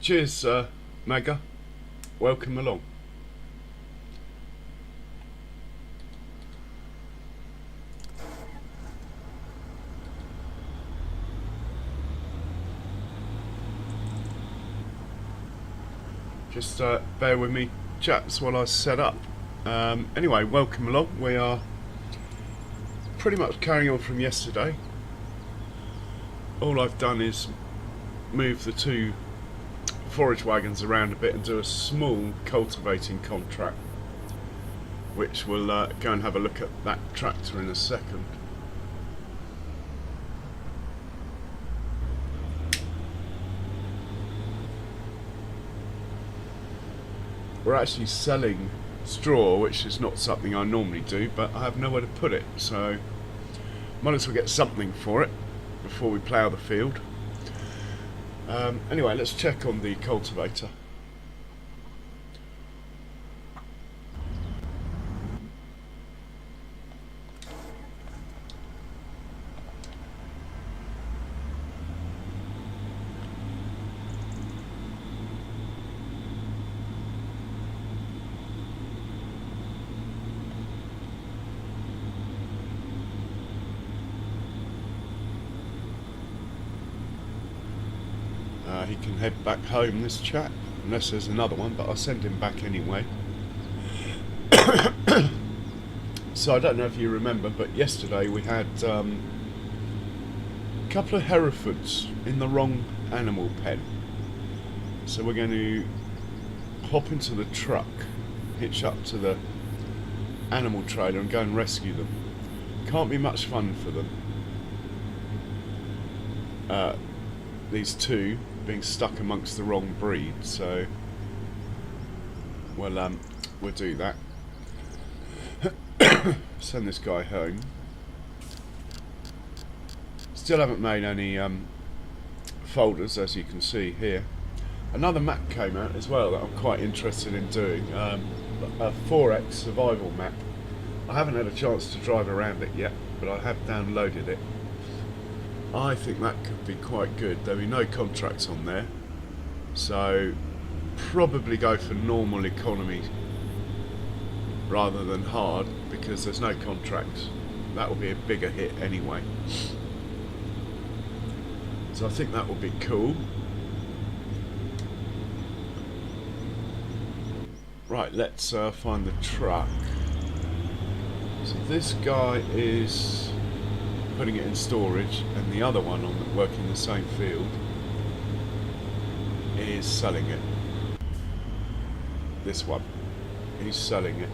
Cheers, Magga. Welcome along. Just bear with me, chaps, while I set up. Anyway, welcome along. We are pretty much carrying on from yesterday. All I've done is move the two forage wagons around a bit and do a small cultivating contract, which we'll go and have a look at that tractor in a second. We're actually selling straw, which is not something I normally do, but I have nowhere to put it, so might as well get something for it before we plough the field. Anyway, let's check on the cultivator. He can head back home, this chap, unless there's another one, but I'll send him back anyway. So I don't know if you remember, but yesterday we had a couple of Herefords in the wrong animal pen. So we're going to hop into the truck, hitch up to the animal trailer and go and rescue them. Can't be much fun for them. These two being stuck amongst the wrong breed, so we'll do that. Send this guy home. Still haven't made any folders, as you can see here. Another map came out as well that I'm quite interested in doing, a 4X survival map. I haven't had a chance to drive around it yet, but I have downloaded it. I think that could be quite good. There'll be no contracts on there, so probably go for normal economy rather than hard, because there's no contracts. That will be a bigger hit anyway. So I think that will be cool. Right, let's find the truck. So this guy is putting it in storage, and the other one working the same field is selling it. This one, he's selling it.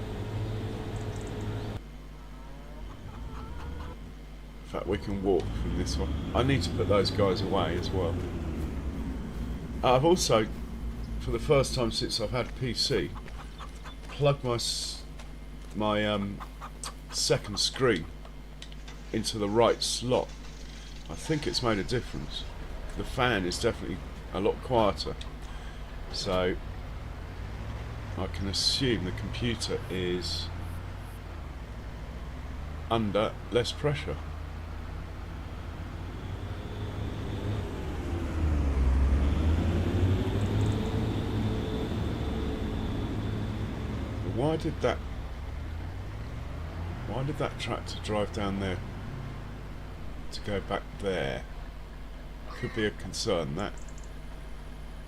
In fact, we can walk from this one. I need to put those guys away as well. I've also, for the first time since I've had PC, plugged my second screen into the right slot. I think it's made a difference. The fan is definitely a lot quieter, so I can assume the computer is under less pressure. Why did that tractor drive down there to go back there? Could be a concern, that.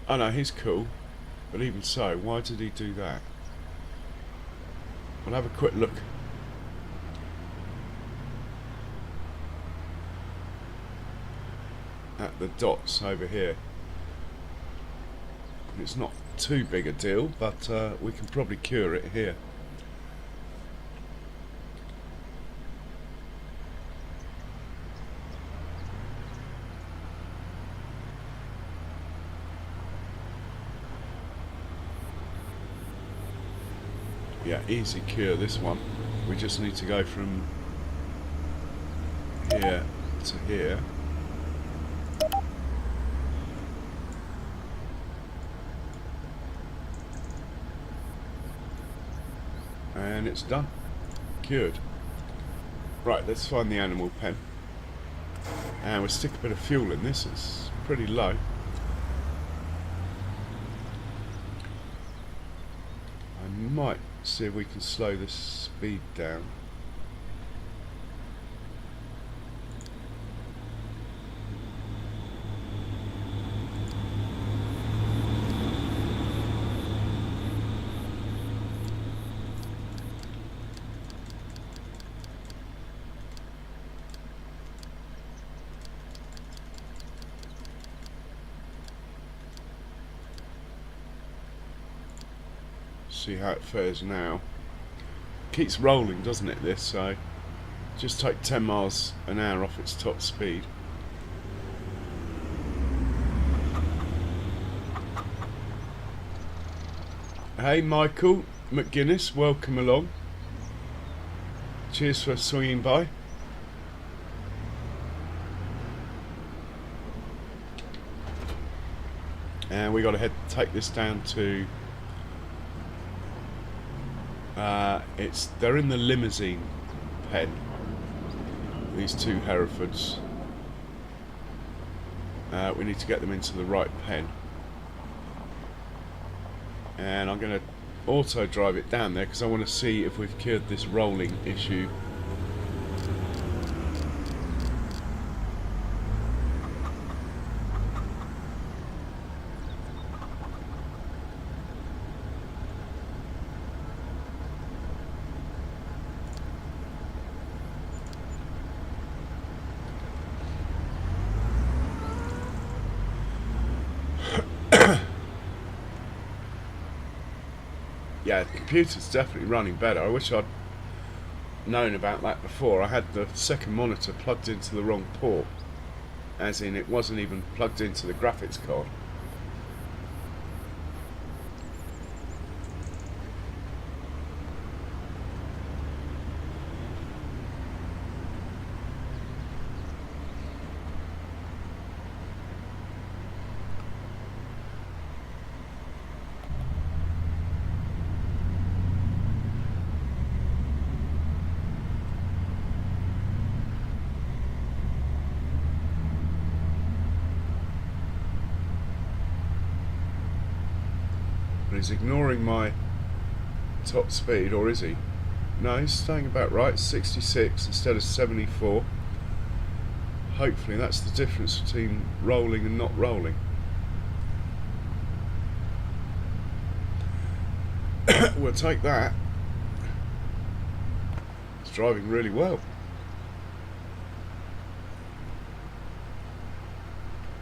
Oh no, he's cool, but even so, why did he do that? We'll have a quick look. At the dots over here. It's not too big a deal, but we can probably cure it here. Yeah, easy cure this one. We just need to go from here to here. And it's done. Cured. Right, let's find the animal pen. And we'll stick a bit of fuel in this. It's pretty low. might see if we can slow this speed down. See how it fares now. Keeps rolling, doesn't it, this? So just take 10 miles an hour off its top speed. Hey Michael McGuinness, welcome along. Cheers for swinging by. And we got to take this down to they're in the limousine pen, these two Herefords. We need to get them into the right pen, and I'm going to auto drive it down there because I want to see if we've cured this rolling issue. Yeah, the computer's definitely running better. I wish I'd known about that before. I had the second monitor plugged into the wrong port, as in it wasn't even plugged into the graphics card. He's ignoring my top speed, or is he? No, he's staying about right, 66 instead of 74. Hopefully that's the difference between rolling and not rolling. We'll take that. It's driving really well.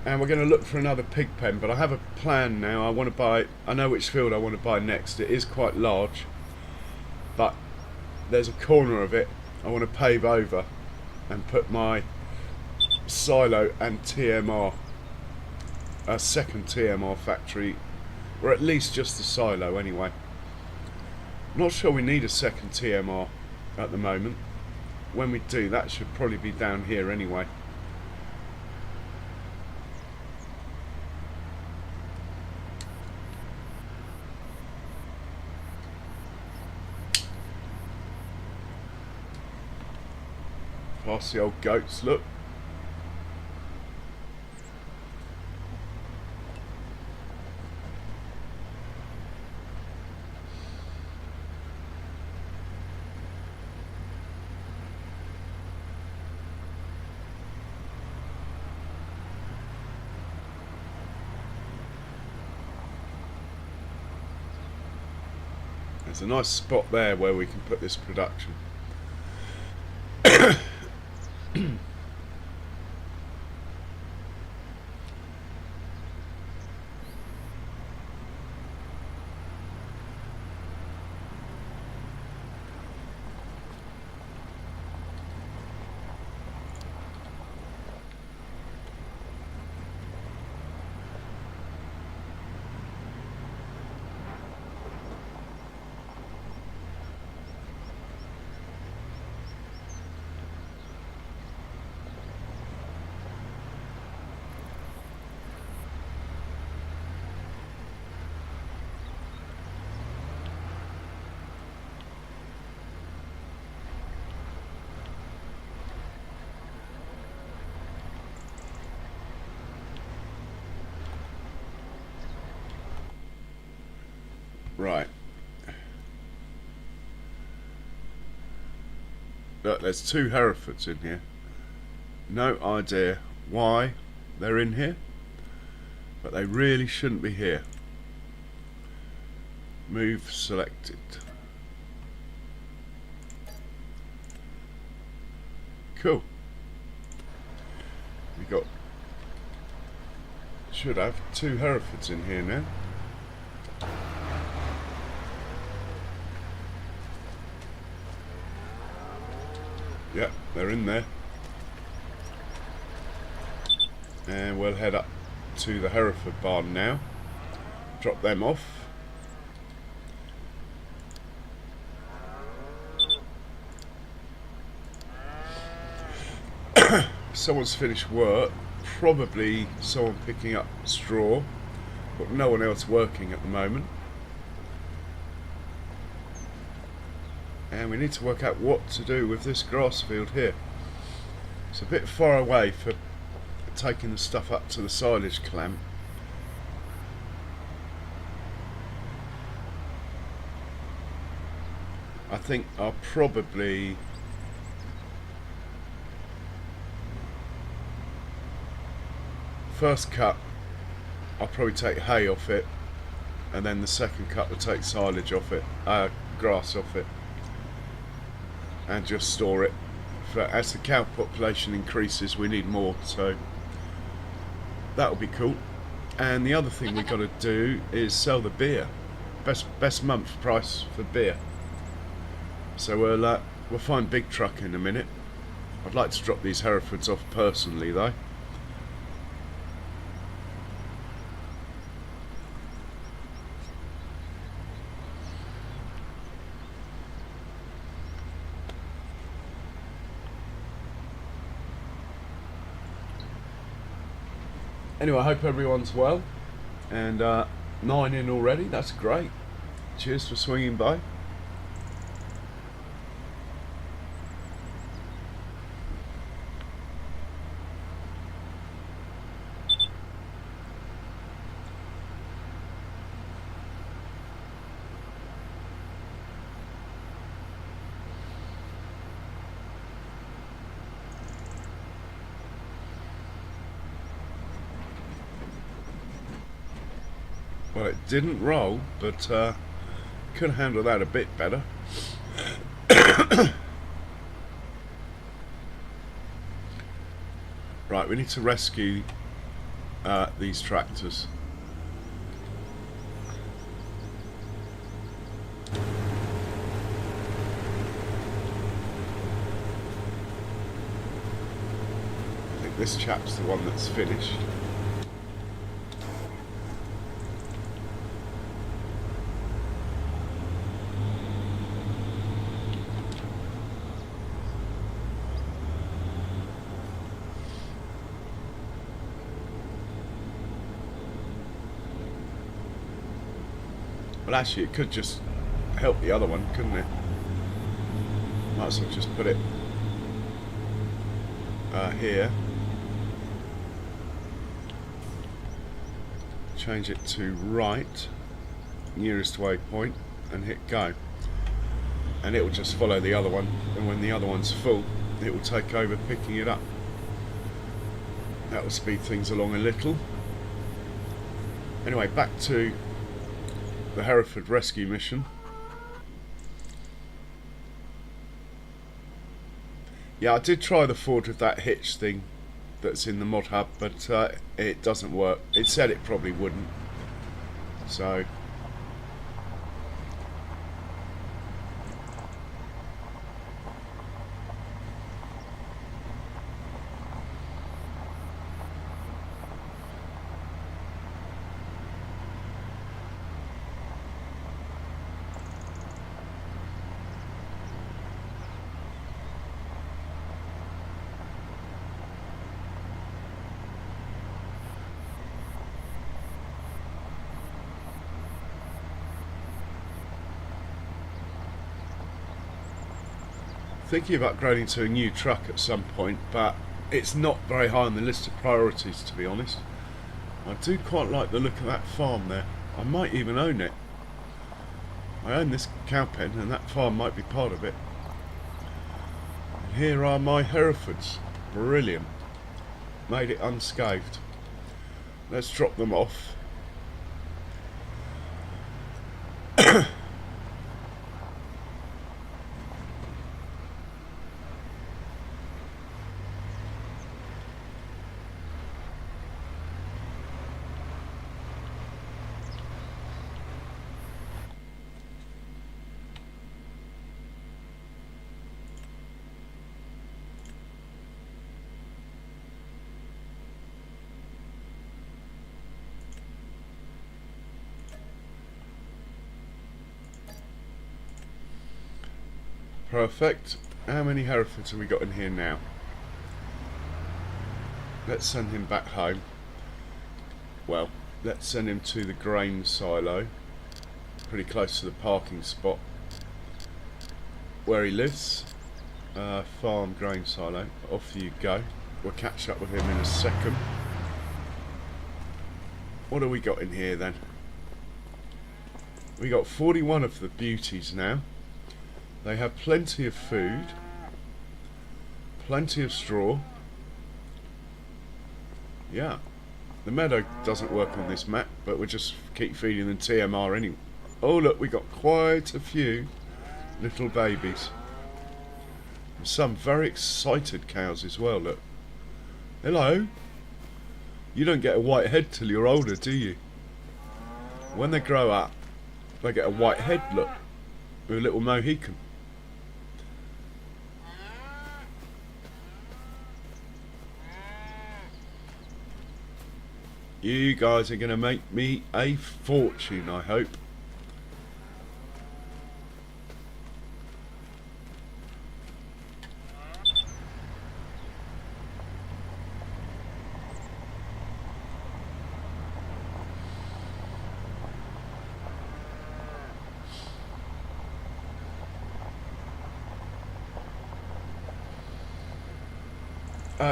And we're going to look for another pig pen, but I have a plan now. I know which field I want to buy next. It is quite large, but there's a corner of it I want to pave over and put my silo and TMR, a second TMR factory, or at least just the silo anyway. I'm not sure we need a second TMR at the moment. When we do, that should probably be down here anyway. Past the old goats, look. There's a nice spot there where we can put this production. Right. Look, there's 2 Herefords in here. No idea why they're in here, but they really shouldn't be here. Move selected. Cool. We got, should have 2 Herefords in here now. Yep, they're in there. And we'll head up to the Hereford barn now. Drop them off. Someone's finished work. Probably someone picking up straw, but no one else working at the moment. And we need to work out what to do with this grass field here. It's a bit far away for taking the stuff up to the silage clamp. I think I'll probably first cut, I'll probably take hay off it, and then the second cut will take silage off it, grass off it, and just store it. For as the cow population increases, we need more, so that'll be cool. And the other thing we've got to do is sell the beer. Best month price for beer. So we'll find Big Truck in a minute. I'd like to drop these Herefords off personally though. Anyway, I hope everyone's well, and 9 in already, that's great. Cheers for swinging by. Well, it didn't roll, but could handle that a bit better. Right, we need to rescue these tractors. I think this chap's the one that's finished. Well, actually, it could just help the other one, couldn't it? Might as well just put it here. Change it to right, nearest waypoint, and hit go. And it will just follow the other one, and when the other one's full, it will take over picking it up. That will speed things along a little. Anyway, back to the Hereford rescue mission. Yeah, I did try the Ford with that hitch thing that's in the mod hub, but it doesn't work. It said it probably wouldn't. So thinking of upgrading to a new truck at some point, but it's not very high on the list of priorities, to be honest. I do quite like the look of that farm there. I might even own it. I own this cow pen, and that farm might be part of it. Here are my Herefords. Brilliant. Made it unscathed. Let's drop them off. Perfect. How many Herefords have we got in here now? Let's send him back home. Well, let's send him to the grain silo, pretty close to the parking spot where he lives. Farm grain silo. Off you go. We'll catch up with him in a second. What have we got in here then? We got 41 of the beauties now. They have plenty of food, plenty of straw. Yeah, the meadow doesn't work on this map, but we'll just keep feeding them TMR anyway. Oh look, we got quite a few little babies. Some very excited cows as well, look. Hello. You don't get a white head till you're older, do you? When they grow up, they get a white head, look, with a little Mohican. You guys are going to make me a fortune, I hope.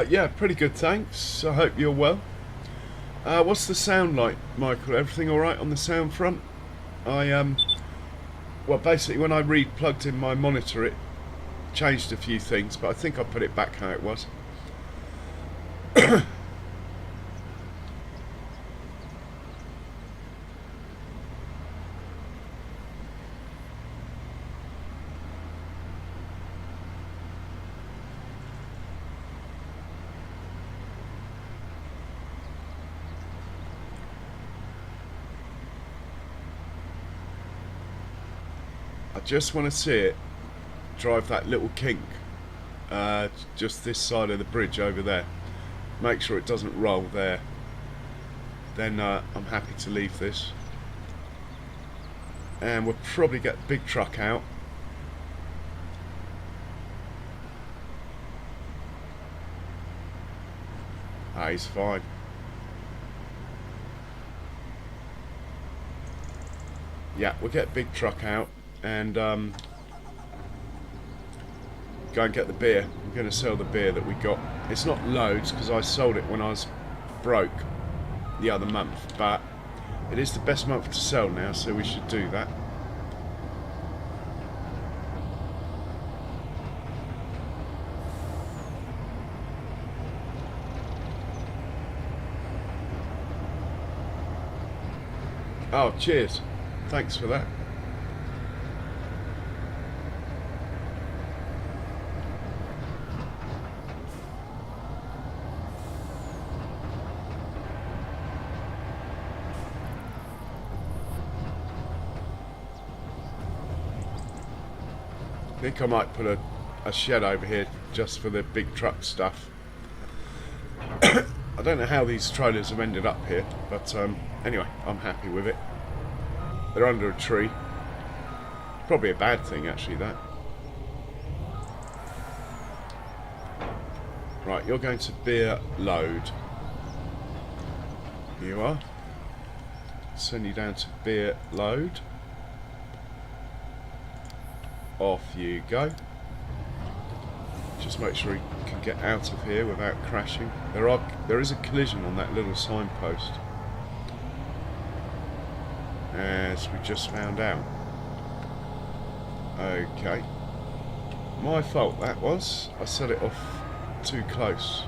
Yeah, pretty good, thanks. I hope you're well. What's the sound like, Michael? Everything alright on the sound front? Well, basically when I plugged in my monitor it changed a few things, but I think I put it back how it was. I just want to see it drive that little kink just this side of the bridge over there. Make sure it doesn't roll there. Then I'm happy to leave this. And we'll probably get the big truck out. Ah, he's fine. Yeah, we'll get big truck out and go and get the beer. I'm going to sell the beer that we got. It's not loads because I sold it when I was broke the other month, but it is the best month to sell now, so we should do that. Oh, cheers. Thanks for that. I think I might put a shed over here just for the big truck stuff. I don't know how these trailers have ended up here, but anyway, I'm happy with it. They're under a tree. Probably a bad thing, actually, that. Right, you're going to beer load. Here you are. Send you down to beer load. Off you go. Just make sure you can get out of here without crashing. There is a collision on that little signpost, as we just found out. Okay. My fault that was. I set it off too close.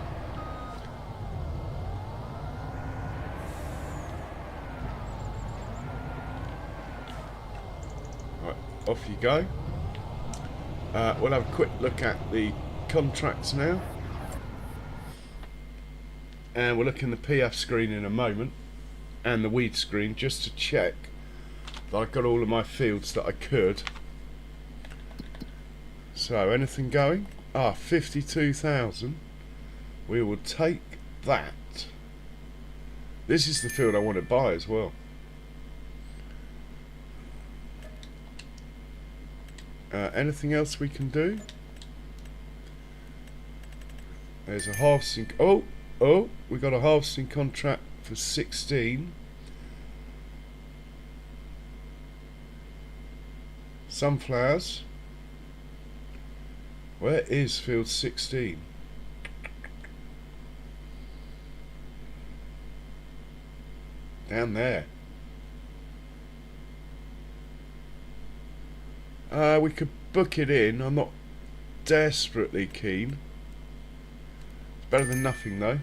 Right, off you go. We'll have a quick look at the contracts now. And we'll look in the PF screen in a moment. And the weed screen, just to check that I got all of my fields that I could. So, anything going? 52,000. We will take that. This is the field I want to buy as well. Anything else we can do? There's a harvesting. Oh, we got a harvesting contract for 16. Sunflowers. Where is field 16? Down there. We could book it in. I'm not desperately keen. Better than nothing though.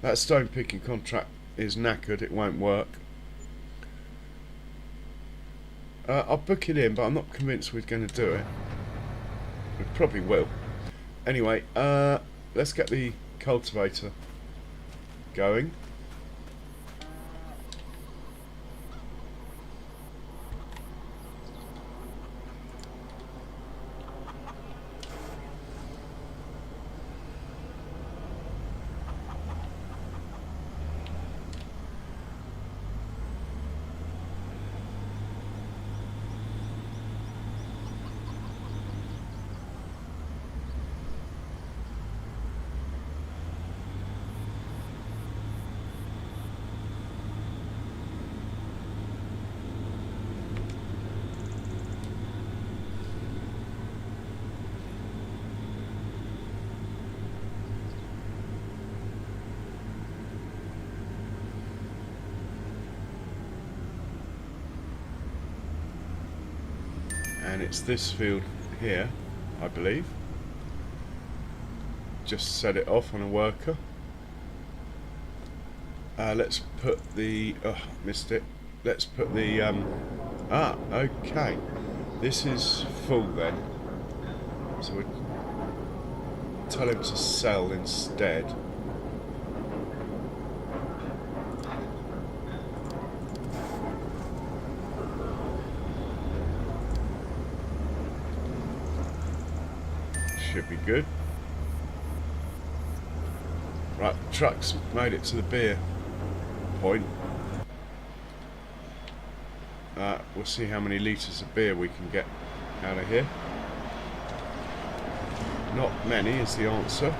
That stone picking contract is knackered. It won't work. I'll book it in, but I'm not convinced we're going to do it. We probably will. Anyway, let's get the cultivator going. And it's this field here, I believe. Just set it off on a worker. Let's put the... oh, missed it. Let's put the... okay. This is full then. So we tell him to sell instead. Should be good. Right, the truck's made it to the beer point. We'll see how many litres of beer we can get out of here. Not many is the answer.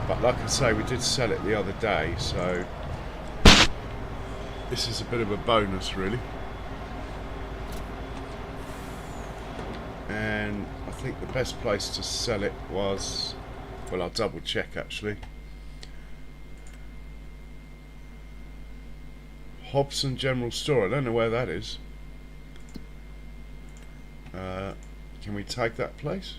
But like I say, we did sell it the other day, so this is a bit of a bonus really. And I think the best place to sell it was, well, I'll double check actually. Hobson General Store. I don't know where that is. Can we tag that place?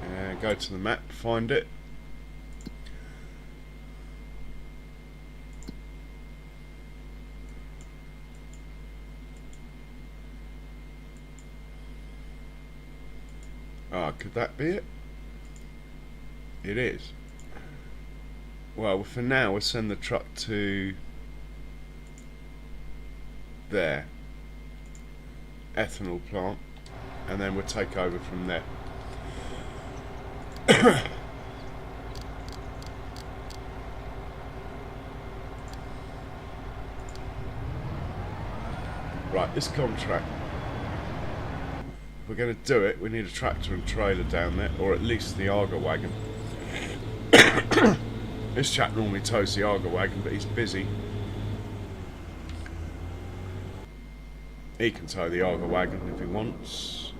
And go to the map, find it. Could that be it? It is. Well, for now we'll send the truck to there, ethanol plant, and then we'll take over from there. Right, this contract, if we're going to do it, we need a tractor and trailer down there, or at least the Arga wagon. This chap normally tows the Arga wagon, but he's busy. He can tow the Arga wagon if he wants.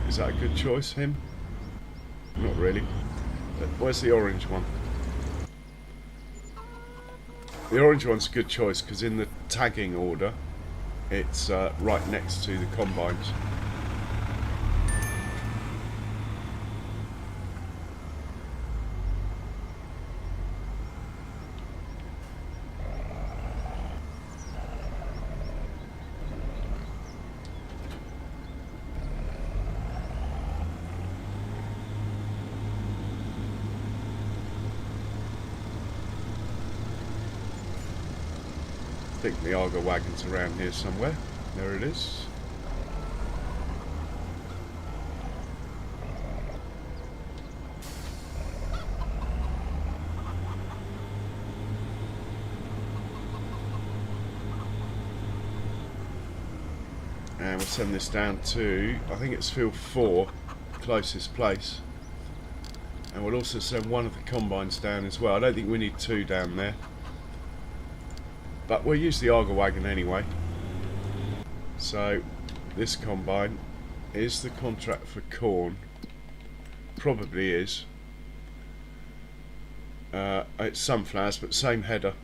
Is that a good choice, him? Not really. Where's the orange one? The orange one's a good choice because in the tagging order it's right next to the combines. I think the Argo wagon's around here somewhere. There it is. And we'll send this down to, I think it's field 4, closest place. And we'll also send one of the combines down as well. I don't think we need 2 down there. But we'll use the Argo wagon anyway. So this combine is the contract for corn. Probably is. It's sunflowers, but same header.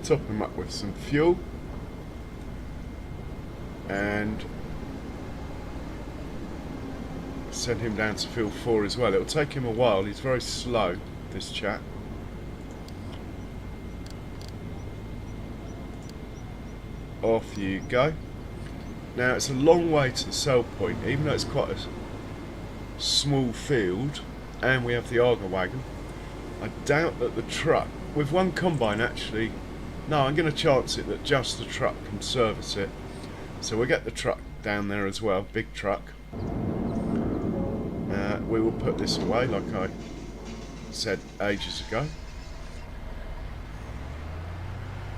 Top him up with some fuel and send him down to field 4 as well. It'll take him a while, he's very slow, this chap. Off you go. Now it's a long way to the sell point, even though it's quite a small field and we have the Argo wagon. I doubt that the truck, with one combine actually, no, I'm going to chance it that just the truck can service it. So we'll get the truck down there as well, big truck. We will put this away like I said ages ago.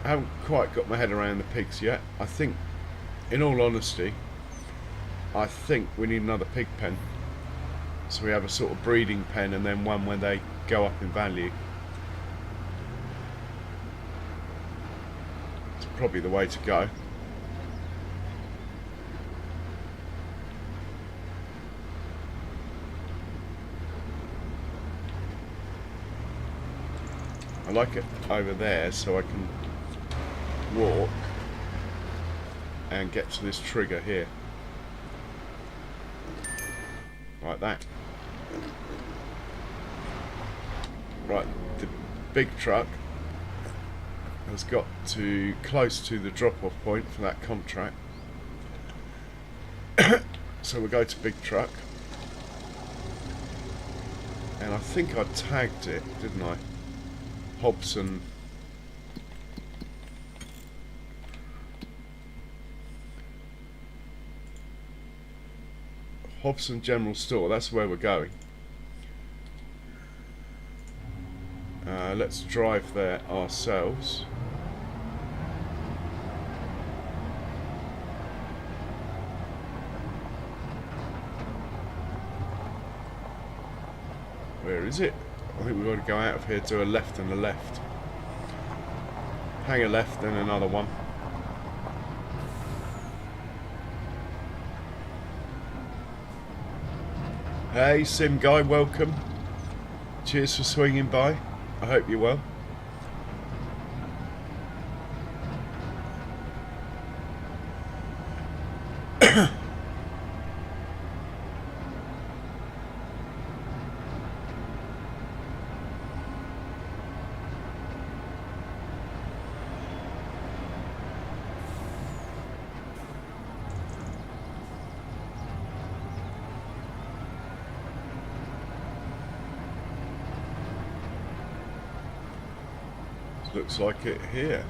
I haven't quite got my head around the pigs yet. I think, in all honesty, I think we need another pig pen. So we have a sort of breeding pen and then one where they go up in value. Probably the way to go. I like it over there so I can walk and get to this trigger here. Like that. Right, the big truck has got to close to the drop-off point for that contract. So we'll go to big truck. And I think I tagged it, didn't I? Hobson. Hobson General Store, that's where we're going. Let's drive there ourselves. Where is it? I think we've got to go out of here, do a left and a left. Hang a left, then another one. Hey, Sim Guy, welcome. Cheers for swinging by. I hope you're well. Looks like it here.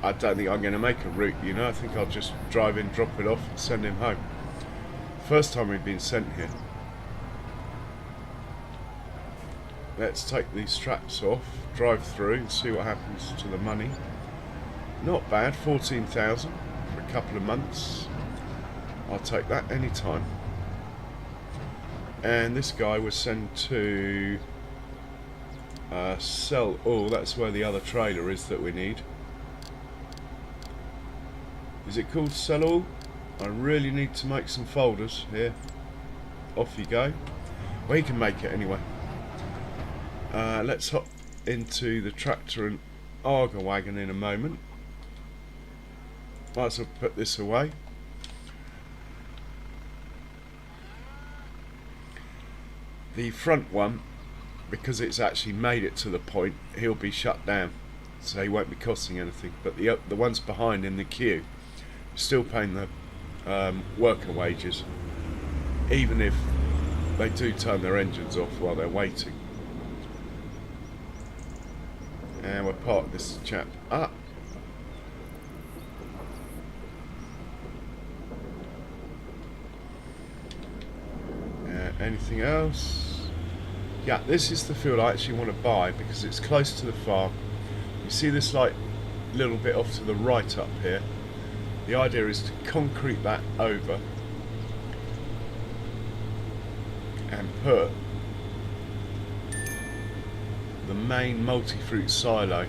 I don't think I'm going to make a route, you know. I think I'll just drive in, drop it off and send him home. First time we've been sent here. Let's take these straps off, drive through and see what happens to the money. Not bad, 14,000 for a couple of months. I'll take that any time. And this guy was sent to sell. Oh, that's where the other trailer is that we need. Is it called sell all? I really need to make some folders here. Off you go. Well, you can make it anyway. Let's hop into the tractor and auger wagon in a moment. Might as well put this away. The front one, because it's actually made it to the point, he'll be shut down, so he won't be costing anything. But the ones behind in the queue, still paying the worker wages, even if they do turn their engines off while they're waiting. And we'll park this chap up. Anything else? Yeah, this is the field I actually want to buy because it's close to the farm. You see this like little bit off to the right up here? The idea is to concrete that over and put the main multi-fruit silo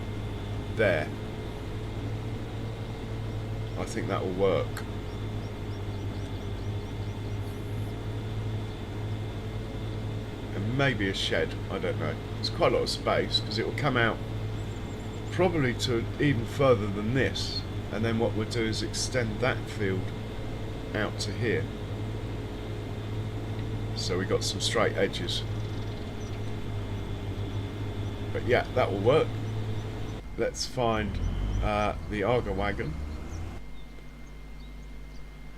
there. I think that will work. And maybe a shed, I don't know. It's quite a lot of space because it will come out probably to even further than this, and then what we'll do is extend that field out to here. So we got some straight edges. But yeah, that will work. Let's find the auger wagon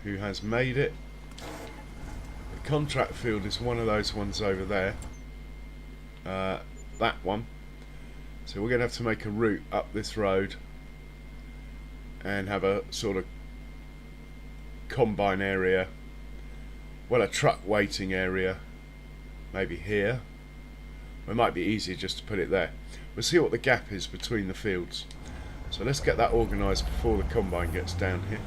who has made it. The contract field is one of those ones over there. That one. So we're going to have to make a route up this road and have a sort of combine area, well, a truck waiting area, maybe here. It might be easier just to put it there. We'll see what the gap is between the fields. So let's get that organised before the combine gets down here.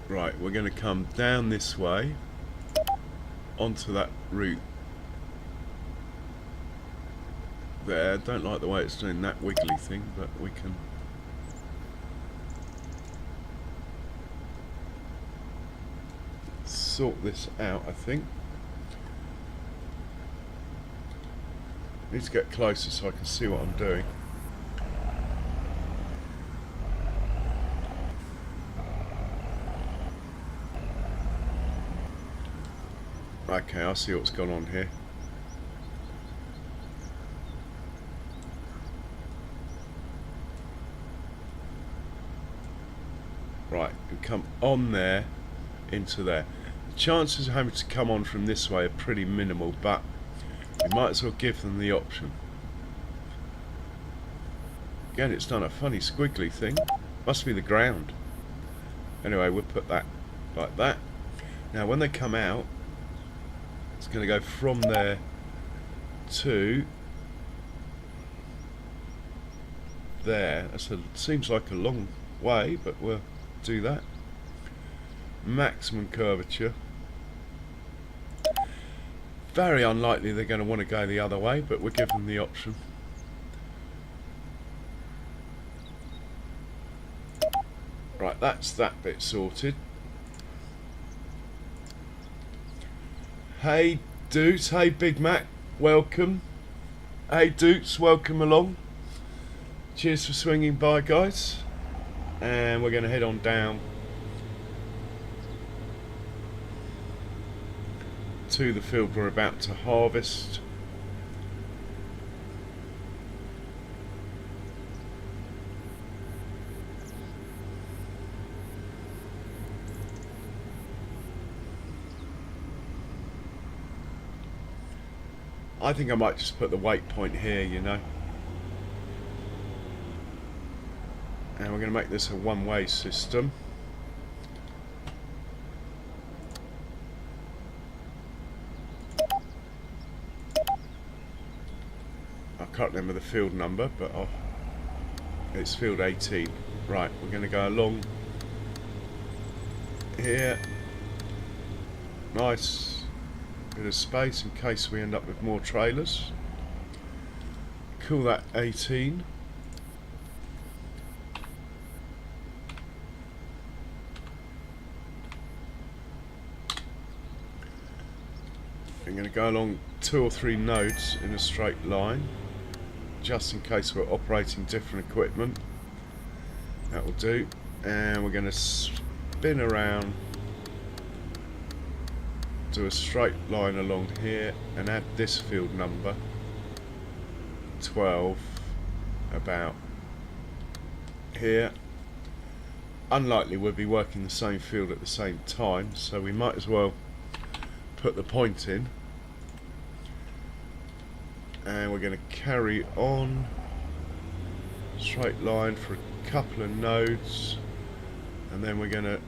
Right, we're going to come down this way onto that route there. Don't like the way it's doing that wiggly thing, but we can sort this out, I think. Need to get closer so I can see what I'm doing. Okay, I see what's gone on here. Right, and come on there, into there. The chances of having to come on from this way are pretty minimal, but we might as well give them the option. Again, it's done a funny squiggly thing. Must be the ground. Anyway, we'll put that like that. Now, when they come out, it's going to go from there to there. Seems like a long way, but we'll do that. Maximum curvature. Very unlikely they're going to want to go the other way, but we'll give them the option. Right, that's that bit sorted. Hey Dukes, hey Big Mac, welcome. Hey Dukes, welcome along. Cheers for swinging by, guys. And we're going to head on down to the field we're about to harvest. I think I might just put the waypoint here, you know. And we're going to make this a one-way system. I can't remember the field number, but it's field 18. Right, we're going to go along here. Nice bit of space in case we end up with more trailers. Call that 18. I'm going to go along 2 or 3 nodes in a straight line, just in case we're operating different equipment. That will do. And we're going to spin around, do a straight line along here, and add this field number 12 about here. Unlikely we'll be working the same field at the same time, so we might as well put the point in. And we're going to carry on straight line for a couple of nodes, and then we're going to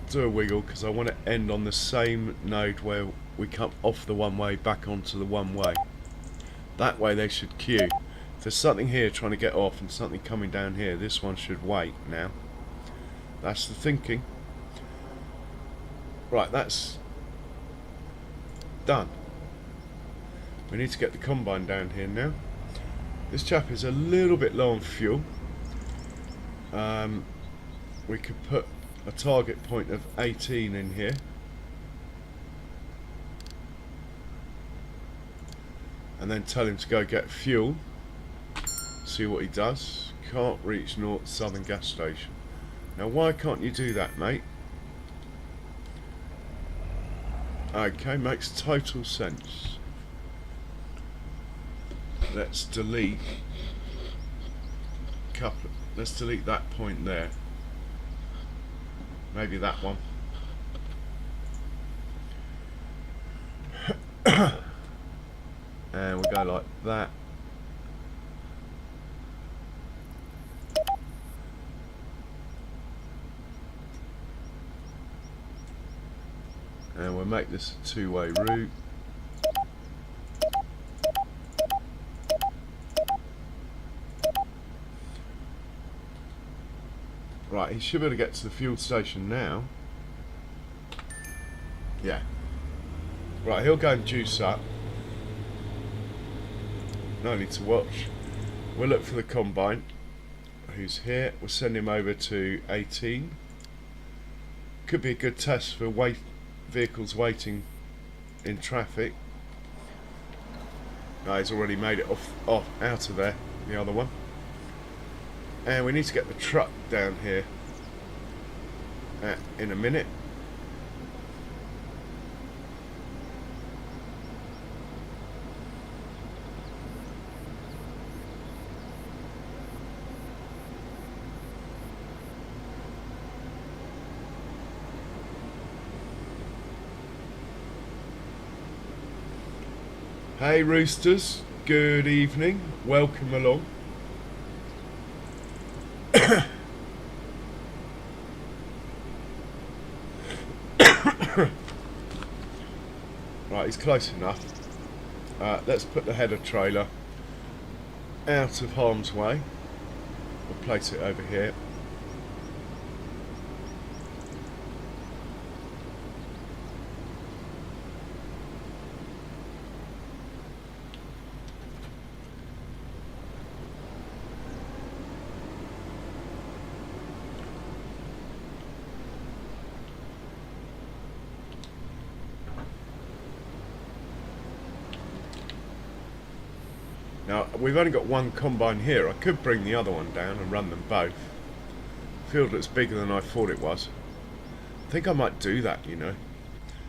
do a wiggle because I want to end on the same node where we come off the one way back onto the one way. That way they should queue. If there's something here trying to get off and something coming down here, this one should wait now. That's the thinking. Right, that's done. We need to get the combine down here now. This chap is a little bit low on fuel. We could put a target point of 18 in here. And then tell him to go get fuel. See what he does. Can't reach North Southern gas station. Now why can't you do that, mate? Okay, makes total sense. Let's delete let's delete that point there. Maybe that one. And we'll go like that. And we'll make this a two-way route. Right, he should be able to get to the fuel station now. Yeah. Right, he'll go and juice up. No need to watch. We'll look for the combine, who's here. We'll send him over to 18. Could be a good test for vehicles waiting in traffic. No, he's already made it out of there, the other one. And we need to get the truck down here in a minute. Hey roosters, good evening, welcome along. Right, he's close enough. Let's put the header trailer out of harm's way. We'll place it over here. Now, we've only got one combine here. I could bring the other one down and run them both. The field looks bigger than I thought it was. I think I might do that, you know.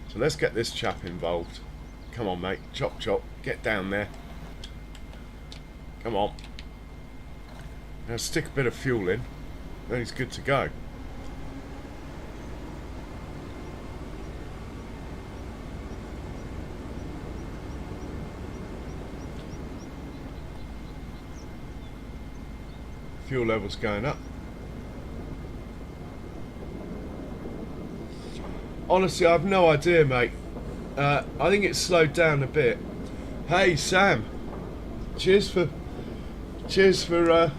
So let's get this chap involved. Come on, mate. Chop, chop. Get down there. Come on. Now stick a bit of fuel in. Then he's good to go. Fuel levels going up. Honestly, I have no idea, mate. I think it's slowed down a bit. Hey, Sam. Cheers for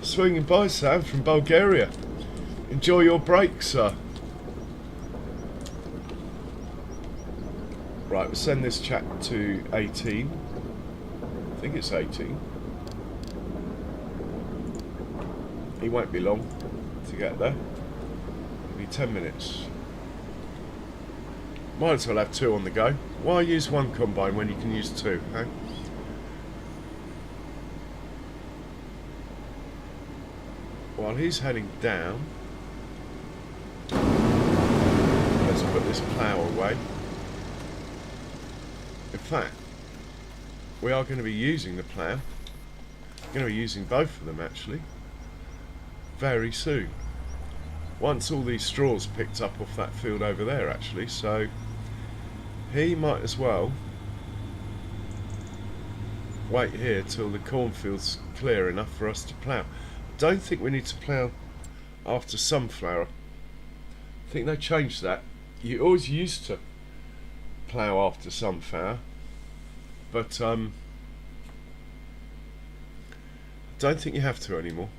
swinging by, Sam, from Bulgaria. Enjoy your break, sir. Right, we'll send this chap to 18. I think it's 18. He won't be long to get there. It'll be 10 minutes. Might as well have two on the go. Why use one combine when you can use two, eh? While he's heading down, let's put this plough away. In fact, we are going to be using the plough. We're going to be using both of them actually very soon. Once all these straws picked up off that field over there actually, so he might as well wait here till the cornfield's clear enough for us to plough. I don't think we need to plough after sunflower. I think they changed that. You always used to plough after sunflower, but don't think you have to anymore.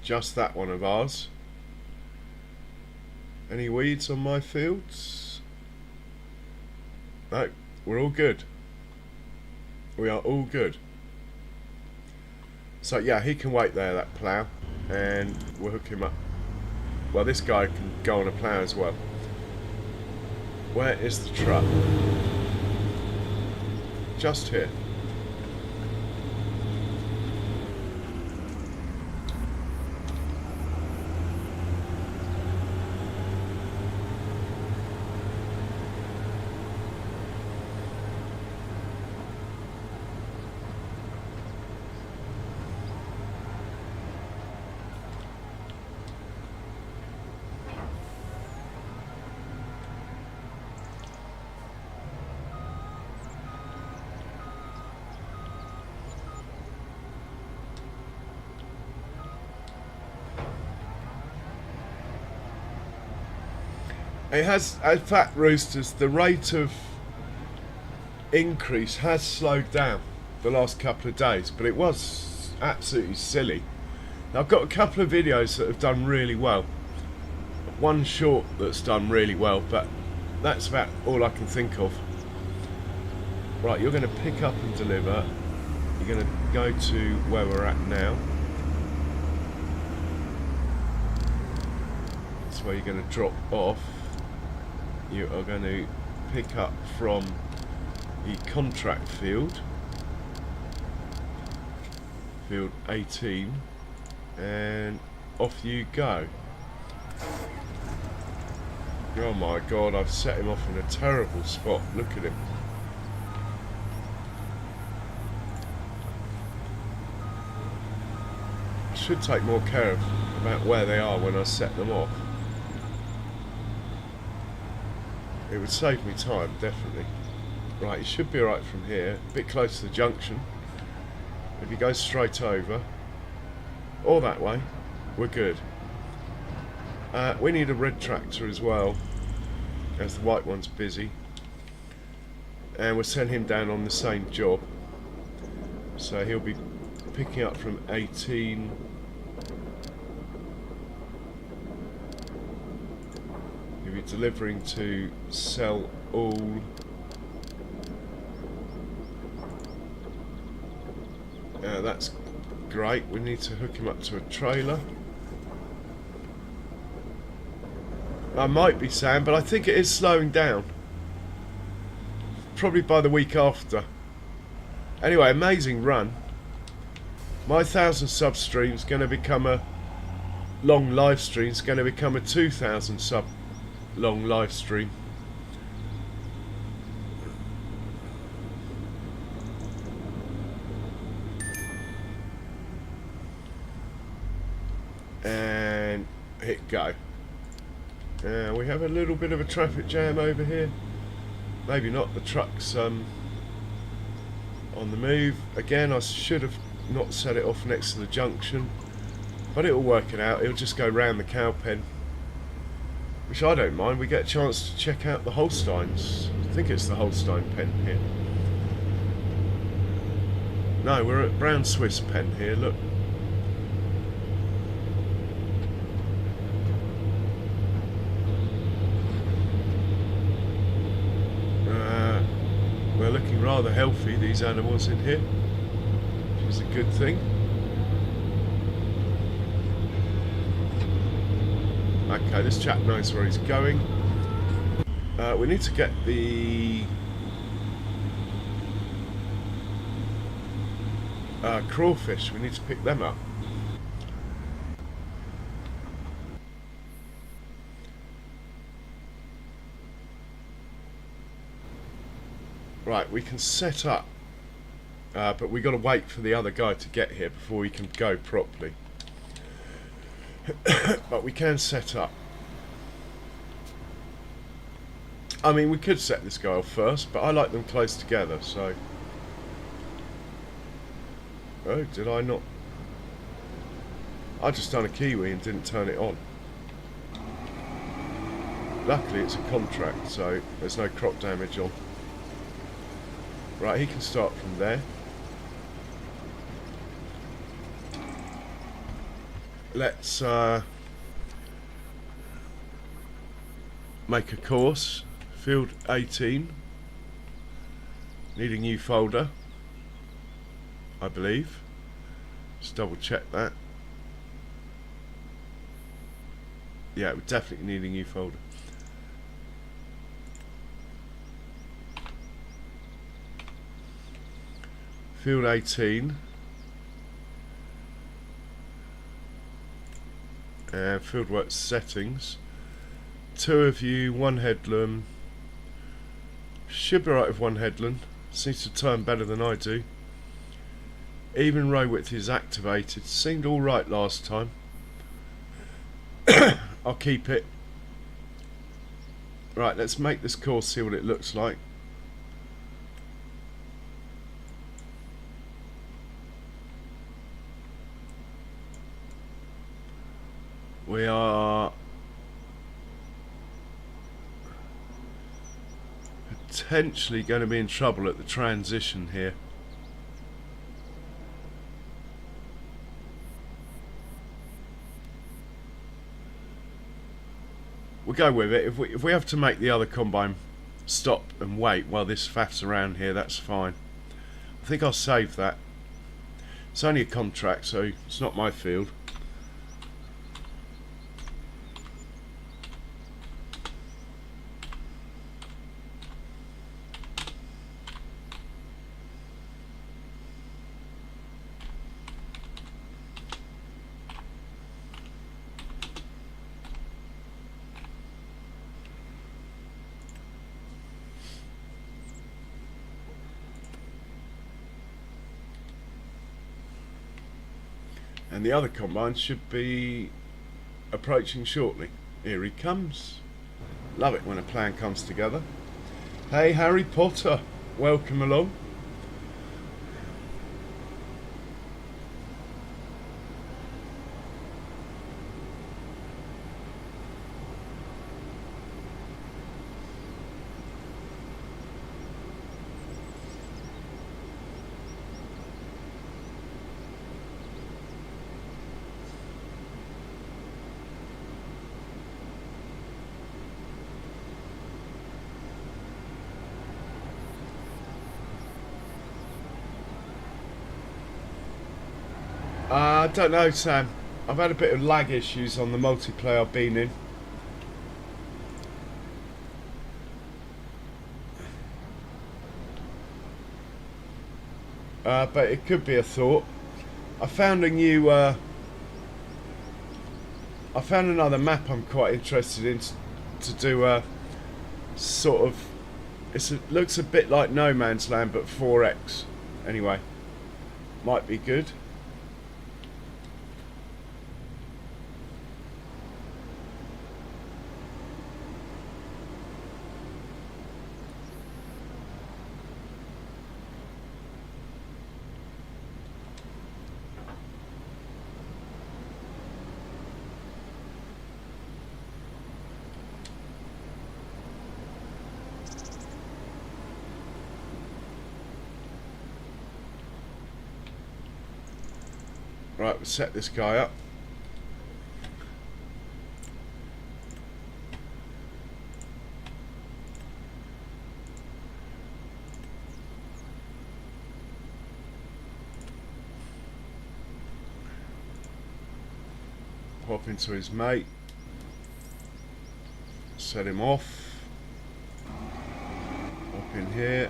Just that one of ours. Any weeds on my fields? No, we're all good. We are all good. So yeah, he can wait there, that plough, and we'll hook him up. Well, this guy can go on a plough as well. Where is the truck? Just here. It has, in fact, Roosters, the rate of increase has slowed down the last couple of days, but it was absolutely silly. Now, I've got a couple of videos that have done really well. One short that's done really well, but that's about all I can think of. Right, you're going to pick up and deliver. You're going to go to where we're at now. That's where you're going to drop off. You are going to pick up from the contract field, field 18, and off you go. Oh my god, I've set him off in a terrible spot. Look at him. I should take more care about where they are when I set them off. It would save me time, definitely. Right, you should be alright from here. A bit close to the junction. If you go straight over, or that way, we're good. We need a red tractor as well, as the white one's busy. And we'll send him down on the same job. So he'll be picking up from 18. He'll be delivering to Sell All. That's great. We need to hook him up to a trailer. I might be, Sam, but I think it is slowing down. Probably by the week after. Anyway, amazing run. My 1,000 sub stream is going to become a long live stream. It's going to become a 2,000 sub long live stream. and hit go. We have a little bit of a traffic jam over here. Maybe not, the truck's on the move. Again, I should have not set it off next to the junction, but it'll work it out. It'll just go round the cow pen, which I don't mind. We get a chance to check out the Holsteins. I think it's the Holstein pen here. No, we're at Brown Swiss pen here, look. We're looking rather healthy, these animals in here, which is a good thing. Okay, this chap knows where he's going. We need to get the crawfish. We need to pick them up. Right, we can set up, but we got to wait for the other guy to get here before we can go properly. But we can set up. I mean, we could set this guy off first, but I like them close together, so... Oh, did I not? I just done a kiwi and didn't turn it on. Luckily it's a contract, so there's no crop damage on. Right, he can start from there. Let's make a course. Field 18. Need a new folder, I believe. Just double check that. Yeah, we definitely need a new folder. Field 18. And fieldwork settings. 2 of you, 1 headland. Should be right with 1 headland. Seems to turn better than I do. Even row width is activated. Seemed alright last time. I'll keep it. Right, let's make this course, see what it looks like. We are potentially going to be in trouble at the transition here. We'll go with it. If we have to make the other combine stop and wait while this faffs around here, that's fine. I think I'll save that. It's only a contract, so it's not my field. And the other combine should be approaching shortly. Here he comes. Love it when a plan comes together. Hey Harry Potter, welcome along. I don't know, Sam. I've had a bit of lag issues on the multiplayer I've been in. But it could be a thought. I found a new... I found another map I'm quite interested in to do a sort of... It looks a bit like No Man's Land, but 4X. Anyway, might be good. Right, we'll set this guy up. Pop into his mate. Set him off. Up in here.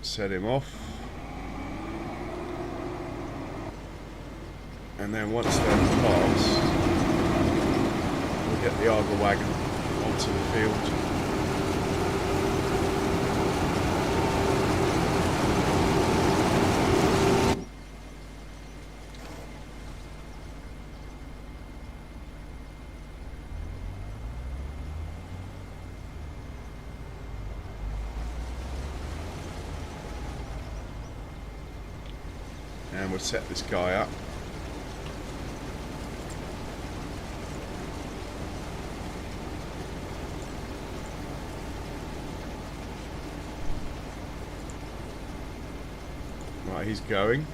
Set him off. And then once they're passed, we'll get the Arga wagon onto the field. And we'll set this guy up. Right, he's going.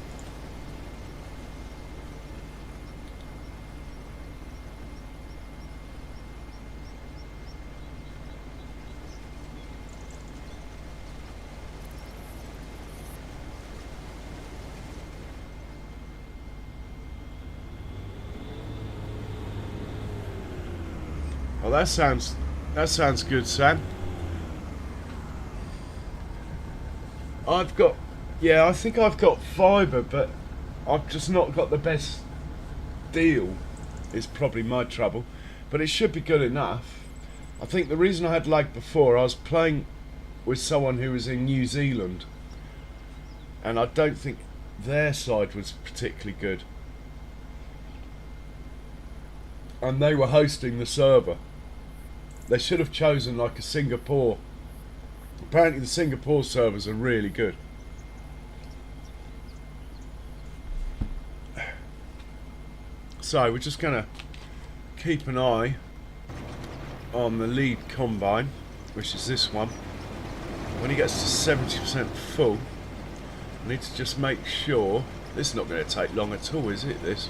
Well, that sounds good, Sam. I think I've got fibre, but I've just not got the best deal. Is probably my trouble, but it should be good enough. I think the reason I had lag before, I was playing with someone who was in New Zealand, and I don't think their side was particularly good, and they were hosting the server. They should have chosen like a Singapore. Apparently the Singapore servers are really good. So we're just going to keep an eye on the lead combine, which is this one. When he gets to 70% full, I need to just make sure. This is not going to take long at all, is it? This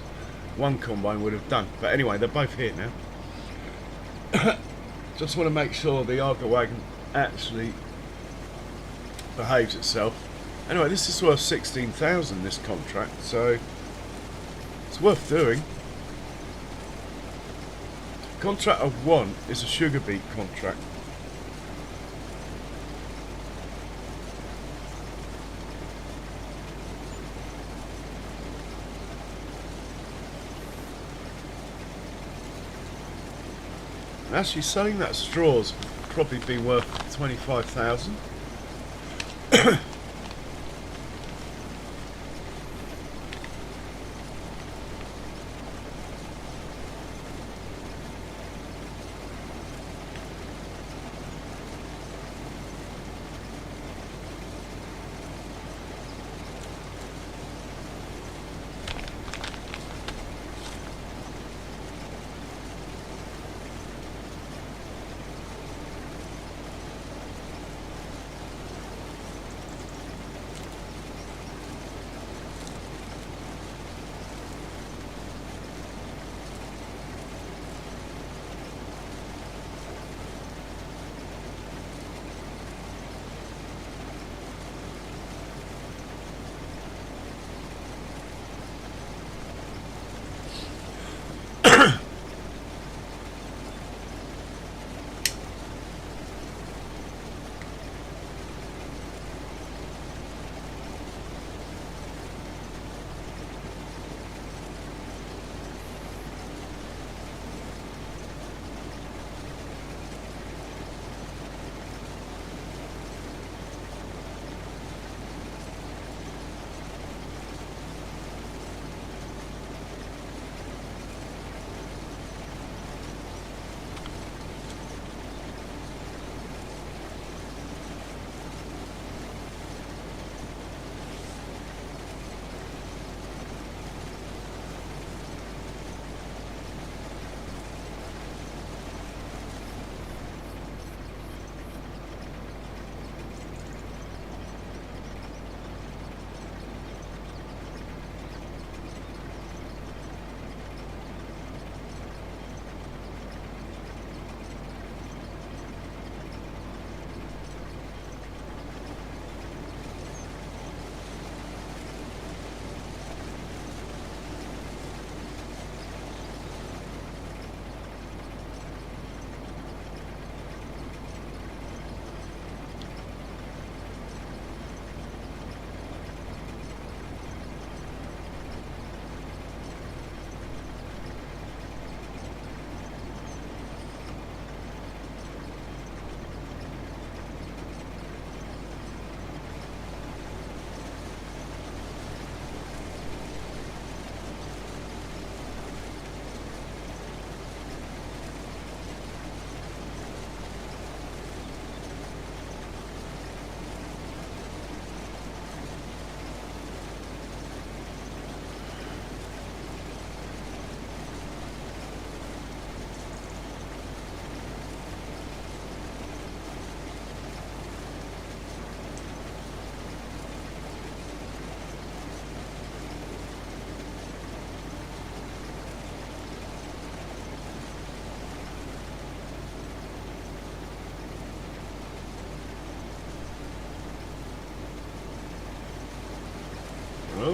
one combine would have done. But anyway, they're both here now. Just want to make sure the Arga wagon actually behaves itself. Anyway, this is worth 16,000, this contract, so it's worth doing. Contract I want is a sugar beet contract. Actually, selling that straw's probably been worth 25,000.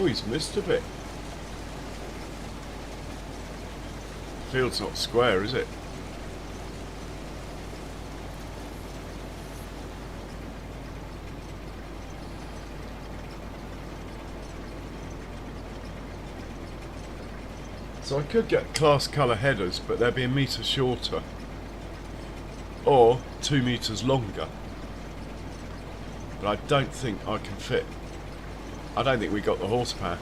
Oh, he's missed a bit. Field's not square, is it? So I could get class colour headers, but they'd be a metre shorter. Or 2 metres longer. But I don't think I can fit. I don't think we got the horsepower.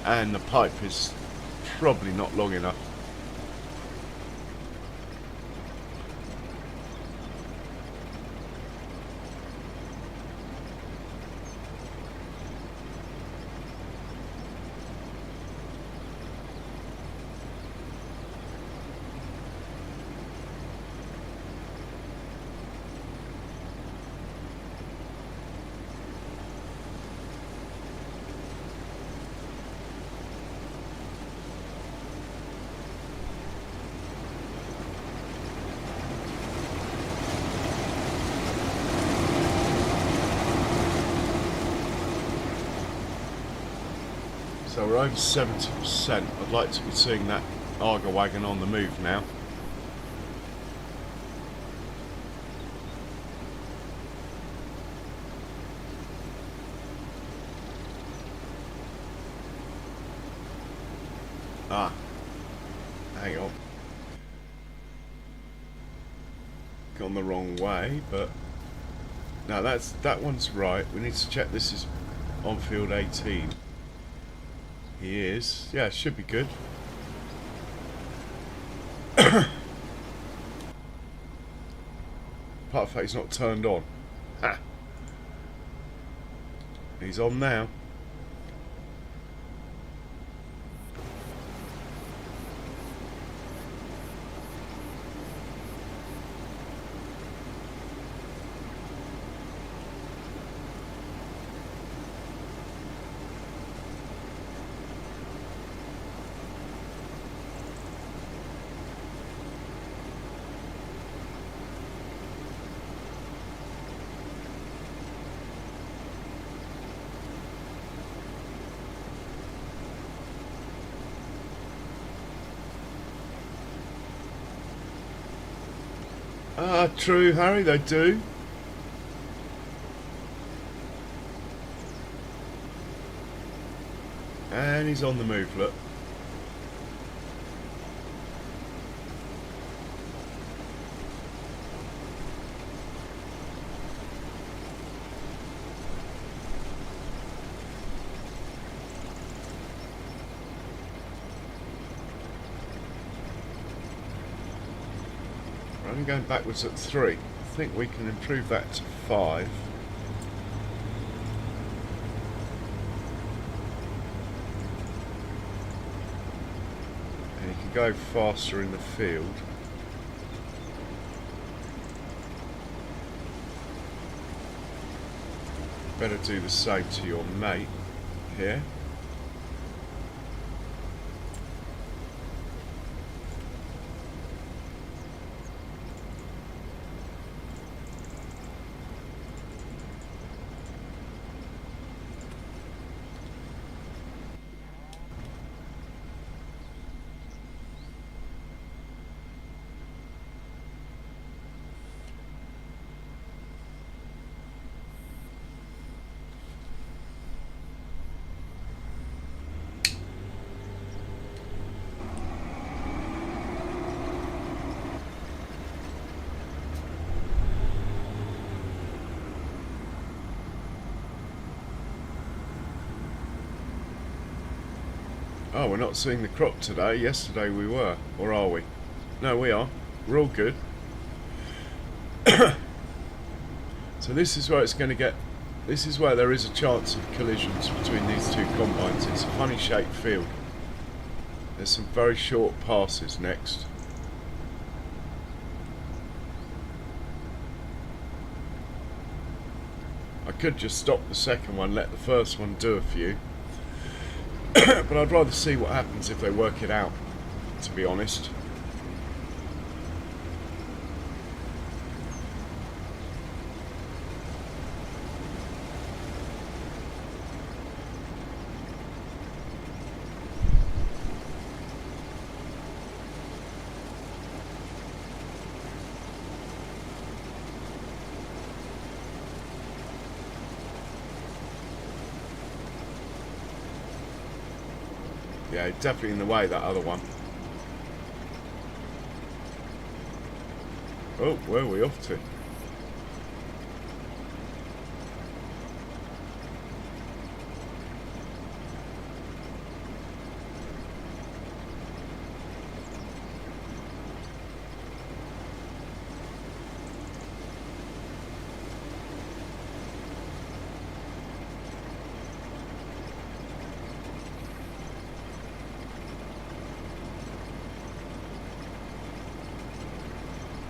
And the pipe is probably not long enough. So we're over 70%. I'd like to be seeing that Arga wagon on the move now. Ah, hang on. Gone the wrong way, but no, that one's right. We need to check this is on field 18. He is. Yeah, it should be good. Apart from the fact he's not turned on. Ha! He's on now. Ah, true, Harry, they do. And he's on the move, look. We're only going backwards at 3. I think we can improve that to 5. And you can go faster in the field. Better do the same to your mate here. Oh, we're not seeing the crop today. Yesterday we were. Or are we? No, we are. We're all good. So this is where it's going to get... This is where there is a chance of collisions between these two combines. It's a funny shaped field. There's some very short passes next. I could just stop the second one, let the first one do a few. But I'd rather see what happens if they work it out, to be honest. Yeah, definitely in the way, that other one. Oh, where are we off to?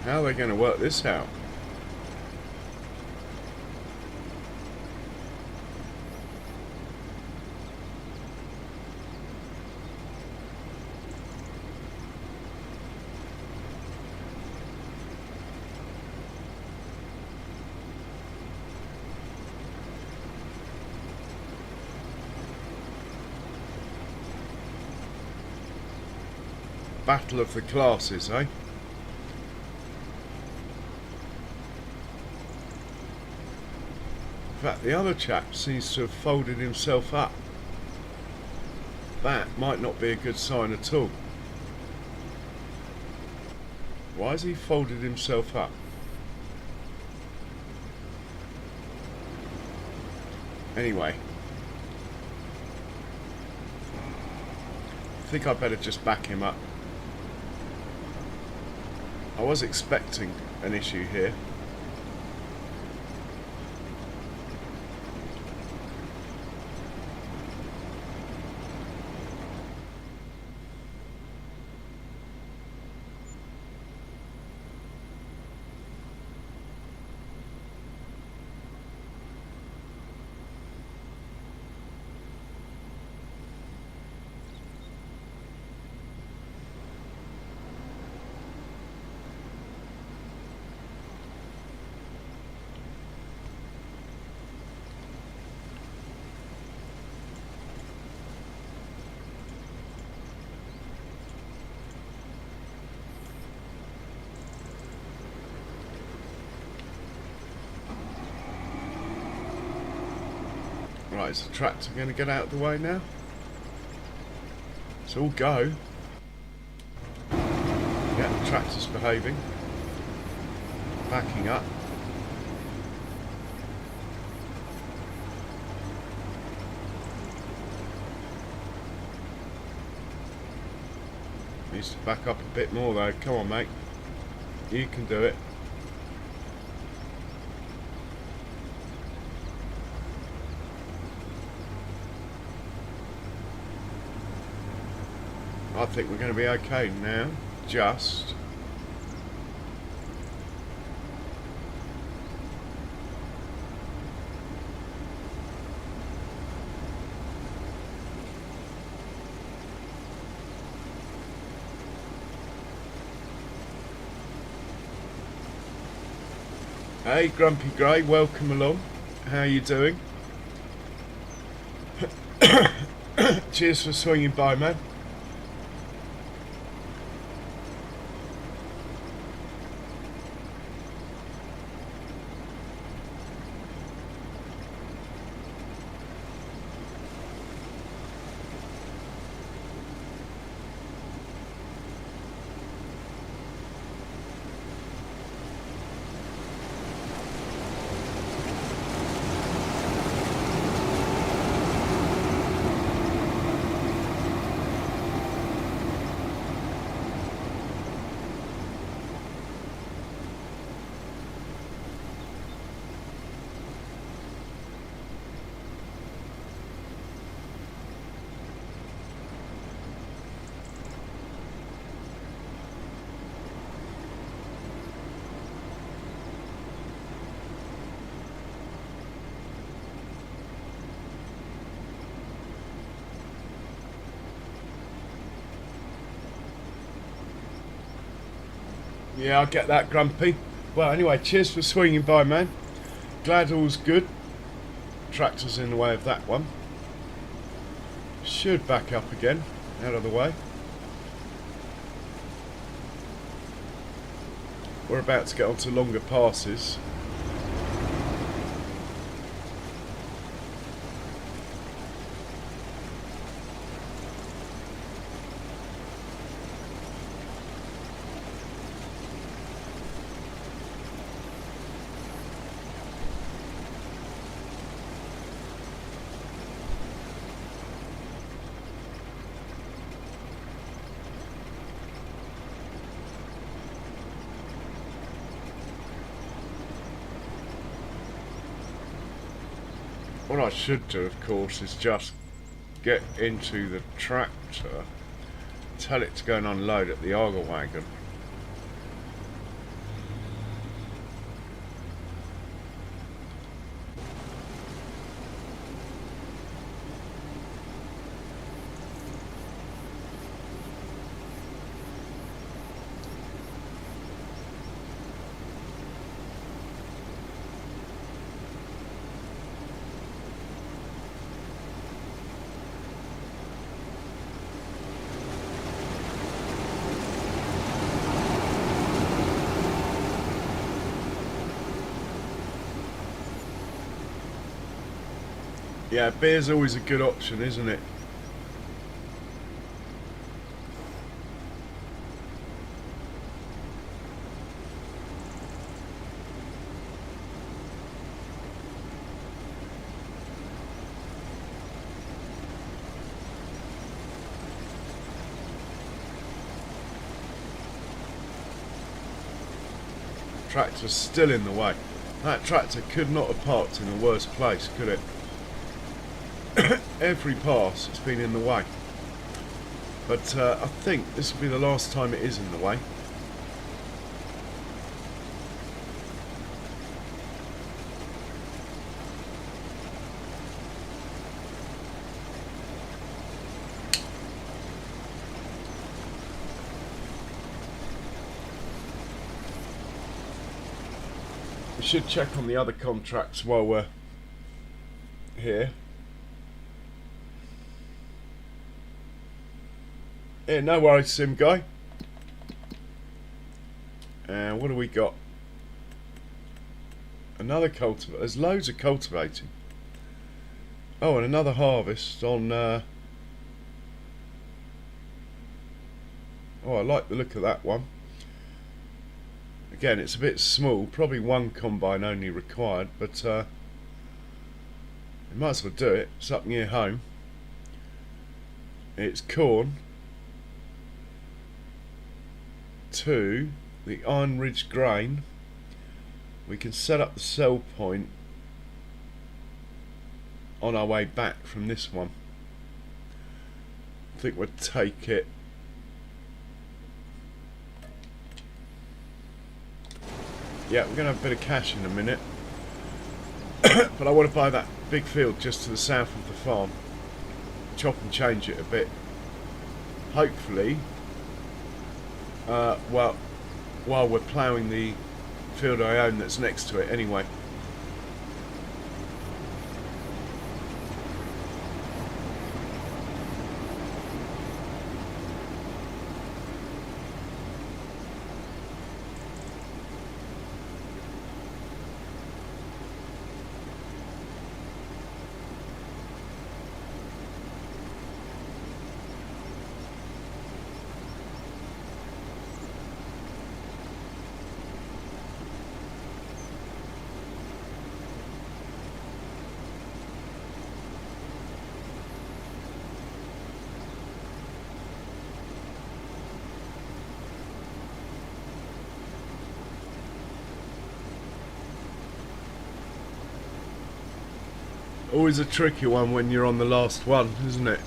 How are they going to work this out? Battle of the classes, eh? In fact, the other chap seems to have folded himself up. That might not be a good sign at all. Why has he folded himself up? Anyway, I think I'd better just back him up. I was expecting an issue here. Right, is the tractor going to get out of the way now? It's all go. Yeah, the tractor's behaving. Backing up. Needs to back up a bit more though. Come on, mate. You can do it. I think we're going to be okay now. Just. Hey, Grumpy Grey, welcome along. How are you doing? Cheers for swinging by, man. Yeah, I get that, Grumpy. Well, anyway, cheers for swinging by, man. Glad all's good. Tractor's in the way of that one. Should back up again, out of the way. We're about to get onto longer passes. what I should do, of course, is just get into the tractor, tell it to go and unload at the auger wagon. Yeah, beer's always a good option, isn't it? Tractor's still in the way. That tractor could not have parked in a worse place, could it? Every pass it's been in the way, but I think this will be the last time it is in the way. We should check on the other contracts while we're here. Yeah, no worries, Sim Guy. And what do we got? Another cultivator. There's loads of cultivating. Oh, and another harvest on... Oh, I like the look of that one. Again, it's a bit small. Probably one combine only required, but you might as well do it. It's up near home. It's corn to the Iron Ridge grain. We can set up the sell point on our way back from this one. I think we'll take it. Yeah, we're going to have a bit of cash in a minute. But I want to buy that big field just to the south of the farm. Chop and change it a bit. Hopefully, well, while we're ploughing the field I own that's next to it anyway. Always a tricky one when you're on the last one, isn't it?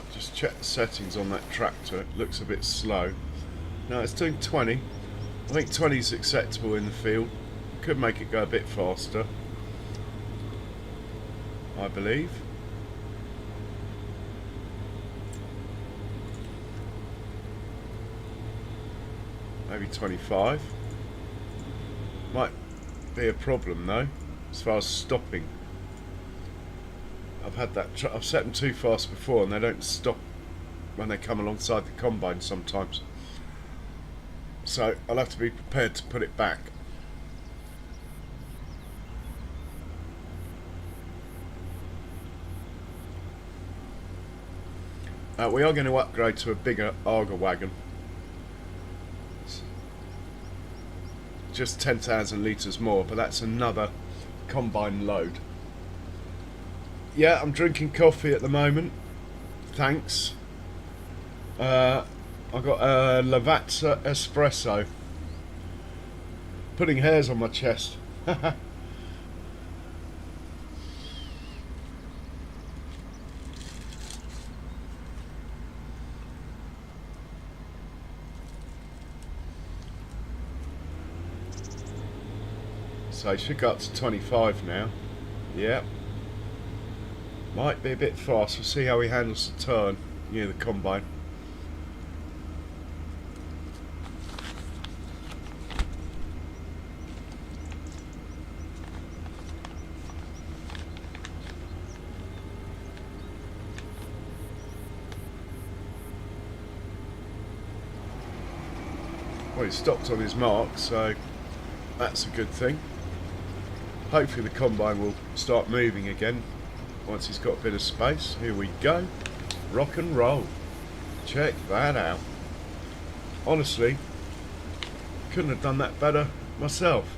I'll just check the settings on that tractor. It looks a bit slow. No, it's doing 20. I think 20 is acceptable in the field. Could make it go a bit faster, I believe. Maybe 25. Might be a problem though, as far as stopping. I've had that. I've set them too fast before, and they don't stop when they come alongside the combine sometimes. So I'll have to be prepared to put it back. We are going to upgrade to a bigger auger wagon. Just 10,000 litres more, but that's another combine load. Yeah, I'm drinking coffee at the moment. Thanks. I've got a Lavazza espresso. Putting hairs on my chest. So it should go up to 25 now. Yeah. Might be a bit fast. We'll see how he handles the turn near the combine. Well, he stopped on his mark, so that's a good thing. Hopefully the combine will start moving again once he's got a bit of space. Here we go. Rock and roll. Check that out. Honestly, couldn't have done that better myself,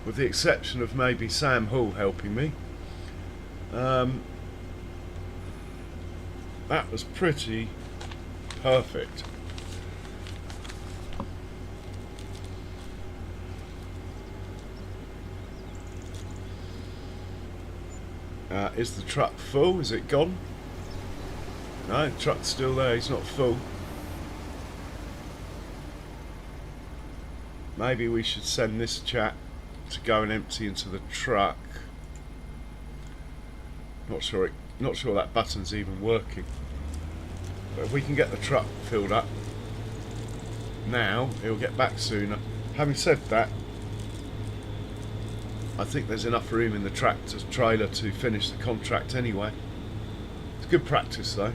with the exception of maybe Sam Hall helping me. That was pretty perfect. Is the truck full? Is it gone? No, the truck's still there. He's not full. Maybe we should send this chap to go and empty into the truck. Not sure that button's even working. But if we can get the truck filled up now, he'll get back sooner. Having said that, I think there's enough room in the tractor trailer to finish the contract anyway. It's good practice though.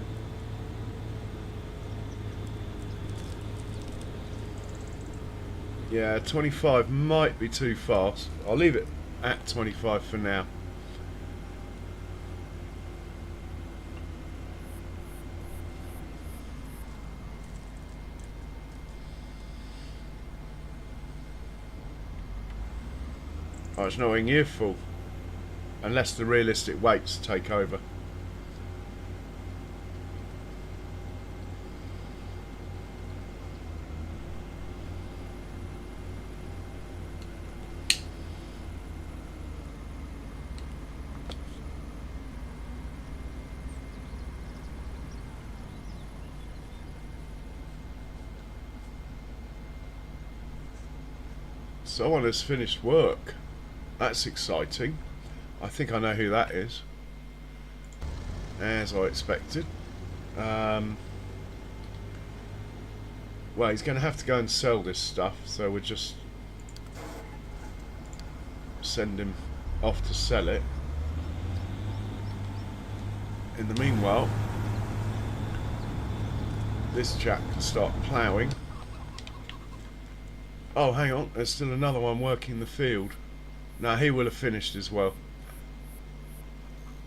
Yeah, 25 might be too fast. I'll leave it at 25 for now. Oh, it's nowhere near full, unless the realistic weights take over. Someone has finished work. That's exciting. I think I know who that is. As I expected. Well, he's going to have to go and sell this stuff, so we'll just send him off to sell it. In the meanwhile, this chap can start ploughing. Oh, hang on, there's still another one working the field. No, he will have finished as well.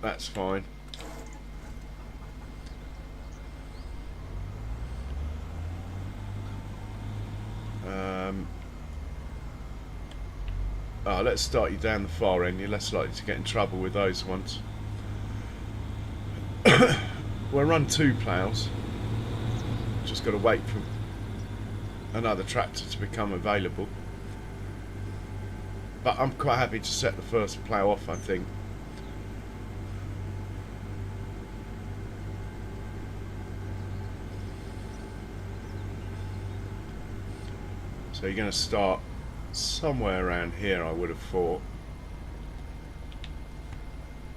That's fine. Let's start you down the far end. You're less likely to get in trouble with those ones. We'll run 2 ploughs. Just got to wait for another tractor to become available. But I'm quite happy to set the first plough off, I think. So you're going to start somewhere around here, I would have thought.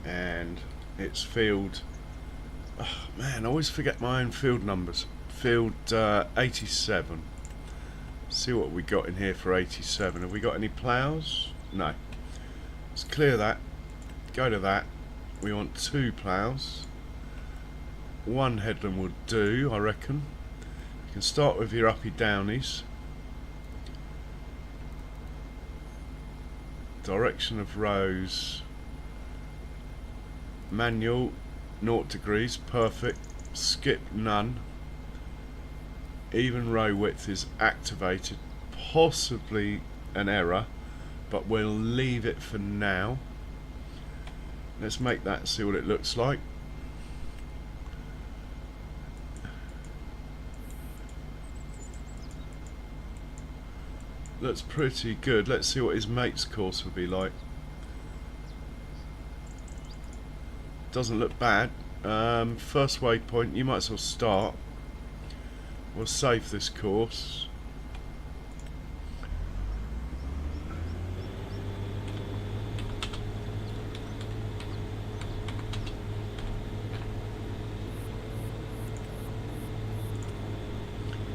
And it's field... Oh, man, I always forget my own field numbers. Field 87. See what we got in here for 87. Have we got any ploughs? No. Let's clear that. Go to that. We want 2 ploughs. 1 headland would do, I reckon. You can start with your uppy downies. Direction of rows. Manual, 0 degrees, perfect. Skip, none. Even row width is activated. Possibly an error, but we'll leave it for now. Let's make that and see what it looks like. Looks pretty good. Let's see what his mate's course would be like. Doesn't look bad. First waypoint, you might as well start. We'll save this course.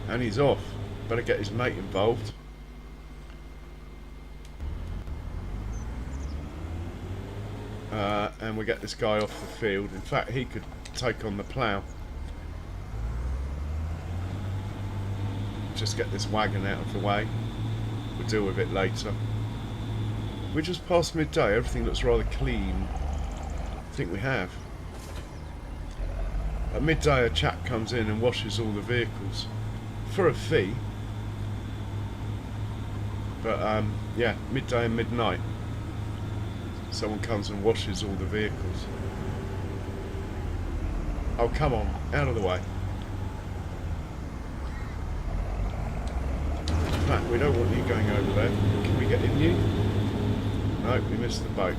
And he's off. Better get his mate involved. And we get this guy off the field. In fact, he could take on the plough. Just get this wagon out of the way. We'll deal with it later. We're just past midday. Everything looks rather clean. I think we have. At midday, a chap comes in and washes all the vehicles for a fee. But yeah, midday and midnight. Someone comes and washes all the vehicles. Oh, come on, out of the way. In fact, we don't want you going over there. Can we get in you? No, we missed the boat.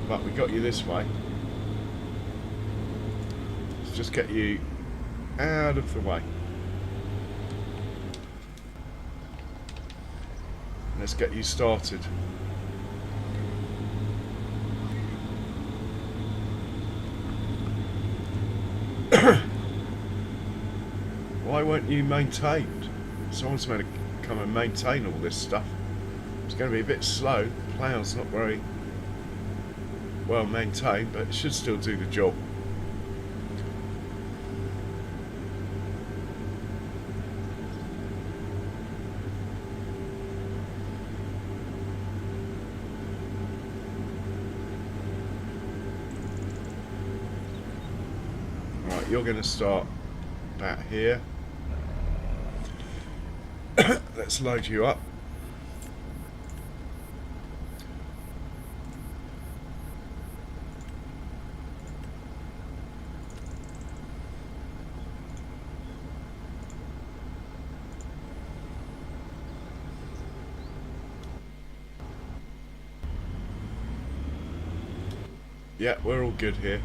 But we got you this way. Let's just get you out of the way. Let's get you started. Why weren't you maintained? Someone's meant to come and maintain all this stuff. It's going to be a bit slow. The plough's not very well maintained, but it should still do the job. Right, you're going to start about here. Let's load you up. Yeah, we're all good here.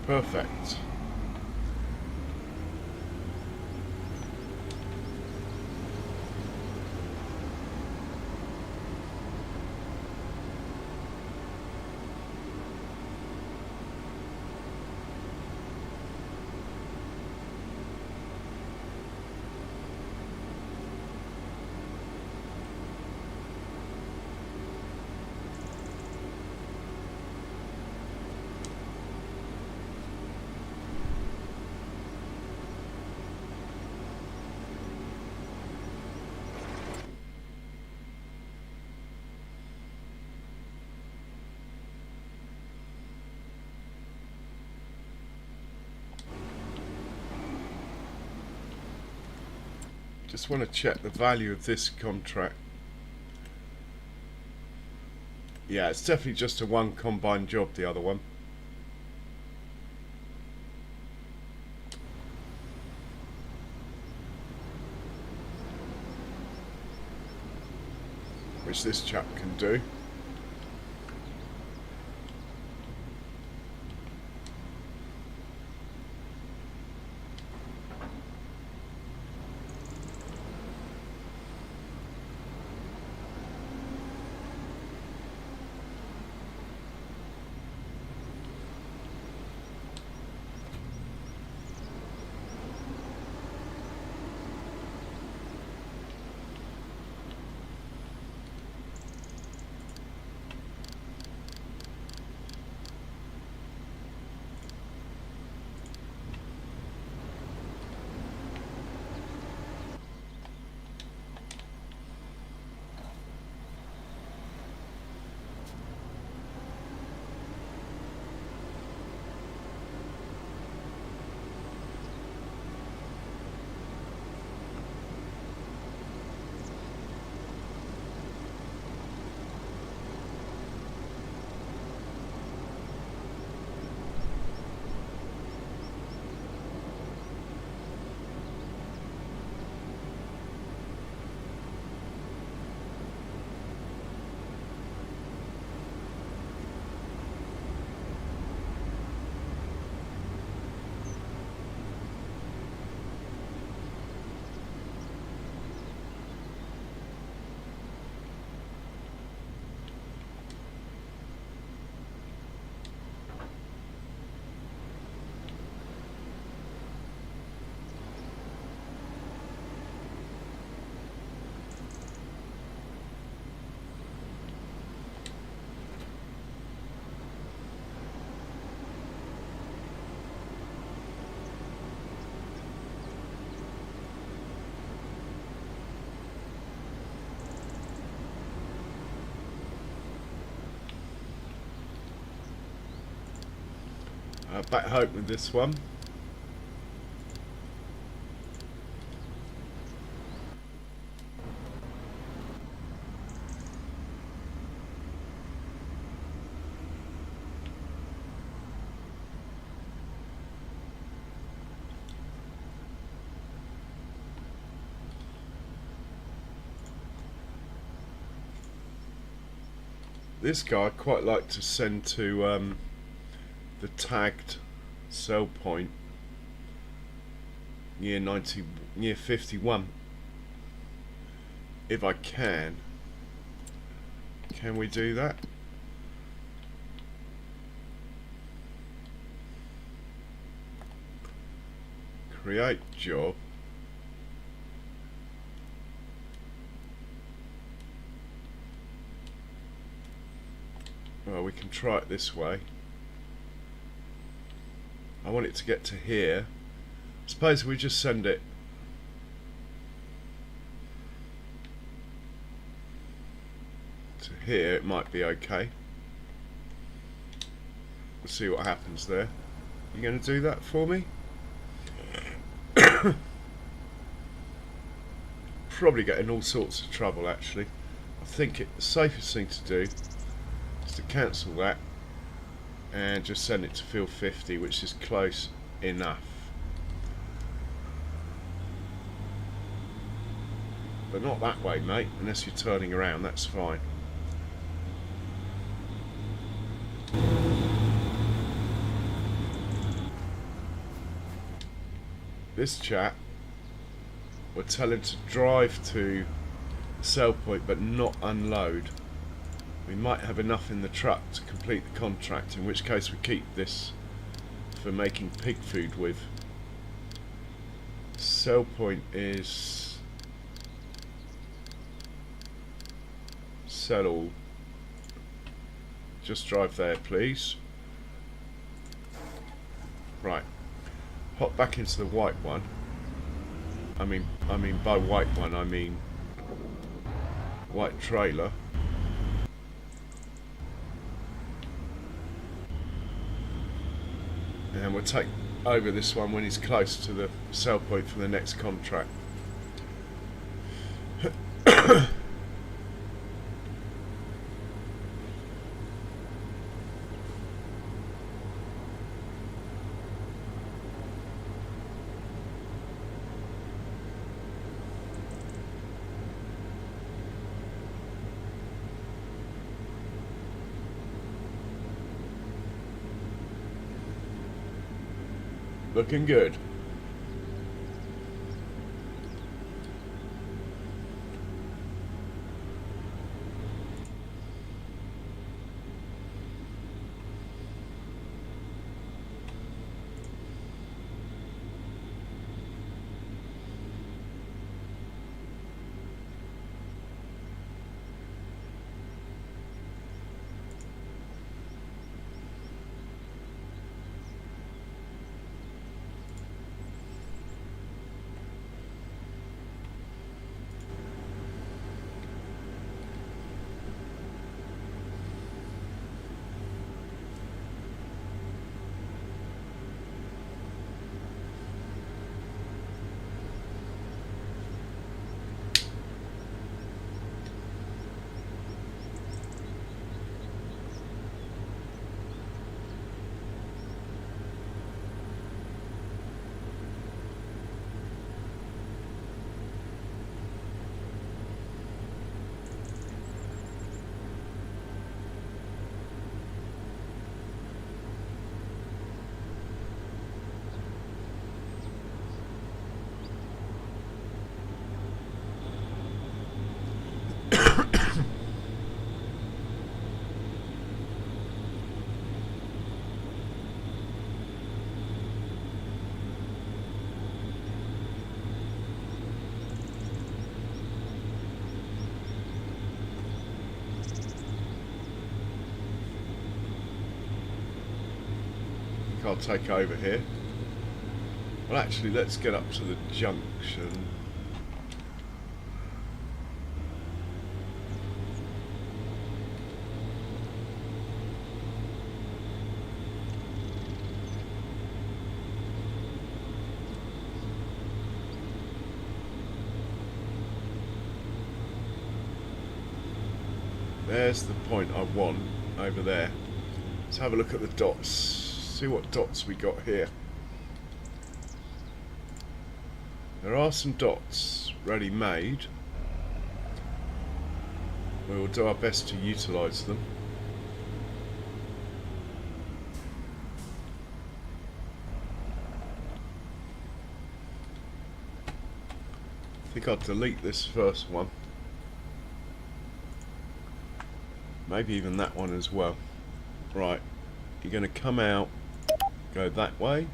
Perfect. Just want to check the value of this contract. Yeah, it's definitely just a one combine job, the other one. Which this chap can do. Back home with this one. This guy I'd quite like to send to the tagged sell point near 51 if I can. Can we do that? Create job. Well, we can try it this way. I want it to get to here. Suppose we just send it to here, it might be okay. We'll see what happens there. You going to do that for me? Probably get in all sorts of trouble actually. I think the safest thing to do is to cancel that and just send it to field 50, which is close enough. But not that way, mate, unless you're turning around, that's fine. this chap, we'll tell him to drive to the sell point but not unload. We might have enough in the truck to complete the contract, in which case we keep this for making pig food with. Sell point is sell all. Just drive there, please. Right. Hop back into the white one. I mean by white one I mean white trailer. And we'll take over this one when he's close to the sell point for the next contract. Looking good. I'll take over here. Well, actually, let's get up to the junction. There's the point I want over there. Let's have a look at the dots. See what dots we got here. There are some dots ready made. We will do our best to utilise them. I think I'll delete this first one. Maybe even that one as well. Right, you're going to come out. Go that way.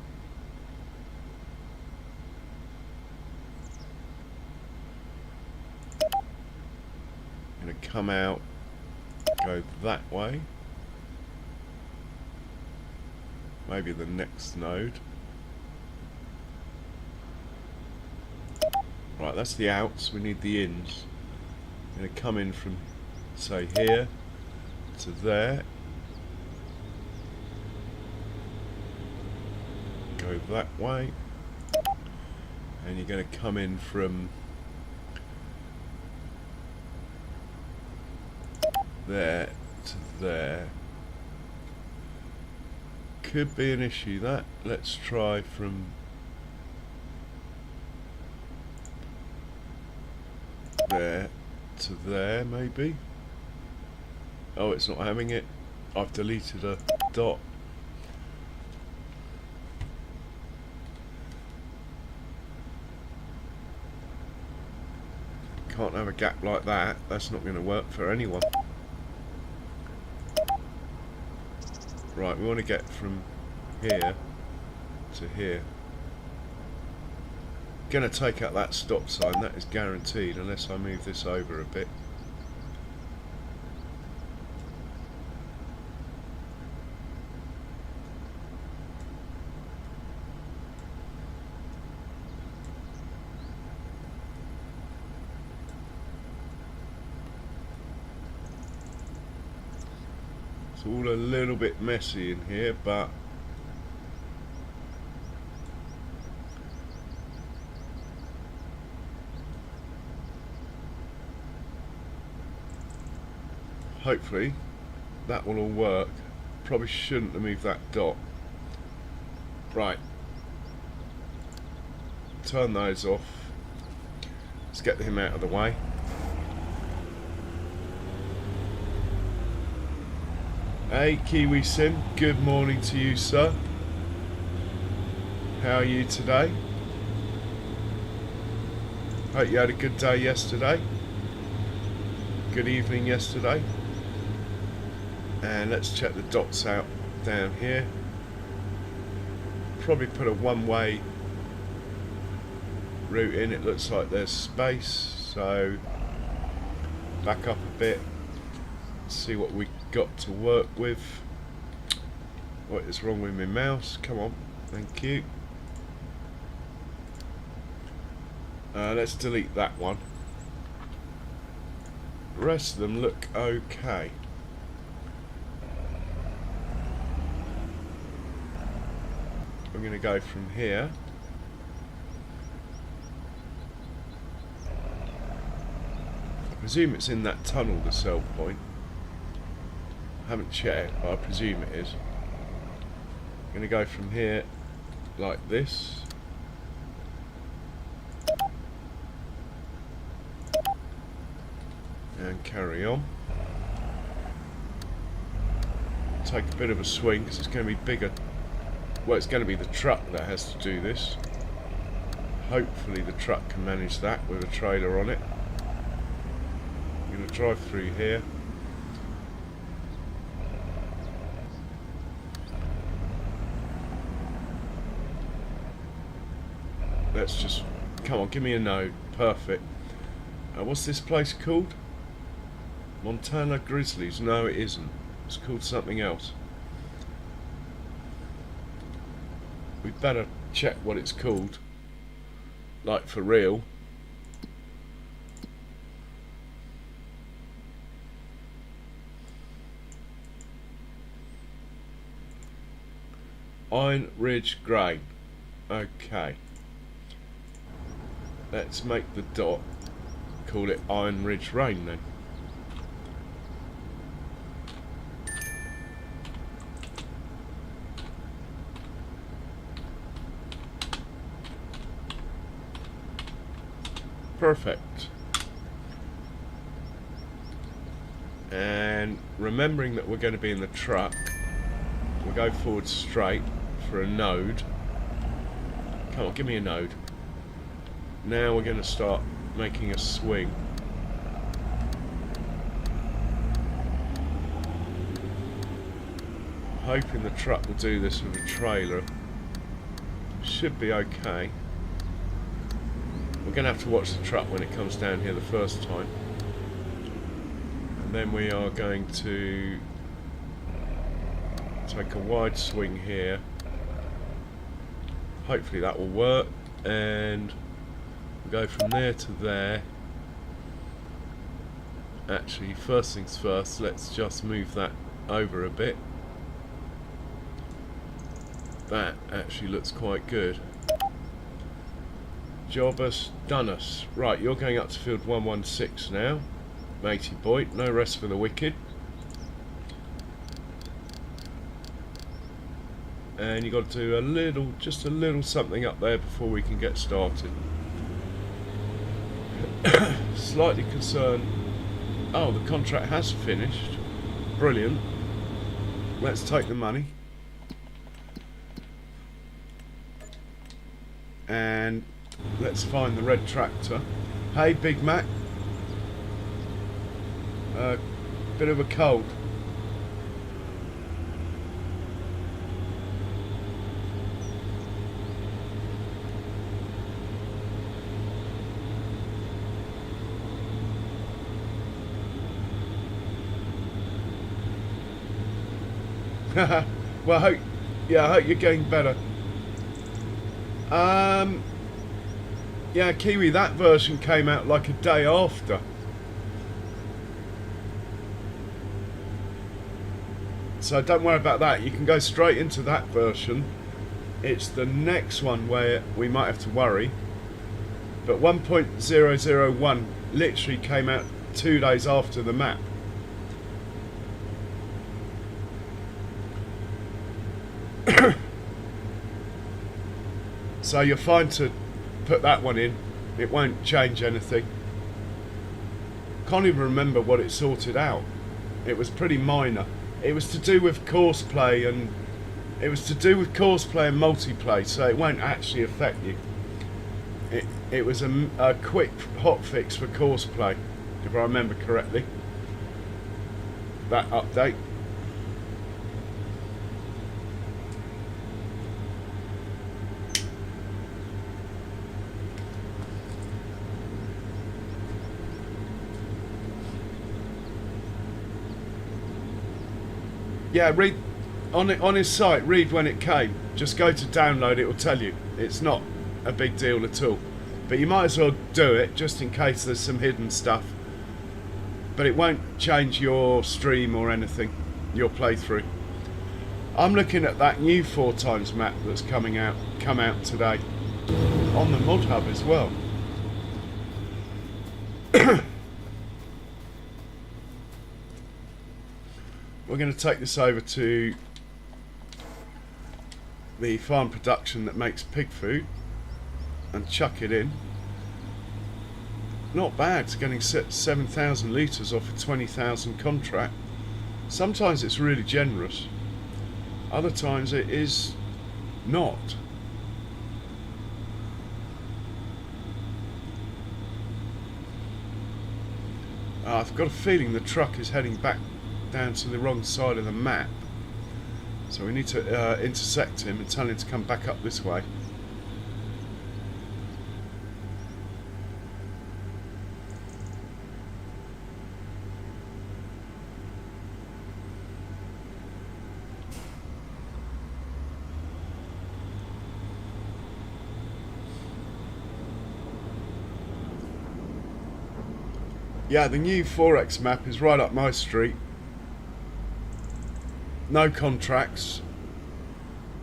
Going to come out, go that way. Maybe the next node. Right, that's the outs. We need the ins. Going to come in from, say, here to there. Go that way, and you're going to come in from there to there. Could be an issue that. Let's try from there to there maybe. Oh, it's not having it. I've deleted a dot. Can't have a gap like that. That's not going to work for anyone. Right, we want to get from here to here. Going to take out that stop sign, that is guaranteed, unless I move this over a bit. It's all a little bit messy in here, but hopefully that will all work. Probably shouldn't have moved that dot. Right, turn those off. Let's get him out of the way. Hey Kiwi Sim, good morning to you, sir. How are you today? Hope you had a good day yesterday. Good evening yesterday. And let's check the dots out down here. Probably put a one-way route in. It looks like there's space, so back up a bit, see what we got to work with. What is wrong with my mouse? Come on, thank you. Let's delete that one. The rest of them look okay. I'm going to go from here. I presume it's in that tunnel, the sell point. I haven't checked, but I presume it is. I'm going to go from here like this. And carry on. Take a bit of a swing because it's going to be bigger. Well, it's going to be the truck that has to do this. Hopefully the truck can manage that with a trailer on it. I'm going to drive through here. Let's just, come on, give me a node. Perfect. What's this place called? Montana Grizzlies? No, it isn't. It's called something else. We'd better check what it's called, like for real. Iron Ridge Grain. Okay. Let's make the dot, call it Iron Ridge Rain then. Perfect. And remembering that we're going to be in the truck, we'll go forward straight for a node. Come on, give me a node. Now we're going to start making a swing. Hoping the truck will do this with a trailer. Should be okay. We're going to have to watch the truck when it comes down here the first time. And then we are going to take a wide swing here. Hopefully that will work. And we'll go from there to there. Actually, first things first, let's just move that over a bit. That actually looks quite good. Job us, done us. Right, you're going up to field 116 now, matey boy. No rest for the wicked. And you've got to do a little, just a little something up there before we can get started. Slightly concerned. Oh, the contract has finished. Brilliant. Let's take the money. And let's find the red tractor. Hey Big Mac, Bit of a cold. Well, I hope you're getting better. Yeah, Kiwi, that version came out like a day after. So don't worry about that. You can go straight into that version. It's the next one where we might have to worry. But 1.001 literally came out 2 days after the map. So you're fine to put that one in. It won't change anything. Can't even remember what it sorted out. It was pretty minor. It was to do with courseplay and multiplay, so it won't actually affect you. It was a quick hotfix for courseplay, if I remember correctly. That update. Yeah, read on his site, read when it came. Just go to download, it will tell you. It's not a big deal at all. But you might as well do it, just in case there's some hidden stuff. But it won't change your stream or anything, your playthrough. I'm looking at that new 4x map that's come out today. On the mod hub as well. We're going to take this over to the farm production that makes pig food and chuck it in. Not bad, it's getting 7,000 litres off a 20,000 contract. Sometimes it's really generous, other times it is not. I've got a feeling the truck is heading back down to the wrong side of the map, so we need to intersect him and tell him to come back up this way. Yeah, the new 4X map is right up my street. No contracts,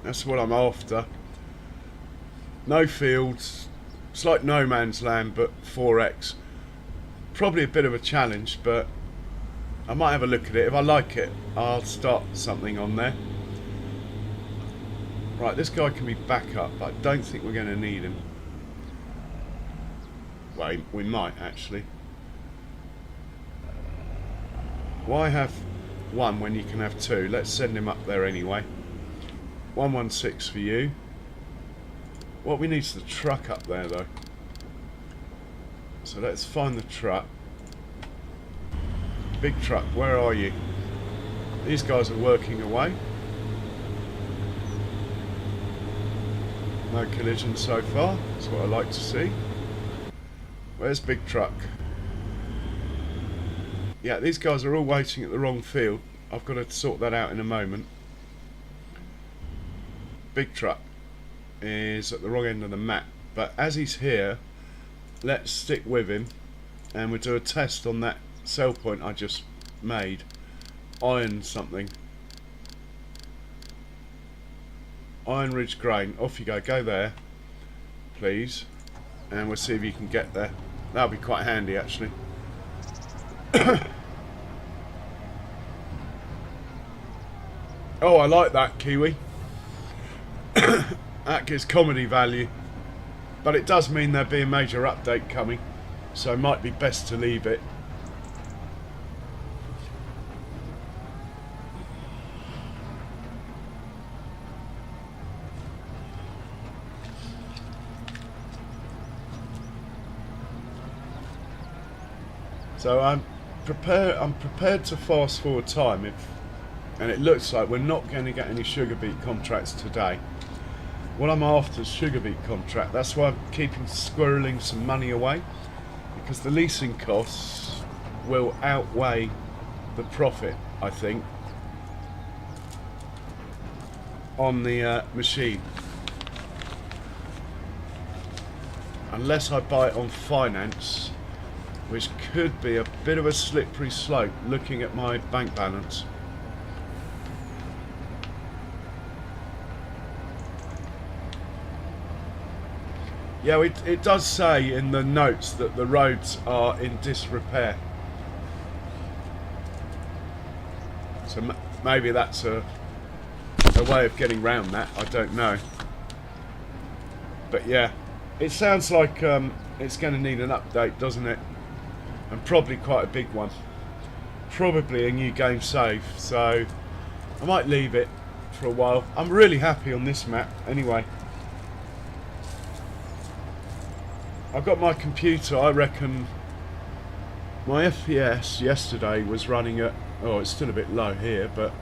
that's what I'm after. No fields, it's like no man's land but 4X. Probably a bit of a challenge, but I might have a look at it. If I like it, I'll start something on there. Right, this guy can be back up, but I don't think we're going to need him. Well, we might actually. Why have one when you can have two? Let's send him up there anyway. 116 for you. What we need is the truck up there though. So let's find the truck. Big truck, where are you? These guys are working away. No collision so far, that's what I like to see. Where's big truck? Yeah, these guys are all waiting at the wrong field. I've got to sort that out in a moment. Big truck is at the wrong end of the map, but as he's here, let's stick with him and we'll do a test on that sell point I just made. Iron something. Iron Ridge Grain. Off you go. Go there, please, and we'll see if you can get there. That'll be quite handy actually. Oh, I like that, Kiwi. That gives comedy value. But it does mean there'll be a major update coming, so it might be best to leave it. So I'm prepared to fast forward time if, and it looks like we're not going to get any sugar beet contracts today. What I'm after is sugar beet contract. That's why I'm keeping squirreling some money away, because the leasing costs will outweigh the profit, I think, on the machine. Unless I buy it on finance, which could be a bit of a slippery slope looking at my bank balance. Yeah, it does say in the notes that the roads are in disrepair. So maybe that's a way of getting around that, I don't know. But yeah, it sounds like it's going to need an update, doesn't it? And probably quite a big one. Probably a new game save, so I might leave it for a while. I'm really happy on this map anyway. I've got my computer, I reckon my FPS yesterday was running at, oh, it's still a bit low here, but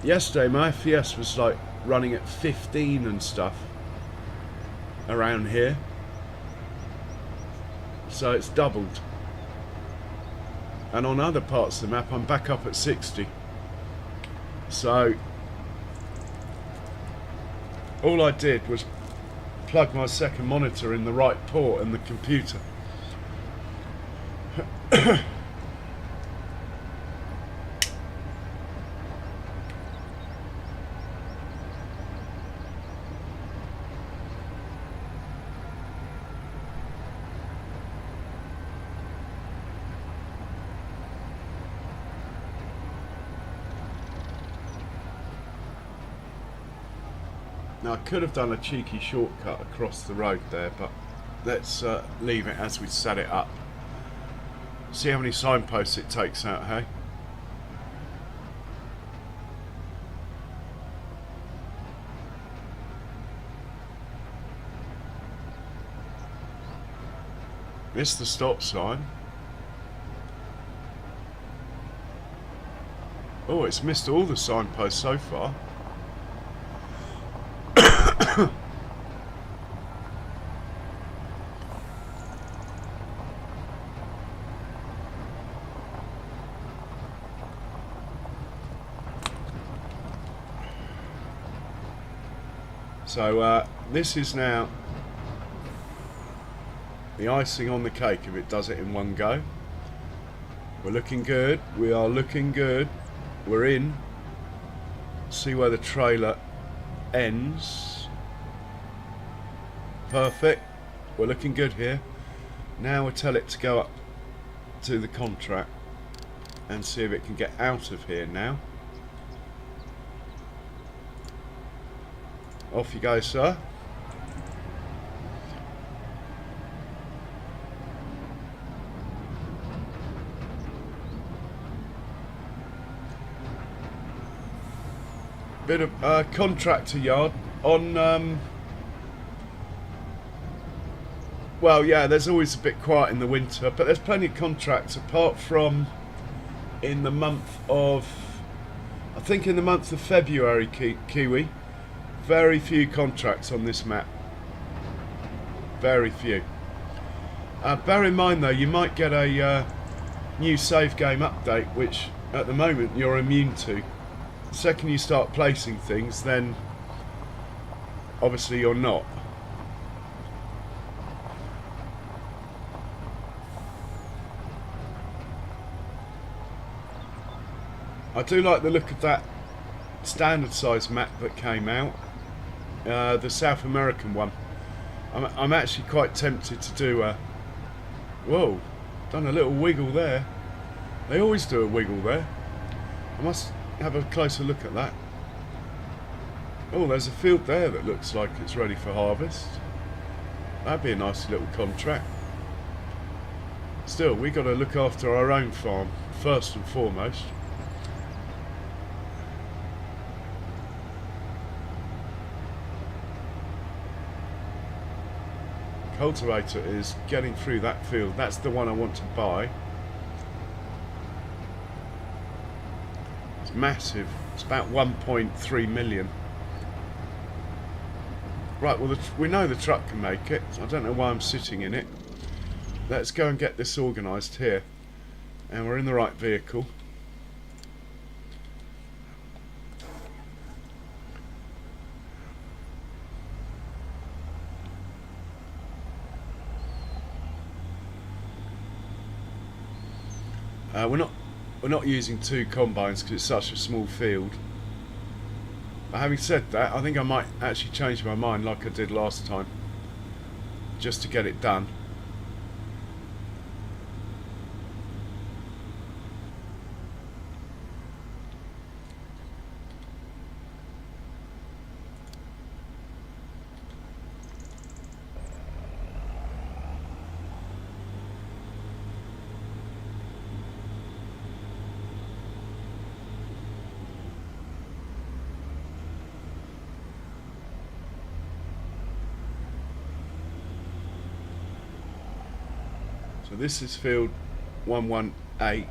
yesterday my FPS was like running at 15 and stuff around here. So it's doubled. And on other parts of the map I'm back up at 60. So all I did was plug my second monitor in the right port and the computer. Now I could have done a cheeky shortcut across the road there, but let's leave it as we set it up. See how many signposts it takes out, hey? Missed the stop sign. Oh, it's missed all the signposts so far. So this is now the icing on the cake if it does it in one go. We're looking good. We are looking good. We're in. See where the trailer ends. Perfect. We're looking good here. Now we'll tell it to go up to the contract and see if it can get out of here now. Off you go, sir. Bit of contractor yard on well, yeah, there's always a bit quiet in the winter, but there's plenty of contracts apart from in the month of, I think in the month of February, Kiwi. Very few contracts on this map. Very few. Bear in mind though, you might get a new save game update, which at the moment you're immune to. The second you start placing things, then obviously you're not. I do like the look of that standard size map that came out. The South American one. I'm actually quite tempted to do a... Whoa, done a little wiggle there. They always do a wiggle there. I must have a closer look at that. Oh, there's a field there that looks like it's ready for harvest. That'd be a nice little contract. Still, we got to look after our own farm first and foremost. Cultivator is getting through that field. That's the one I want to buy. It's massive. It's about 1.3 million. Right, well, we know the truck can make it. I don't know why I'm sitting in it. Let's go and get this organised here. And we're in the right vehicle. We're not using 2 combines because it's such a small field. But having said that, I think I might actually change my mind like I did last time, just to get it done. So this is field 118.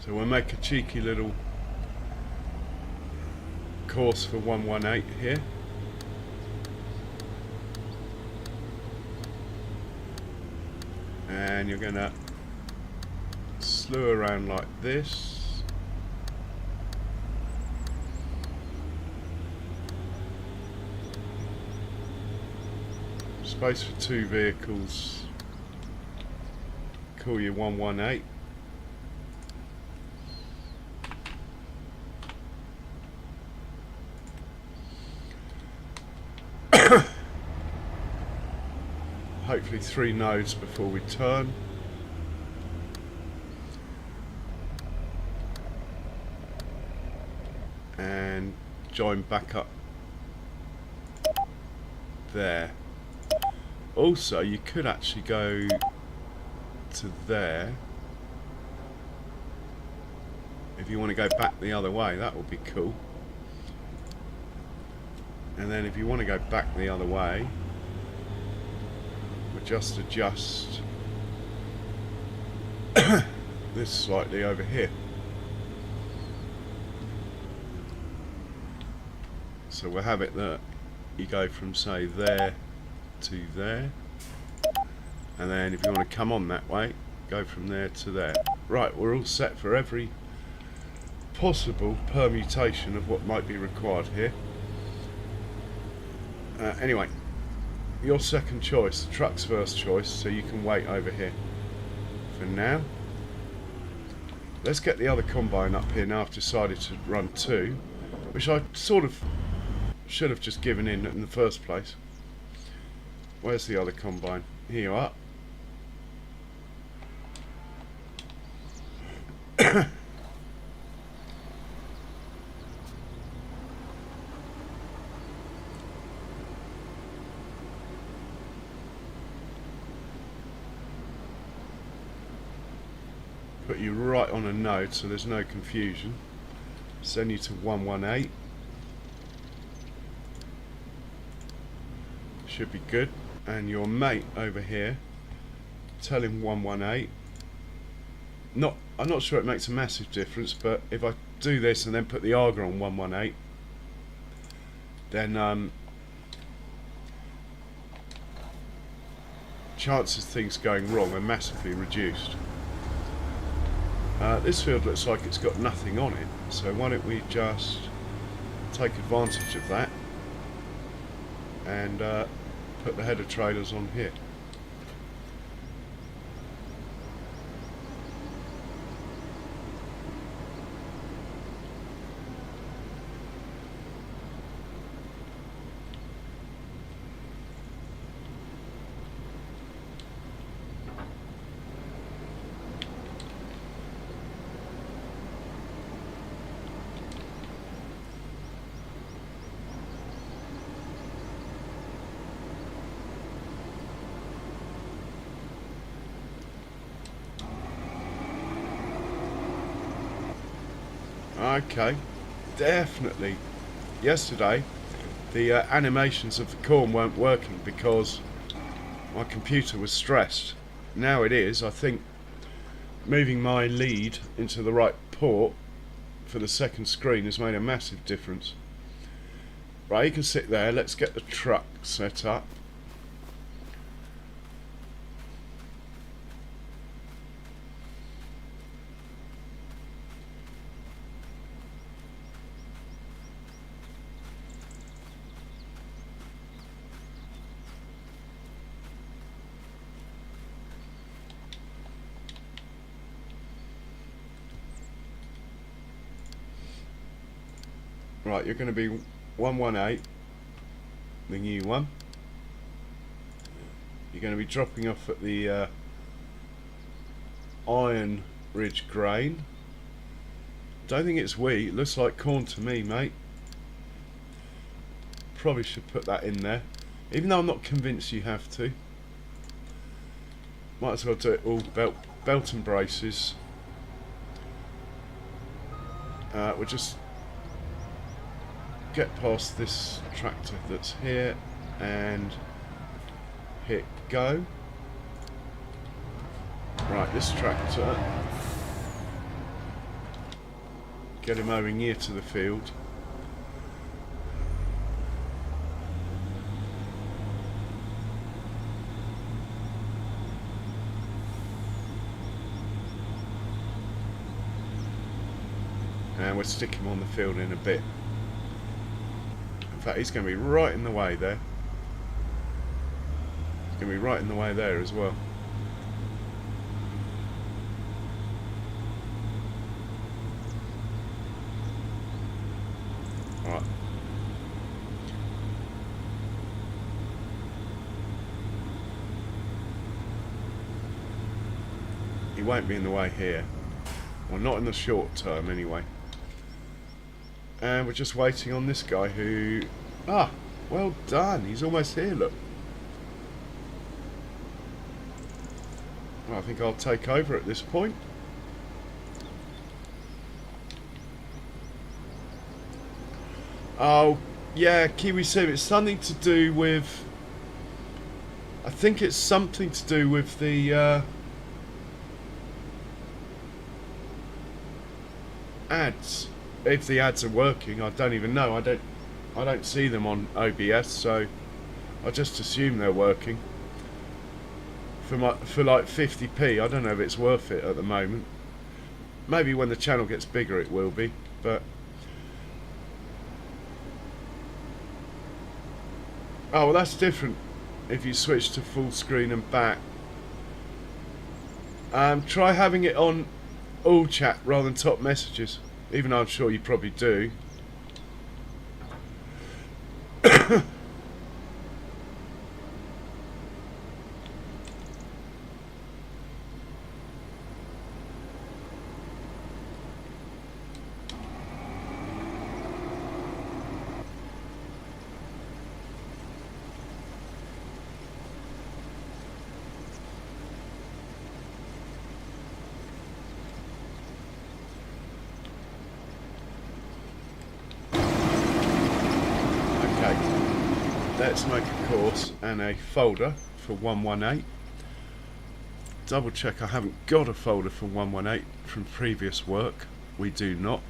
So we'll make a cheeky little course for 118 here. And you're going to slew around like this. Space for 2 vehicles. Call you 118. Hopefully 3 nodes before we turn. And join back up there. Also, you could actually go to there. If you want to go back the other way, that would be cool. And then if you want to go back the other way, just adjust this slightly over here. So we'll have it that you go from, say, there to there, and then if you want to come on that way, go from there to there. Right, we're all set for every possible permutation of what might be required here. Anyway, your second choice, the truck's first choice, so you can wait over here for now. Let's get the other combine up here now. I've decided to run 2, which I sort of should have just given in the first place. Where's the other combine? Here you are. Put you right on a node so there's no confusion. Send you to 118. Should be good. And your mate over here, tell him 118. I'm not sure it makes a massive difference, but if I do this and then put the Arga on 118, then chances of things going wrong are massively reduced. This field looks like it's got nothing on it, so why don't we just take advantage of that and put the header trailers on here. Okay, definitely. Yesterday, the animations of the corn weren't working because my computer was stressed. Now it is. I think moving my lead into the right port for the second screen has made a massive difference. Right, you can sit there. Let's get the truck set up. Right, you're going to be 118, the new one. You're going to be dropping off at the Iron Ridge grain. Don't think it's wheat. It looks like corn to me, mate. Probably should put that in there, even though I'm not convinced you have to. Might as well do it all belt and braces. We'll just get past this tractor that's here and hit go. Right, this tractor, get him over near to the field. And we'll stick him on the field in a bit. In fact, he's going to be right in the way there. He's going to be right in the way there as well. Right. He won't be in the way here. Well, not in the short term anyway. And we're just waiting on this guy who... Ah, well done. He's almost here, look. Well, I think I'll take over at this point. Oh, yeah, Kiwi Sim. It's something to do with... I think it's something to do with the... ads. If the ads are working, I don't even know. I don't see them on OBS, so I just assume they're working. For like 50p, I don't know if it's worth it at the moment. Maybe when the channel gets bigger it will be, but oh, well, that's different if you switch to full screen and back. Try having it on all chat rather than top messages, even though I'm sure you probably do. Let's make a course and a folder for 118. Double check I haven't got a folder for 118 from previous work. We do not.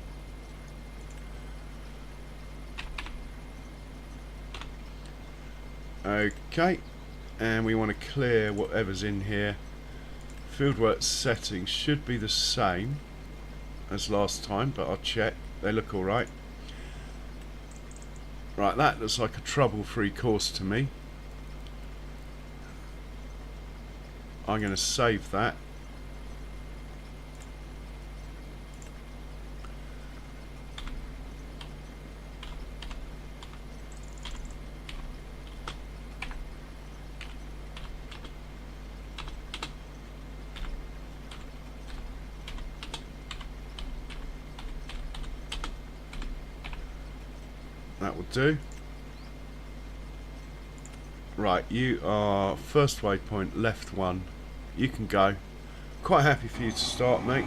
Okay, and we want to clear whatever's in here. Fieldwork settings should be the same as last time, but I'll check. They look alright. Right, that looks like a trouble-free course to me. I'm going to save that. That will do. Right, you are first waypoint, left one. You can go. Quite happy for you to start, mate.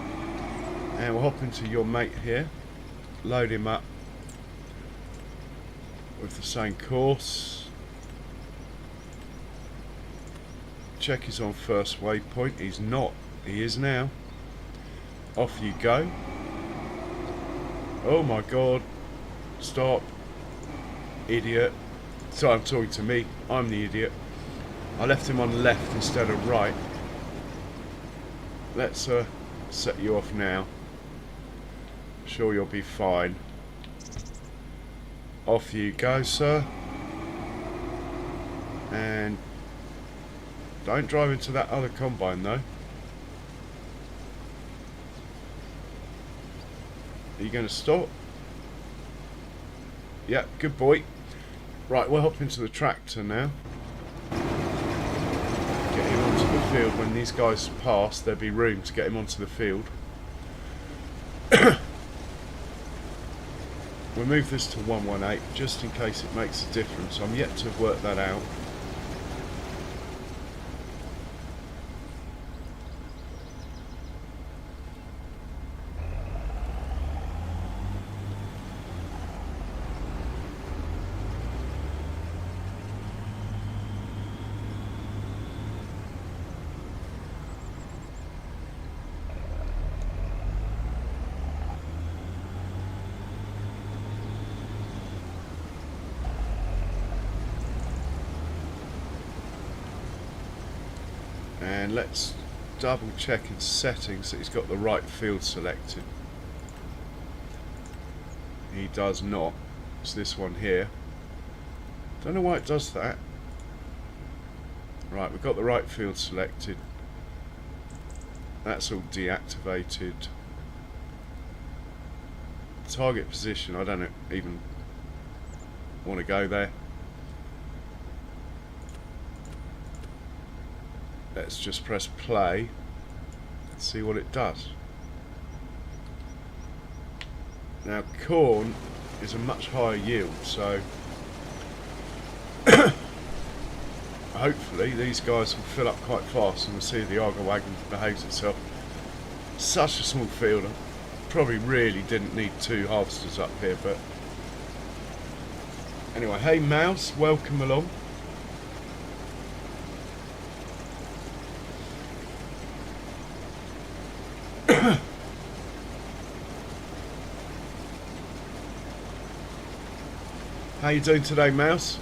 And we'll hop into your mate here. load him up with the same course. Check he's on first waypoint. He's not. He is now. Off you go. Oh my god. Stop. Idiot. So I'm talking to me. I'm the idiot. I left him on left instead of right. Let's set you off now. Sure you'll be fine. Off you go, sir. And don't drive into that other combine though. Are you going to stop? Yeah, good boy. Right, we'll hop into the tractor now. Get him onto the field. When these guys pass, there'll be room to get him onto the field. We'll move this to 118 just in case it makes a difference. I'm yet to have worked that out. And let's double check in settings that he's got the right field selected. He does not. It's this one here. Don't know why it does that. Right, we've got the right field selected. That's all deactivated. Target position, I don't even want to go there. Let's just press play and see what it does. Now corn is a much higher yield, so hopefully these guys will fill up quite fast and we'll see if the Argo wagon behaves itself. Such a small field, I probably really didn't need 2 harvesters up here, but anyway, hey Mouse, welcome along. How you doing today, Mouse?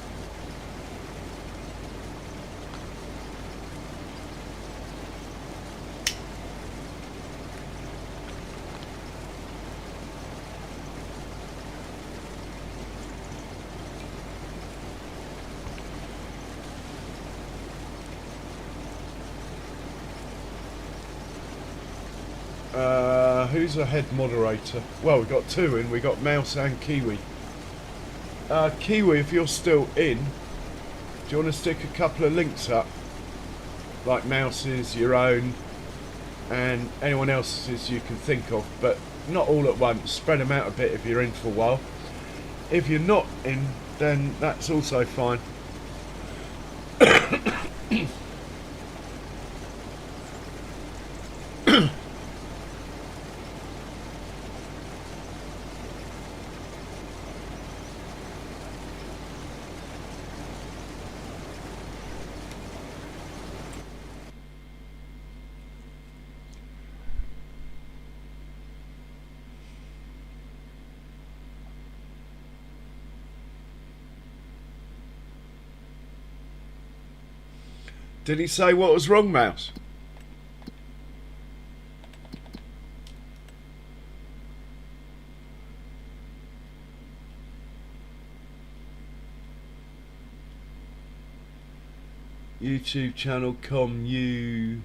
Who's a head moderator? Well, we've got 2 in. We've got Mouse and Kiwi. Kiwi, if you're still in, do you want to stick a couple of links up? Like Mouse's, your own, and anyone else's you can think of, but not all at once. Spread them out a bit if you're in for a while. If you're not in, then that's also fine. Did he say what was wrong, Mouse? YouTube channel you.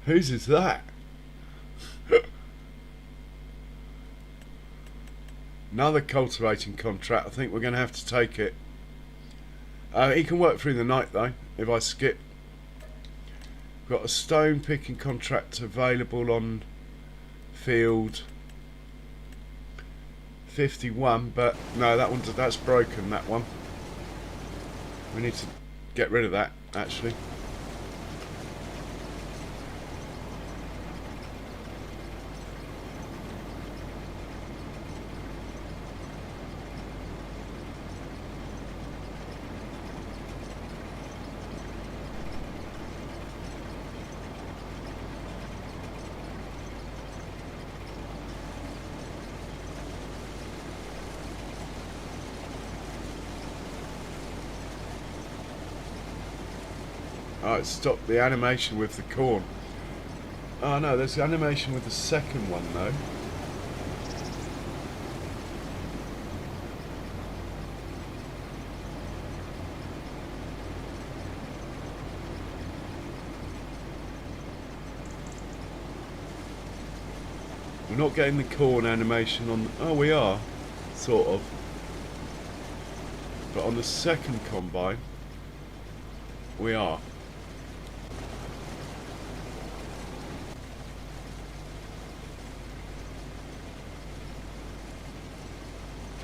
Whose is that? Another cultivating contract. I think we're going to have to take it. He can work through the night though, if I skip. Got a stone picking contract available on field 51, but no, that's broken, that one. We need to get rid of that, actually. Oh, it stopped the animation with the corn. Oh no, there's animation with the second one though. We're not getting the corn animation on... Oh, we are. Sort of. But on the second combine, we are.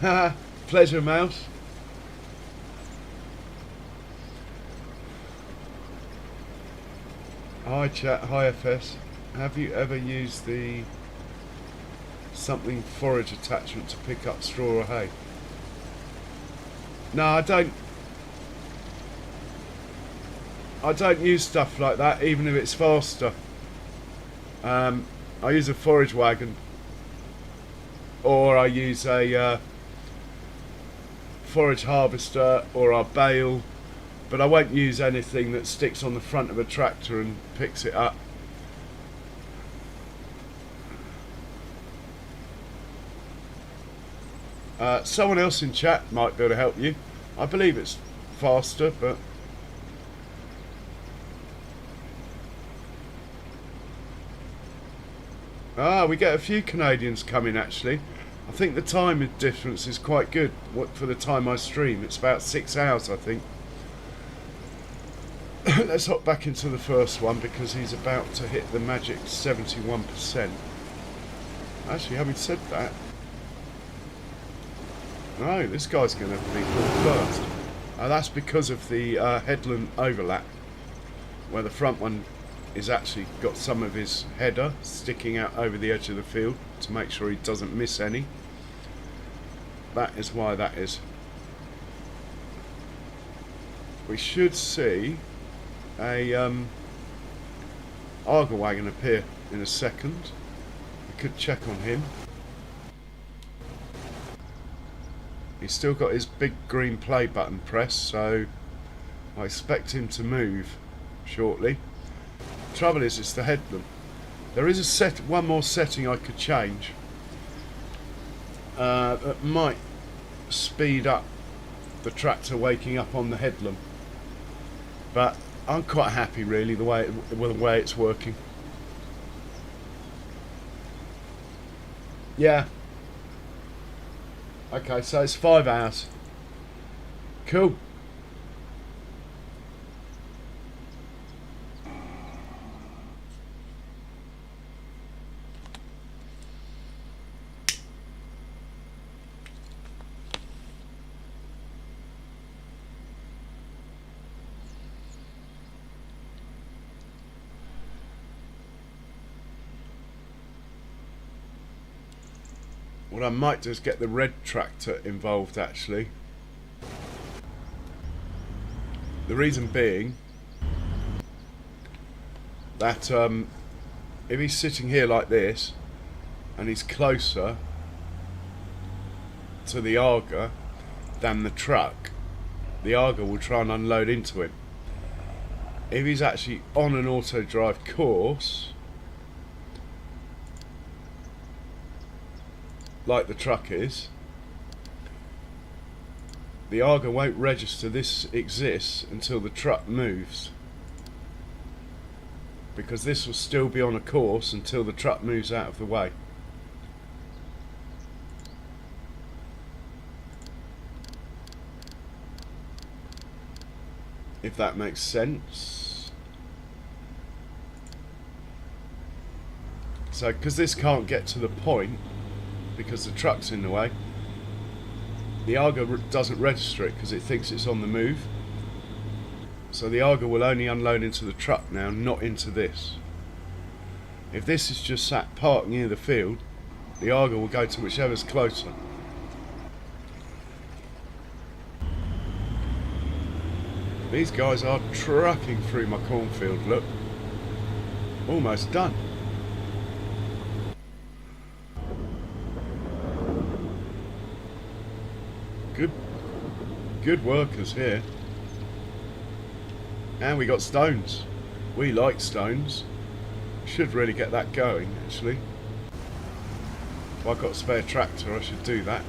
Haha, pleasure, mouse. Hi chat, hi FS. Have you ever used the something forage attachment to pick up straw or hay? No, I don't use stuff like that, even if it's faster. I use a forage wagon, or I use a forage harvester, or a bale, but I won't use anything that sticks on the front of a tractor and picks it up. Someone else in chat might be able to help you. I believe it's faster, but... we get a few Canadians coming actually. I think the time difference is quite good for the time I stream. It's about 6 hours, I think. Let's hop back into the first one because he's about to hit the magic 71%. Actually, having said that... No, this guy's going to be full first. That's because of the headland overlap, where the front one is actually got some of his header sticking out over the edge of the field to make sure he doesn't miss any. That is why that is. We should see a Arga wagon appear in a second. We could check on him. He's still got his big green play button pressed, so I expect him to move shortly. The trouble is, it's the headland. There is one more setting I could change that might speed up the tractor waking up on the headland, but I'm quite happy really with the way it's working. Yeah. Okay, so it's 5 hours. Cool. What I might do is get the red tractor involved actually. The reason being that if he's sitting here like this and he's closer to the Arga than the truck, the Arga will try and unload into him. If he's actually on an auto drive course like the truck is, the Arga won't register this exists until the truck moves, because this will still be on a course until the truck moves out of the way. If that makes sense. So because this can't get to the point because the truck's in the way, the Arga doesn't register it because it thinks it's on the move. So the Arga will only unload into the truck now, not into this. If this is just sat parked near the field, the Arga will go to whichever's closer. These guys are trucking through my cornfield, look. Almost done. Good workers here. And we got stones. We like stones. Should really get that going, actually. If I've got a spare tractor, I should do that.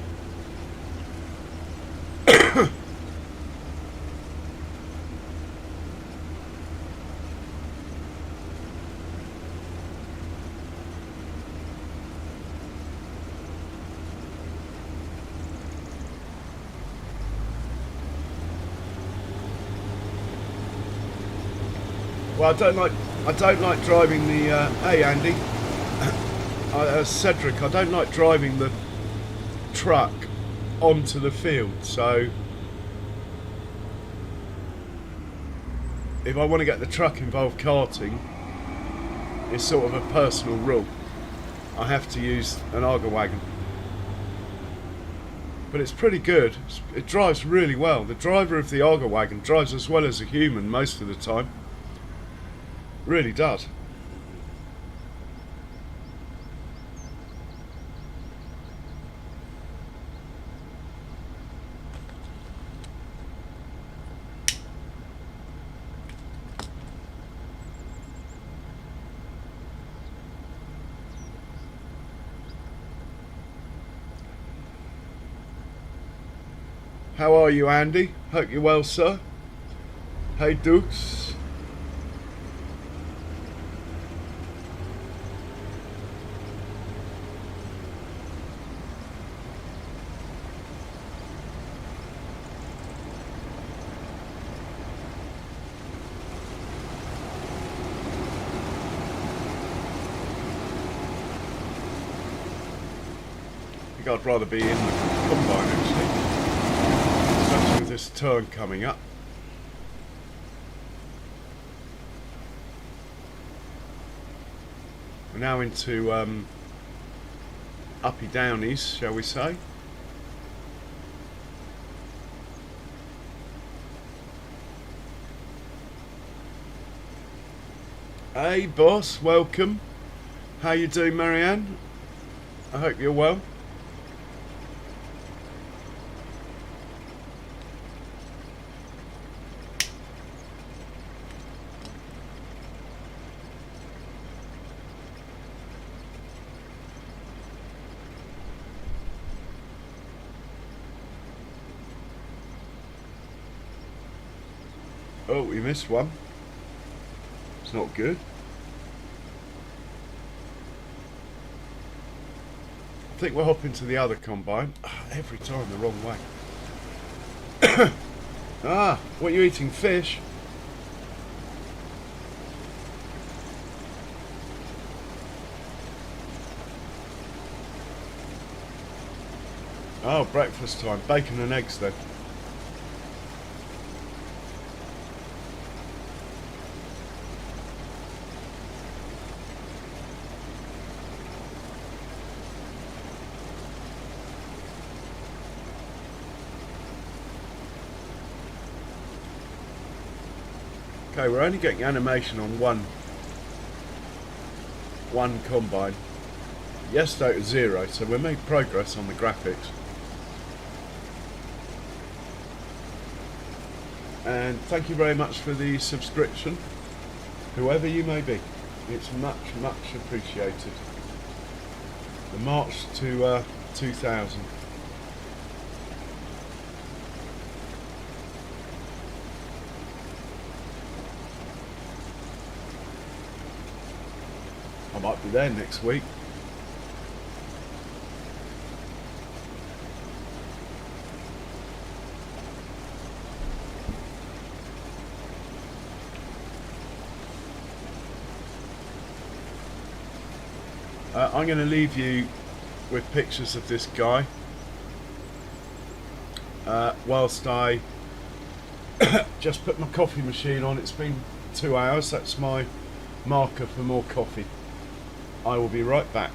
Well, I don't like driving the. Hey, Andy, Cedric, I don't like driving the truck onto the field. So, if I want to get the truck involved karting, it's sort of a personal rule. I have to use an auger wagon, but it's pretty good. It drives really well. The driver of the auger wagon drives as well as a human most of the time. Really does. How are you, Andy? Hope you're well, sir. Hey, Dukes. I think I'd rather be in the combine, actually, especially with this turn coming up. We're now into uppy downies, shall we say. Hey boss, welcome. How you doing, Marianne? I hope you're well. Oh, we missed one. It's not good. I think we'll hop into the other combine. Every time the wrong way. Ah, what are you eating? Fish? Oh, breakfast time. Bacon and eggs then. Okay, we're only getting animation on one combine. Yesterday it was 0, so we made progress on the graphics. And thank you very much for the subscription, whoever you may be. It's much, much appreciated. The march to 2000. I might be there next week. I'm going to leave you with pictures of this guy whilst I just put my coffee machine on. It's been 2 hours. That's my marker for more coffee. I will be right back.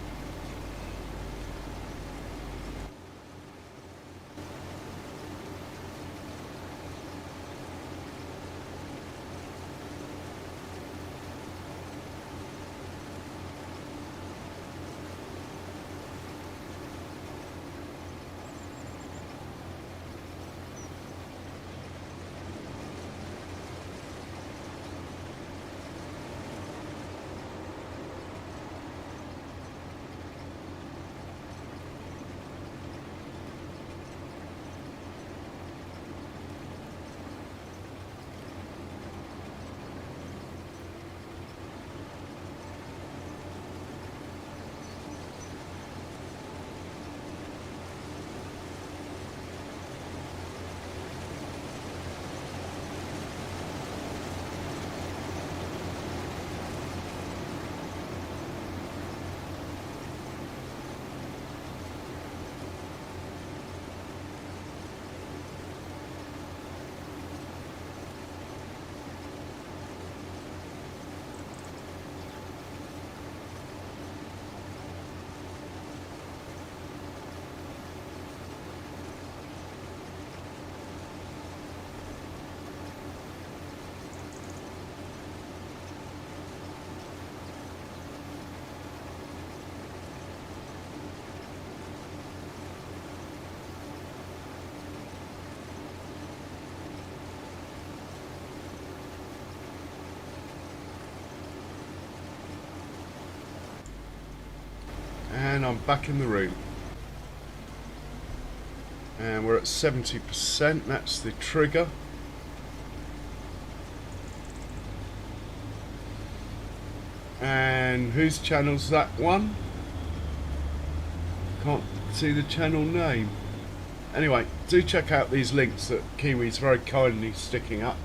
And I'm back in the room. And we're at 70%, that's the trigger. And whose channel's that one? Can't see the channel name. Anyway, do check out these links that Kiwi's very kindly sticking up.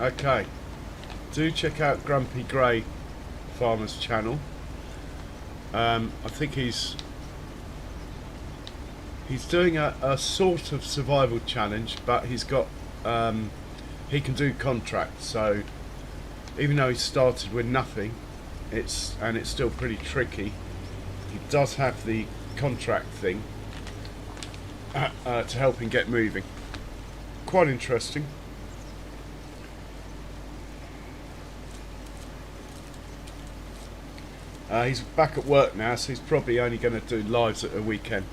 Okay, do check out Grumpy Grey Farmer's channel. I think he's doing a sort of survival challenge, but he's got he can do contracts. So even though he started with nothing, it's still pretty tricky. He does have the contract thing to help him get moving. Quite interesting. He's back at work now, so he's probably only going to do lives at a weekend.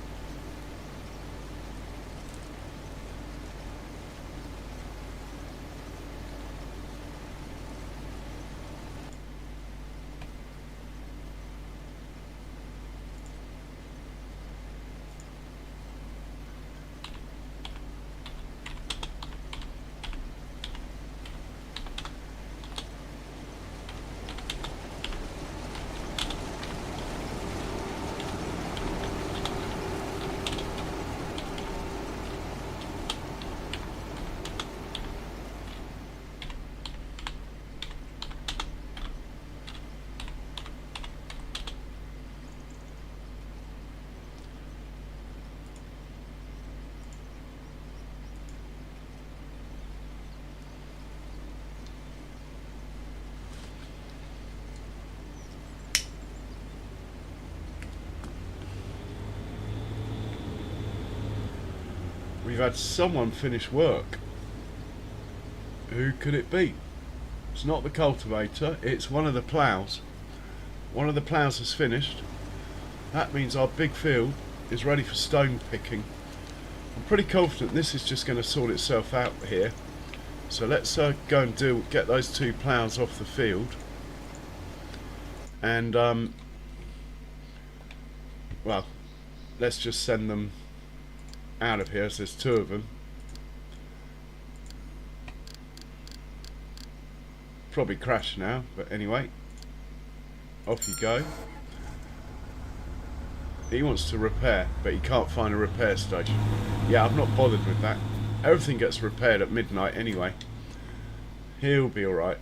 We've had someone finish work. Who could it be? It's not the cultivator, it's one of the ploughs. One of the ploughs has finished. That means our big field is ready for stone picking. I'm pretty confident this is just going to sort itself out here. So let's go and get those two ploughs off the field. And well, let's just send them out of here, as there's two of them. Probably crash now, but anyway, off you go. He wants to repair, but he can't find a repair station. Yeah, I'm not bothered with that. Everything gets repaired at midnight anyway. He'll be alright.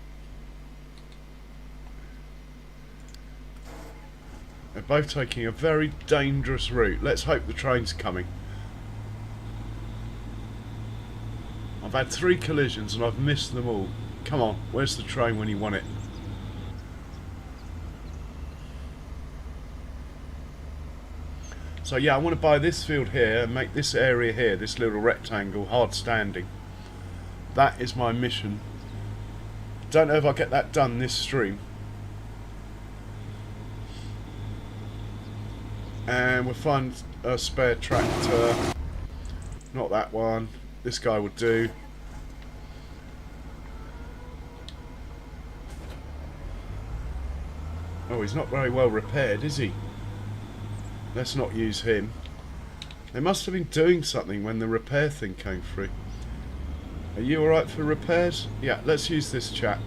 They're both taking a very dangerous route. Let's hope the train's coming. I've had 3 collisions and I've missed them all. Come on, where's the train when you want it? So yeah, I want to buy this field here and make this area here, this little rectangle, hard standing. That is my mission. Don't know if I'll get that done this stream. And we'll find a spare tractor. Not that one. This guy would do. Oh, he's not very well repaired, is he? Let's not use him. They must have been doing something when the repair thing came through. Are you alright for repairs? Yeah, let's use this chap.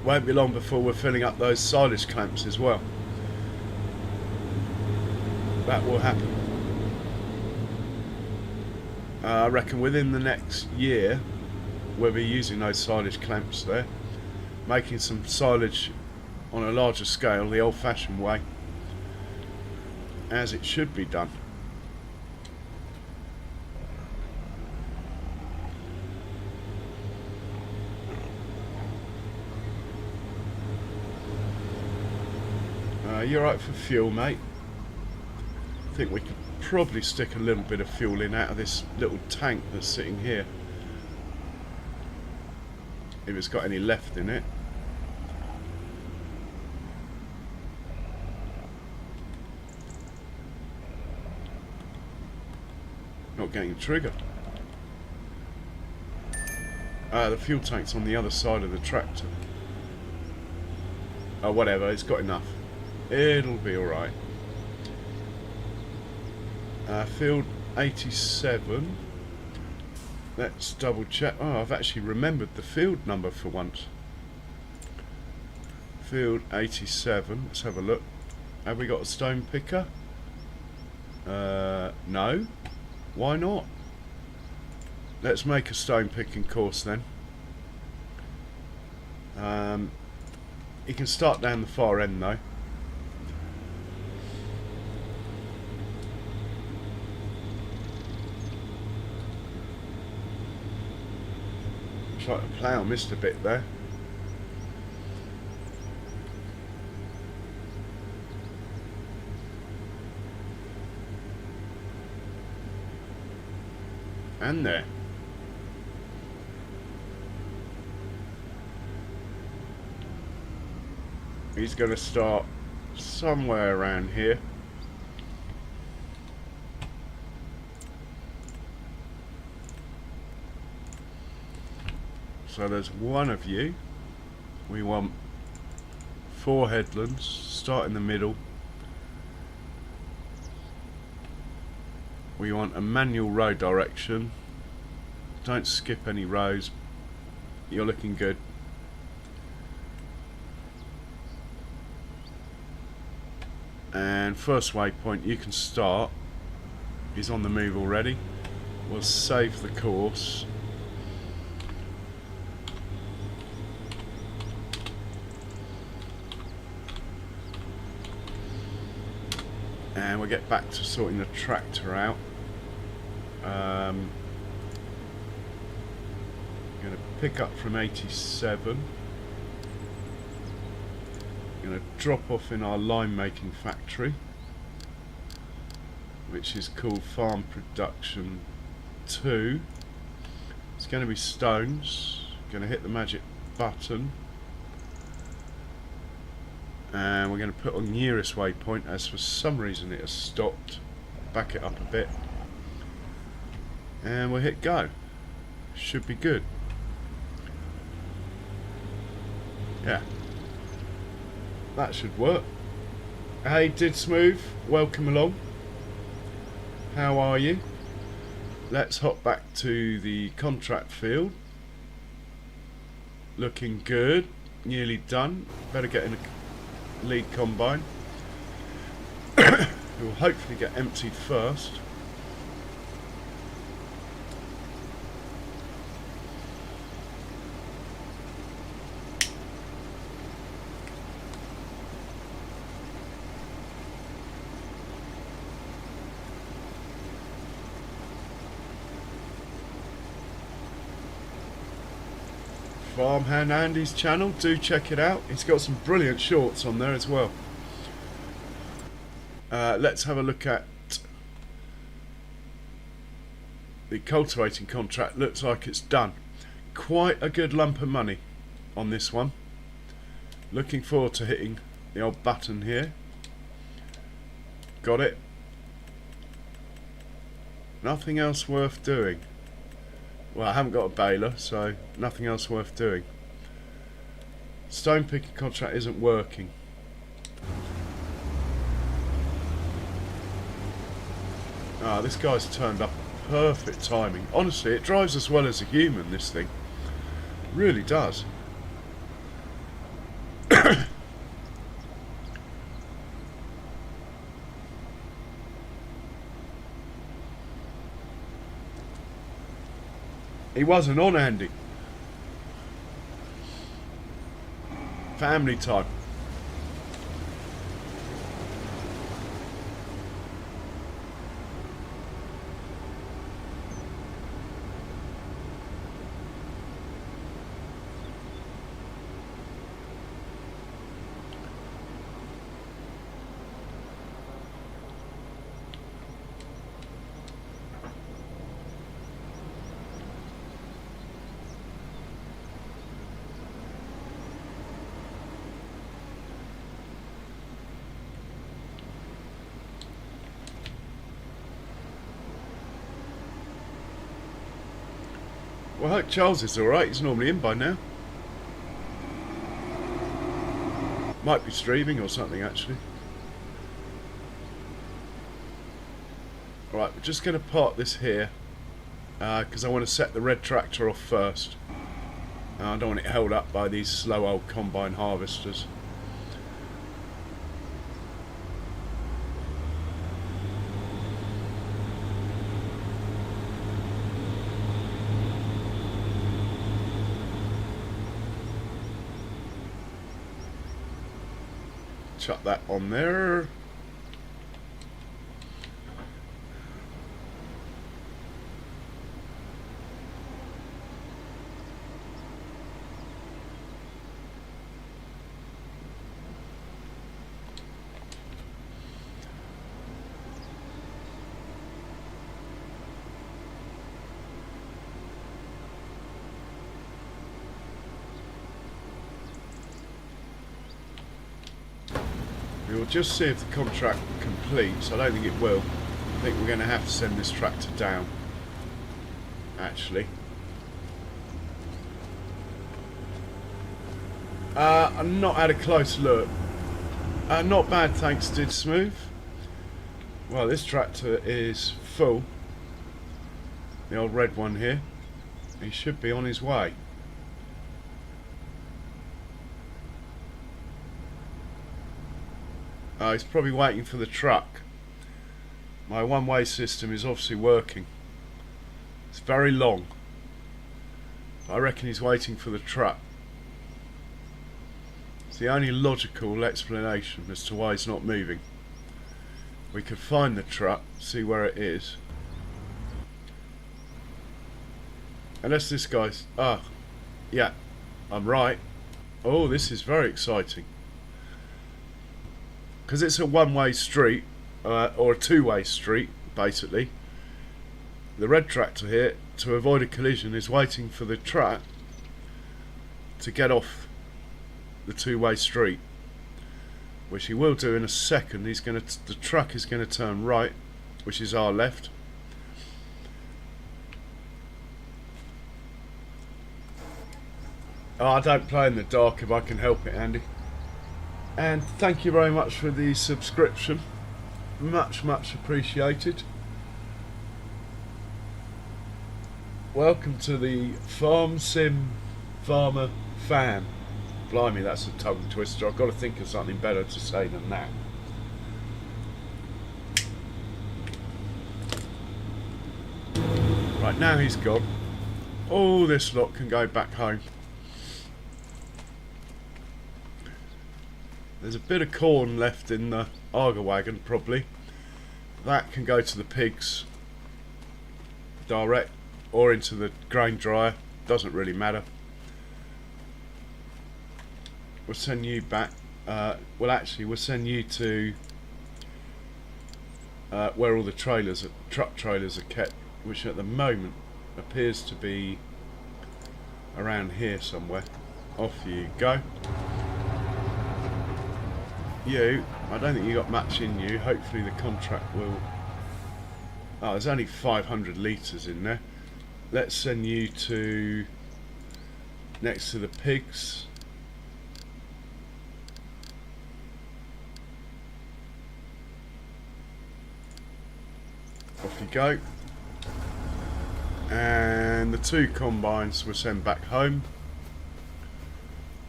Won't be long before we're filling up those silage clamps as well. That will happen. I reckon within the next year we'll be using those silage clamps there, making some silage on a larger scale, the old-fashioned way, as it should be done. You're right for fuel, mate. I think we could probably stick a little bit of fuel in out of this little tank that's sitting here, if it's got any left in it. Not getting a trigger. The fuel tank's on the other side of the tractor. Oh, whatever, it's got enough. It'll be alright. Field 87. Let's double check. Oh, I've actually remembered the field number for once. Field 87. Let's have a look. Have we got a stone picker? No. Why not? Let's make a stone picking course then. You can start down the far end though. Looks like the plough missed a bit there. And there. He's going to start somewhere around here. So there's one of you. We want 4 headlands. Start in the middle. We want a manual row direction. Don't skip any rows. You're looking good. And first waypoint you can start is on the move already. We'll save the course. And we'll get back to sorting the tractor out. I'm going to pick up from 87. Going to drop off in our lime making factory, which is called Farm Production 2. It's going to be stones. Going to hit the magic button. And we're going to put on nearest waypoint, as for some reason it has stopped. Back it up a bit. And we'll hit go. Should be good. Yeah. That should work. Hey, Did Smooth, welcome along. How are you? Let's hop back to the contract field. Looking good. Nearly done. Better get in a lead combine. We'll hopefully get emptied first. Farmhand Andy's channel, do check it out. He's got some brilliant shorts on there as well. Let's have a look at the cultivating contract. Looks like it's done. Quite a good lump of money on this one. Looking forward to hitting the old button here. Got it. Nothing else worth doing. Well, I haven't got a baler, so nothing else worth doing. Stone picking contract isn't working. Ah, this guy's turned up at perfect timing. Honestly, it drives as well as a human, this thing. Really does. He wasn't on, Andy. Family time. Well, I hope Charles is alright. He's normally in by now. Might be streaming or something, actually. Alright, we're just going to park this here because I want to set the red tractor off first. I don't want it held up by these slow old combine harvesters. Chuck that on there. We'll just see if the contract completes. I don't think it will. I think we're going to have to send this tractor down, actually. I've not had a close look. Not bad, thanks, did smooth. Well, this tractor is full. The old red one here. He should be on his way. He's probably waiting for the truck. My one-way system is obviously working. It's very long. I reckon he's waiting for the truck. It's the only logical explanation as to why he's not moving. We could find the truck, see where it is. Unless this guy's... Ah, yeah, I'm right. Oh, this is very exciting. Because it's a one-way street, or a two-way street, basically. The red tractor here, to avoid a collision, is waiting for the truck to get off the two-way street, which he will do in a second. The truck is going to turn right, which is our left. Oh, I don't play in the dark if I can help it, Andy. And thank you very much for the subscription. Much appreciated. Welcome to the Farm Sim Farmer Fan. Blimey, that's a tongue twister. I've got to think of something better to say than that. Right, now he's gone. All this lot can go back home. There's a bit of corn left in the Arga wagon, probably. That can go to the pigs direct or into the grain dryer. Doesn't really matter. We'll send you back. Well, actually, we'll send you to where all the trailers, truck trailers, are kept, which at the moment appears to be around here somewhere. Off you go. I don't think you got much in you. Hopefully the contract will... Oh, there's only 500 litres in there. Let's send you to next to the pigs. Off you go. And the two combines we'll send back home.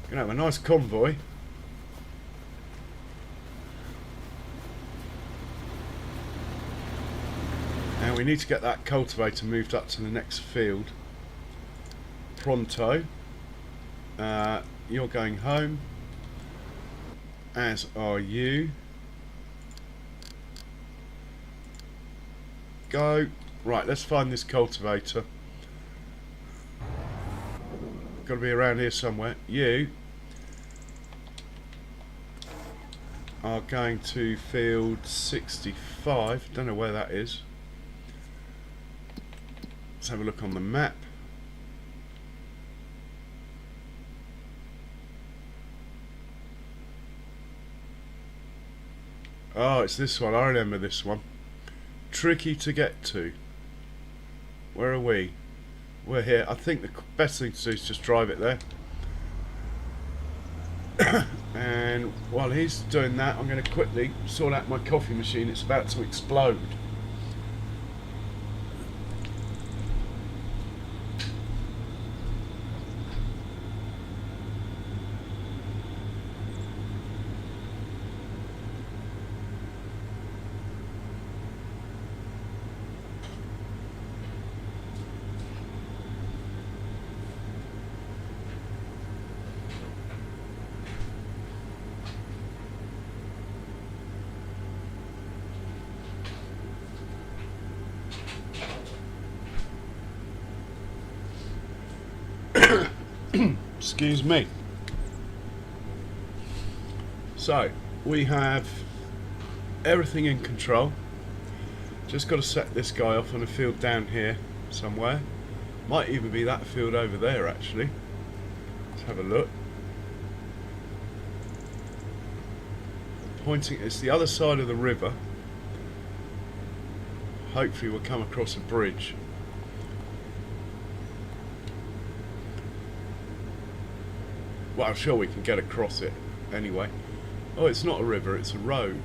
Gonna have a nice convoy. And we need to get that cultivator moved up to the next field. pronto. You're going home, as are you. Go. Right, let's find this cultivator. Got to be around here somewhere. You are going to field 65. Don't know where that is. Let's have a look on the map. Oh, it's this one. I remember this one. Tricky to get to. Where are we? We're here. I think the best thing to do is just drive it there. And while he's doing that, I'm going to quickly sort out my coffee machine. It's about to explode. Excuse me. So we have everything in control. Just got to set this guy off on a field down here somewhere. Might even be that field over there actually. Let's have a look. Pointing, it's the other side of the river. Hopefully we'll come across a bridge. Well, I'm sure we can get across it anyway. Oh, it's not a river, it's a road.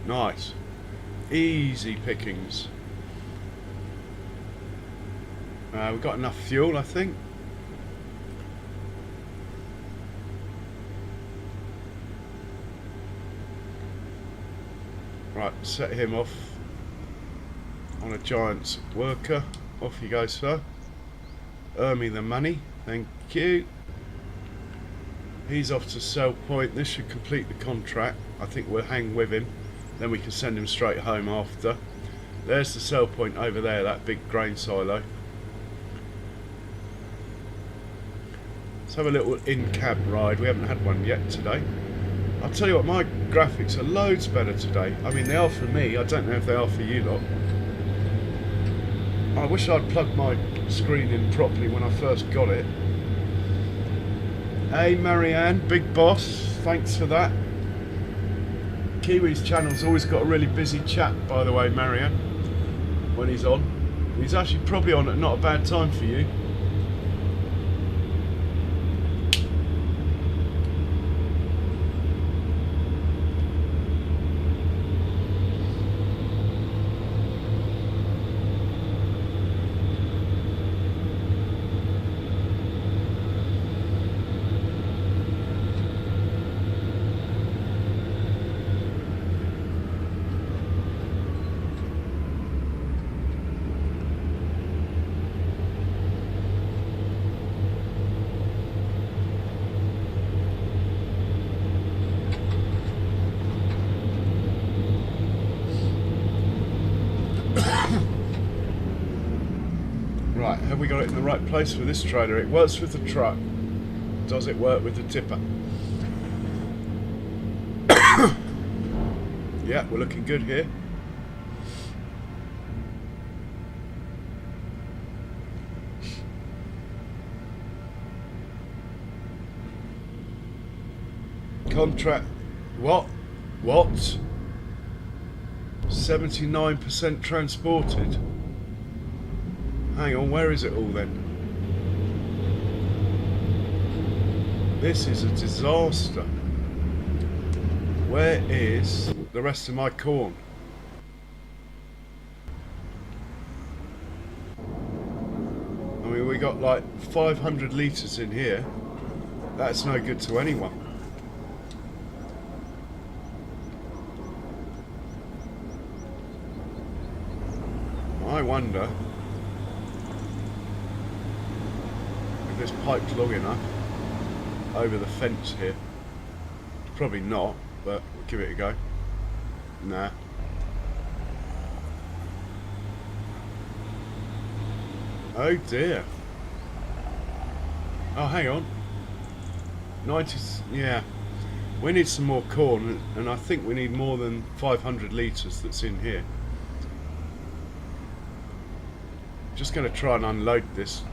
Nice. Easy pickings. We've got enough fuel, I think. Right, set him off on a giant's worker. Off you go, sir. Earn me the money. Thank you. He's off to sell point. This should complete the contract. I think we'll hang with him. Then we can send him straight home after. There's the sell point over there, that big grain silo. Let's have a little in-cab ride. We haven't had one yet today. I'll tell you what, my graphics are loads better today. I mean, they are for me. I don't know if they are for you lot. I wish I'd plugged my screen in properly when I first got it. Hey Marianne, big boss, thanks for that. Kiwi's channel's always got a really busy chat, by the way, Marianne, when he's on. He's actually probably on at not a bad time for you. Right, have we got it in the right place for this trailer? It works with the truck. Does it work with the tipper? Yeah, we're looking good here. Contract. What? 79% transported. Hang on, where is it all then? This is a disaster. Where is the rest of my corn? I mean, we got like 500 litres in here. That's no good to anyone. I wonder this pipe's long enough over the fence here. Probably not, but we'll give it a go. Nah. Oh dear. Oh, hang on. 90, yeah. We need some more corn, and I think we need more than 500 litres that's in here. Just going to try and unload this.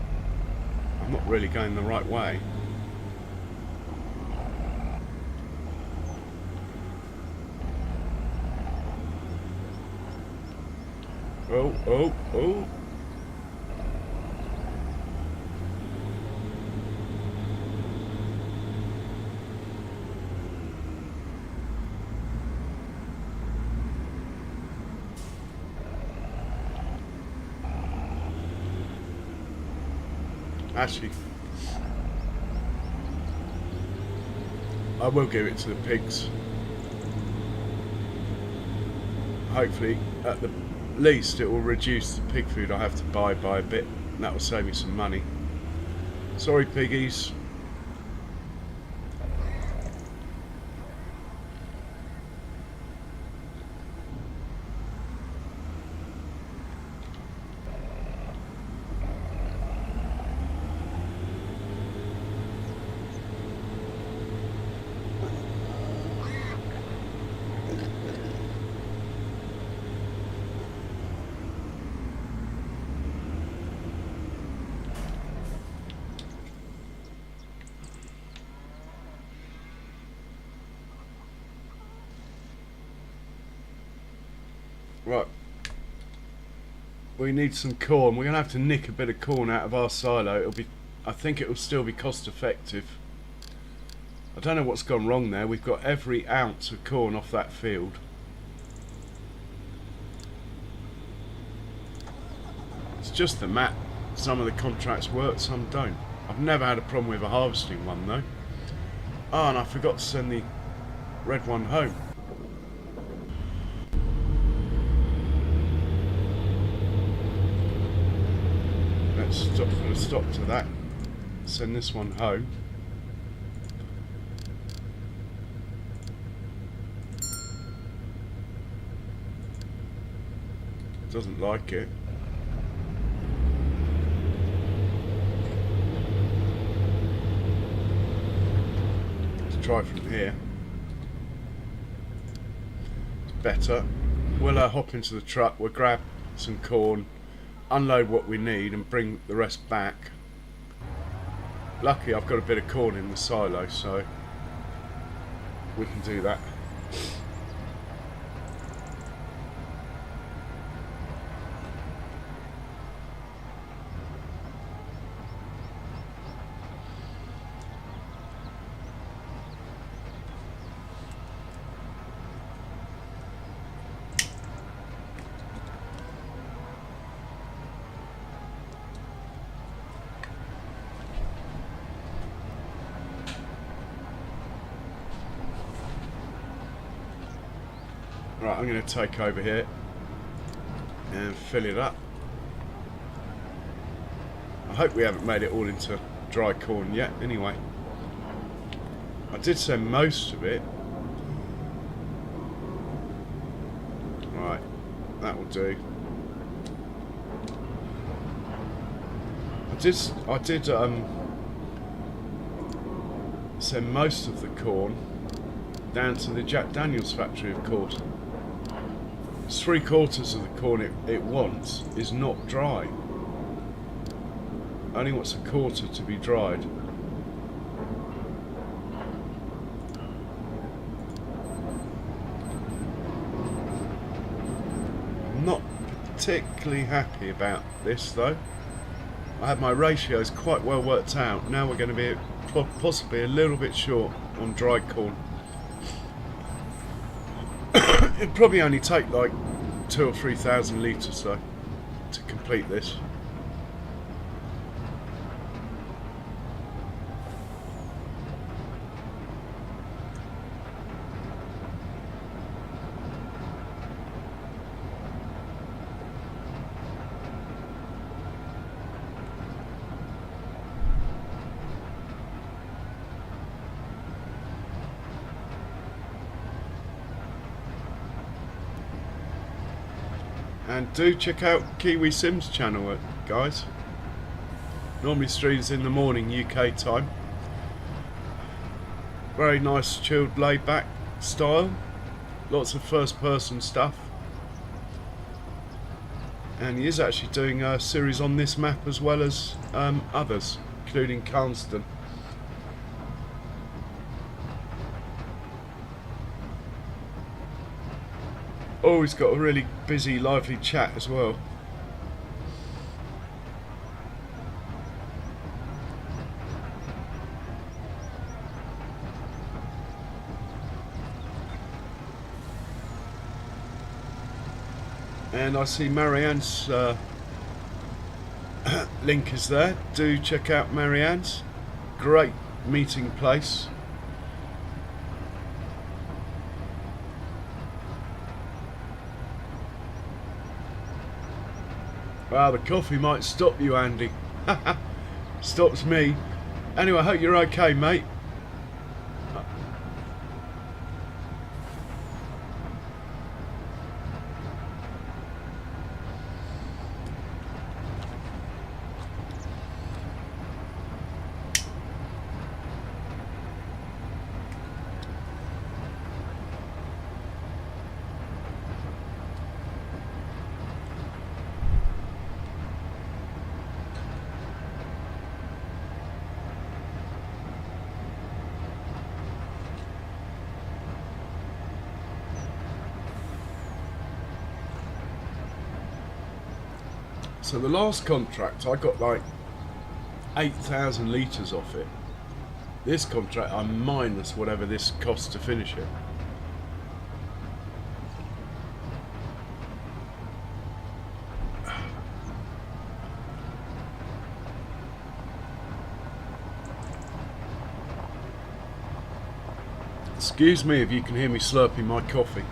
I'm not really going the right way. Oh, oh, oh. Actually, I will give it to the pigs. Hopefully, at the least, it will reduce the pig food I have to buy by a bit, and that will save me some money. Sorry, piggies. Right, we need some corn. We're going to have to nick a bit of corn out of our silo. It'll be, I think it will still be cost effective. I don't know what's gone wrong there. We've got every ounce of corn off that field. It's just the map. Some of the contracts work, some don't. I've never had a problem with a harvesting one though. Oh, and I forgot to send the red one home. Put a stop to that. Send this one home. Doesn't like it. Let's try from here. It's better. We'll hop into the truck. We'll grab some corn, unload what we need and bring the rest back. Lucky I've got a bit of corn in the silo, so we can do that. Right, I'm going to take over here and fill it up. I hope we haven't made it all into dry corn yet, anyway. I did send most of it. Right, that will do. I did send most of the corn down to the Jack Daniels factory, of course. 3/4 of the corn it wants is not dry. Only wants a quarter to be dried. I'm not particularly happy about this though. I had my ratios quite well worked out. Now we're going to be possibly a little bit short on dried corn. It'd probably only take like 2,000 or 3,000 litres though to complete this. And do check out Kiwi Sim's channel, guys. Normally streams in the morning UK time. Very nice, chilled, laid back style. Lots of first person stuff. And he is actually doing a series on this map as well as others, including Carnston. Oh, he's got a really busy, lively chat as well. And I see Marianne's link is there. Do check out Marianne's. Great meeting place. Wow, the coffee might stop you, Andy. Stops me. Anyway, I hope you're okay, mate. So the last contract, I got like 8,000 litres off it. This contract, I'm minus whatever this costs to finish it. Excuse me if you can hear me slurping my coffee.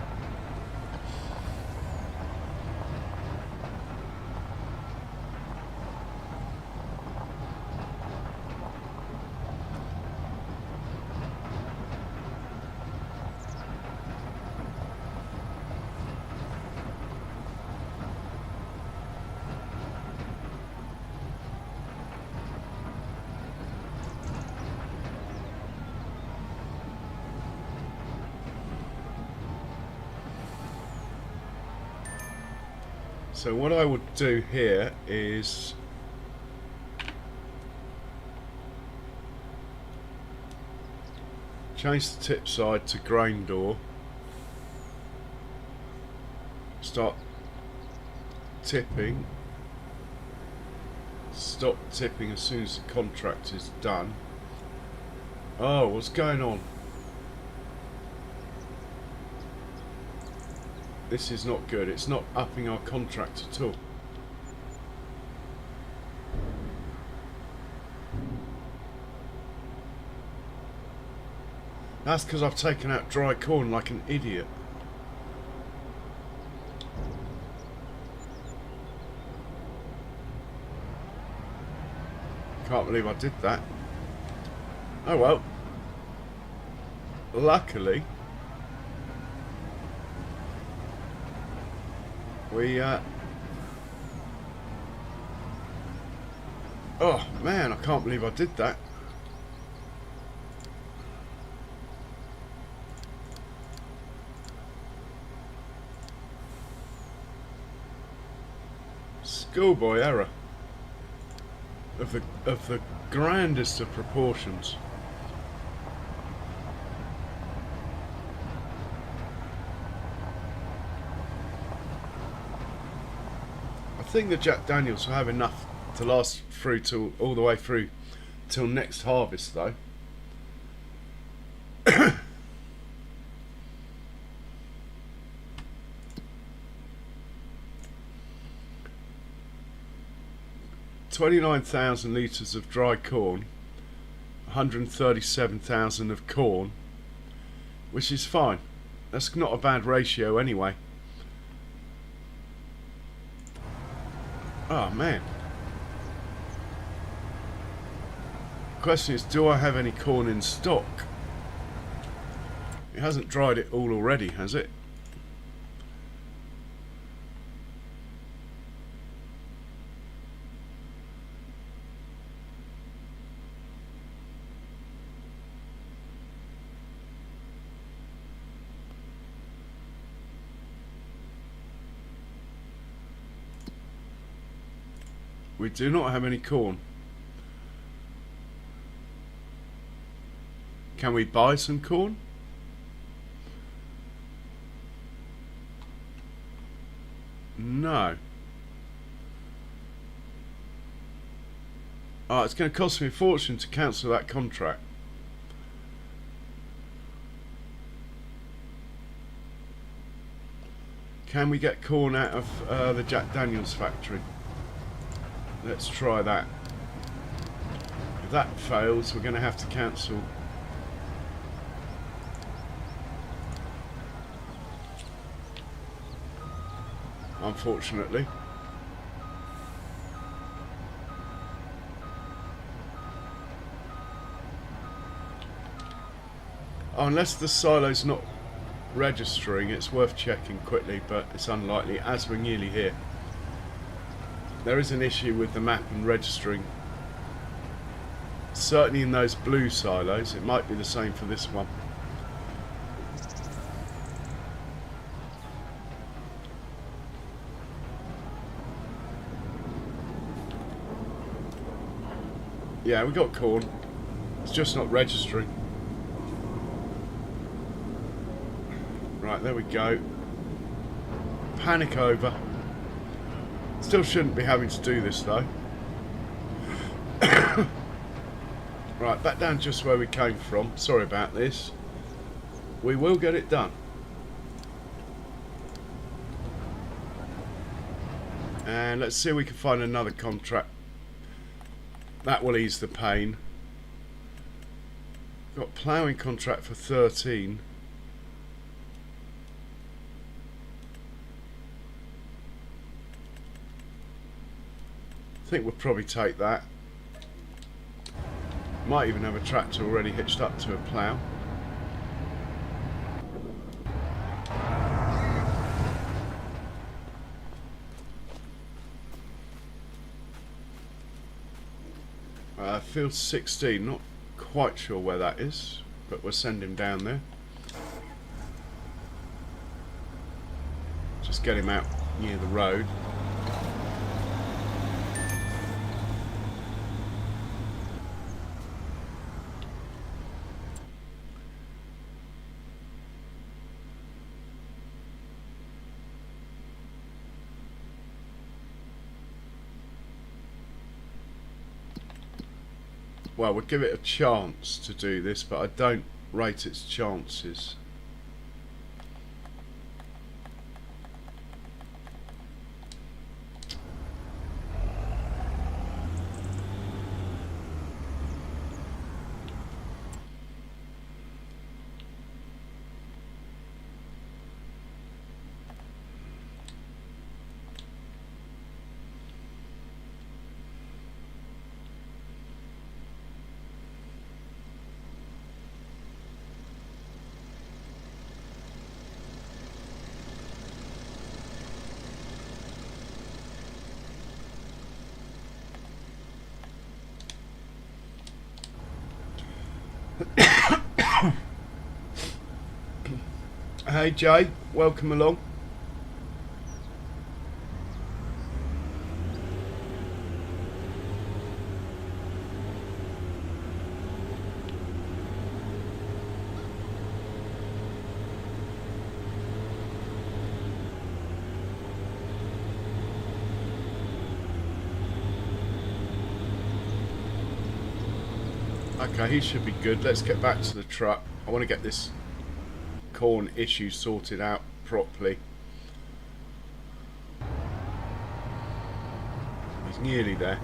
So what I would do here is change the tip side to grain door, start tipping, stop tipping as soon as the contract is done. Oh, what's going on? This is not good. It's not upping our contract at all. That's because I've taken out dry corn like an idiot. Can't believe I did that. Oh well. Luckily, we oh man, I can't believe I did that. Schoolboy error of the grandest of proportions. I think the Jack Daniels will have enough to last through till all the way through till next harvest, though. $29,000 litres of dry corn, 137,000 of corn, which is fine. That's not a bad ratio anyway. Oh man. Question is, do I have any corn in stock? It hasn't dried it all already, has it? We do not have any corn. Can we buy some corn? No. Oh, it's going to cost me a fortune to cancel that contract. Can we get corn out of the Jack Daniels factory? Let's try that. If that fails, we're going to have to cancel. Unfortunately. Oh, unless the silo's not registering, it's worth checking quickly, but it's unlikely as we're nearly here. There is an issue with the map and registering. Certainly in those blue silos. It might be the same for this one. Yeah, we got corn. It's just not registering. Right, there we go. Panic over. Still shouldn't be having to do this though. Right, back down just where we came from. Sorry about this. We will get it done. And let's see if we can find another contract. That will ease the pain. Got ploughing contract for 13. I think we'll probably take that. Might even have a tractor already hitched up to a plough. Field 16, not quite sure where that is, but we'll send him down there. Just get him out near the road. Well, we'll give it a chance to do this, but I don't rate its chances. Hey Jay, welcome along. Okay, he should be good. Let's get back to the truck. I want to get this corn issue sorted out properly. He's nearly there.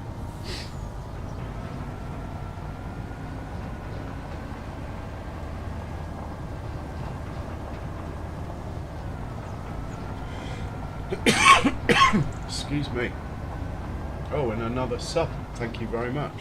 Excuse me. Oh, and another sub. Thank you very much.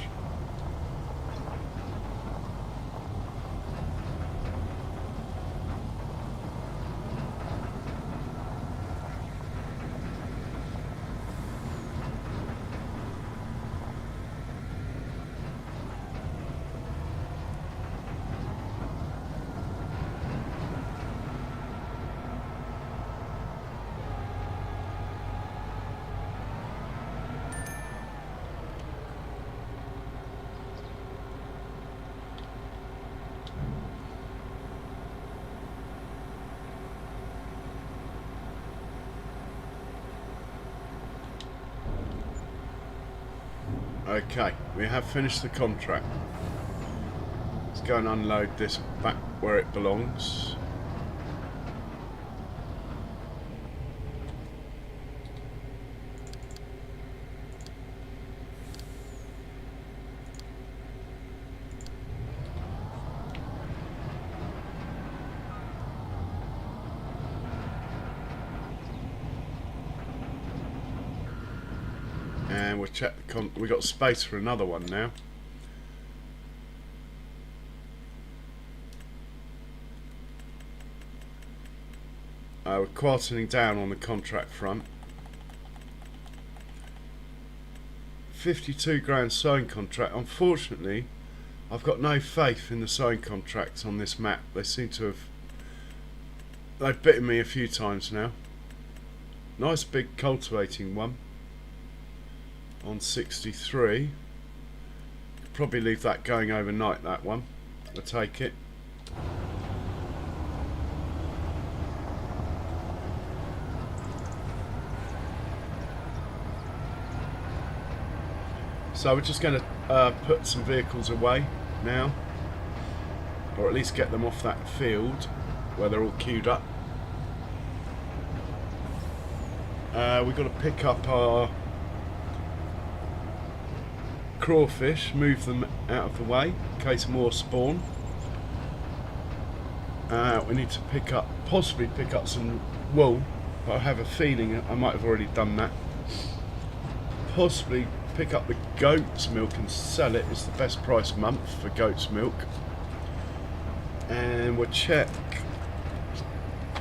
Okay, we have finished the contract. Let's go and unload this back where it belongs. And we'll check the we got space for another one now. We're quietening down on the contract front. 52 grand sign contract. Unfortunately, I've got no faith in the sign contracts on this map. They seem to have... they've bitten me a few times now. Nice big cultivating one on 63. Probably leave that going overnight, that one. I'll take it. So we're just going to put some vehicles away now, or at least get them off that field where they're all queued up. We've got to pick up our crawfish, move them out of the way in case more spawn. We need to possibly pick up some wool, but I have a feeling I might have already done that. Possibly pick up the goat's milk and sell it. It's the best price month for goat's milk. And we'll check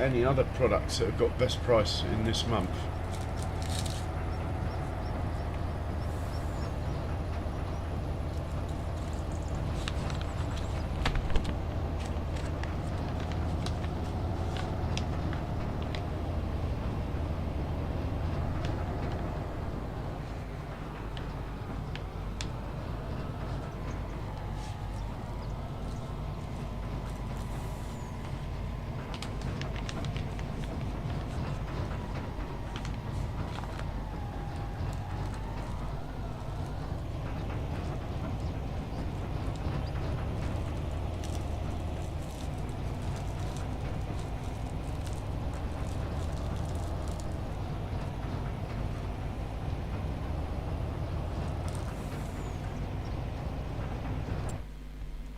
any other products that have got best price in this month.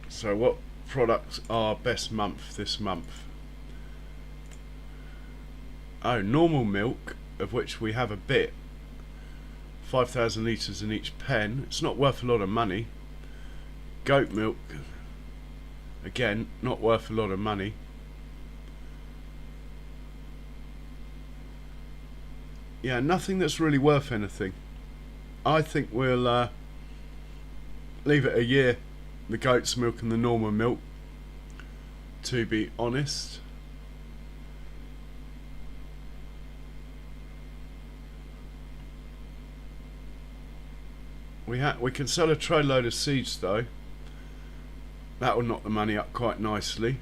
So what products are best month this month? Oh, normal milk, of which we have a bit. 5,000 litres in each pen. It's not worth a lot of money. Goat milk, again, not worth a lot of money. Yeah, nothing that's really worth anything. I think we'll leave it a year, the goat's milk and the normal milk, to be honest. We can sell a tray load of seeds though. That will knock the money up quite nicely.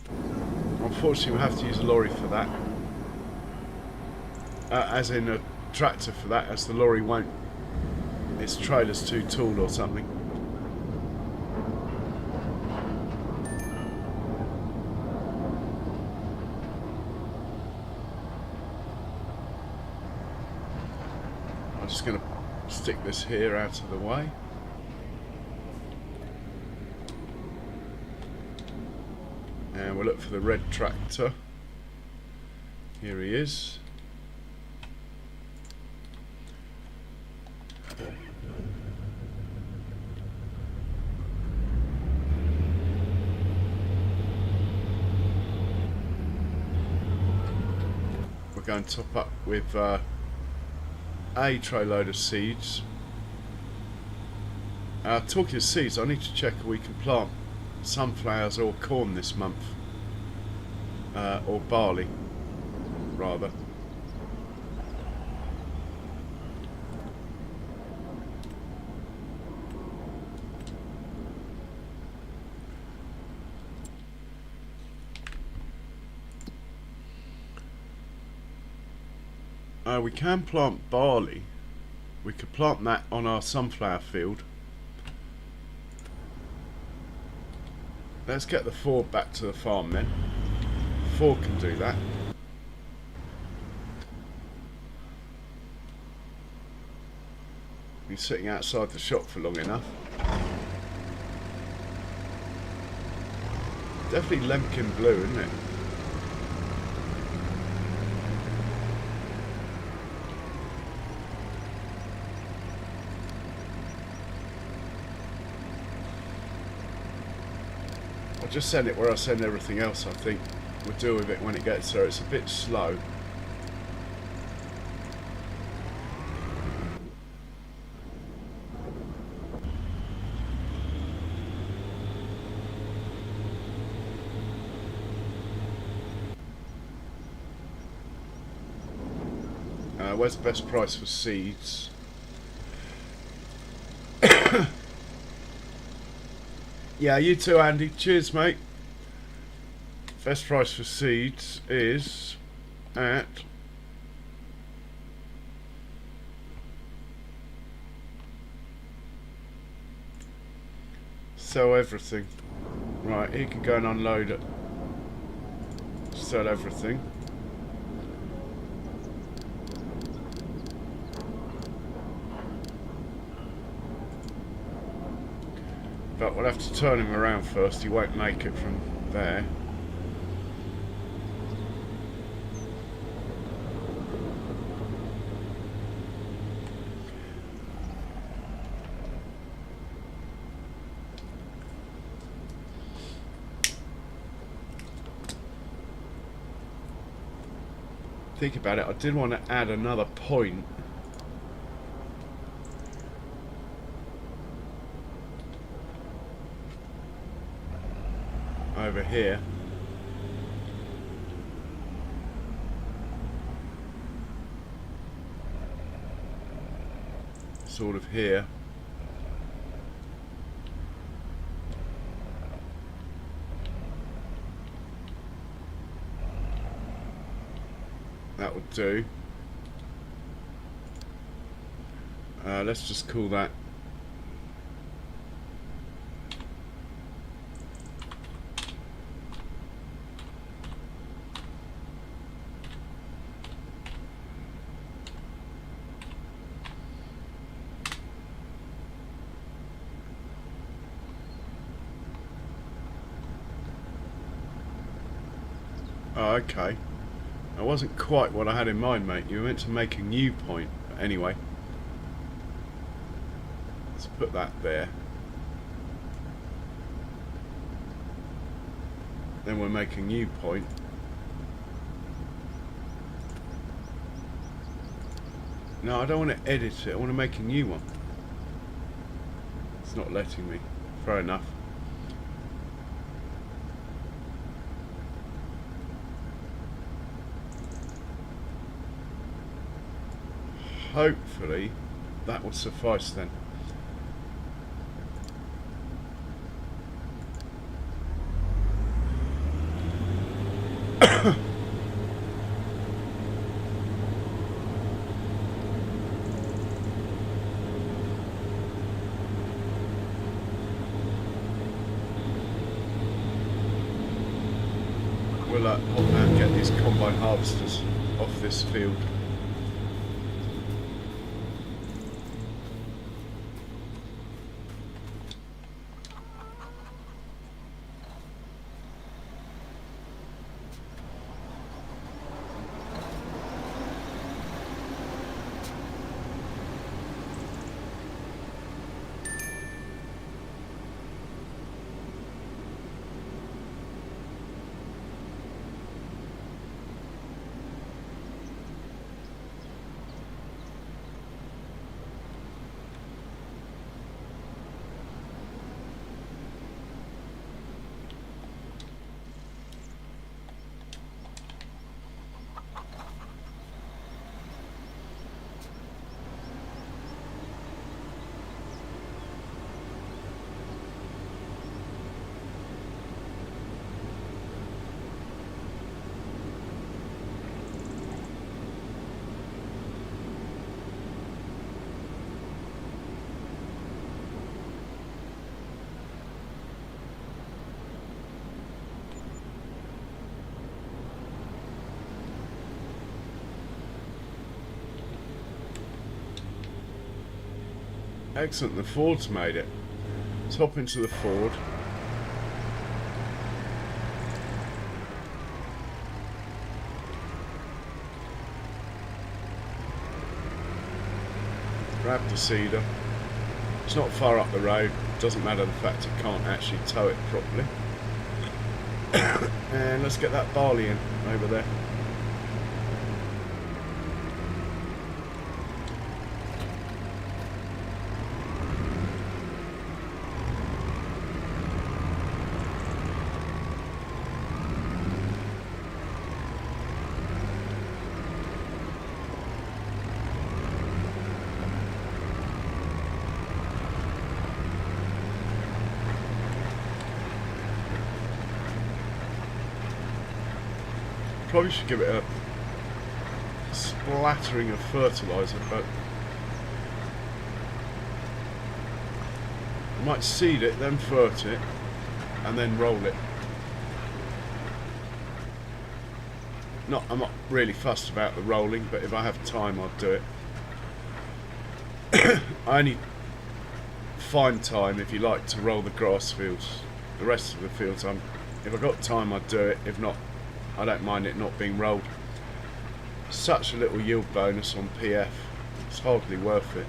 Unfortunately we'll have to use a lorry for that. As in a tractor for that, as the lorry won't, its trailer's too tall or something. I'm just going to stick this here out of the way. And we'll look for the red tractor. Here he is. We're going to top up with a tray load of seeds. Talking of seeds, I need to check if we can plant sunflowers or corn this month, or barley rather. We can plant barley. We could plant that on our sunflower field. Let's get the Ford back to the farm then. Ford can do that. Been sitting outside the shop for long enough. Definitely Lemkin blue, isn't it? I'll just send it where I send everything else, I think. We'll deal with it when it gets there. It's a bit slow. Where's the best price for seeds? Yeah, you too, Andy. Cheers, mate. Best price for seeds is at sell everything. Right, he can go and unload it. Sell everything. But we'll have to turn him around first. He won't make it from there. Think about it, I did want to add another point. Over here. Sort of here. That would do. Let's just call that oh, okay. That wasn't quite what I had in mind, mate. You were meant to make a new point. But anyway. Let's put that there. Then we'll make a new point. No, I don't want to edit it. I want to make a new one. It's not letting me. Fair enough. Hopefully that will suffice then. We'll hop out and get these combine harvesters off this field. Excellent, the Ford's made it. Let's hop into the Ford. Grab the seeder. It's not far up the road, doesn't matter the fact it can't actually tow it properly. And let's get that barley in over there. Probably should give it a splattering of fertiliser, but I might seed it, then fert it, and then roll it. I'm not really fussed about the rolling, but if I have time, I'll do it. I only find time, if you like, to roll the grass fields. The rest of the fields, if I got time, I'd do it. If not, I don't mind it not being rolled. Such a little yield bonus on PF. It's hardly worth it.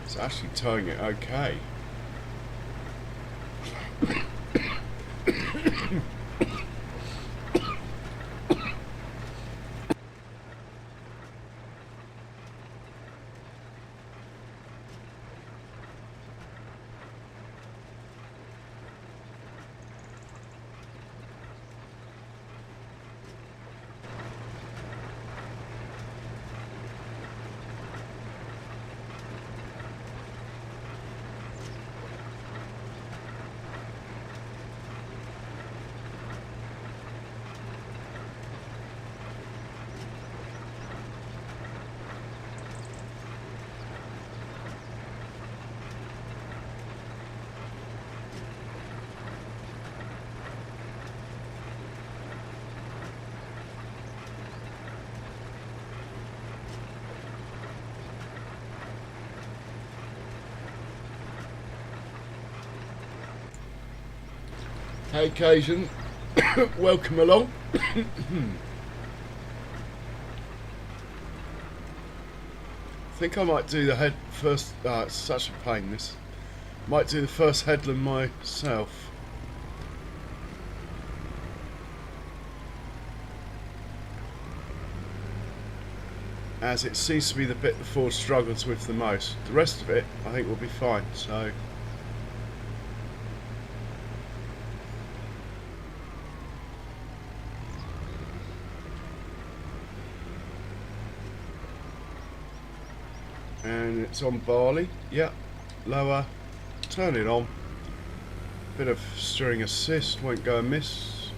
It's actually towing it okay. Hey Cajun, welcome along. I think I might do the head first. It's such a pain this. Might do the first headland myself. As it seems to be the bit the Ford struggles with the most. The rest of it I think will be fine, so and it's on barley. Yeah, lower, turn it on. Bit of steering assist, won't go amiss.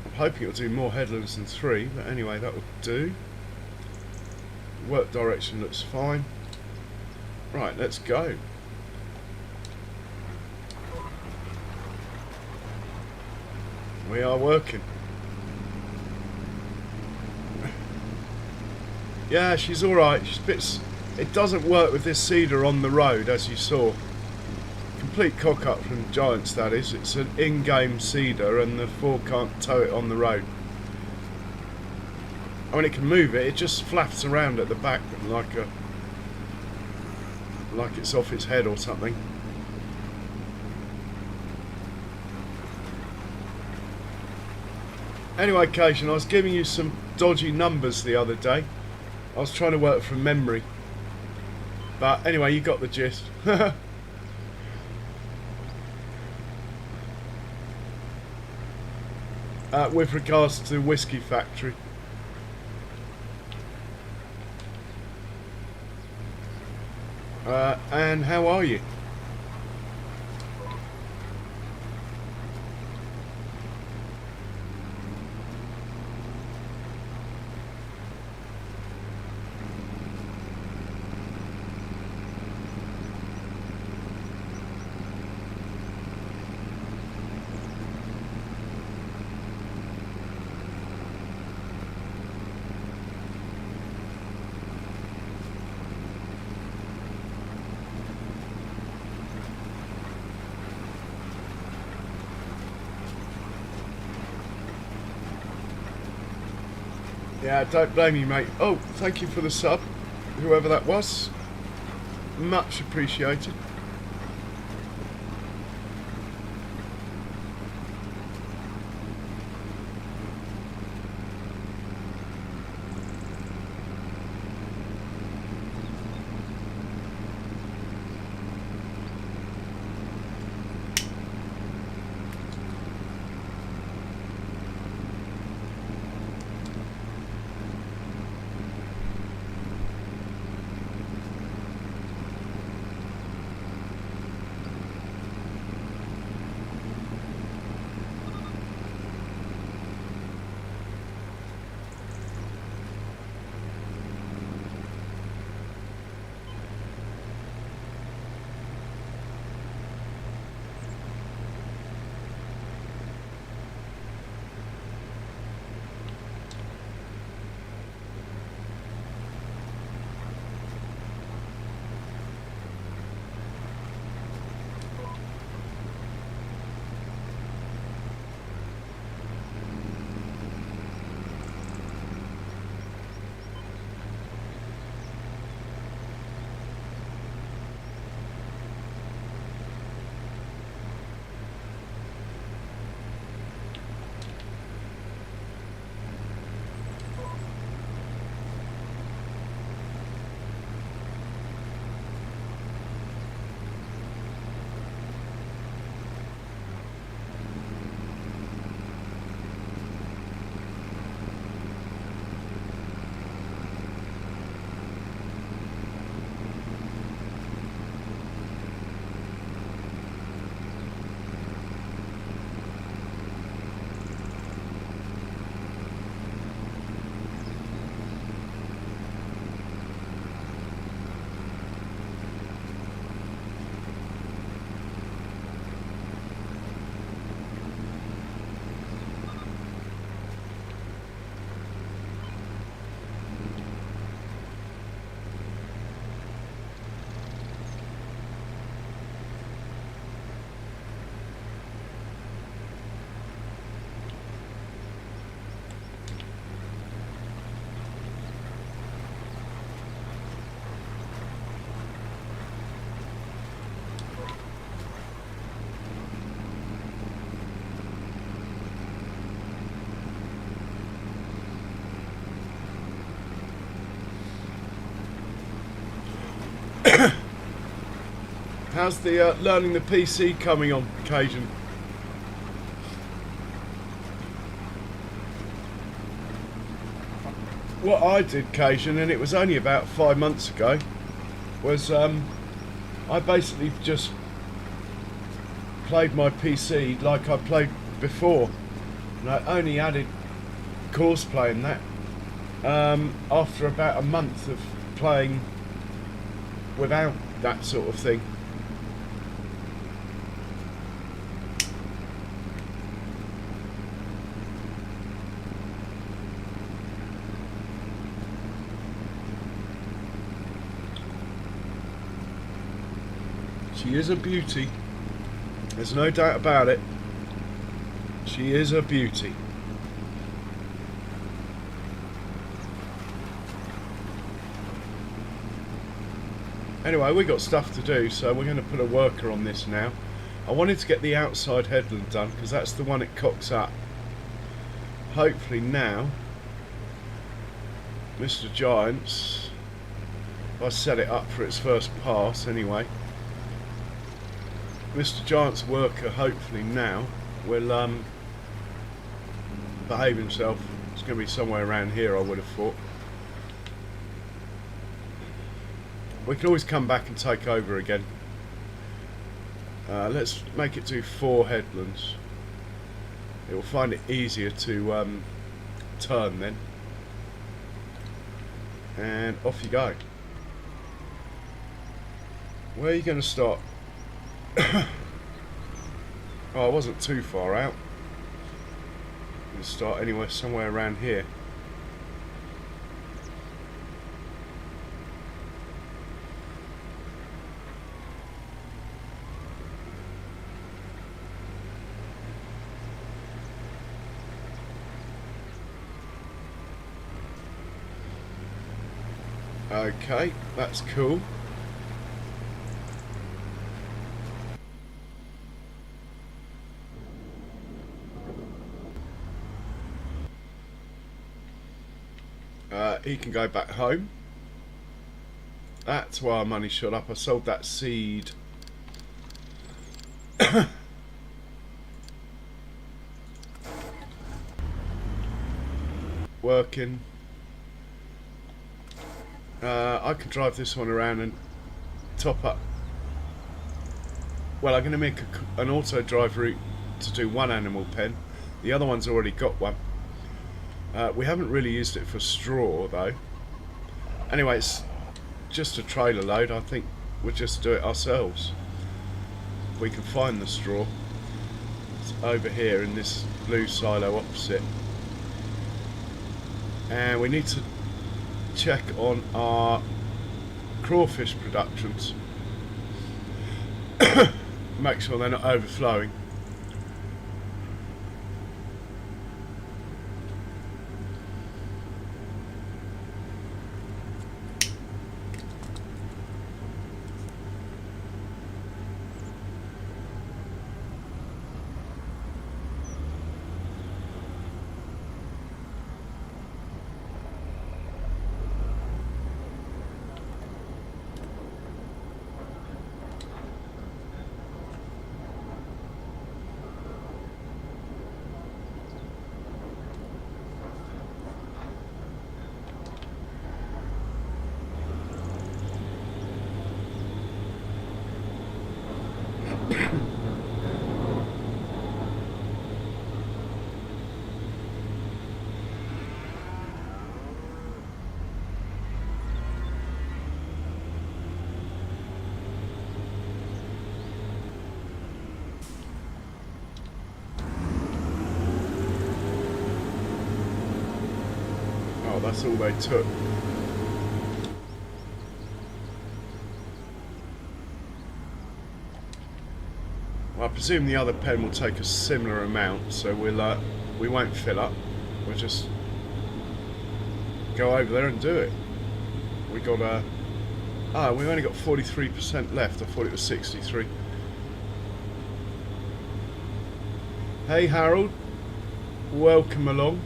I'm hoping it'll do more headlands than 3, but anyway, that will do. Work direction looks fine. Right, let's go. We are working. Yeah, she's alright. She's bits. It doesn't work with this seeder on the road, as you saw. Complete cock up from Giants, that is. It's an in-game seeder, and the Ford can't tow it on the road. I mean, it can move it. It just flaps around at the back like it's off its head or something. Anyway, Cation, I was giving you some dodgy numbers the other day. I was trying to work from memory. But anyway, you got the gist. With regards to the whisky factory. And how are you? Yeah, don't blame you, mate. Oh, thank you for the sub, whoever that was. Much appreciated. How's the learning the PC coming on occasion? What I did occasion, and it was only about 5 months ago, was I basically just played my PC like I played before, and I only added course playing that after about a month of playing without that sort of thing. She is a beauty. There's no doubt about it. She is a beauty. Anyway, we got stuff to do, so we're going to put a worker on this now. I wanted to get the outside headland done because that's the one it cocks up. Hopefully now, Mr. Giant's, I set it up for its first pass anyway. Mr. Giant's worker hopefully now will behave himself. It's going to be somewhere around here, I would have thought. We can always come back and take over again. Let's make it do 4 headlands. It will find it easier to turn then. And off you go. Where are you going to start? Oh, I wasn't too far out. I'm going to start anywhere, somewhere around here. Okay, that's cool. He can go back home. That's why our money shot up. I sold that seed. Working. I can drive this one around and top up. Well, I'm going to make an auto drive route to do one animal pen. The other one's already got one. We haven't really used it for straw though. Anyway, it's just a trailer load. I think we'll just do it ourselves. We can find the straw. It's over here in this blue silo opposite. And we need to check on our crawfish productions. Make sure they're not overflowing. Oh, that's all they took. Well, I presume the other pen will take a similar amount, so we won't fill up. We'll just go over there and do it. We got we've only got 43% left. I thought it was 63. Hey Harold, welcome along.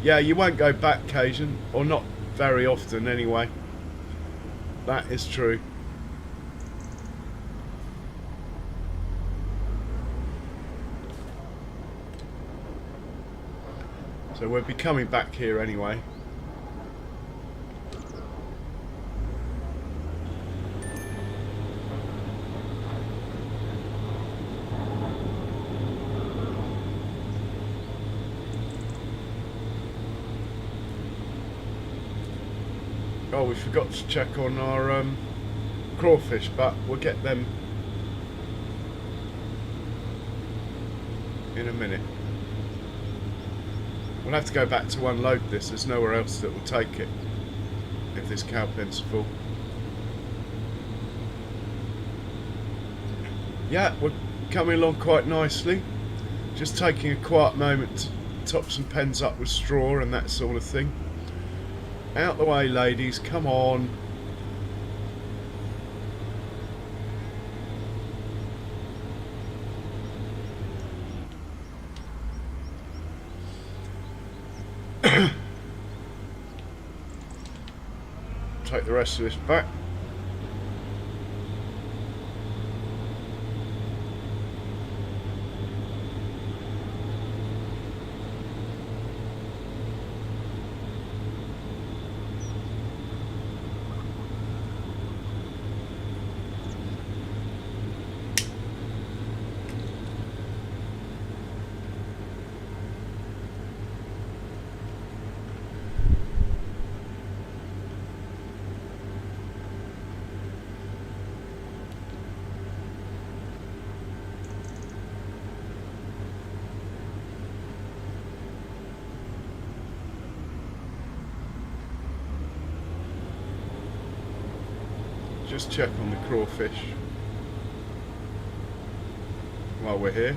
Yeah, you won't go back, Cajun, or not very often anyway. That is true. So we'll be coming back here anyway. Oh, we forgot to check on our crawfish, but we'll get them in a minute. We'll have to go back to unload this. There's nowhere else that will take it if this cow pen's full. Yeah, we're coming along quite nicely. Just taking a quiet moment to top some pens up with straw and that sort of thing. Out the way, ladies, come on. Take the rest of this back. Just check on the crawfish while we're here.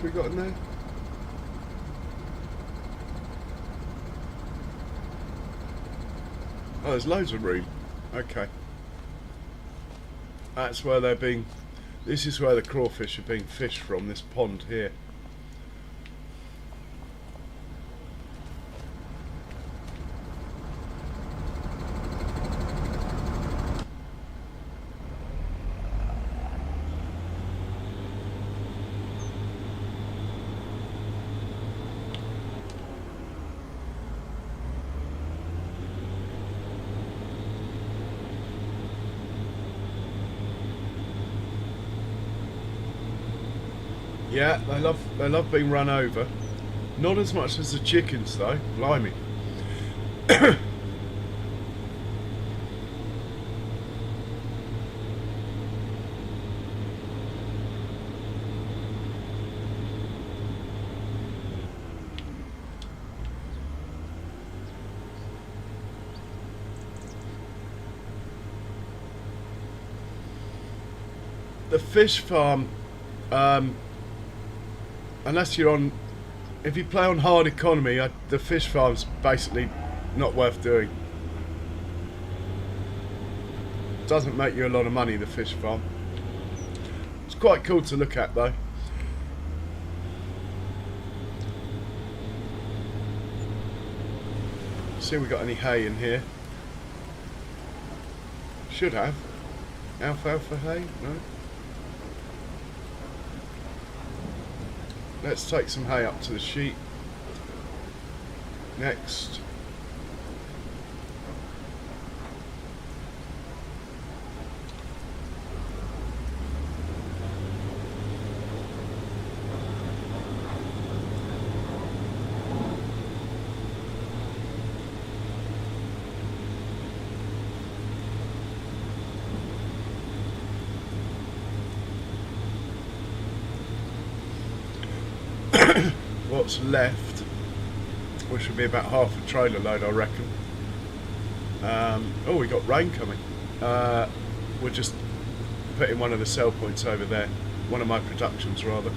we got in there? Oh, there's loads of room. Okay. That's where they're being... This is where the crawfish are being fished from, this pond here. Yeah, they love being run over. Not as much as the chickens though, blimey. The fish farm, unless you're on, if you play on hard economy, the fish farm's basically not worth doing. Doesn't make you a lot of money, the fish farm. It's quite cool to look at though. See if we got any hay in here. Should have. Alfalfa hay? No? Let's take some hay up to the sheep. Next. What's left, which will be about half a trailer load, I reckon. Oh, we got rain coming. We're just putting one of the sell points over there, one of my productions rather.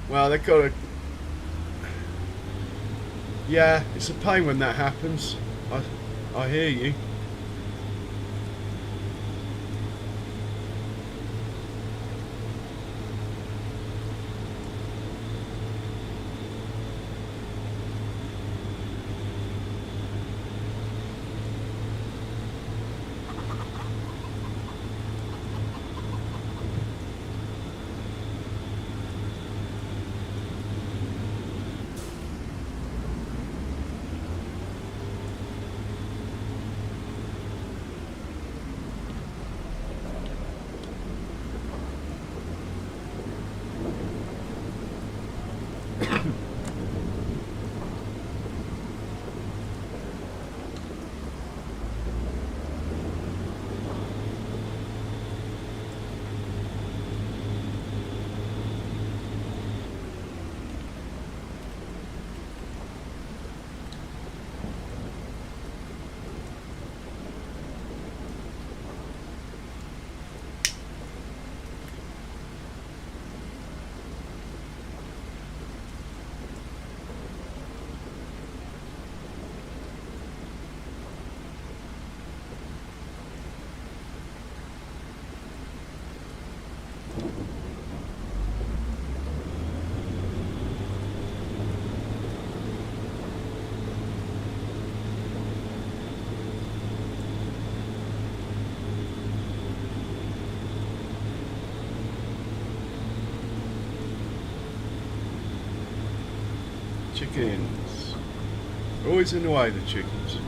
Well, they've got to... Yeah, it's a pain when that happens. I hear you. Chickens. Always in the way, the chickens.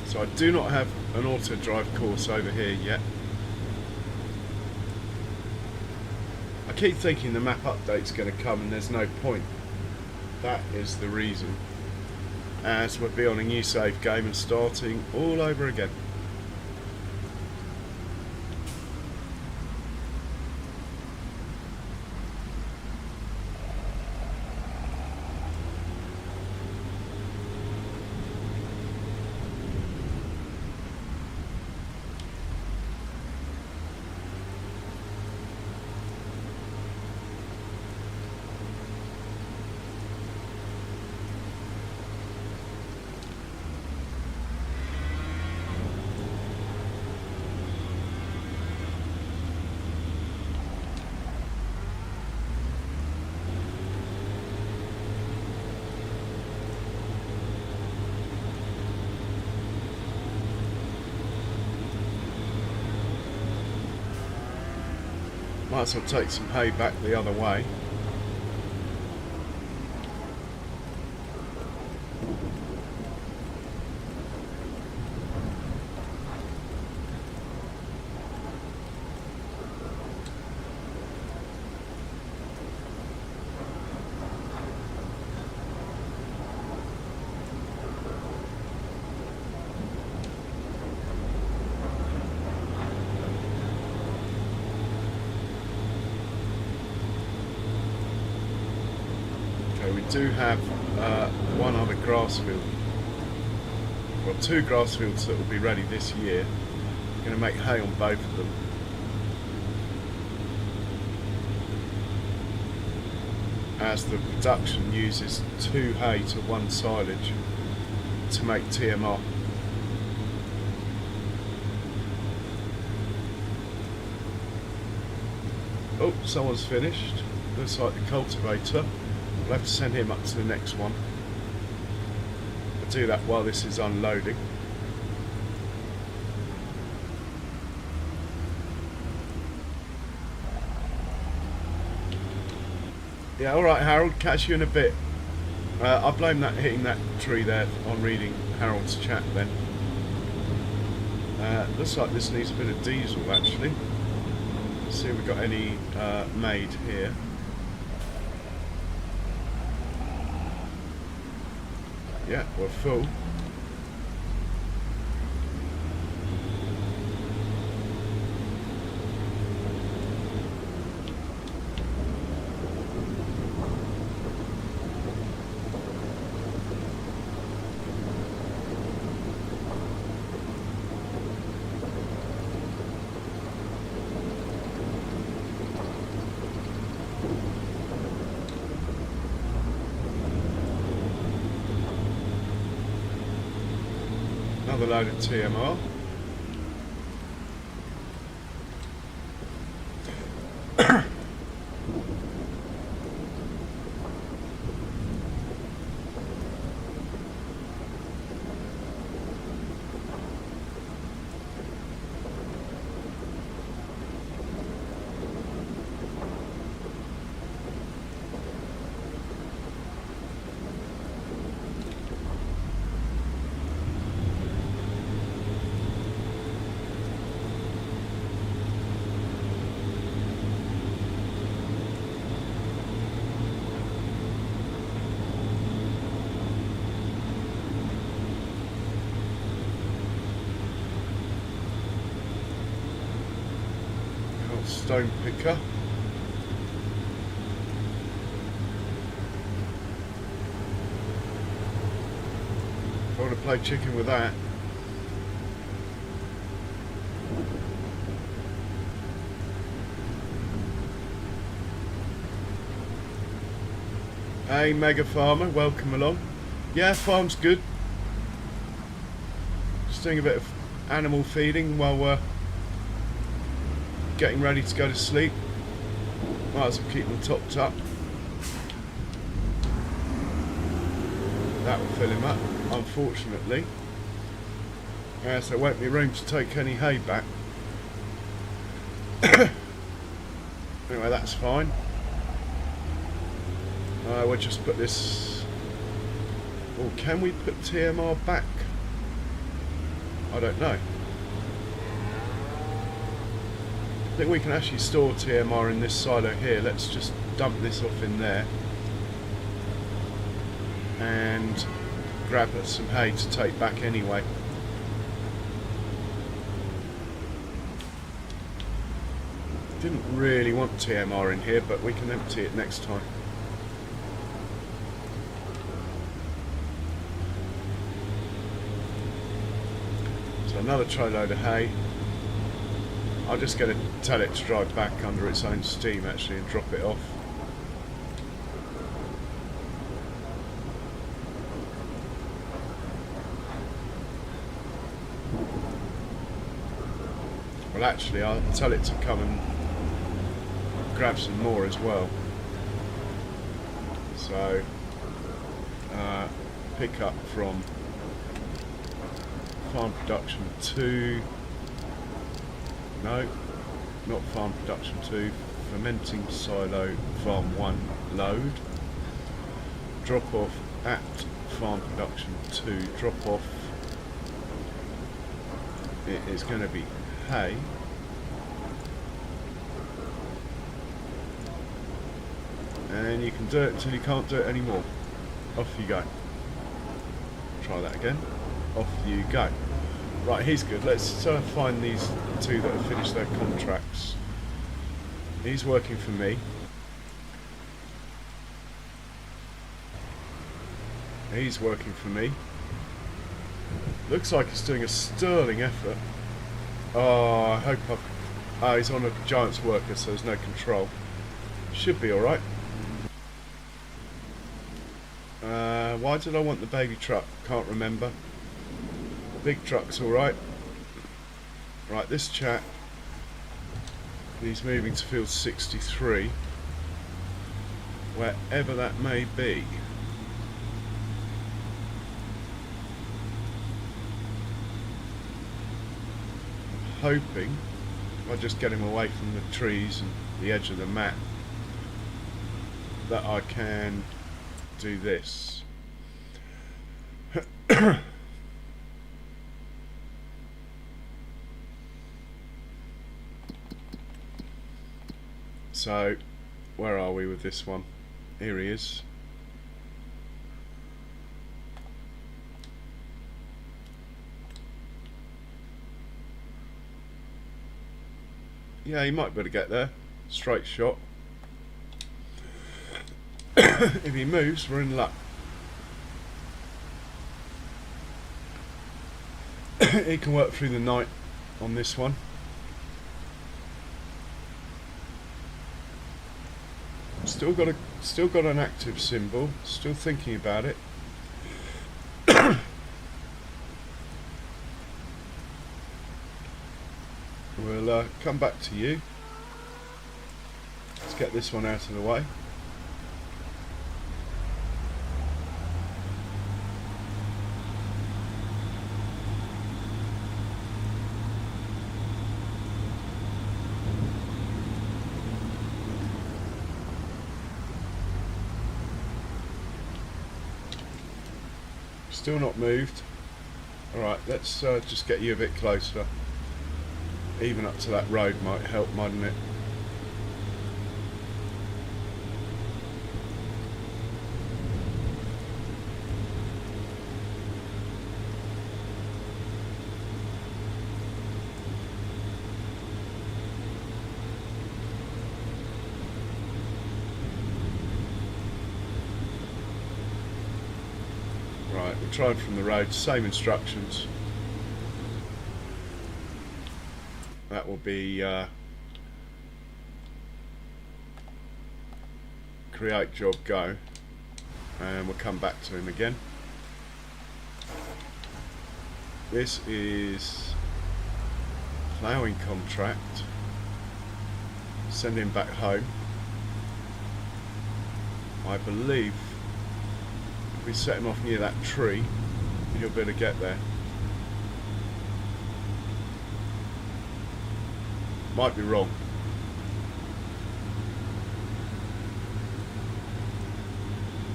So I do not have an auto drive course over here yet. I keep thinking the map update's going to come and there's no point. That is the reason. As we'll be on a new save game and starting all over again. Might as well take some hay back the other way. We do have one other grass field, well, two grass fields that will be ready this year. Going to make hay on both of them. as the production uses 2 hay to 1 silage to make TMR. Oh, someone's finished. Looks like the cultivator. We'll have to send him up to the next one. I'll do that while this is unloading. Yeah, alright Harold, catch you in a bit. I blame that hitting that tree there on reading Harold's chat then. Looks like this needs a bit of diesel actually. Let's see if we've got any made here. Yeah, we're full. Another load of TMR. Stone picker. I want to play chicken with that. Hey Mega Farmer, welcome along. Yeah, farm's good. Just doing a bit of animal feeding while we're getting ready to go to sleep. Might as well keep them topped up. That will fill him up, unfortunately. So there won't be room to take any hay back. Anyway, that's fine. We'll just put this... Oh, can we put TMR back? I don't know. I think we can actually store TMR in this silo here. Let's just dump this off in there and grab some hay to take back anyway. Didn't really want TMR in here, but we can empty it next time. So another tray load of hay. I'm just going to tell it to drive back under its own steam actually and drop it off. Well actually I'll tell it to come and grab some more as well. So pick up from farm production 2. No, not farm production 2, fermenting silo farm 1 load. Drop off at farm production 2, drop off. It is going to be hay. And you can do it until you can't do it anymore. Off you go. Try that again. Off you go. Right, he's good. Let's find these two that have finished their contracts. He's working for me. He's working for me. Looks like he's doing a sterling effort. Oh, I hope I've... Oh, he's on a giant's worker, so there's no control. Should be alright. Why did I want the baby truck? Can't remember. Big truck's alright. Right, this chap, he's moving to field 63, wherever that may be. I'm hoping if I just get him away from the trees and the edge of the map that I can do this. So, where are we with this one? Here he is. Yeah, he might be able to get there. Straight shot. If he moves, we're in luck. He can work through the night on this one. Still got an active symbol. Still thinking about it. We'll come back to you. Let's get this one out of the way. Still not moved. Alright, let's just get you a bit closer. Even up to that road might help, mightn't it? Right, we'll try from the road, same instructions. That will be create job go, and we'll come back to him again. This is ploughing contract. Send him back home. I believe if we set him off near that tree, he'll be able to get there. Might be wrong.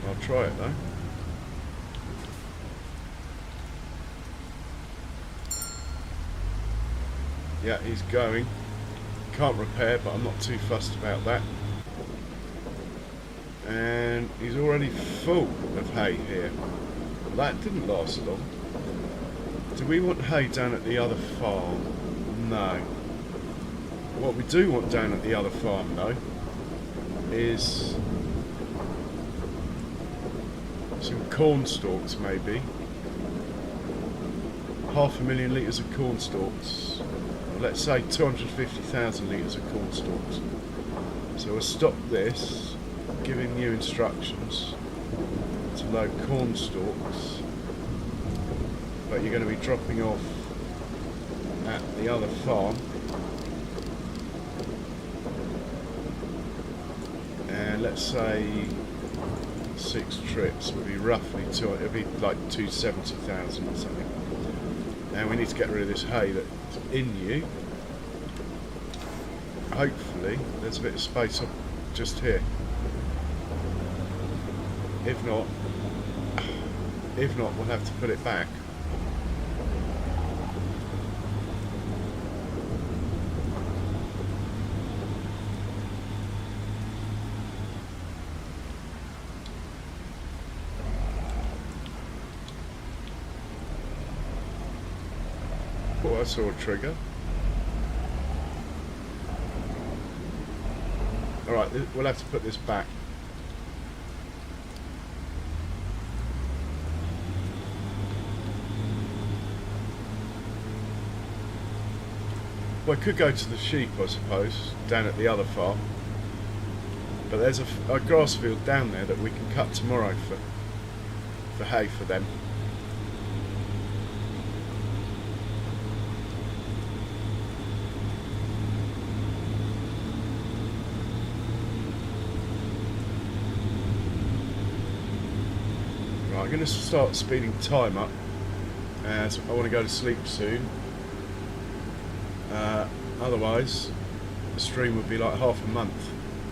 I'll try it though. Yeah, he's going. Can't repair, but I'm not too fussed about that. And he's already full of hay here. That didn't last long. Do we want hay down at the other farm? No. What we do want down at the other farm though is some corn stalks, maybe. 500,000 litres of corn stalks. Or let's say 250,000 litres of corn stalks. So we'll stop this, giving new instructions to load corn stalks, but you're going to be dropping off at the other farm. And let's say 6 trips would be roughly it'll be like 270,000 or something. And we need to get rid of this hay that's in you. Hopefully there's a bit of space up just here. If not we'll have to put it back. Oh, I saw a trigger. Alright, we'll have to put this back. Well, I could go to the sheep, I suppose, down at the other farm. But there's a grass field down there that we can cut tomorrow for for hay for them. Right, I'm going to start speeding time up as I want to go to sleep soon. Otherwise the stream would be like half a month.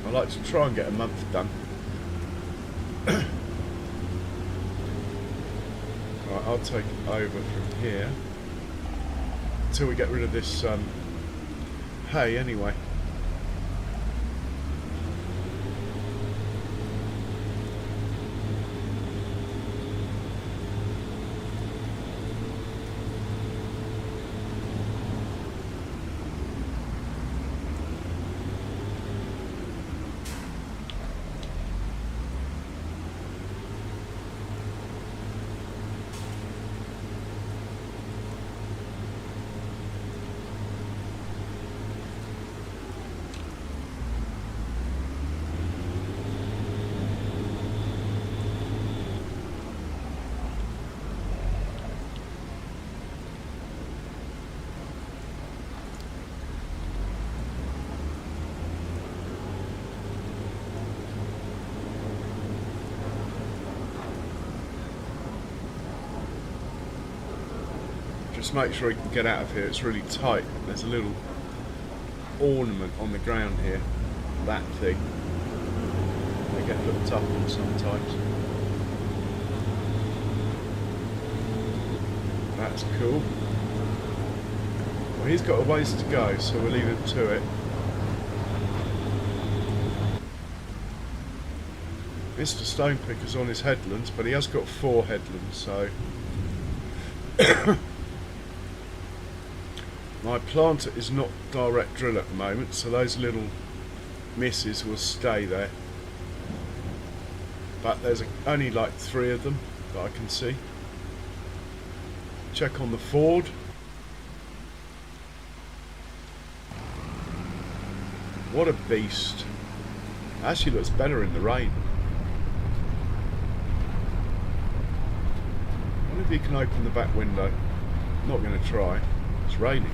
I like to try and get a month done. Right, I'll take over from here until we get rid of this hay anyway. Just make sure you can get out of here. It's really tight. There's a little ornament on the ground here. That thing. They get looked up on sometimes. That's cool. Well, he's got a ways to go, so we'll leave him to it. Mr. Stonepicker's on his headlands, but he has got 4 headlands, so... My planter is not direct drill at the moment, so those little misses will stay there. But there's only like 3 of them that I can see. Check on the Ford. What a beast. Actually looks better in the rain. I wonder if you can open the back window. I'm not going to try. It's raining.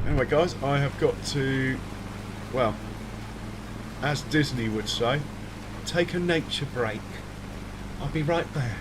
Anyway guys, I have got to, well, as Disney would say, take a nature break. I'll be right back.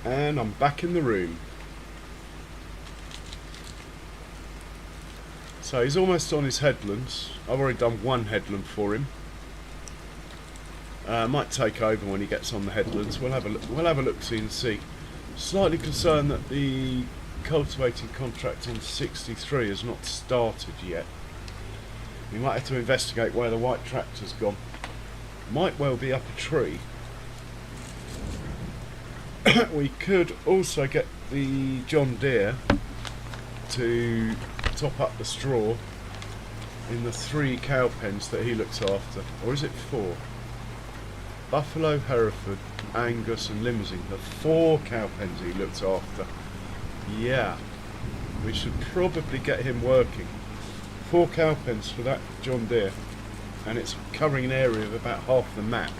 And I'm back in the room. So he's almost on his headlands. I've already done one headland for him. Might take over when he gets on the headlands. We'll have a look. We'll have a look, see and see. Slightly concerned that the cultivating contract on 63 has not started yet. We might have to investigate where the white tractor's gone. Might well be up a tree. We could also get the John Deere to top up the straw in the 3 cow pens that he looks after. Or is it 4? Buffalo, Hereford, Angus and Limousin. The 4 cow pens he looks after. Yeah. We should probably get him working. 4 cow pens for that John Deere. And it's covering an area of about half the map.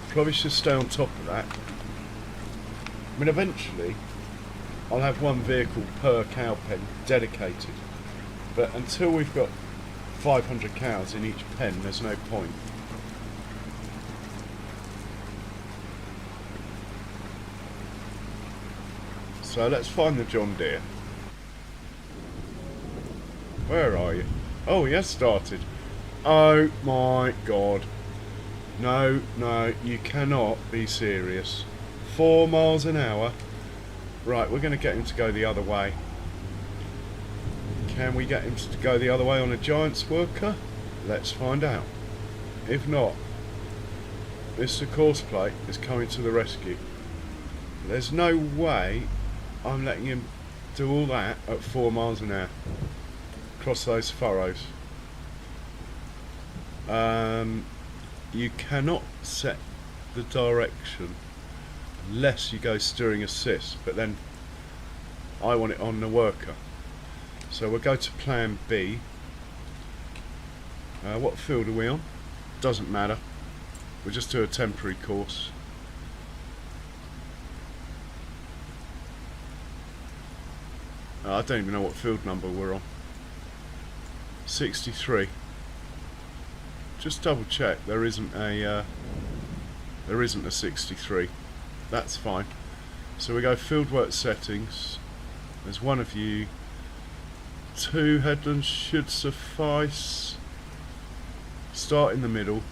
Probably should stay on top of that. I mean, eventually I'll have 1 vehicle per cow pen dedicated. But until we've got 500 cows in each pen, there's no point. So let's find the John Deere. Where are you? Oh, he has started. Oh my god. No, you cannot be serious. 4 miles an hour. Right, we're going to get him to go the other way. Can we get him to go the other way on a Giants worker? Let's find out. If not, Mr. Courseplate is coming to the rescue. There's no way I'm letting him do all that at 4 miles an hour. Cross those furrows. You cannot set the direction unless you go steering assist, but then I want it on the worker. So we'll go to plan B. What field are we on? Doesn't matter. We'll just do a temporary course. I don't even know what field number we're on. 63. Just double check there isn't a 63. That's fine. So we go fieldwork settings. There's 1 of you. 2 headlands should suffice. Start in the middle.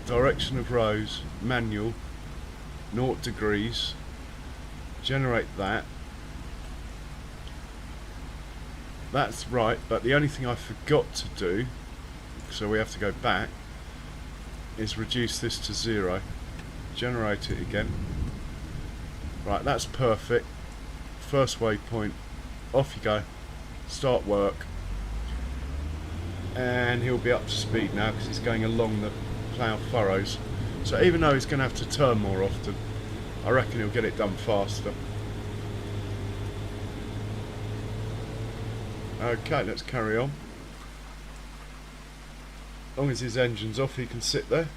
Direction of rows, manual, 0 degrees. Generate that. That's right, but the only thing I forgot to do, so we have to go back, is reduce this to 0. Generate it again. Right, that's perfect. First waypoint. Off you go. Start work. And he'll be up to speed now because he's going along the plough furrows. So even though he's going to have to turn more often, I reckon he'll get it done faster. Okay, let's carry on. As long as his engine's off, he can sit there.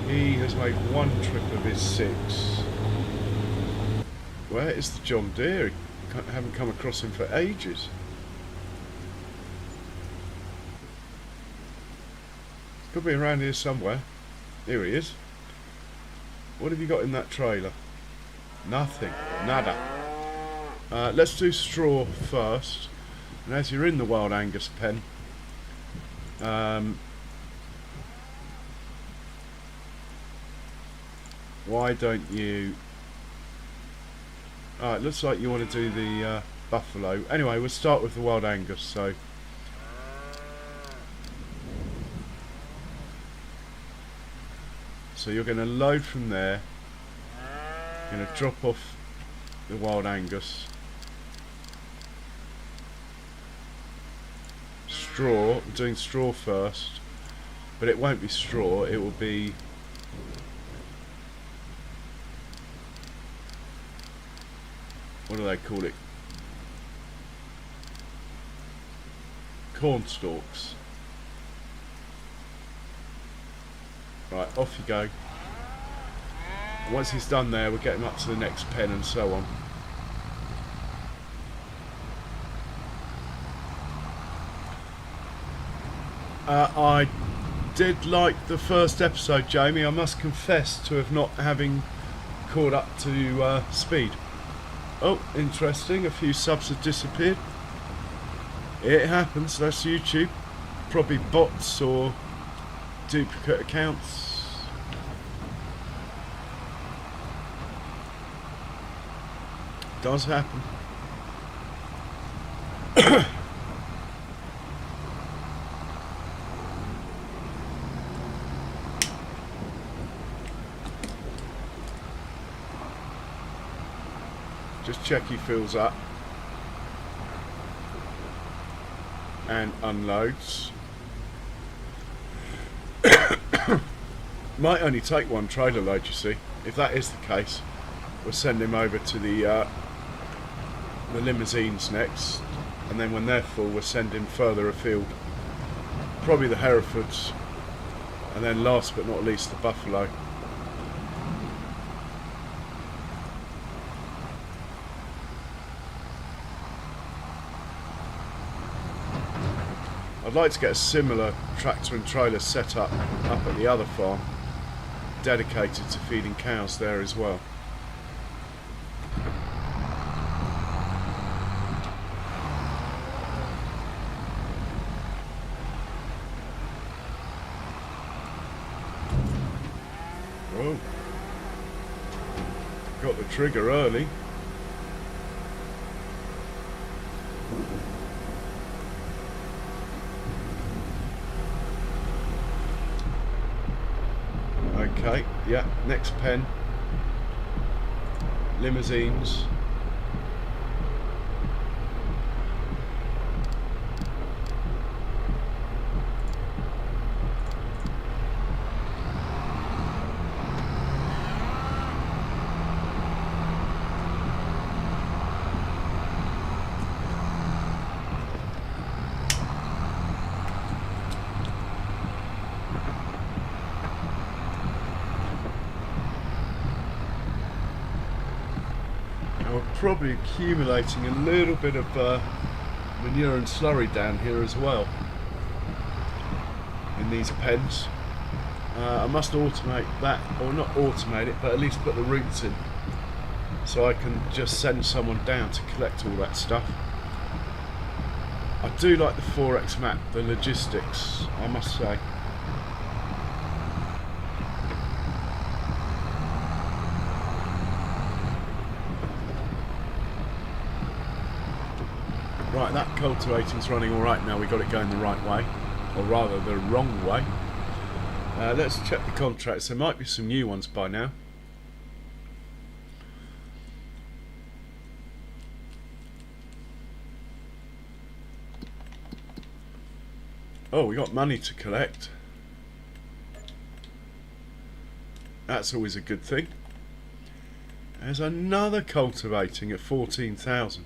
He has made 1 trip of his 6. Where is the John Deere? I haven't come across him for ages. Could be around here somewhere. Here he is. What have you got in that trailer? Nothing. Nada. Let's do straw first. And as you're in the Wild Angus pen, why don't you... it looks like you want to do the buffalo. Anyway, we'll start with the Wild Angus. So you're going to load from there. You're going to drop off the Wild Angus. Straw. I'm doing straw first, but it won't be straw. It will be... what do they call it? Corn stalks. Right, off you go. Once he's done there, we'll get him up to the next pen and so on. I did like the first episode, Jamie. I must confess to have not having caught up to speed. Oh, interesting. A few subs have disappeared. It happens. That's YouTube. Probably bots or duplicate accounts. Does happen. Just check he fills up and unloads. Might only take one trailer load, you see. If that is the case, we'll send him over to the limousines next, and then when they're full we'll send him further afield, probably the Herefords, and then last but not least the buffalo. I'd like to get a similar tractor and trailer set up at the other farm, dedicated to feeding cows there as well. Oh, got the trigger early. Okay, yeah, next pen. Limousines. We're probably accumulating a little bit of manure and slurry down here as well in these pens. I must automate that, or not automate it, but at least put the routes in so I can just send someone down to collect all that stuff. I do like the 4X map, the logistics, I must say. Right, that cultivating's running alright now. We got it going the right way, or rather the wrong way. Let's check the contracts. There might be some new ones by now. Oh, we got money to collect. That's always a good thing. There's another cultivating at 14,000.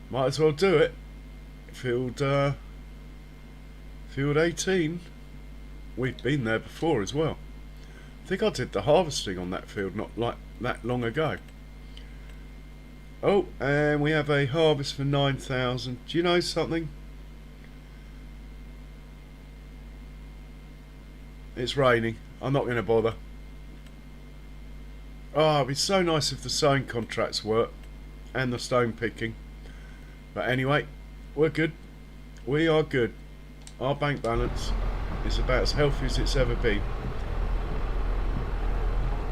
Might as well do it. Field 18. We've been there before as well. I think I did the harvesting on that field not like that long ago. Oh, and we have a harvest for 9,000. Do you know something? It's raining. I'm not going to bother. Oh, it'd be so nice if the sowing contracts work and the stone picking. But anyway, we're good. We are good. Our bank balance is about as healthy as it's ever been.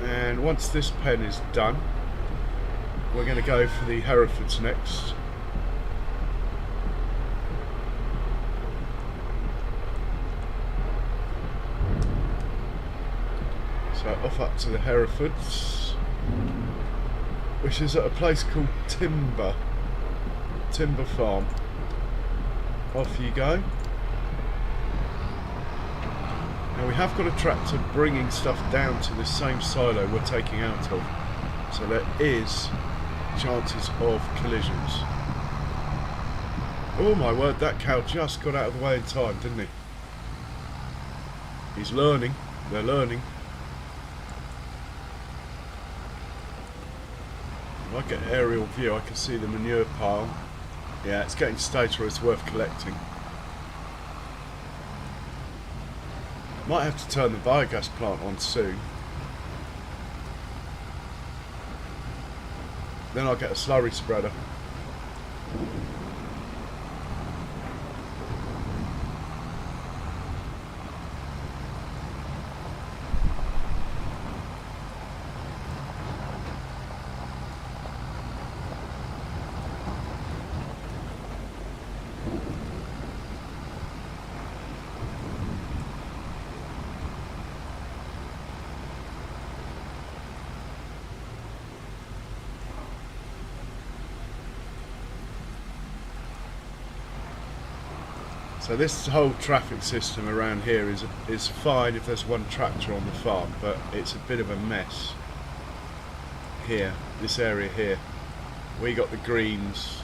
And once this pen is done, we're going to go for the Herefords next. So off up to the Herefords, which is at a place called Timber Farm. Off you go. Now we have got a tractor bringing stuff down to the same silo we're taking out of, so there is chances of collisions. Oh my word, that cow just got out of the way in time, didn't he? He's learning. They're learning. If I get an aerial view I can see the manure pile. Yeah, it's getting to the stage where it's worth collecting. Might have to turn the biogas plant on soon. Then I'll get a slurry spreader. So this whole traffic system around here is fine if there's one tractor on the farm, but it's a bit of a mess here, this area here. We got the greens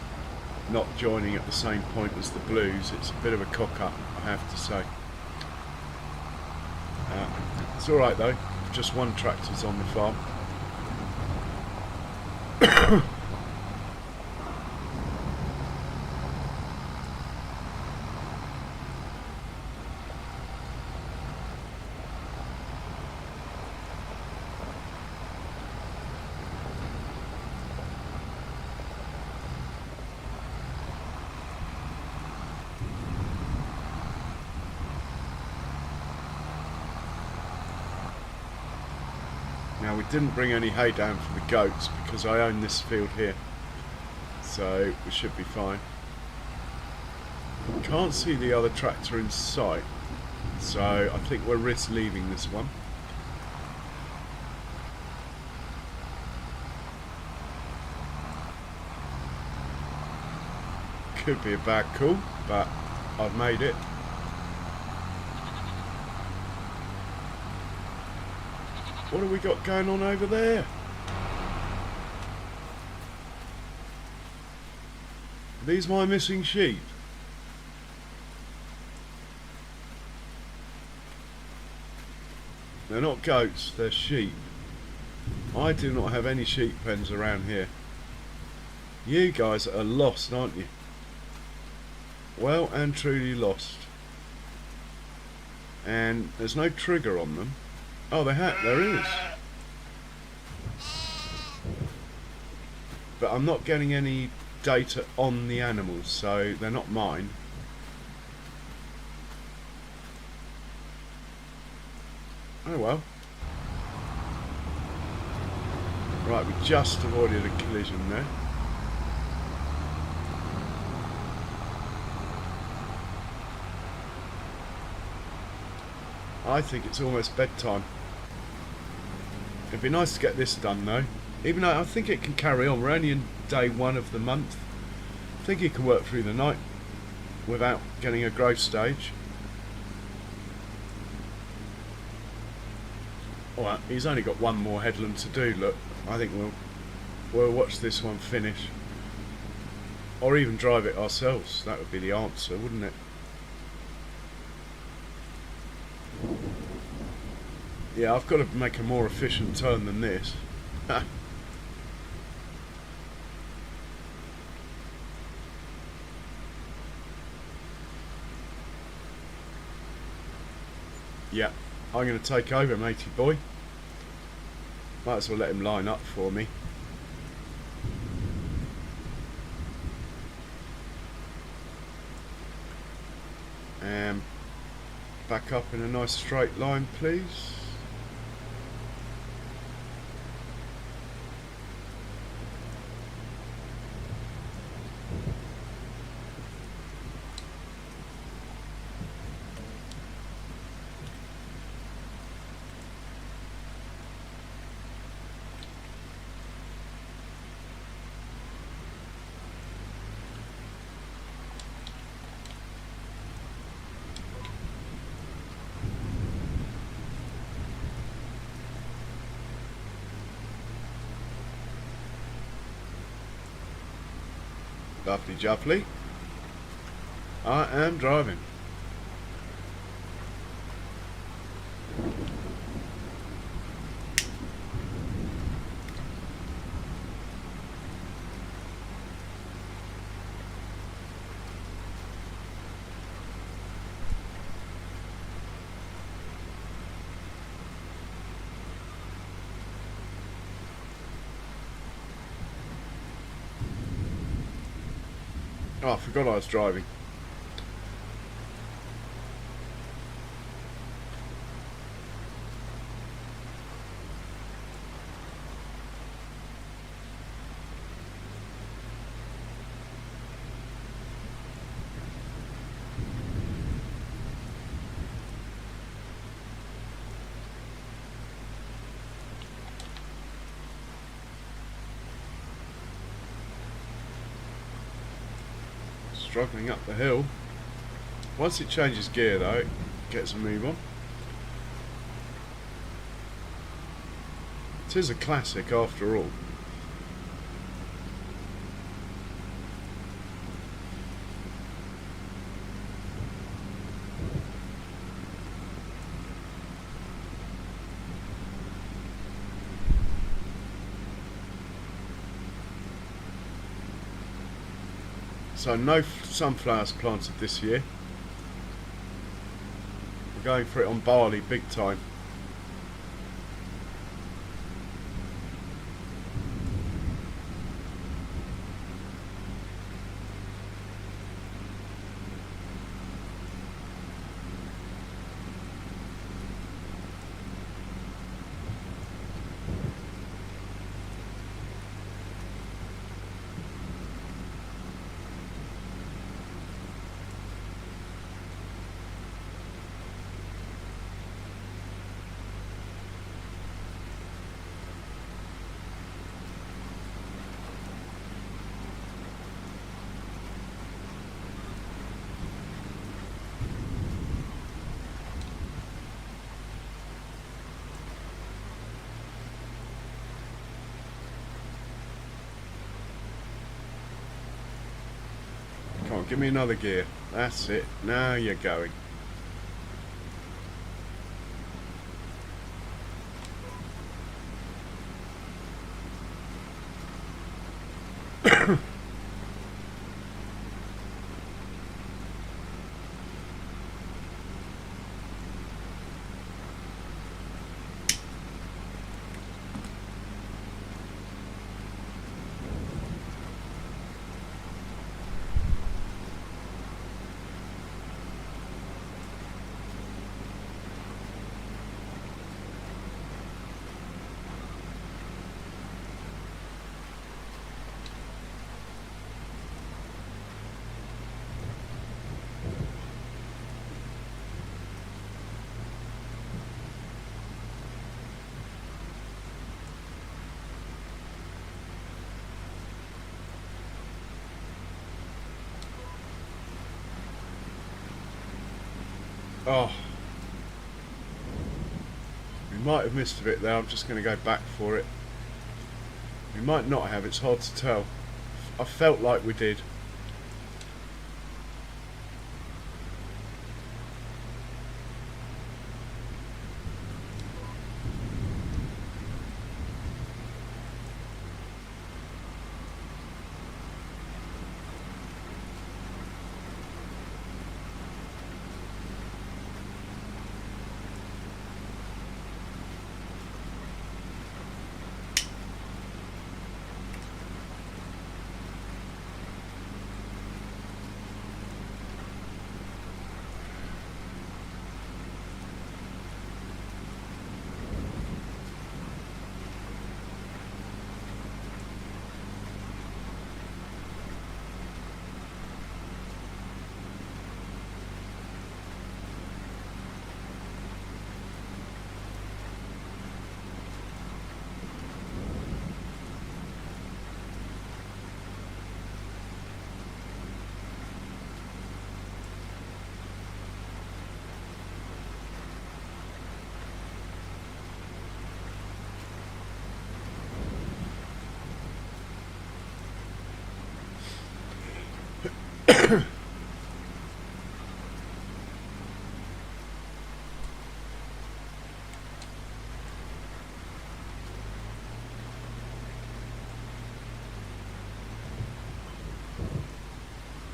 not joining at the same point as the blues. It's a bit of a cock-up, I have to say. It's alright though, just one tractor's on the farm. Now we didn't bring any hay down for the goats because I own this field here, so we should be fine. Can't see the other tractor in sight, so I think we'll risk leaving this one. Could be a bad call, but I've made it. What have we got going on over there? Are these my missing sheep? They're not goats, they're sheep. I do not have any sheep pens around here. You guys are lost, aren't you? Well and truly lost. And there's no trigger on them. Oh, there is. But I'm not getting any data on the animals, so they're not mine. Oh well. Right, we just avoided a collision there. I think it's almost bedtime. It'd be nice to get this done though. Even though I think it can carry on. We're only in day 1 of the month. I think it can work through the night without getting a growth stage. Alright, he's only got one more headland to do, look. I think we'll watch this one finish. Or even drive it ourselves. That would be the answer, wouldn't it? Yeah, I've got to make a more efficient turn than this. Yeah, I'm going to take over, matey boy. Might as well let him line up for me. And back up in a nice straight line, please. Lovely jubbly. I am driving. Oh, I forgot I was driving. Struggling up the hill. Once it changes gear though, it gets a move on. It is a classic after all. So no sunflowers planted this year. We're going for it on barley big time. Come on, give me another gear. That's it. Now you're going. Oh, we might have missed a bit there. I'm just going to go back for it. We might not have, it's hard to tell. I felt like we did.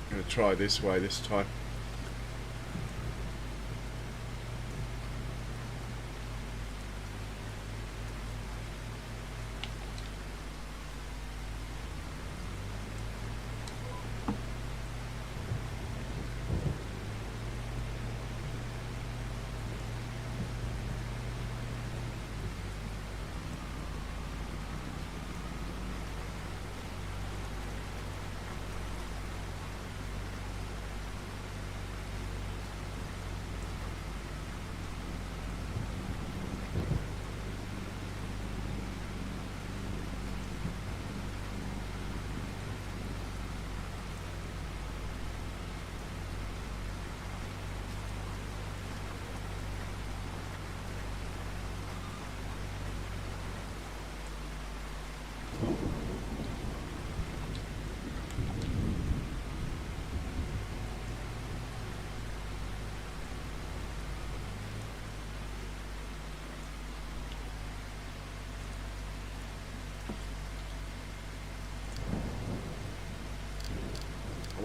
I'm going to try this way this time.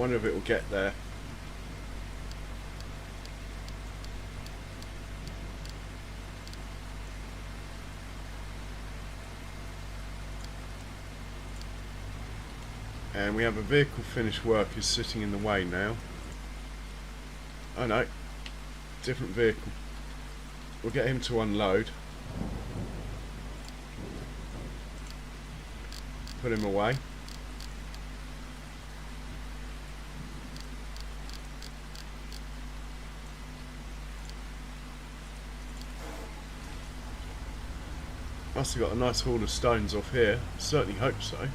wonder if it will get there. And we have a vehicle finished work is sitting in the way now. Oh no, different vehicle. We'll get him to unload. Put him away. Must have got a nice haul of stones off here. Certainly hope so.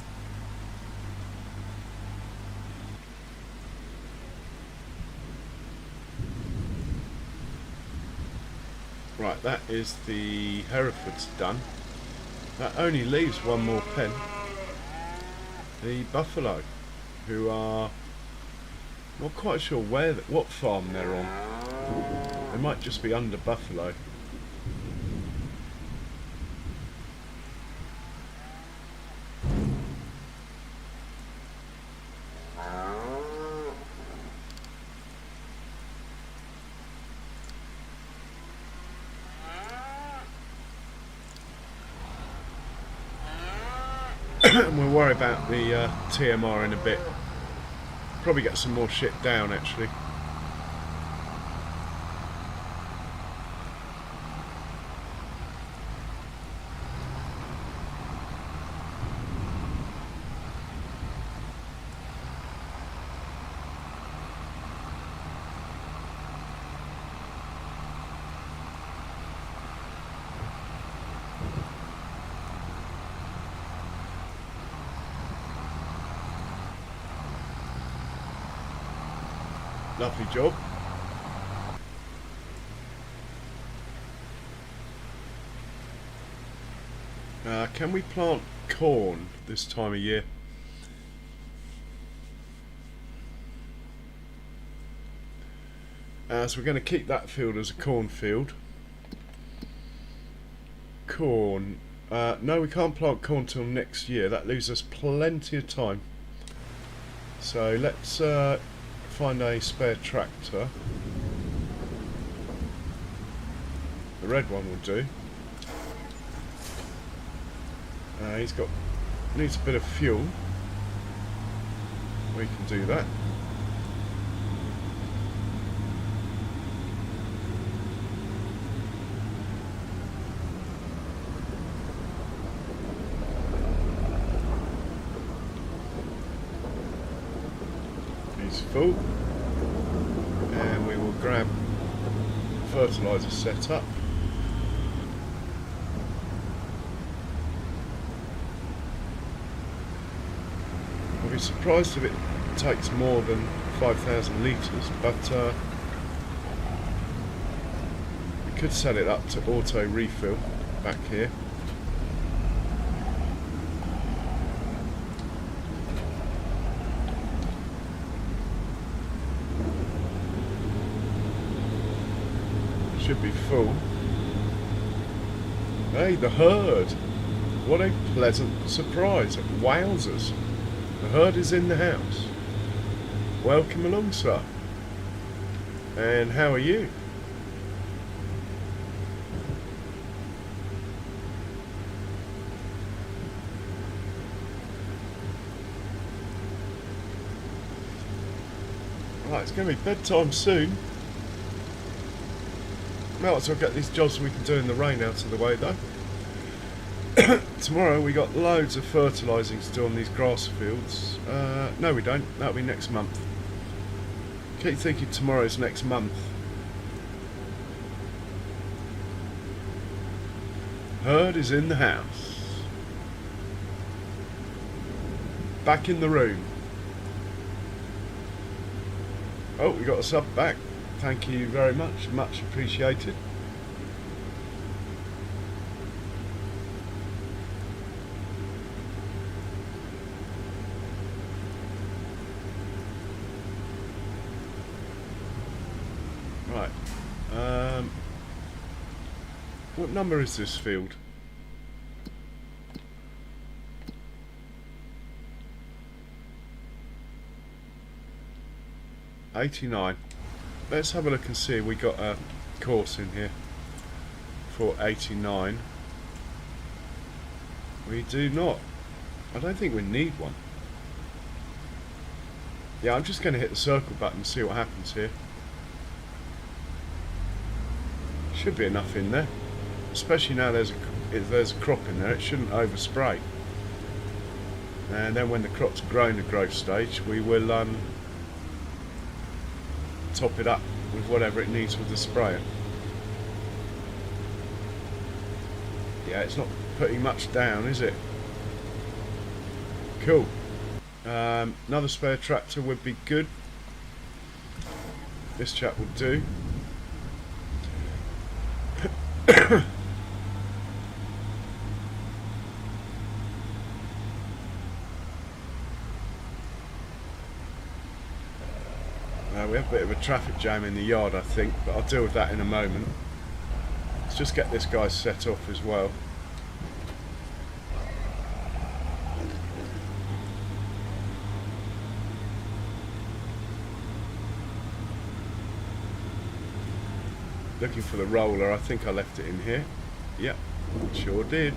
Right, that is the Herefords done. That only leaves one more pen. The buffalo, who are not quite sure what farm they're on. They might just be under buffalo. And we'll worry about the TMR in a bit. Probably get some more shit down actually. Lovely job. Can we plant corn this time of year? So we're going to keep that field as a corn field. Corn. No, we can't plant corn till next year. That leaves us plenty of time. So let's find a spare tractor. The red one will do. Needs a bit of fuel. We can do that. He's full. And we will grab fertiliser set up. I'll be surprised if it takes more than 5,000 litres, but we could set it up to auto refill back here. Should be full. Hey, the herd! What a pleasant surprise. Wowzers! The herd is in the house. Welcome along, sir. And how are you? Right, it's going to be bedtime soon. Might as well get these jobs we can do in the rain out of the way though. Tomorrow we got loads of fertilising to do on these grass fields. No we don't, that'll be next month. Keep thinking tomorrow's next month. Herd is in the house. Back in the room. Oh, we got a sub back. Thank you very much, much appreciated. Right. What number is this field? 89. Let's have a look and see if we got a course in here for 89. We do not. I don't think we need one. Yeah, I'm just going to hit the circle button and see what happens here. Should be enough in there, especially now there's a crop in there. It shouldn't overspray. And then when the crop's grown to growth stage, we will top it up with whatever it needs with the sprayer. Yeah, it's not putting much down, is it? Cool. Another spare tractor would be good. This chap will do. We have a bit of a traffic jam in the yard, I think, but I'll deal with that in a moment. Let's just get this guy set off as well. Looking for the roller. I think I left it in here. Yep, sure did.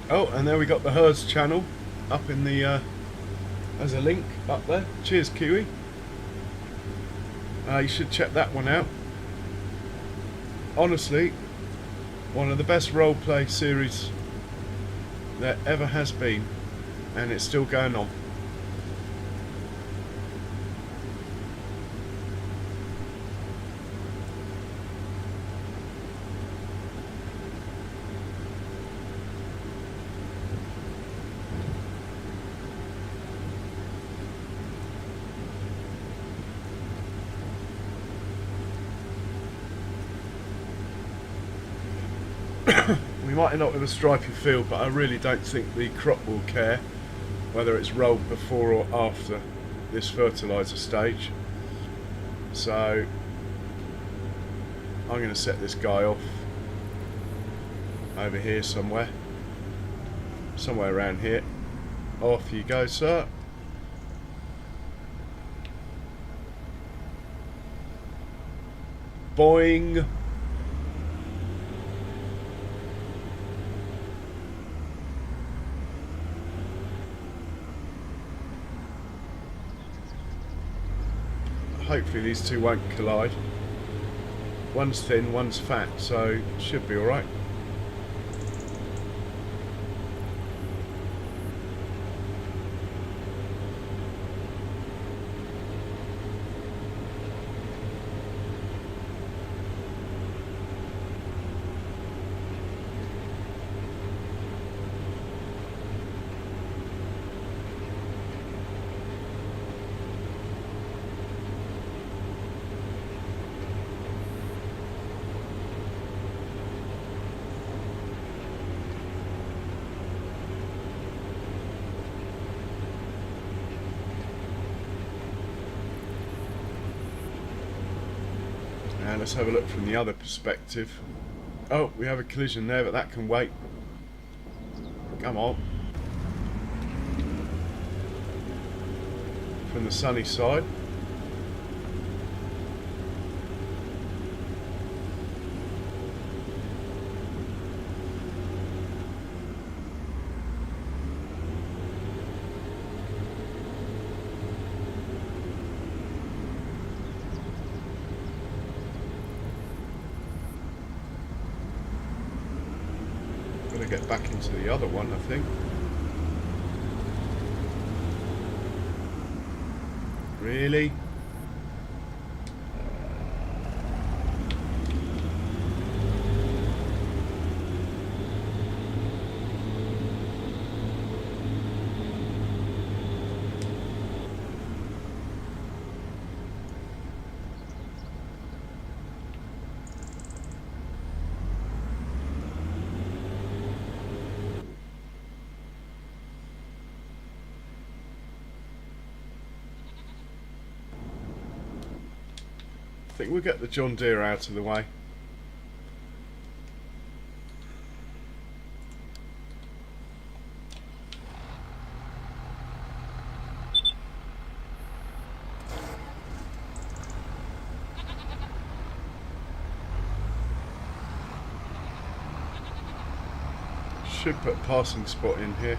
Oh, and there we got the Herefords channel up in the, as a link up there. Cheers, Kiwi. You should check that one out. Honestly, one of the best roleplay series there ever has been, and it's still going on. We might end up with a stripy field, but I really don't think the crop will care whether it's rolled before or after this fertiliser stage. So I'm going to set this guy off over here somewhere around here. Off you go, sir. Boing. Hopefully these two won't collide. One's thin, one's fat, so should be alright. And let's have a look from the other perspective. Oh, we have a collision there, but that can wait. Come on. From the sunny side. Gotta get back into the other one, I think. Really? think we'll get the John Deere out of the way. Should put a passing spot in here.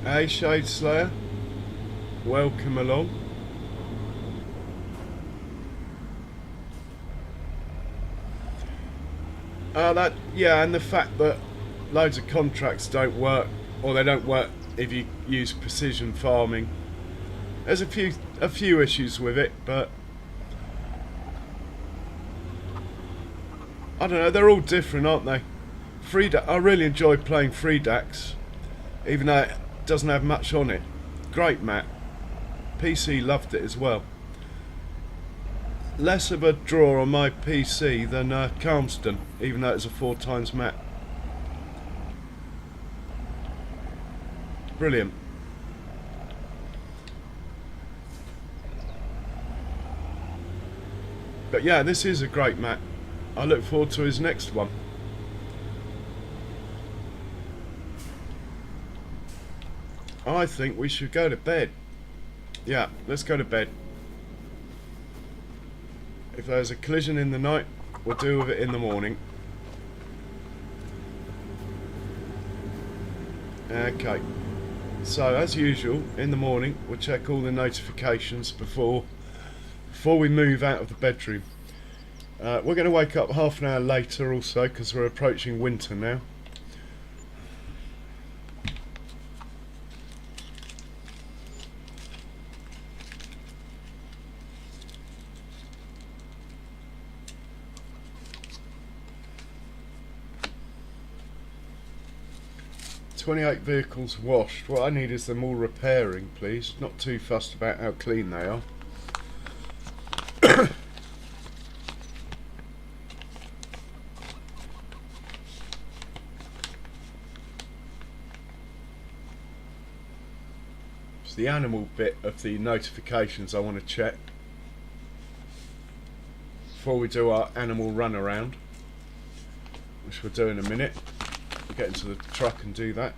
Hey Shade Slayer, welcome along. And the fact that loads of contracts don't work, or they don't work if you use precision farming. There's a few issues with it, but I don't know, they're all different, aren't they? I really enjoy playing Free DAX, even though it doesn't have much on it. Great map. PC loved it as well. Less of a draw on my PC than Calmston, even though it's a 4x map. Brilliant. But yeah, this is a great map. I look forward to his next one. I think we should go to bed. Yeah, let's go to bed. If there's a collision in the night, we'll deal with it in the morning. Okay. So, as usual, in the morning, we'll check all the notifications before we move out of the bedroom. We're going to wake up half an hour later also, because we're approaching winter now. "28 vehicles washed." What I need is them all repairing, please. Not too fussed about how clean they are. It's the animal bit of the notifications I want to check before we do our animal run around, which we'll do in a minute. We'll get into the truck and do that.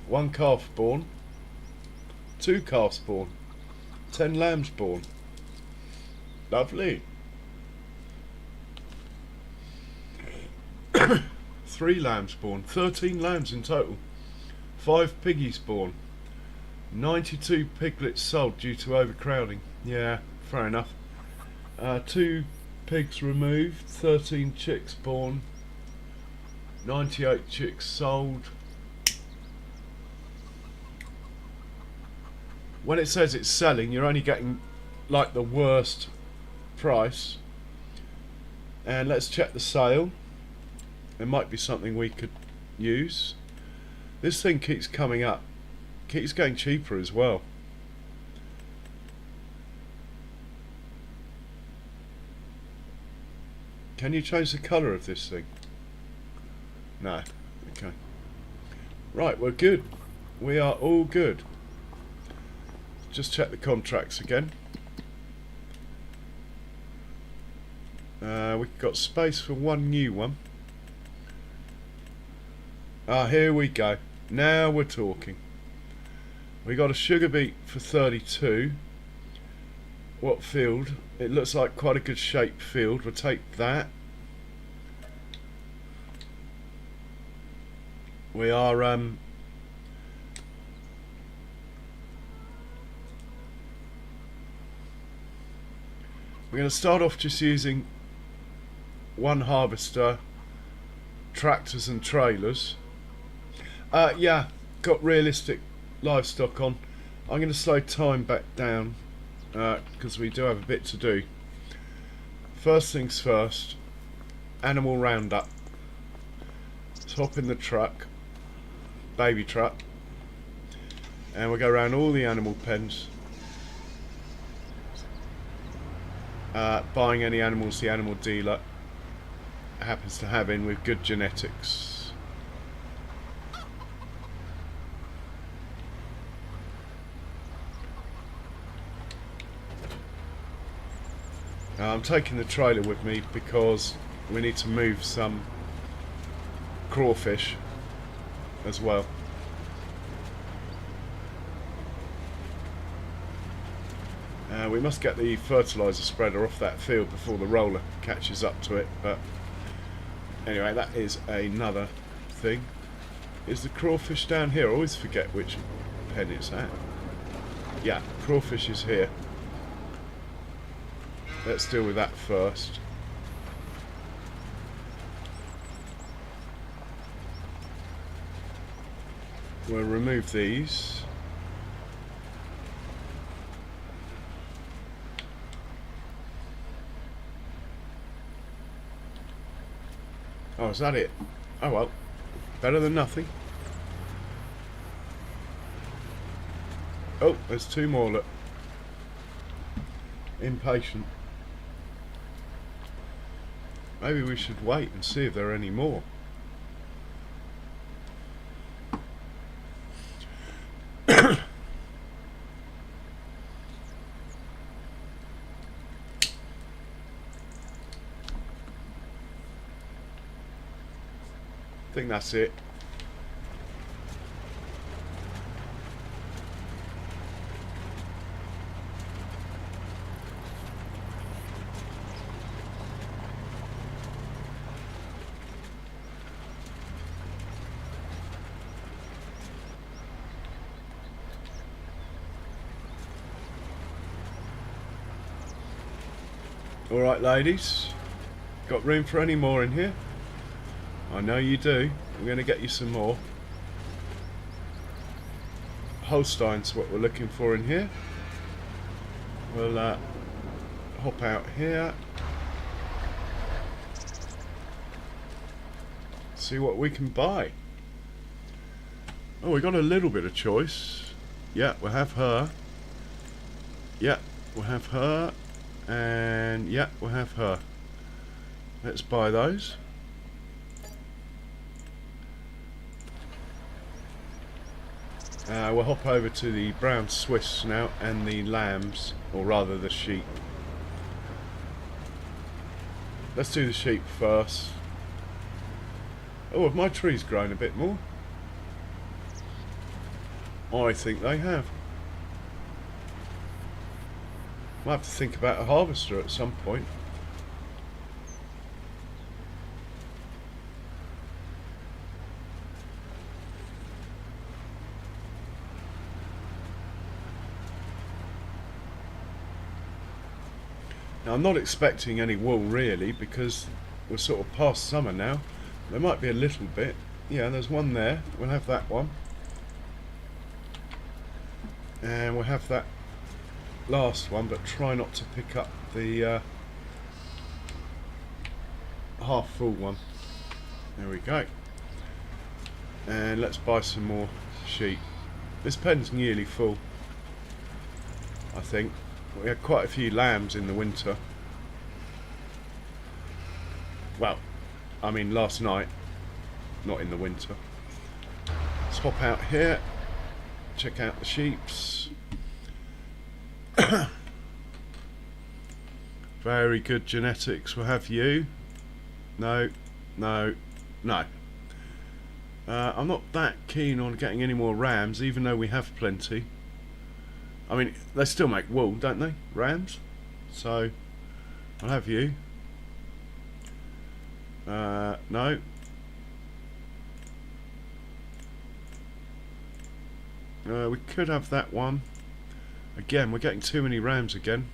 One calf born, 2 calves born. 10 lambs born. Lovely. 3 lambs born. 13 lambs in total. 5 piggies born. 92 piglets sold due to overcrowding. Yeah, fair enough. 2 pigs removed. 13 chicks born. 98 chicks sold. When it says it's selling, you're only getting like the worst price. And let's check the sale. There might be something we could use. This thing keeps coming up. Keeps going cheaper as well. Can you change the colour of this thing? No. Okay. Right, we're good. We are all good. Just check the contracts again. We've got space for one new one. Here we go. Now we're talking. We got a sugar beet for 32. What field? It looks like quite a good shaped field. We'll take that. We are we're going to start off just using one harvester, tractors and trailers. Yeah, got realistic livestock on. I'm going to slow time back down because we do have a bit to do. First things first, animal roundup. Let's hop in the truck, baby truck, and we'll go around all the animal pens, buying any animals the animal dealer happens to have in with good genetics. I'm taking the trailer with me because we need to move some crawfish as well. We must get the fertiliser spreader off that field before the roller catches up to it, but anyway, that is another thing. Is the crawfish down here? I always forget which pen it's at. Yeah, crawfish is here. Let's deal with that first. We'll remove these. Oh, is that it? Oh well, better than nothing. Oh, there's 2 more, look. Impatient. Maybe we should wait and see if there are any more. I think that's it. Alright ladies, got room for any more in here? I know you do. I'm going to get you some more. Holstein's what we're looking for in here. We'll hop out here. See what we can buy. Oh, we got a little bit of choice. Yeah, we'll have her. Yeah, we'll have her. And yeah, we'll have her. Let's buy those. We'll hop over to the brown Swiss now and the lambs, or rather the sheep. Let's do the sheep first. Oh, have my trees grown a bit more? I think they have. Might have to think about a harvester at some point. Now I'm not expecting any wool really, because we're sort of past summer now. There might be a little bit. Yeah, there's one there. We'll have that one. And we'll have that last one, but try not to pick up the half full one. There we go. And let's buy some more sheep. This pen's nearly full, I think. We had quite a few lambs in the winter. Well, I mean last night, not in the winter. Let's hop out here, check out the sheeps. Very good genetics, we'll have you. No, no, no. I'm not that keen on getting any more rams, even though we have plenty. I mean, they still make wool, don't they? Rams? So, I'll have you. No. We could have that one. Again, we're getting too many rams again.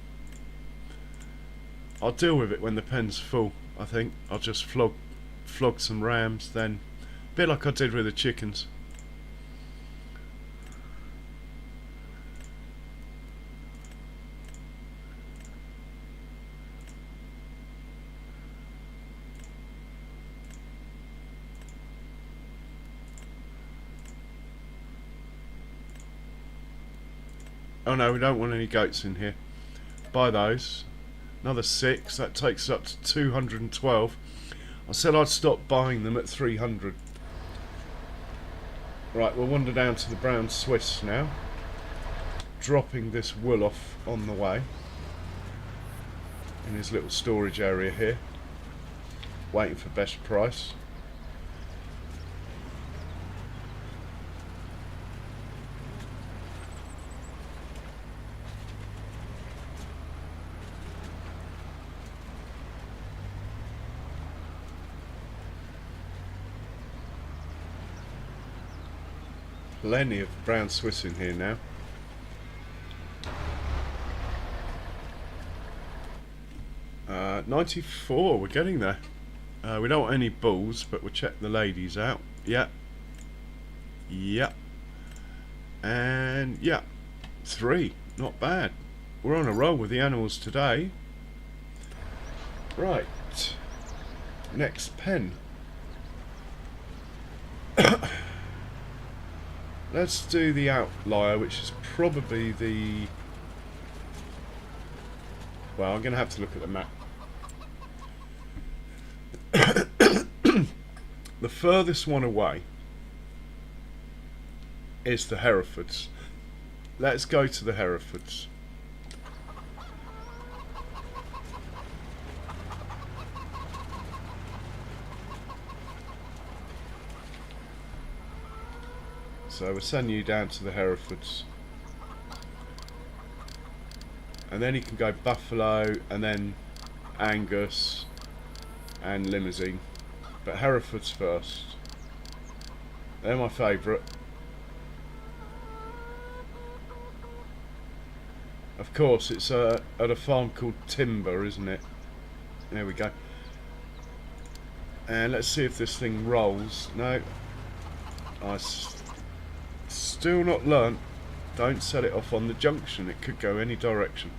I'll deal with it when the pen's full, I think. I'll just flog some rams then. A bit like I did with the chickens. Oh no, we don't want any goats in here. Buy those. Another 6, that takes us up to 212. I said I'd stop buying them at 300. Right, we'll wander down to the brown Swiss now. Dropping this wool off on the way. In his little storage area here. Waiting for best price. Plenty of brown Swiss in here now. Uh, 94, we're getting there. We don't want any bulls, but we'll check the ladies out. Yeah. Yeah. And yeah. 3, not bad. We're on a roll with the animals today. Right. Next pen. Let's do the outlier, which is probably the... Well, I'm going to have to look at the map. The furthest one away is the Herefords. Let's go to the Herefords. So we'll send you down to the Herefords. And then you can go Buffalo, and then Angus, and Limousine. But Herefords first. They're my favourite. Of course, it's at a farm called Timber, isn't it? There we go. And let's see if this thing rolls. No. Still not learnt. Don't set it off on the junction. It could go any direction.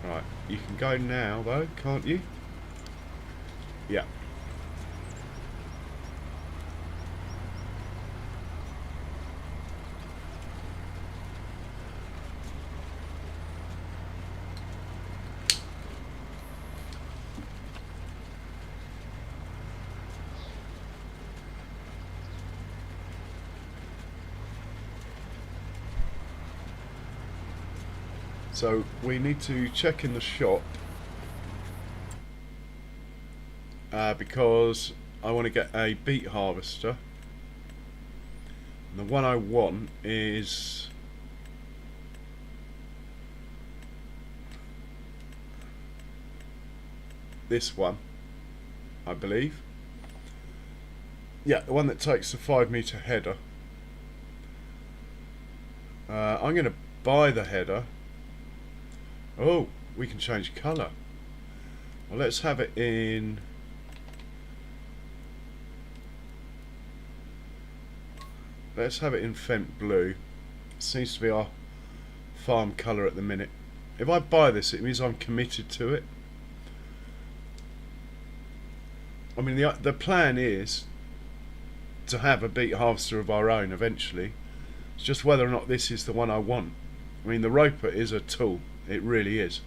Right, you can go now though, can't you? Yeah. So we need to check in the shop because I want to get a beet harvester. And the one I want is this one, I believe. Yeah, the one that takes the 5 metre header. I'm going to buy the header. Oh, we can change colour. Well, let's have it in... Let's have it in Fent Blue. Seems to be our farm colour at the minute. If I buy this, it means I'm committed to it. I mean, the plan is to have a beet harvester of our own eventually. It's just whether or not this is the one I want. I mean, the roper is a tool. It really is.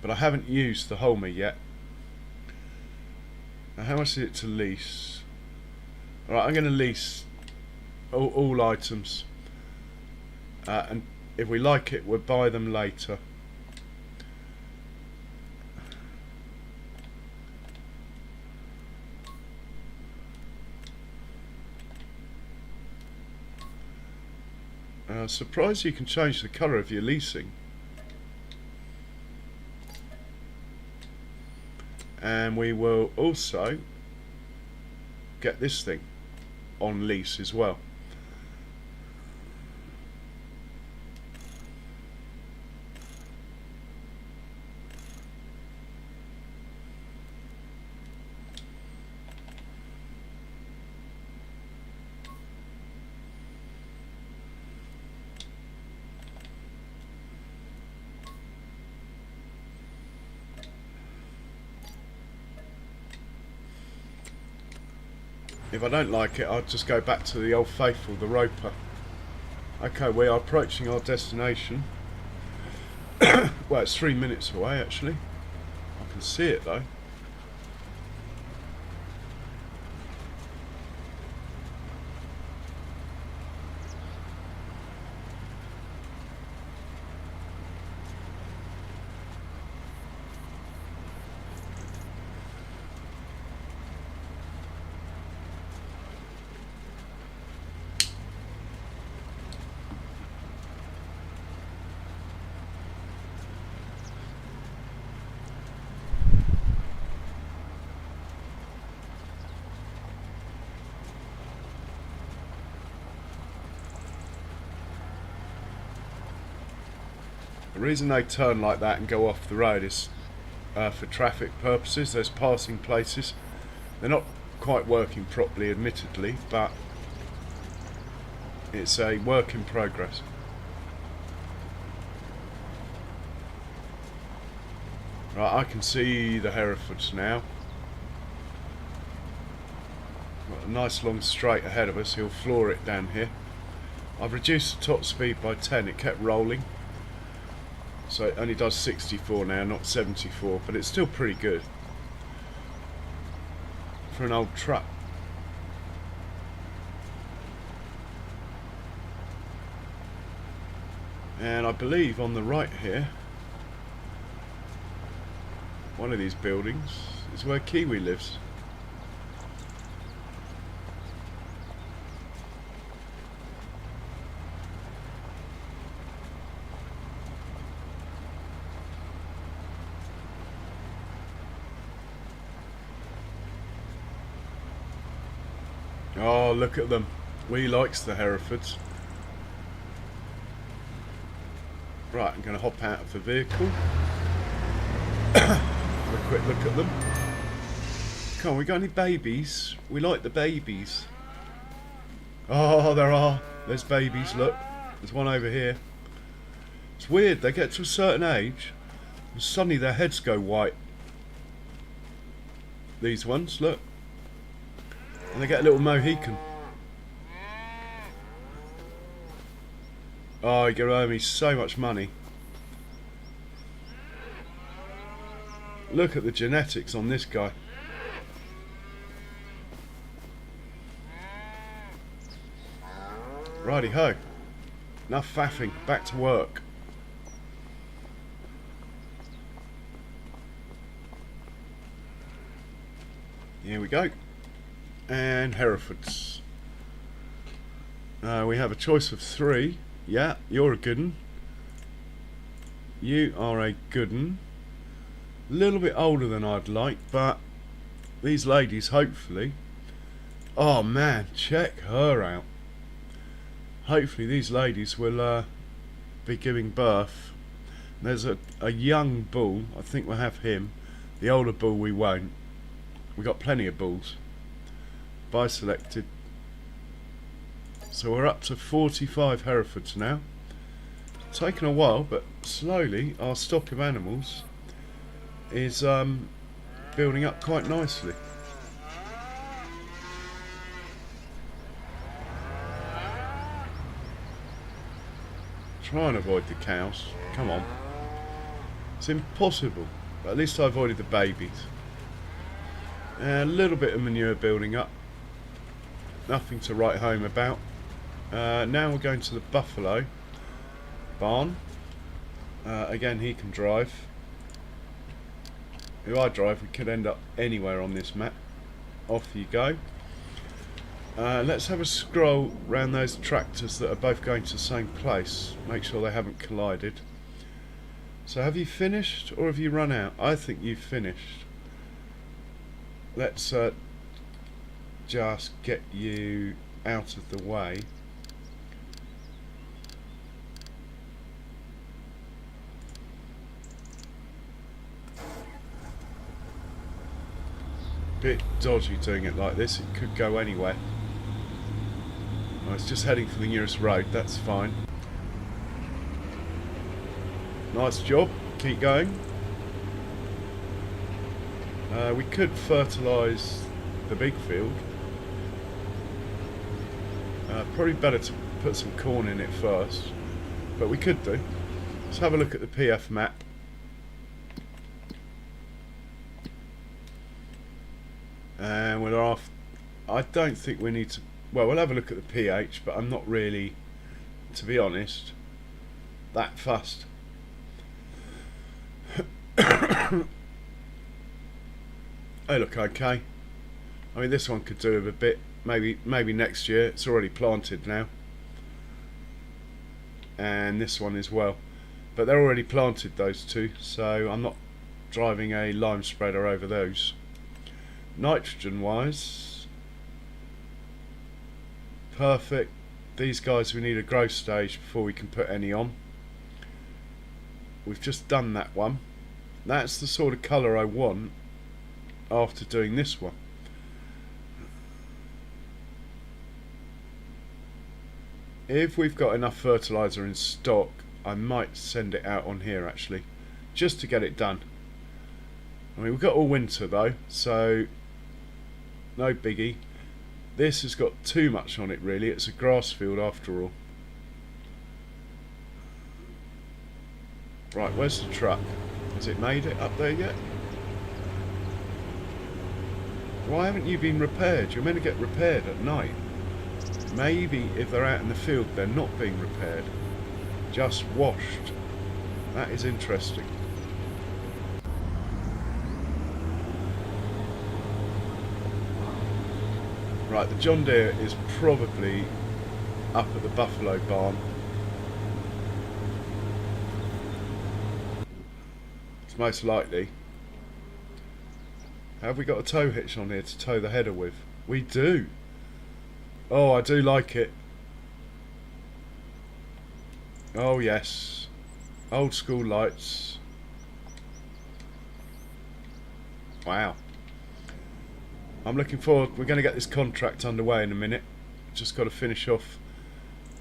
But I haven't used the Holmer yet. Now, how much is it to lease? Alright, I'm going to lease all items. And if we like it, we'll buy them later. Surprised you can change the colour of your leasing. And we will also get this thing on lease as well. If I don't like it, I'll just go back to the old faithful, the roper. Okay, we are approaching our destination. Well, it's 3 minutes away actually. I can see it though. The reason they turn like that and go off the road is for traffic purposes. There's passing places. They're not quite working properly, admittedly, but it's a work in progress. Right, I can see the Herefords now. Got a nice long straight ahead of us. He'll floor it down here. I've reduced the top speed by 10. It kept rolling. So it only does 64 now, not 74, but it's still pretty good for an old truck. And I believe on the right here, one of these buildings is where Kiwi lives. Oh, look at them. He likes the Herefords. Right, I'm going to hop out of the vehicle. Have a quick look at them. Come on, we got any babies? We like the babies. Oh, there are. There's babies, look. There's one over here. It's weird, they get to a certain age and suddenly their heads go white. These ones, look. And they get a little Mohican. Oh, you're going to owe me so much money. Look at the genetics on this guy. Righty ho. Enough faffing. Back to work. Here we go. And Herefords. We have a choice of 3. Yeah, you're a good 'un. You are a good 'un. A little bit older than I'd like, but these ladies, hopefully... Oh man, check her out. Hopefully these ladies will be giving birth. There's a young bull, I think we'll have him. The older bull we won't. We've got plenty of bulls. Bi-selected. So we're up to 45 Herefords now. Taken a while, but slowly our stock of animals is building up quite nicely. Try and avoid the cows. Come on. It's impossible. But at least I avoided the babies. A little bit of manure building up. Nothing to write home about. Now we're going to the buffalo barn. Again, he can drive. If I drive, we could end up anywhere on this map. Off you go. Let's have a scroll around those tractors that are both going to the same place. Make sure they haven't collided. So have you finished or have you run out? I think you've finished. Let's just get you out of the way. Bit dodgy doing it like this, it could go anywhere. I was just heading for the nearest road, that's fine. Nice job, keep going. We could fertilise the big field. Probably better to put some corn in it first, but we could do. Let's have a look at the PF map. And we're off. I don't think we need to. Well, we'll have a look at the pH, but I'm not really, to be honest, that fussed. They look okay. I mean, this one could do with a bit. Maybe next year. It's already planted now, and this one as well. But they're already planted, those two, so I'm not driving a lime spreader over those. Nitrogen wise, perfect. These guys, we need a growth stage before we can put any on. We've just done that one. That's the sort of colour I want after doing this one. If we've got enough fertiliser in stock, I might send it out on here actually, just to get it done. I mean, we've got all winter though, so no biggie. This has got too much on it really. It's a grass field after all. Right, where's the truck? Has it made it up there yet? Why haven't you been repaired? You're meant to get repaired at night. Maybe if they're out in the field they're not being repaired, just washed. That is interesting. Right, the John Deere is probably up at the buffalo barn. It's most likely. Have we got a tow hitch on here to tow the header with? We do. Oh, I do like it. Oh yes. Old school lights. Wow. I'm looking forward. We're going to get this contract underway in a minute. Just got to finish off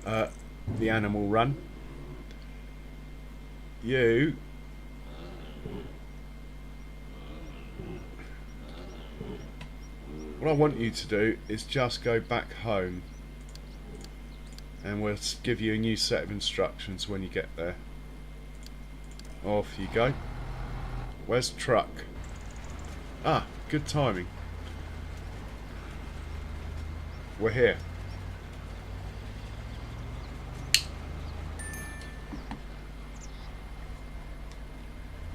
the animal run. You. What I want you to do is just go back home, and we'll give you a new set of instructions when you get there. Off you go. Where's the truck? Ah, good timing. We're here.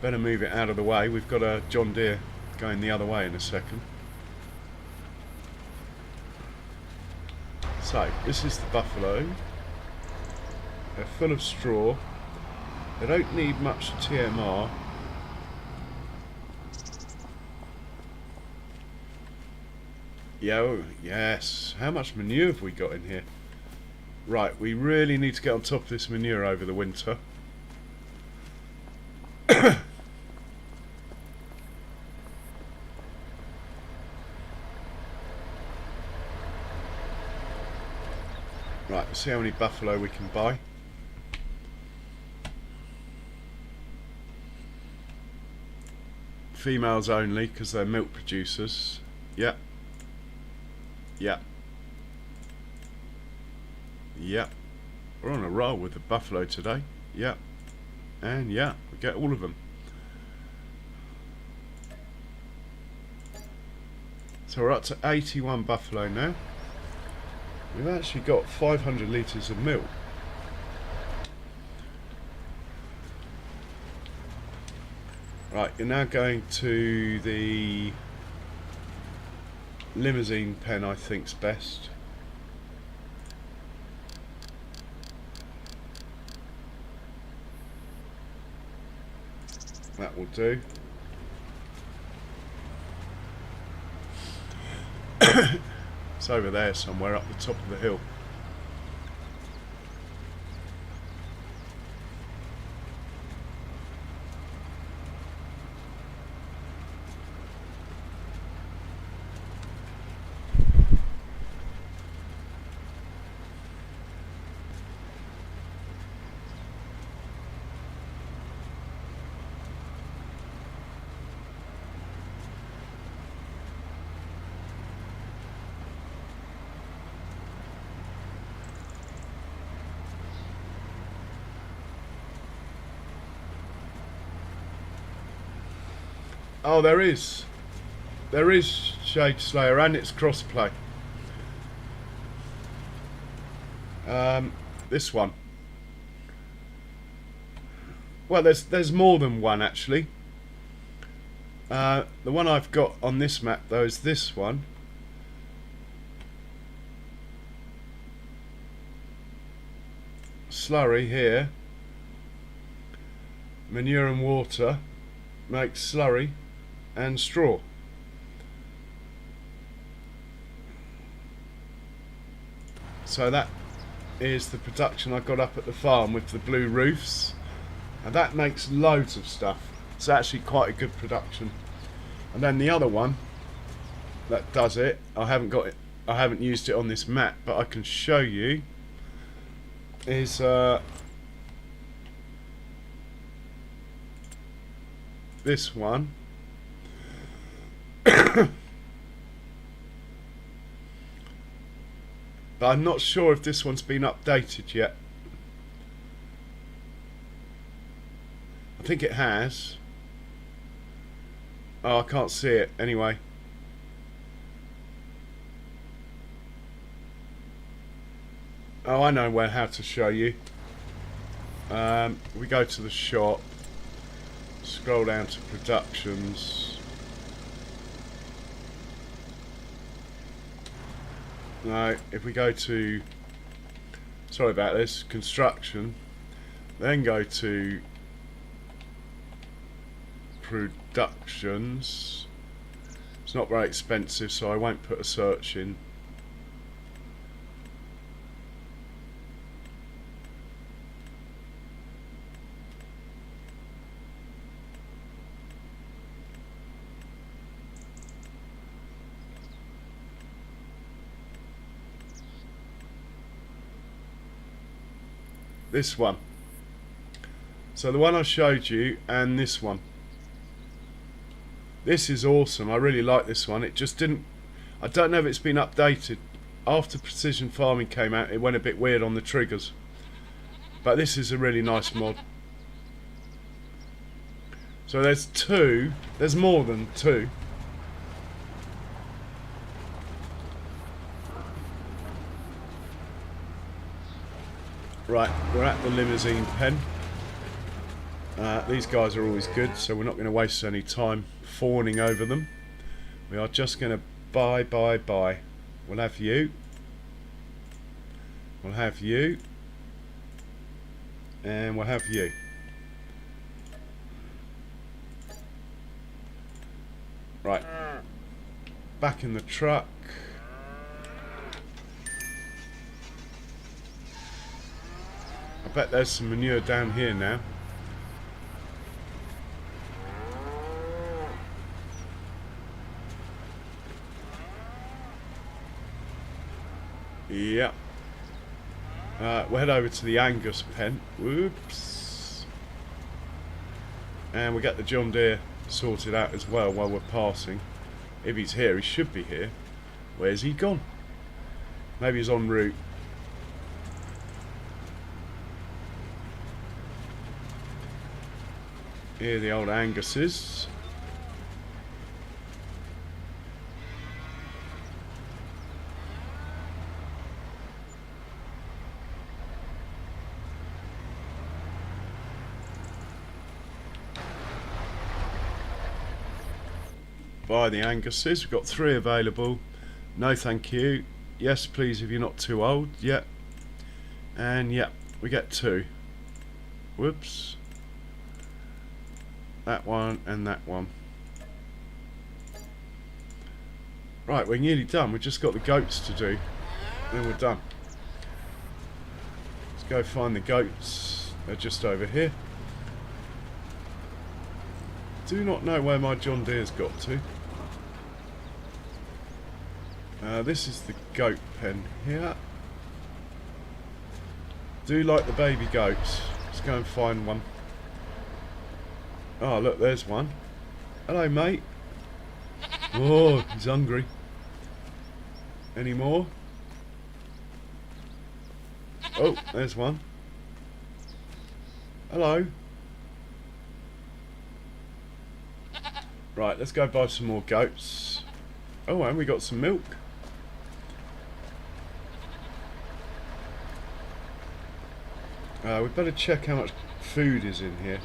Better move it out of the way. We've got a John Deere going the other way in a second. So, this is the buffalo. They're full of straw. They don't need much TMR. Yo, yes. How much manure have we got in here? Right, we really need to get on top of this manure over the winter. Right, let's see how many buffalo we can buy. Females only, because they're milk producers. Yep. Yep. Yep. We're on a roll with the buffalo today. Yep. And yeah, we get all of them. So we're up to 81 buffalo now. We've actually got 500 litres of milk. Right, you're now going to the limousine pen, I think's best. That will do. It's over there somewhere up the top of the hill. Oh, there is Shade Slayer, and it's crossplay. This one. Well, there's more than one actually. The one I've got on this map though is this one. Slurry here. Manure and water makes slurry and straw. So that is the production I got up at the farm with the blue roofs, and that makes loads of stuff. It's actually quite a good production. And then the other one that does it, I haven't used it on this map, but I can show you, is this one. But I'm not sure if this one's been updated yet. I think it has. Oh, I can't see it anyway. Oh, I know how to show you. We go to the shop, scroll down to productions. No, if we go to, sorry about this, construction, then go to productions. It's not very expensive, so I won't put a search in. This one. So the one I showed you and this one. This is awesome. I really like this one. It just didn't, I don't know if it's been updated. After Precision Farming came out, it went a bit weird on the triggers. But this is a really nice mod. So there's two. There's more than two. Right, we're at the limousine pen. These guys are always good, so we're not going to waste any time fawning over them. We are just going to buy. We'll have you. We'll have you. And we'll have you. Right. Back in the truck. bet there's some manure down here now. Yep. We'll head over to the Angus pen. Whoops. And we'll get the John Deere sorted out as well while we're passing. If he's here, he should be here. Where's he gone? Maybe he's en route. Here the old Anguses. Buy the Anguses. We've got 3 available. No thank you. Yes please if you're not too old. Yep. And yep, we get 2. Whoops. That one and that one. Right, we're nearly done. We've just got the goats to do. Then we're done. Let's go find the goats. They're just over here. Do not know where my John Deere's got to. This is the goat pen here. Do like the baby goats. Let's go and find one. Oh look, there's one. Hello mate. Oh, he's hungry. Any more? Oh, there's one. Hello. Right, let's go buy some more goats. Oh, and we got some milk. We'd better check how much food is in here.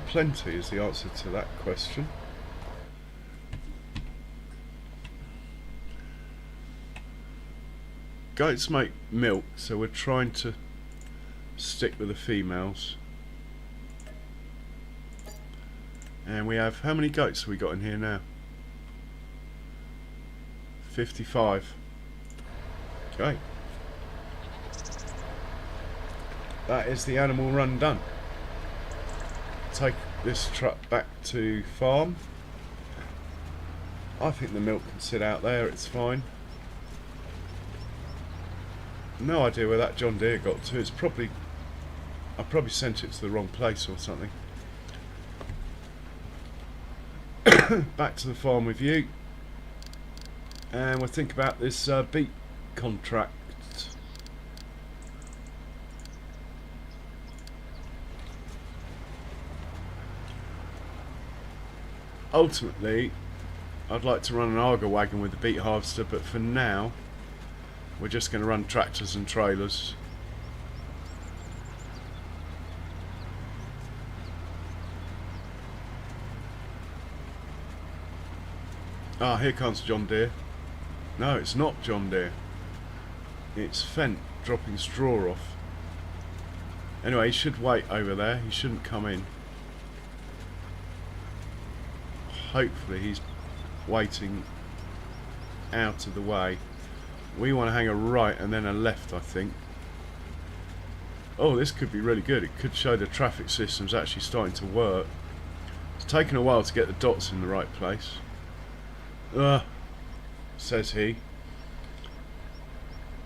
Plenty is the answer to that question. Goats make milk, so we're trying to stick with the females. And we have, how many goats have we got in here now? 55. Okay. That is the animal run done. Take this truck back to farm. I think the milk can sit out there, it's fine. No idea where that John Deere got to. It's probably, I probably sent it to the wrong place or something. Back to the farm with you. And we'll think about this beet contract. Ultimately, I'd like to run an Arga wagon with the beet harvester, but for now, we're just going to run tractors and trailers. Ah, here comes John Deere. No, it's not John Deere. It's Fent dropping straw off. Anyway, he should wait over there. He shouldn't come in. Hopefully he's waiting out of the way. We want to hang a right and then a left, I think. Oh, this could be really good. It could show the traffic system's actually starting to work. It's taken a while to get the dots in the right place. Says he.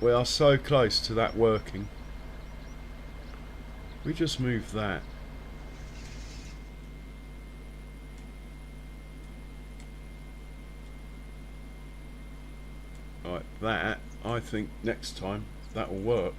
We are so close to that working. We just move that. Like that, I think next time that will work.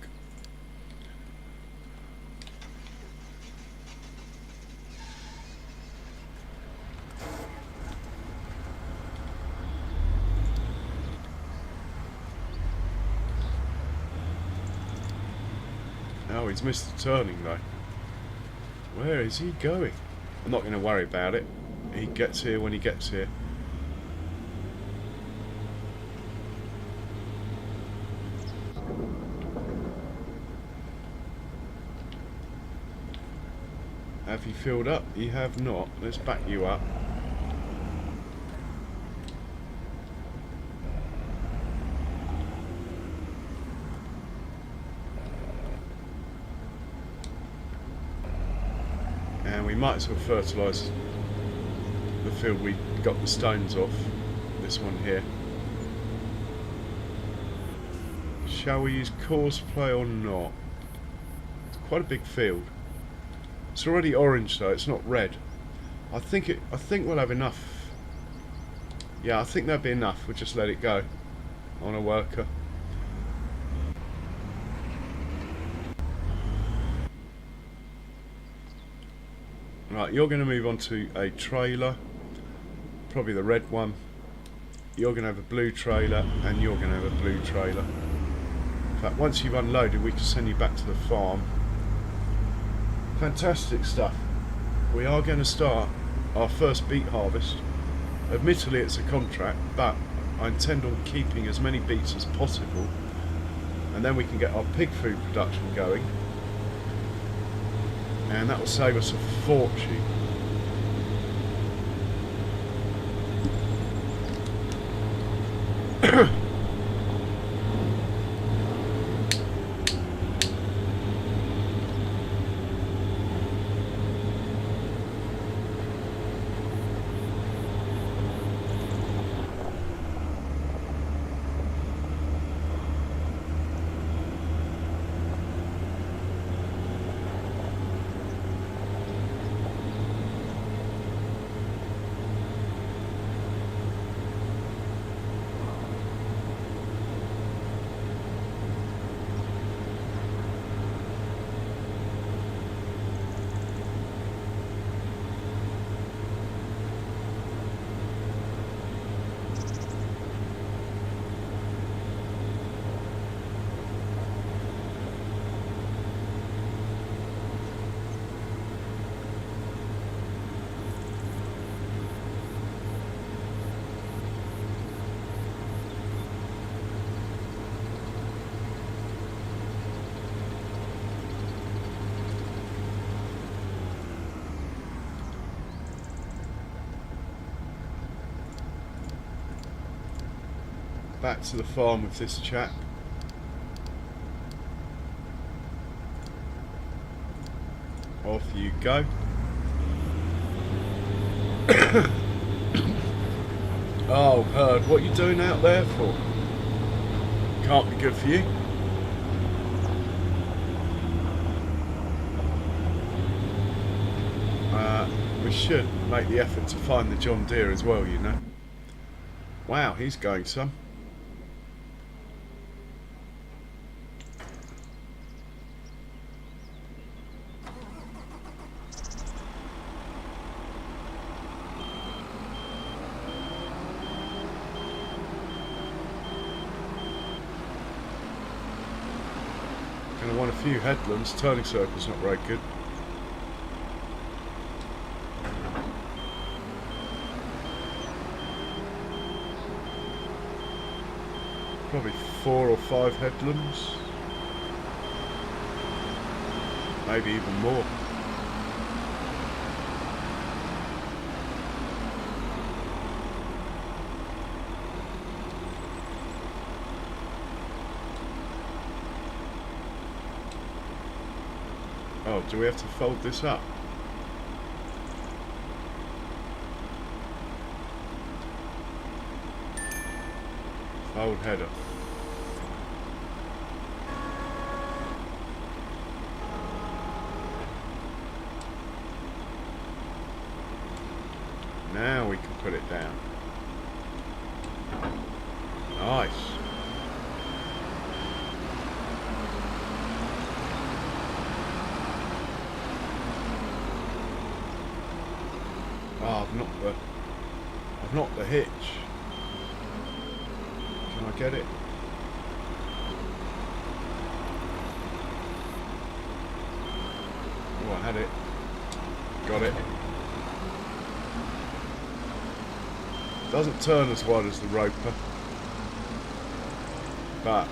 Oh, he's missed the turning though. Where is he going? I'm not going to worry about it. He gets here when he gets here. Have you filled up? You have not. Let's back you up. And we might as well fertilise the field we got the stones off, this one here. Shall we use coarse play or not? It's quite a big field. It's already orange though, it's not red. I think we'll have enough. Yeah, I think that'll be enough. We'll just let it go on a worker. Right, you're going to move on to a trailer, probably the red one. You're going to have a blue trailer, and you're going to have a blue trailer. In fact, once you've unloaded, we can send you back to the farm. Fantastic stuff. We are going to start our first beet harvest. Admittedly, it's a contract, but I intend on keeping as many beets as possible, and then we can get our pig food production going. And that will save us a fortune. Back to the farm with this chap. Off you go. Oh, Herd, what are you doing out there for? Can't be good for you. We should make the effort to find the John Deere as well, you know. Wow, he's going some. Going to want a few headlands. Turning circle's not very good. Probably 4 or 5 headlands. Maybe even more. Oh, do we have to fold this up? Fold header. Now we can put it down. Nice. Oh, I've knocked the hitch. Can I get it? Oh, I had it. Got it. Doesn't turn as wide as the roper, but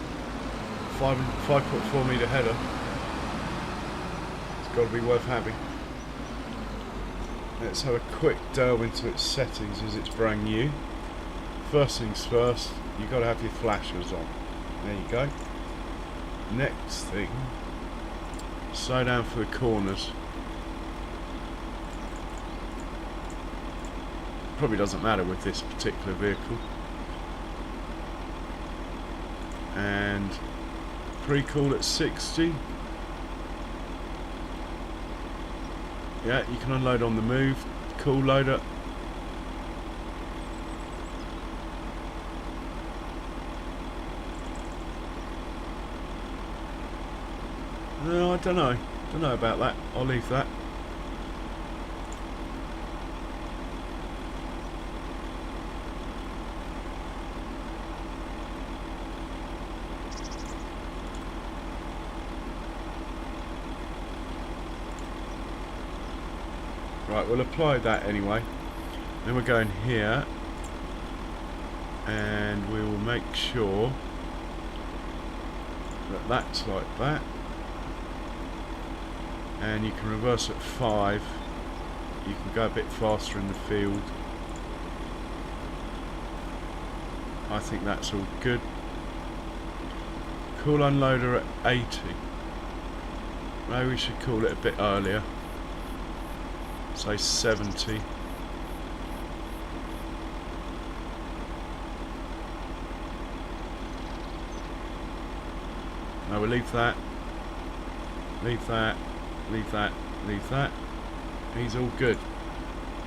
5.4 metre header, it's got to be worth having. Let's have a quick delve into its settings as it's brand new. First things first, you've got to have your flashers on. There you go. Next thing, slow down for the corners. Probably doesn't matter with this particular vehicle. And pre-cool at 60. Yeah, you can unload on the move. Cool loader. No, I don't know. Don't know about that. I'll leave that. Right, we'll apply that anyway. Then we're going here, and we will make sure that that's like that. And you can reverse at 5. You can go a bit faster in the field. I think that's all good. Cool unloader at 80. Maybe we should call it a bit earlier. Say 70. No, we'll leave that. Leave that. Leave that. Leave that. He's all good.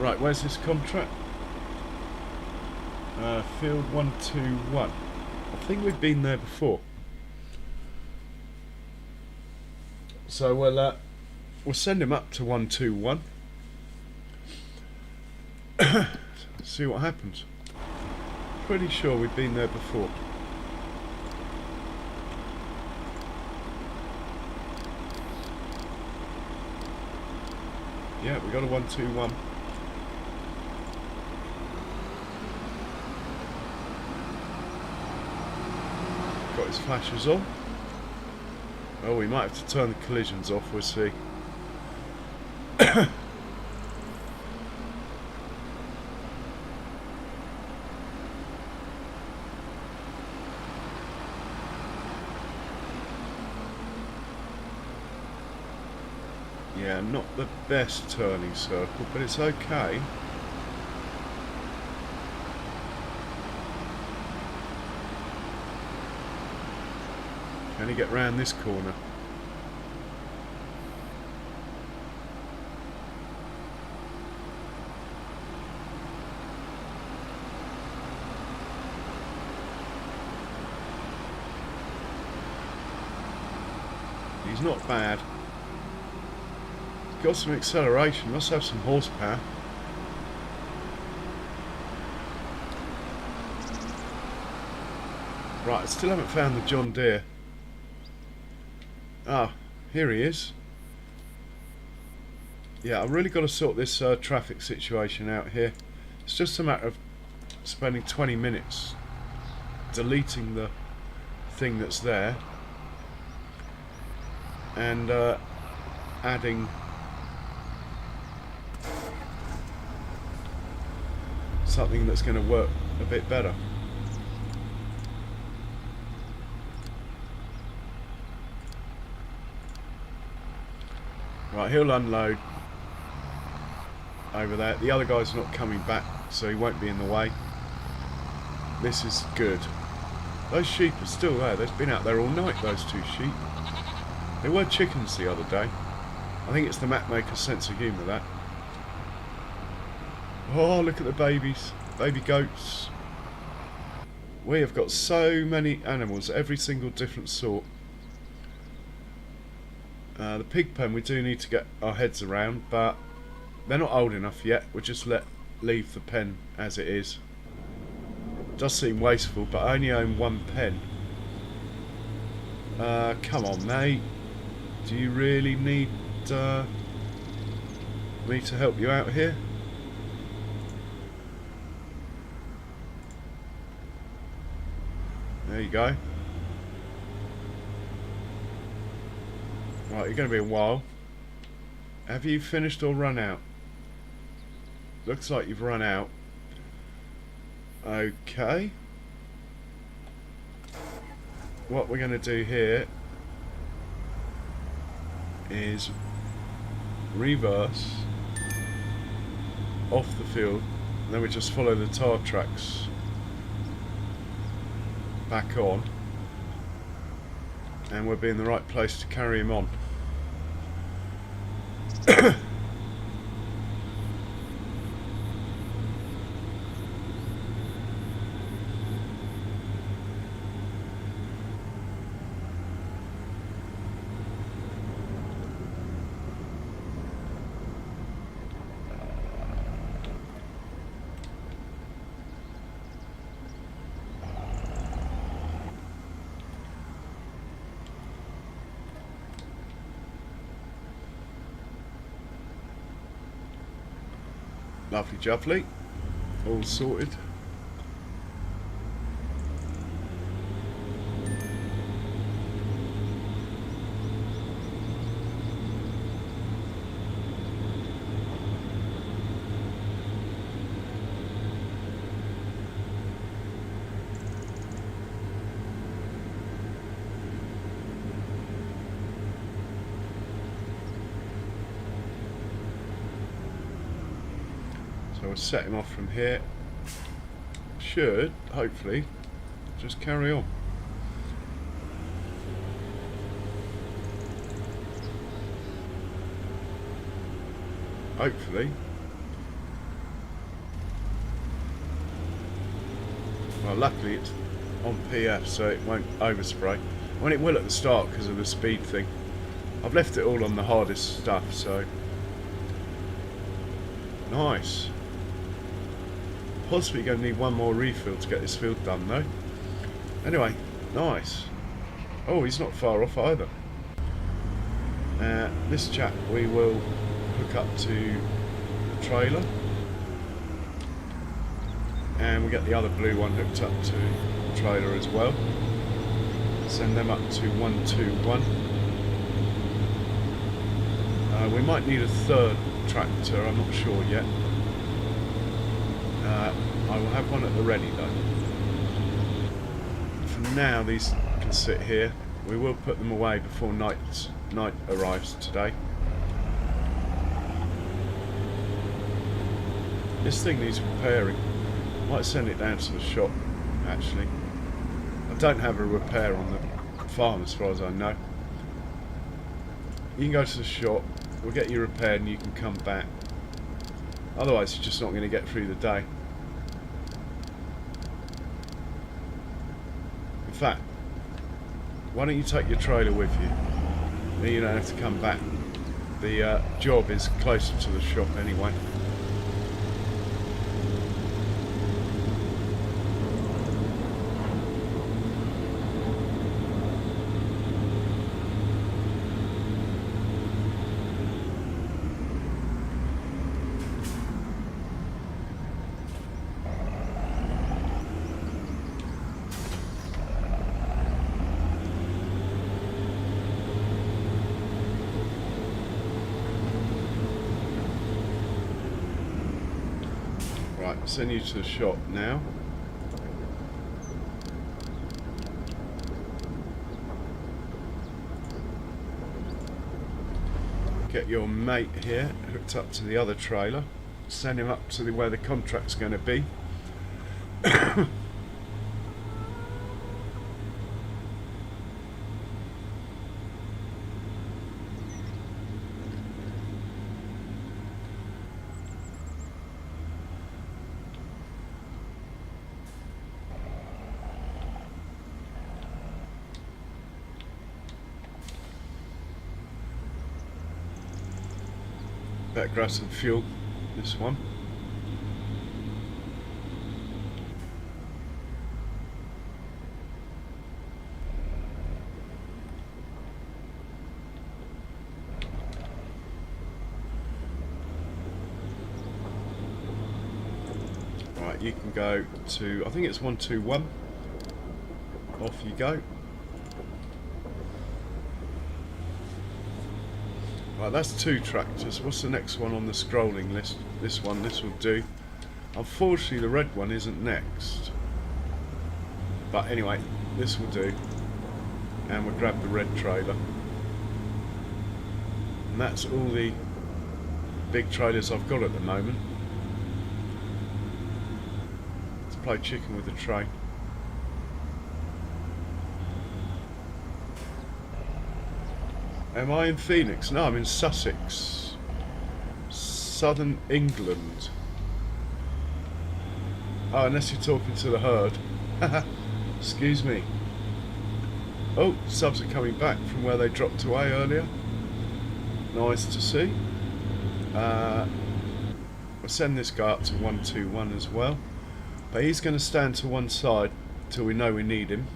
Right, where's this contract? Field 121. I think we've been there before. So we'll send him up to 121. See what happens. Pretty sure we've been there before. Yeah, we got a 121. Got his flashes on. Oh, we might have to turn the collisions off, we'll see. Yeah, not the best turning circle, but it's okay. Can he get round this corner? He's not bad. Got some acceleration, must have some horsepower. Right, I still haven't found the John Deere. Ah, here he is. Yeah, I've really got to sort this traffic situation out here. It's just a matter of spending 20 minutes deleting the thing that's there and adding something that's going to work a bit better. Right, he'll unload over there. The other guy's not coming back, so he won't be in the way. This is good. Those sheep are still there. They've been out there all night, those two sheep. They were chickens the other day. I think it's the map maker's sense of humour, that. Oh, look at the babies. Baby goats. We have got so many animals, every single different sort. The pig pen we do need to get our heads around, but they're not old enough yet. We'll just leave the pen as it is. It does seem wasteful, but I only own one pen. Come on, mate. Do you really need me to help you out here? There you go. Right, you're going to be a while. Have you finished or run out? Looks like you've run out. Okay. What we're going to do here is reverse off the field And then we just follow the tire tracks back on, and we'll be in the right place to carry him on. Lovely jubbly, all sorted. So we'll set him off from here. Should, hopefully, just carry on. Hopefully. Well, luckily it's on PF, so it won't overspray. Well, it will at the start because of the speed thing. I've left it all on the hardest stuff, so nice. Possibly going to need one more refill to get this field done though. Anyway, nice. Oh, he's not far off either. This chap we will hook up to the trailer, and we'll get the other blue one hooked up to the trailer as well. Send them up to 121. We might need a third tractor, I'm not sure yet. I will have one at the ready though. For now, these can sit here. We will put them away before night arrives today. This thing needs repairing. Might send it down to the shop actually. I don't have a repair on the farm as far as I know. You can go to the shop, we'll get you repaired and you can come back. Otherwise you're just not going to get through the day. In fact, why don't you take your trailer with you? Then you don't have to come back. The job is closer to the shop anyway. Right, send you to the shop now. Get your mate here hooked up to the other trailer. Send him up to where the contract's going to be. Better grab some fuel, this one. Right, you can go to, I think it's 121. Off you go. Right, that's 2 tractors. What's the next one on the scrolling list? This one, this will do. Unfortunately, the red one isn't next. But anyway, this will do. And we'll grab the red trailer. And that's all the big trailers I've got at the moment. play chicken with the train. Am I in Phoenix? No, I'm in Sussex, southern England. Oh, unless you're talking to the herd. Excuse me. Oh, subs are coming back from where they dropped away earlier. Nice to see. We'll send this guy up to 121 as well. But he's going to stand to one side till we know we need him.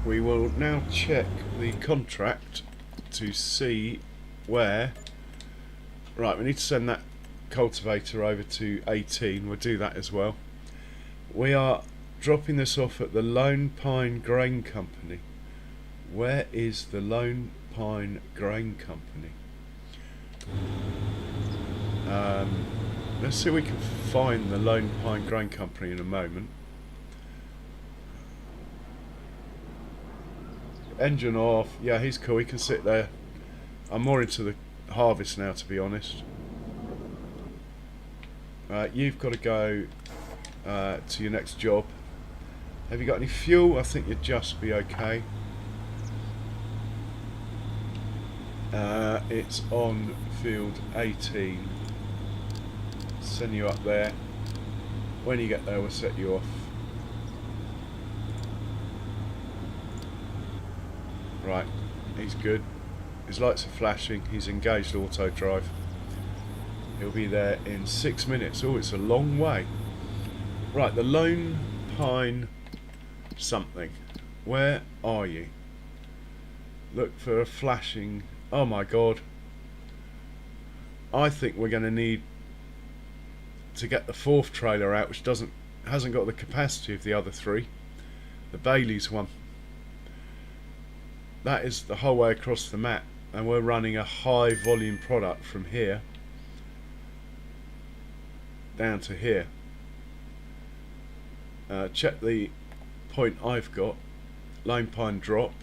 We will now check the contract to see where... Right, we need to send that cultivator over to 18. We'll do that as well. We are dropping this off at the Lone Pine Grain Company. Where is the Lone Pine Grain Company? Let's see if we can find the Lone Pine Grain Company in a moment. Engine off. Yeah, he's cool. He can sit there. I'm more into the harvest now, to be honest. You've got to go to your next job. Have you got any fuel? I think you'd just be okay. It's on field 18. Send you up there. When you get there, we'll set you off. Right, he's good. His lights are flashing. He's engaged auto drive. He'll be there in 6 minutes. Oh, it's a long way. Right, the Lone Pine something. Where are you? Look for a flashing... Oh my god. I think we're going to need to get the fourth trailer out, which hasn't got the capacity of the other three. The Bailey's one. That is the whole way across the map, and we're running a high volume product from here down to here. Check the point I've got. Lone Pine drop.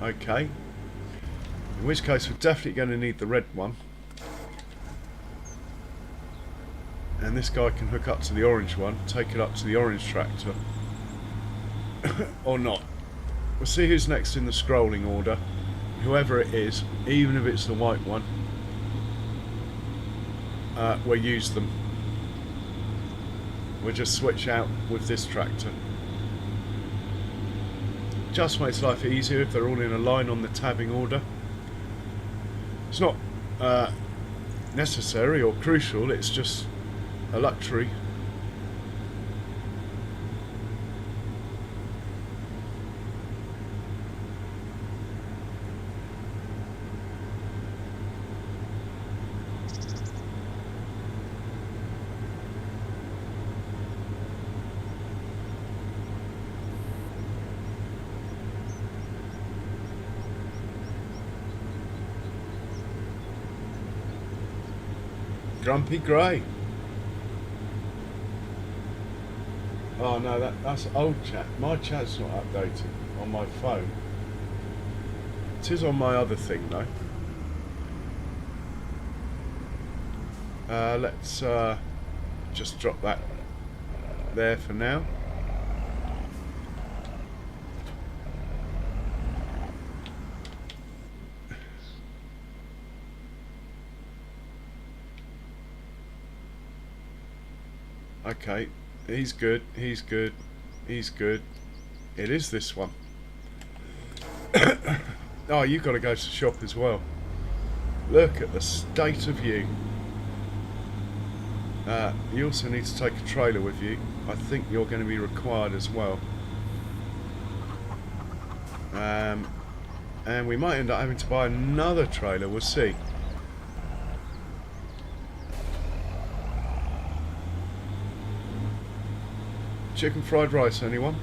Okay. In which case we're definitely going to need the red one. And this guy can hook up to the orange one, take it up to the orange tractor. Or not. We'll see who's next in the scrolling order. Whoever it is, even if it's the white one, we'll use them. We'll just switch out with this tractor. Just makes life easier if they're all in a line on the tabbing order. It's not necessary or crucial, it's just a luxury. Grumpy Grey. Oh no, that's old chat. My chat's not updated on my phone. It is on my other thing though. Let's just drop that there for now. Okay, he's good, he's good, he's good. It is this one. Oh, you've got to go to the shop as well. Look at the state of you. You also need to take a trailer with you. I think you're going to be required as well. And we might end up having to buy another trailer, we'll see. Chicken fried rice, anyone?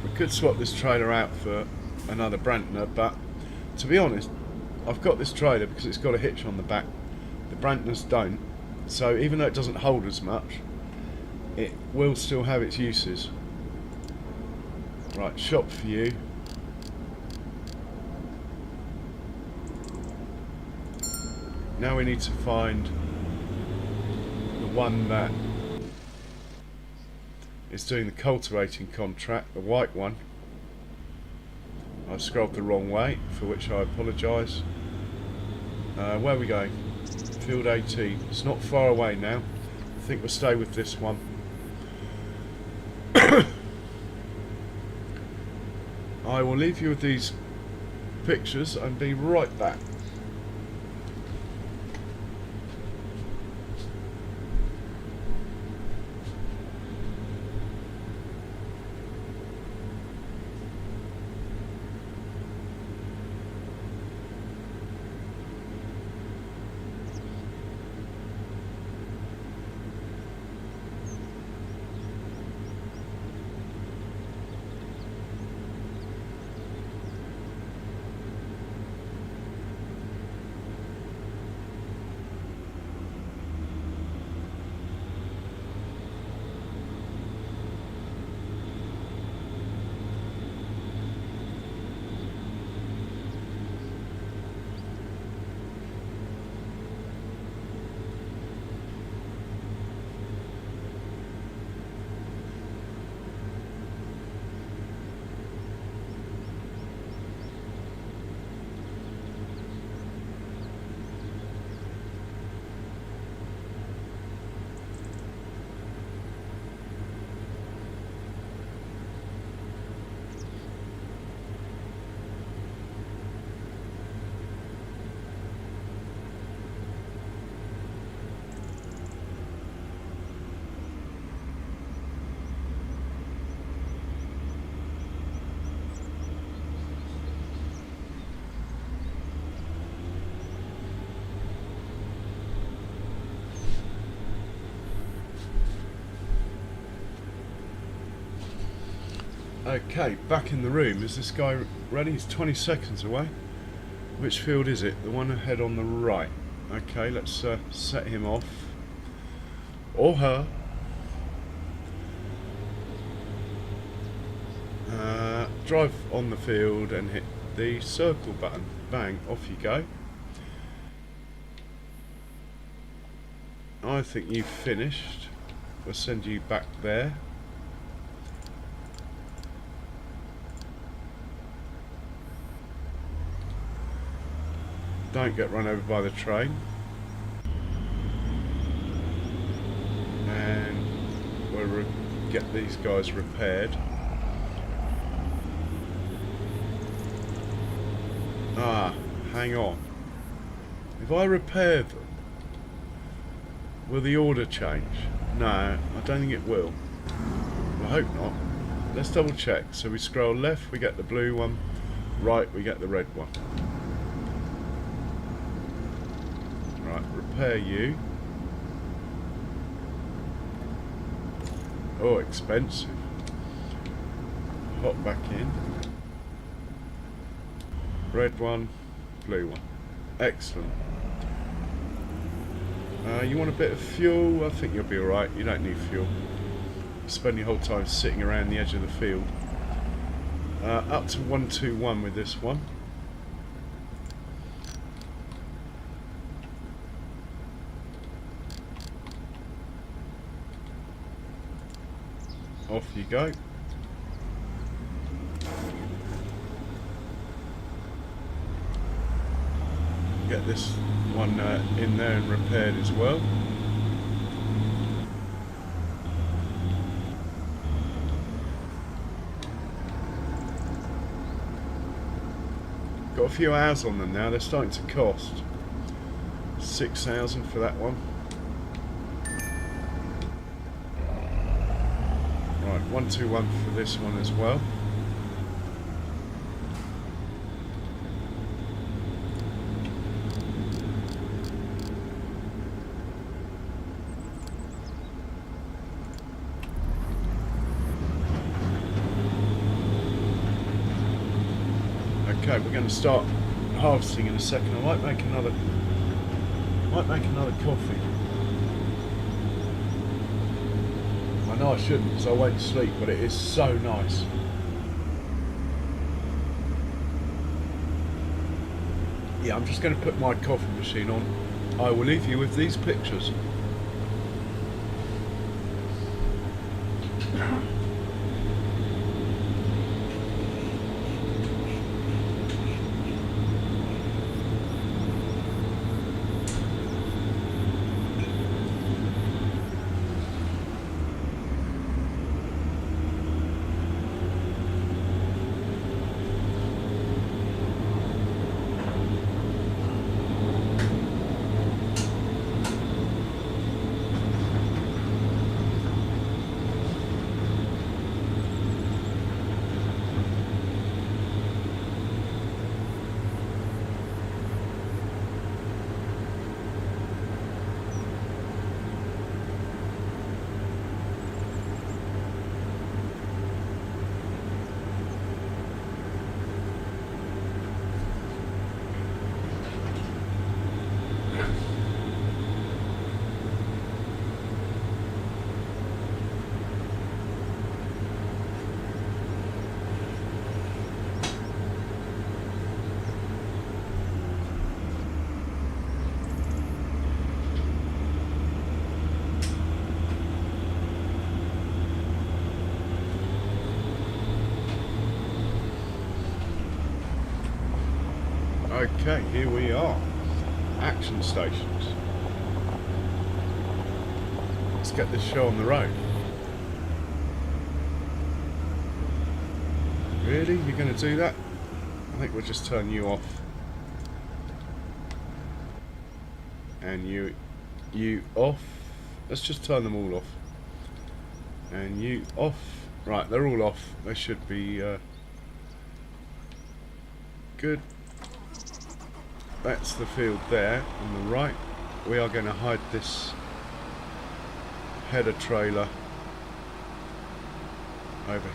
We could swap this trailer out for another Brantner, but to be honest, I've got this trailer because it's got a hitch on the back. The Brantners don't, so even though it doesn't hold as much, it will still have its uses. Right, shop for you. Now we need to find the one that is doing the cultivating contract, the white one. I scrolled the wrong way, for which I apologise. Where are we going? Field 18. It's not far away now. I think we'll stay with this one. I will leave you with these pictures and be right back. Okay, back in the room. Is this guy ready? He's 20 seconds away. Which field is it? The one ahead on the right. Okay, let's set him off. Or her. Drive on the field and hit the circle button. Bang, off you go. I think you've finished. We'll send you back there. Don't get run over by the train. And we'll get these guys repaired. Ah, hang on. If I repair them, will the order change? No, I don't think it will. I hope not. Let's double check. So we scroll left, we get the blue one. Right, we get the red one. Right, repair you. Oh, expensive. Hop back in. Red one, blue one. Excellent. You want a bit of fuel? I think you'll be alright. You don't need fuel. Spend your whole time sitting around the edge of the field. Up to 121 with this one. Off you go. Get this one in there and repaired as well. Got a few hours on them now. They're starting to cost 6,000 for that one. Right, 121 for this one as well. Okay, we're going to start harvesting in a second. I might make another coffee. I know I shouldn't because I won't sleep, but it is so nice. yeah, I'm just going to put my coffee machine on. I will leave you with these pictures. Okay, here we are. Action stations. Let's get this show on the road. Really? You're going to do that? I think we'll just turn you off. And you off. Let's just turn them all off. And you off. Right, they're all off. They should be good. That's the field there on the right. We are going to hide this header trailer over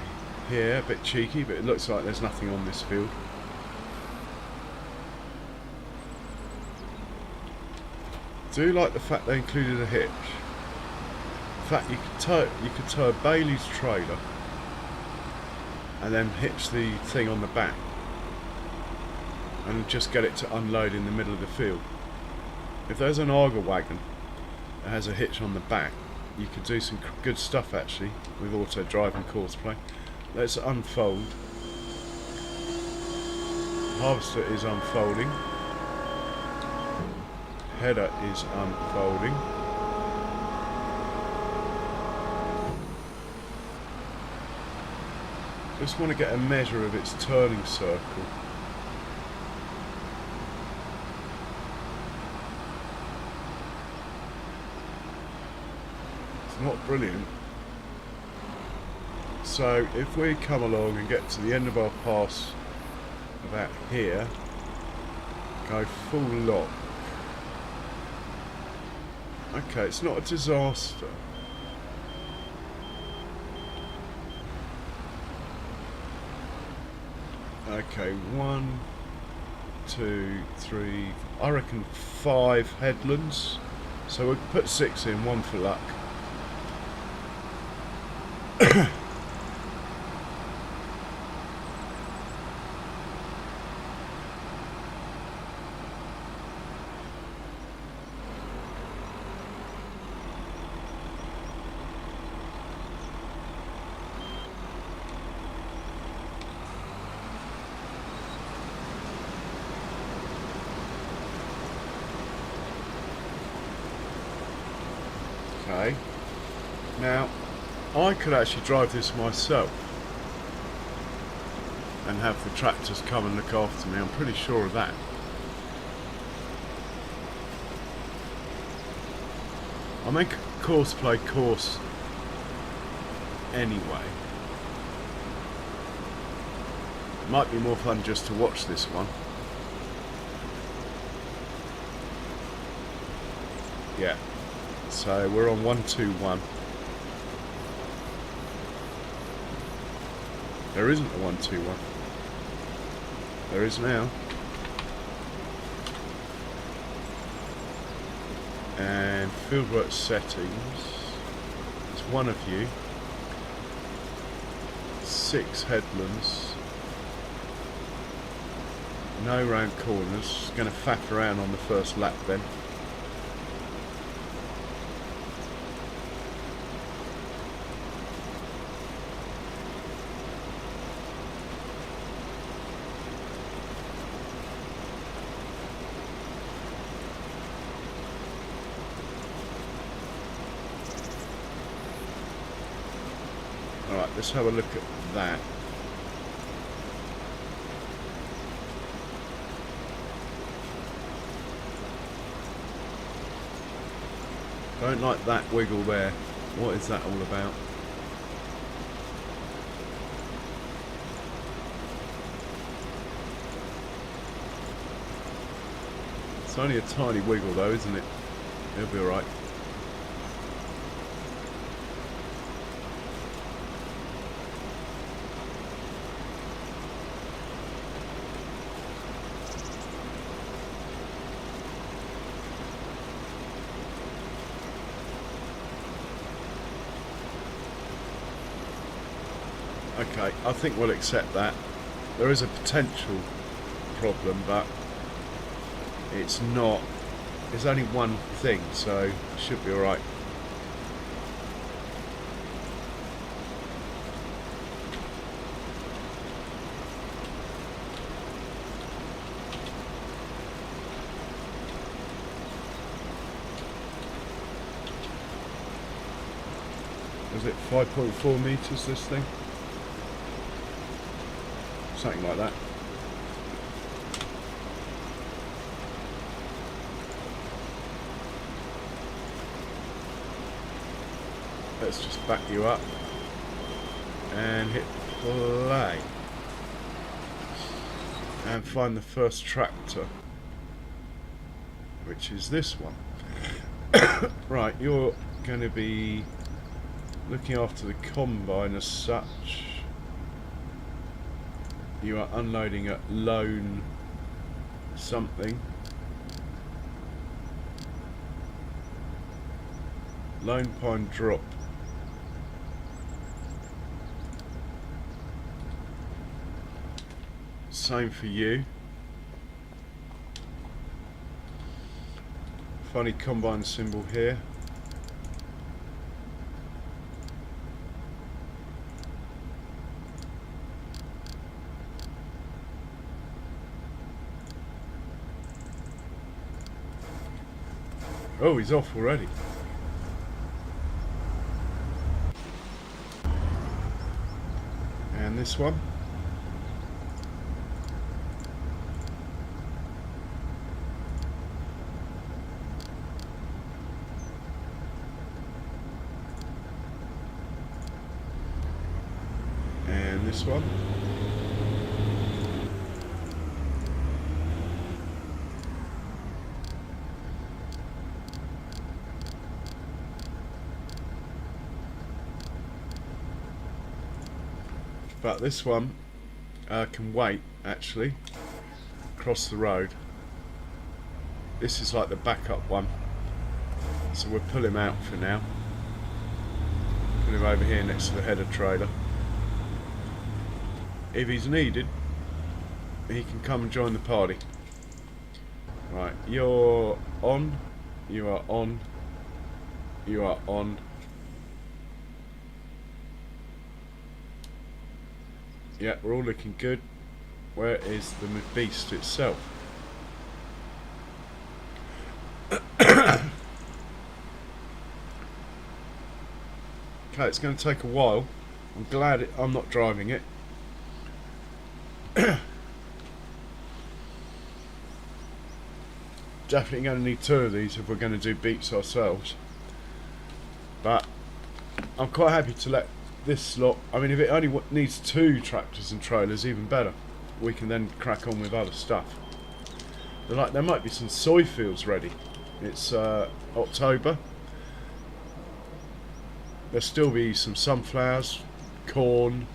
here. A bit cheeky, but it looks like there's nothing on this field. Do like the fact they included a hitch. In fact, you could tow a Bailey's trailer and then hitch the thing on the back and just get it to unload in the middle of the field. If there's an auger wagon that has a hitch on the back, you could do some good stuff actually with auto drive and courseplay. Let's unfold. Harvester is unfolding. Header is unfolding. Just want to get a measure of its turning circle. It's not brilliant. So if we come along and get to the end of our pass about here, go full lock. Okay, it's not a disaster. Okay, 1, 2, 3, I reckon 5 headlands. So we'll put 6 in, 1 for luck. Okay, now I could actually drive this myself and have the tractors come and look after me. I'm pretty sure of that. I'll make a courseplay course anyway. It might be more fun just to watch this one. Yeah. So we're on 121. There isn't a 121. There is now. And fieldwork settings. It's one of you. 6 headlands. No round corners. Going to faff around on the first lap then. Alright, let's have a look at that. Don't like that wiggle there. What is that all about? It's only a tiny wiggle though, isn't it? It'll be alright. Okay, I think we'll accept that. There is a potential problem, but it's not. There's only one thing, so it should be alright. Was it 5.4 meters, this thing? Something like that. Let's just back you up and hit play and find the first tractor, which is this one. Right, you're going to be looking after the combine as such. You are unloading at Lone something. Lone Pine Drop. Same for you. Funny combine symbol here. Oh, he's off already. And this one. And this one. But this one can wait, actually, across the road. This is like the backup one, so we'll pull him out for now. Put him over here next to the header trailer. If he's needed, he can come and join the party. Right, you're on, you are on, you are on. Yeah, we're all looking good. Where is the beast itself? Okay, it's going to take a while. I'm glad I'm not driving it. Definitely going to need two of these if we're going to do beats ourselves. But I'm quite happy to let this lot, I mean, if it only needs two tractors and trailers, even better. We can then crack on with other stuff. Like, there might be some soy fields ready. It's October. There'll still be some sunflowers, corn,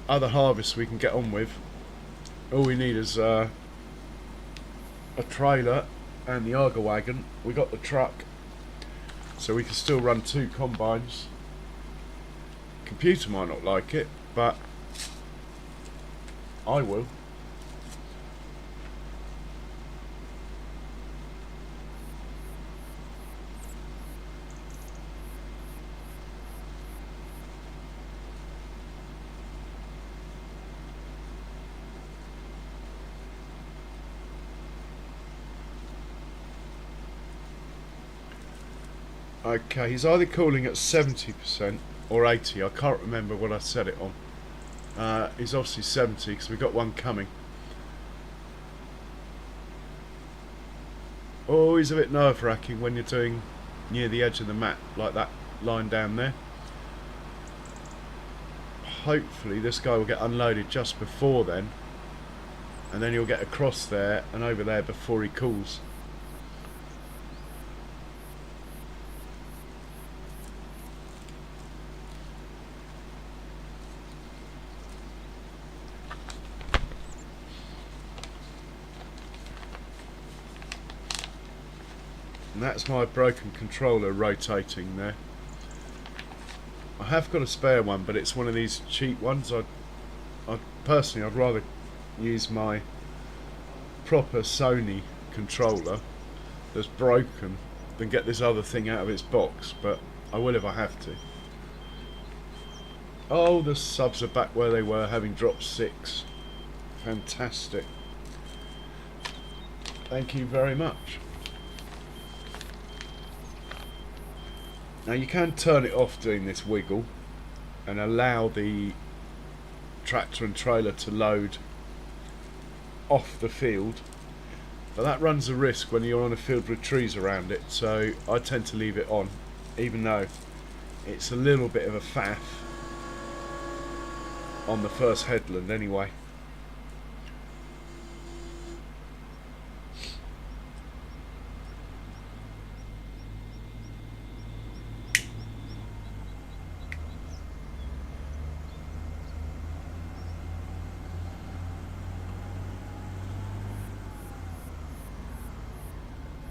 other harvests we can get on with. All we need is a trailer and the Arga wagon. We got the truck, so we can still run two combines. Computer might not like it, but I will. Okay, he's either cooling at 70% or 80. I can't remember what I set it on. He's obviously 70 because we've got one coming. Always a bit nerve-wracking when you're doing near the edge of the mat, like that line down there. Hopefully this guy will get unloaded just before then, and then he'll get across there and over there before he cools. And that's my broken controller rotating there. I have got a spare one, but it's one of these cheap ones. Personally, I'd rather use my proper Sony controller that's broken than get this other thing out of its box, but I will if I have to. Oh, the subs are back where they were, having dropped 6. Fantastic. Thank you very much. Now you can turn it off doing this wiggle and allow the tractor and trailer to load off the field, but that runs a risk when you're on a field with trees around it, so I tend to leave it on, even though it's a little bit of a faff on the first headland anyway.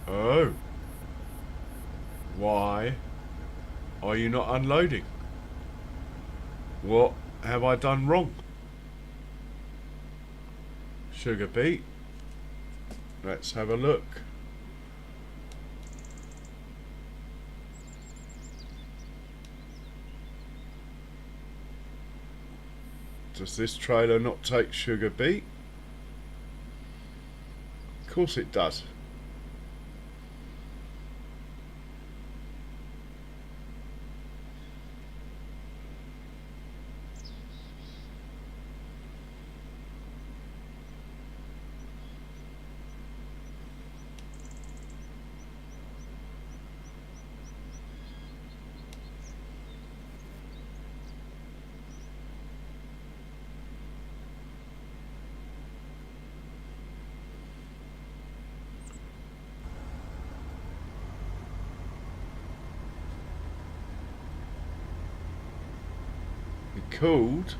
Oh, why are you not unloading? What have I done wrong? Sugar beet. Let's have a look. Does this trailer not take sugar beet? Of course it does. Cooled.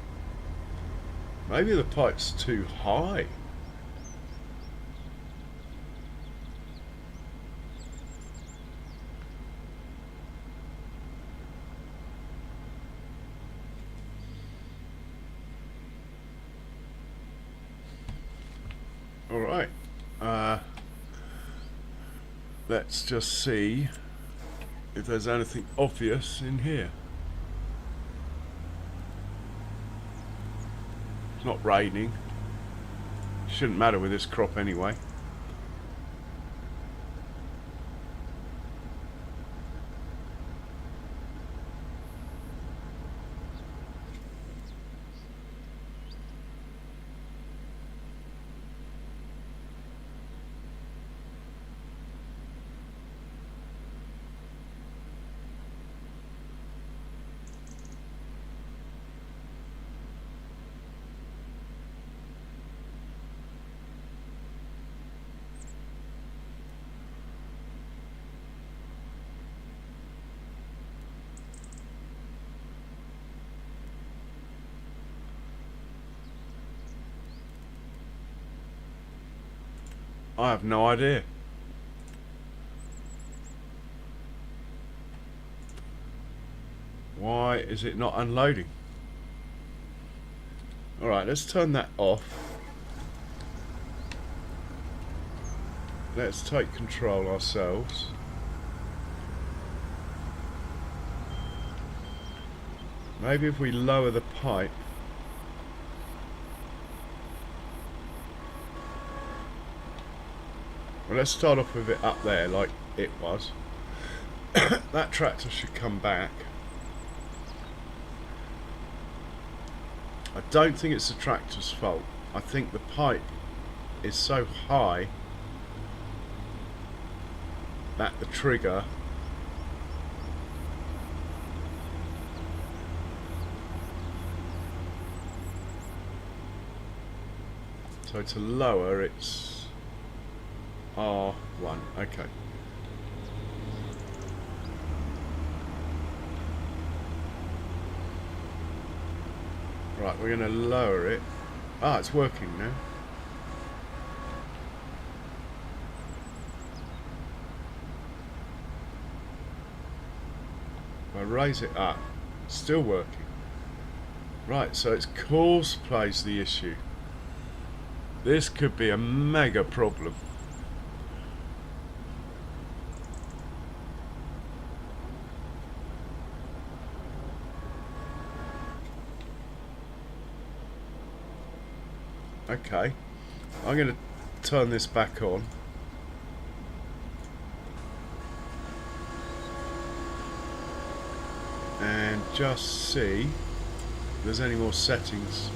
Maybe the pipe's too high. All right. Let's just see if there's anything obvious in here. Not raining. Shouldn't matter with this crop anyway. I have no idea. Why is it not unloading? Alright, let's turn that off. Let's take control ourselves. Maybe if we lower the pipe. Well, let's start off with it up there like it was. That tractor should come back. I don't think it's the tractor's fault. I think the pipe is so high that the trigger so to lower it's R1. Okay. Right, we're going to lower it. Ah, it's working now. I raise it up. Still working. Right, so it's course plays the issue. This could be a mega problem. Okay, I'm going to turn this back on. And just see if there's any more settings.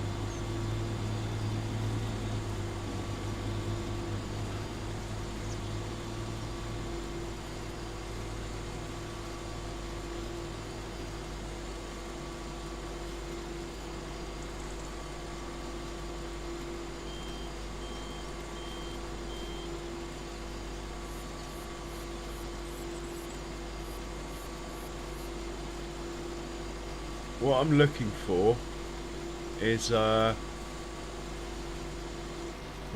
What I'm looking for is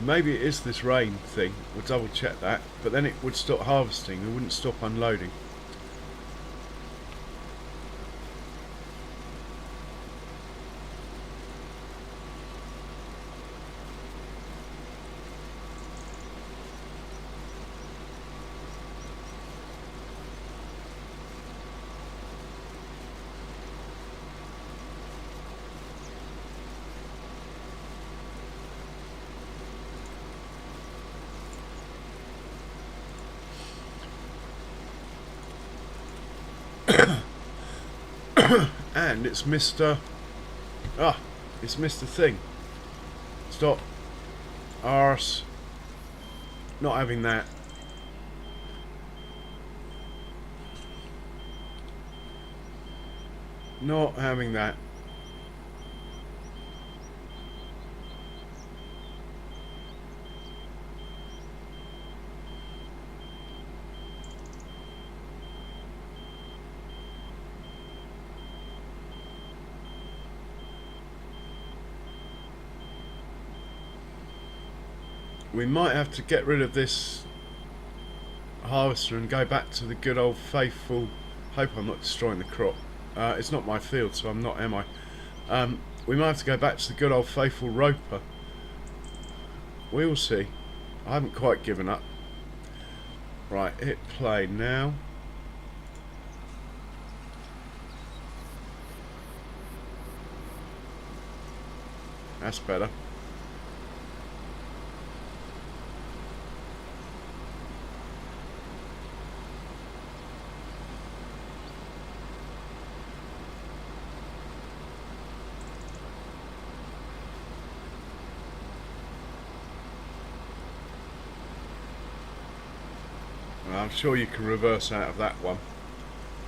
maybe it is this rain thing. We'll double check that, but then it would stop harvesting, it wouldn't stop unloading. And it's Mr. It's Mr. Thing. Stop. Arse. Not having that. Not having that. We might have to get rid of this harvester and go back to the good old faithful. Hope I'm not destroying the crop. It's not my field, so I'm not, am I? We might have to go back to the good old faithful roper. We will see. I haven't quite given up. Right, hit play now. That's better. I'm sure you can reverse out of that one.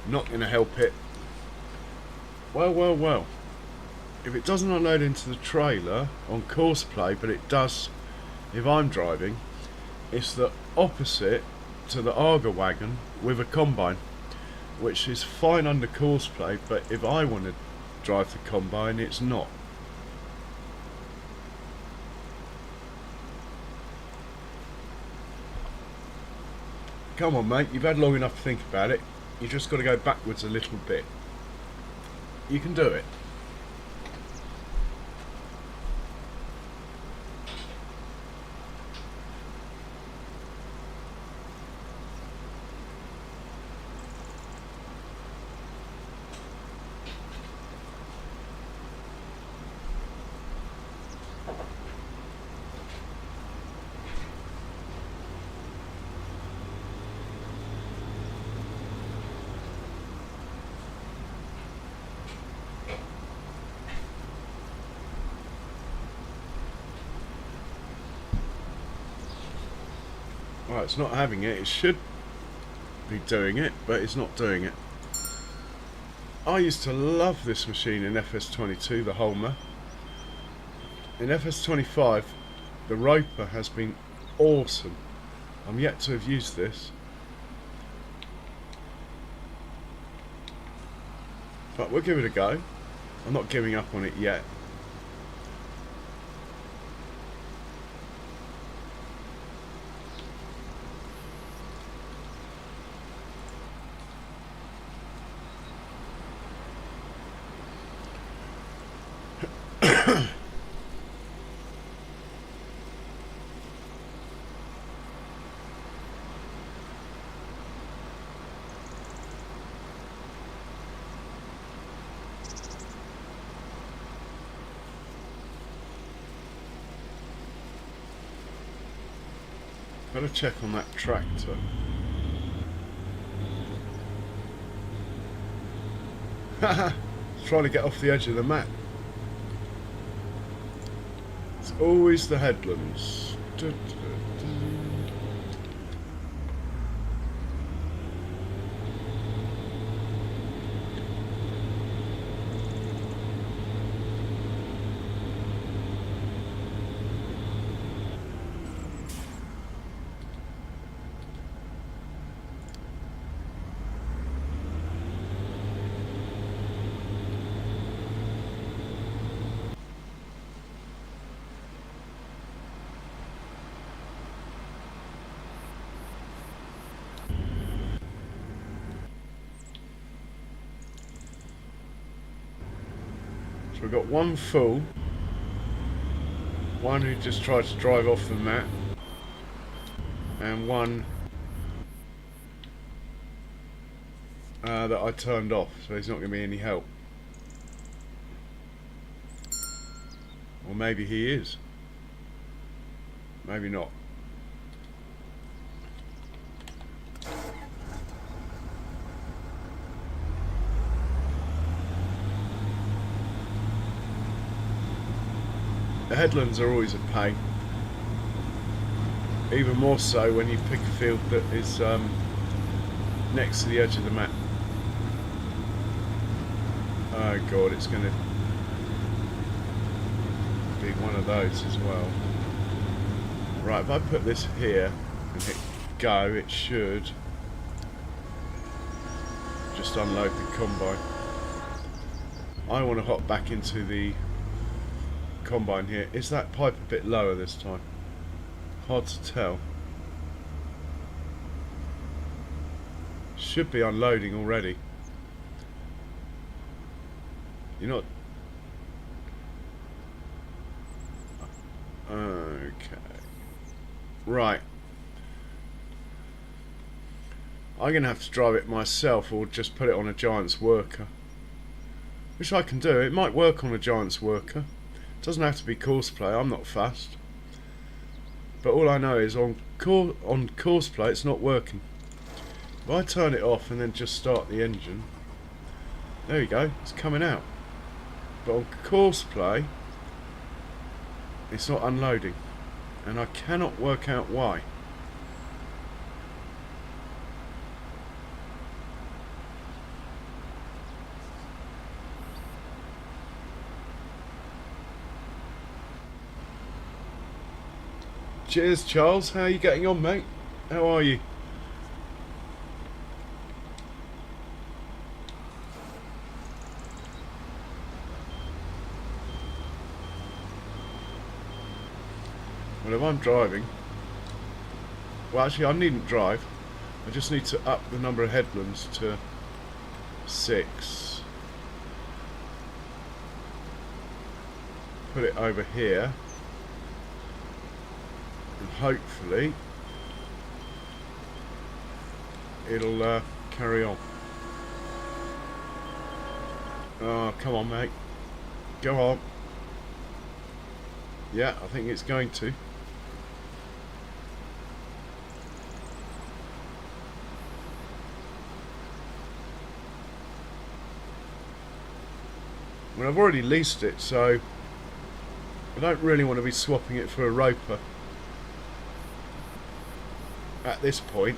Not going to help it. Well, well, well. If it doesn't unload into the trailer on course play, but it does if I'm driving, it's the opposite to the Arga wagon with a combine, which is fine under course play, but if I want to drive the combine, it's not. Come on, mate, you've had long enough to think about it. You've just got to go backwards a little bit. You can do it. Right, it's not having it. It should be doing it, but it's not doing it. I used to love this machine in FS22, the Holmer. In FS25, the Roper has been awesome. I'm yet to have used this. But we'll give it a go. I'm not giving up on it yet. Gotta check on that tractor. Haha, it's trying to get off the edge of the map. It's always the headlands. So we've got one fool, one who just tried to drive off the map, and one that I turned off, so he's not going to be any help. Or maybe he is. Maybe not. The headlands are always a pain. Even more so when you pick a field that is next to the edge of the map. Oh god, it's going to be one of those as well. Right, if I put this here and hit go, it should just unload the combine. I want to hop back into the combine here. Is that pipe a bit lower this time? Hard to tell. Should be unloading already. You're not... Okay. Right. I'm going to have to drive it myself or just put it on a Giant's worker. Which I can do. It might work on a Giant's worker. It doesn't have to be courseplay. I'm not fussed. But all I know is on courseplay it's not working. If I turn it off and then just start the engine, there you go, it's coming out. But on courseplay it's not unloading, and I cannot work out why. Cheers, Charles. How are you getting on, mate? How are you? Well, if I'm driving... Well, actually, I needn't drive. I just need to up the number of headlands to 6. Put it over here. And hopefully it'll carry on. Oh, come on, mate. Go on. Yeah, I think it's going to. Well, I've already leased it, so I don't really want to be swapping it for a Roper. at this point,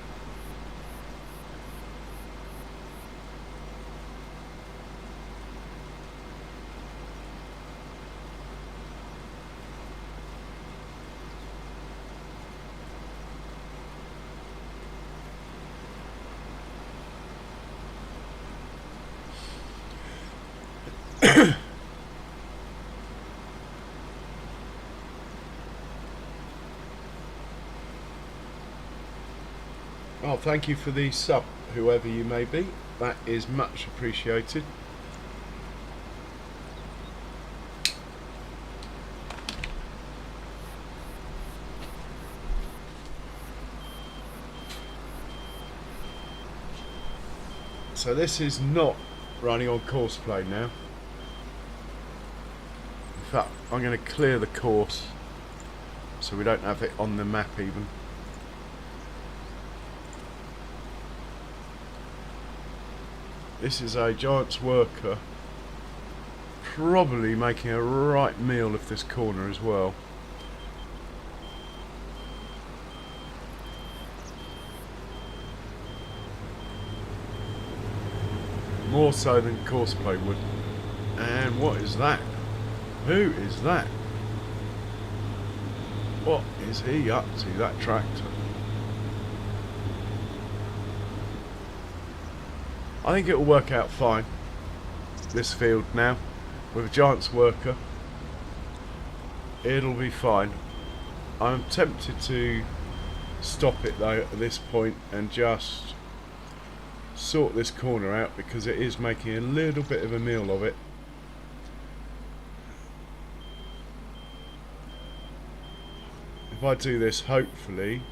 oh, thank you for the sub, whoever you may be. That is much appreciated. So this is not running on course play now. In fact, I'm going to clear the course so we don't have it on the map even. This is a Giant's worker, probably making a right meal of this corner as well. More so than course play would. And what is that? Who is that? What is he up to, that tractor? I think it will work out fine, this field now, with a Giant's worker. It'll be fine. I'm tempted to stop it though at this point and just sort this corner out, because it is making a little bit of a meal of it. If I do this, hopefully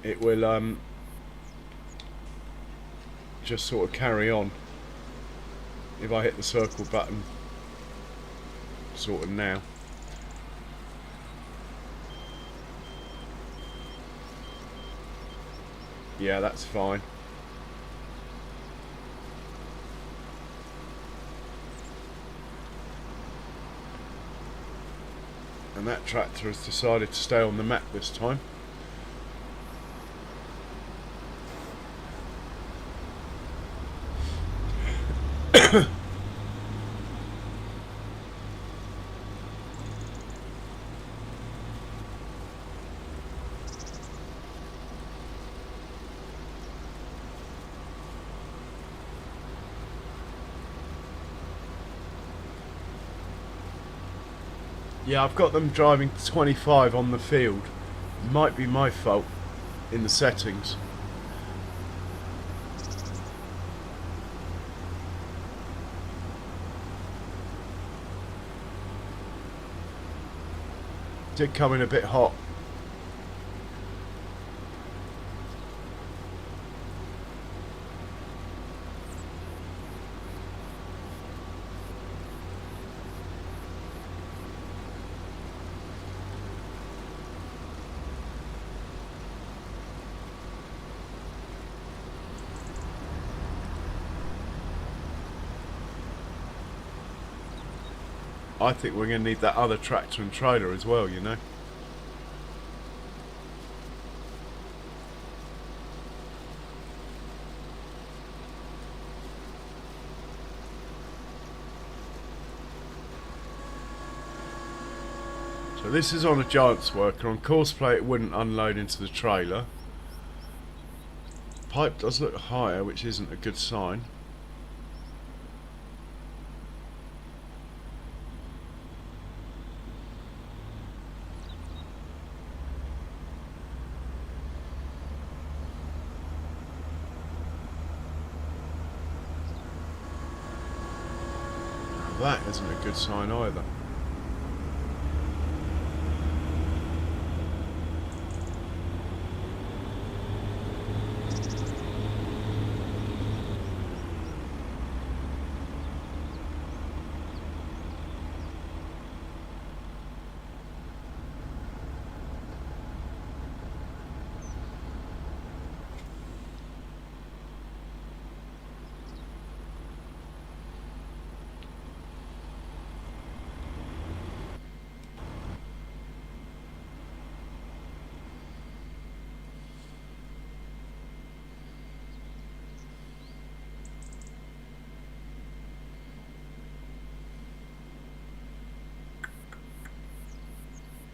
it will just sort of carry on. If I hit the circle button sort of now. Yeah, that's fine. And that tractor has decided to stay on the map this time. Yeah, I've got them driving 25 on the field. Might be my fault in the settings. Did come in a bit hot. I think we're going to need that other tractor and trailer as well, you know. So this is on a Giant's worker. On course play it wouldn't unload into the trailer. Pipe does look higher, which isn't a good sign. That isn't a good sign either.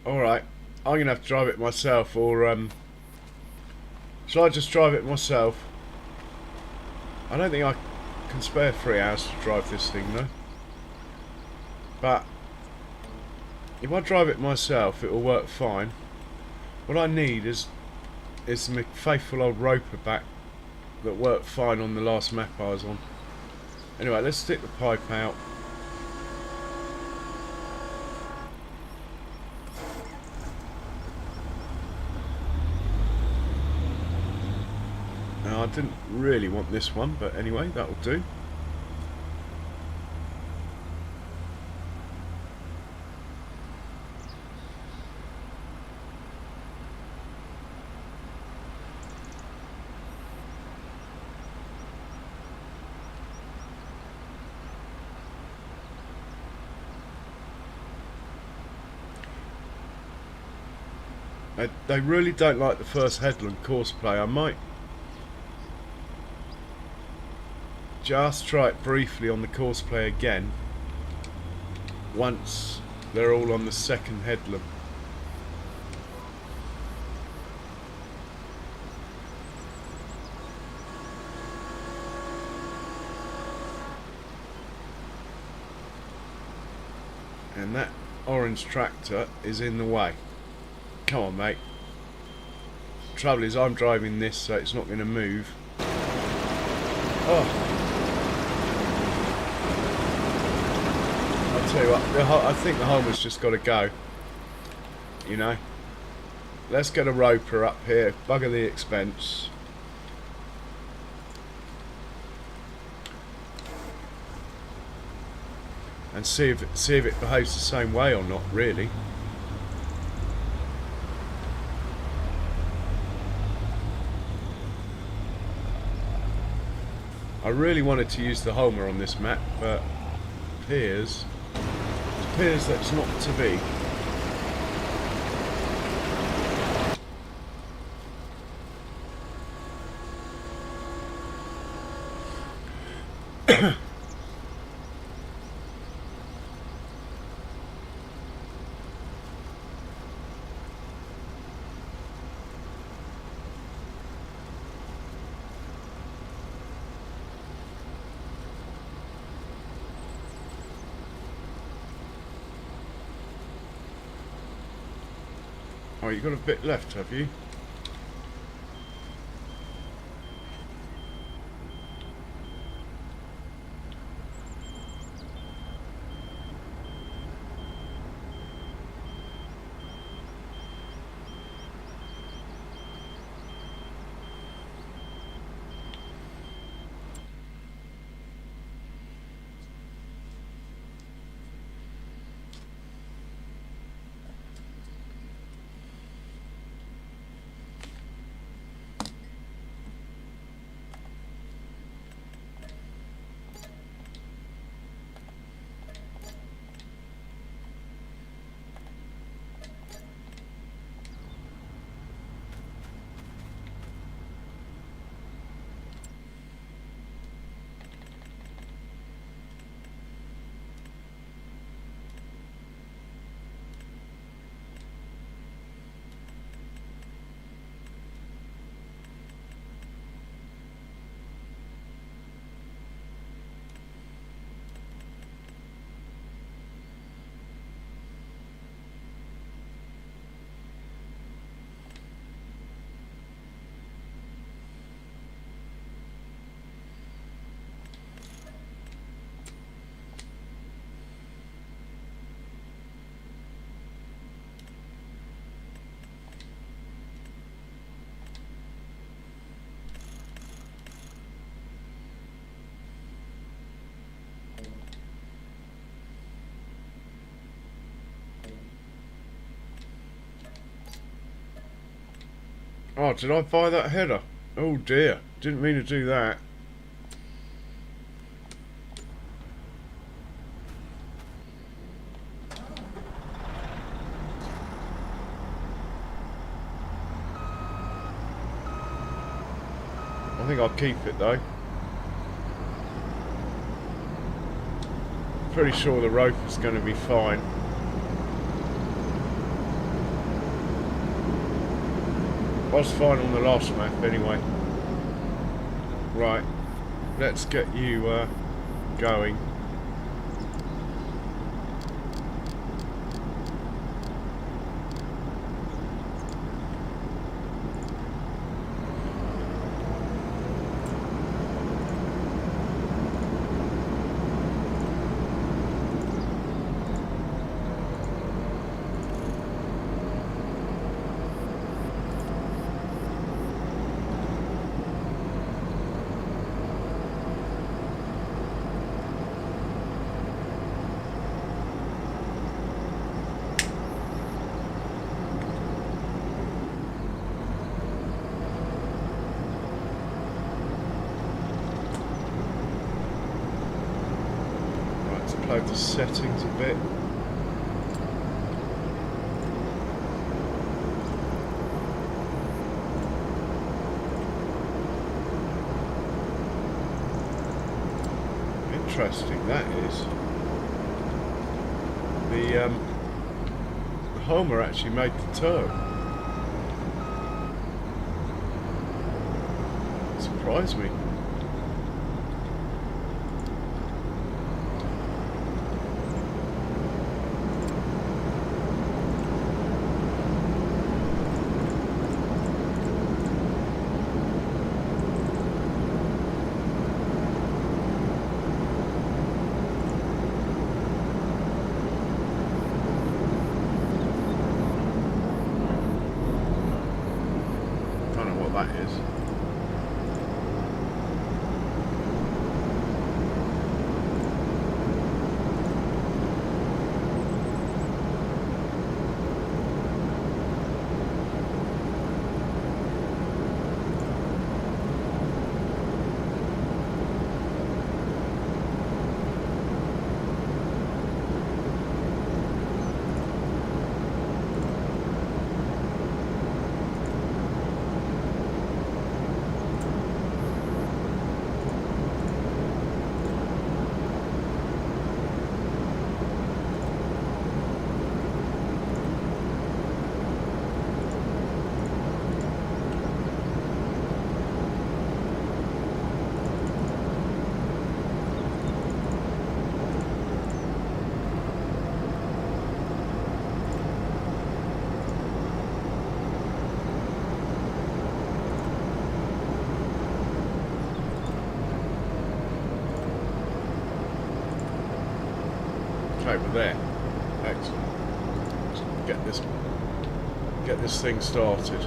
Alright, I'm going to have to drive it myself, or shall I just drive it myself? I don't think I can spare 3 hours to drive this thing though. But if I drive it myself, it will work fine. What I need is my faithful old roper back that worked fine on the last map I was on. Anyway, let's stick the pipe out. Now, I didn't really want this one, but anyway, that'll do. They really don't like the first headland course play. I might just try it briefly on the course play again once they're all on the second headland. And that orange tractor is in the way. Come on, mate. Trouble is, I'm driving this, so it's not going to move. Oh. I'll tell you what, I think the Homer's just got to go. You know? Let's get a roper up here, bugger the expense. And see if it behaves the same way or not, really. I really wanted to use the Homer on this map, but it appears that's not to be. Oh, you've got a bit left, have you? Oh, did I buy that header? Oh dear, didn't mean to do that. I think I'll keep it though. Pretty sure the rope is going to be fine. was fine on the last map anyway. Right, let's get you going. Load the settings a bit. Interesting that is. The Homer actually made the turn. Surprised me. That is. Over there. Excellent. Let's get this thing started.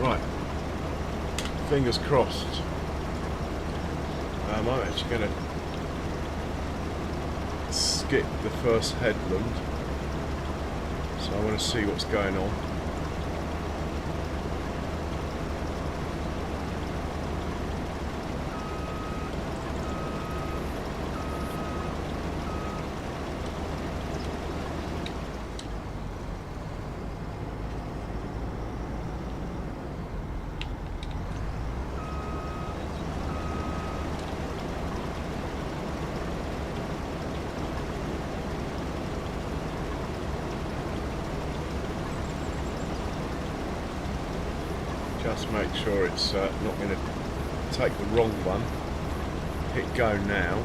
Right, fingers crossed. I'm actually going to skip the first headland, so I want to see what's going on. Just make sure it's not going to take the wrong one. Hit go now.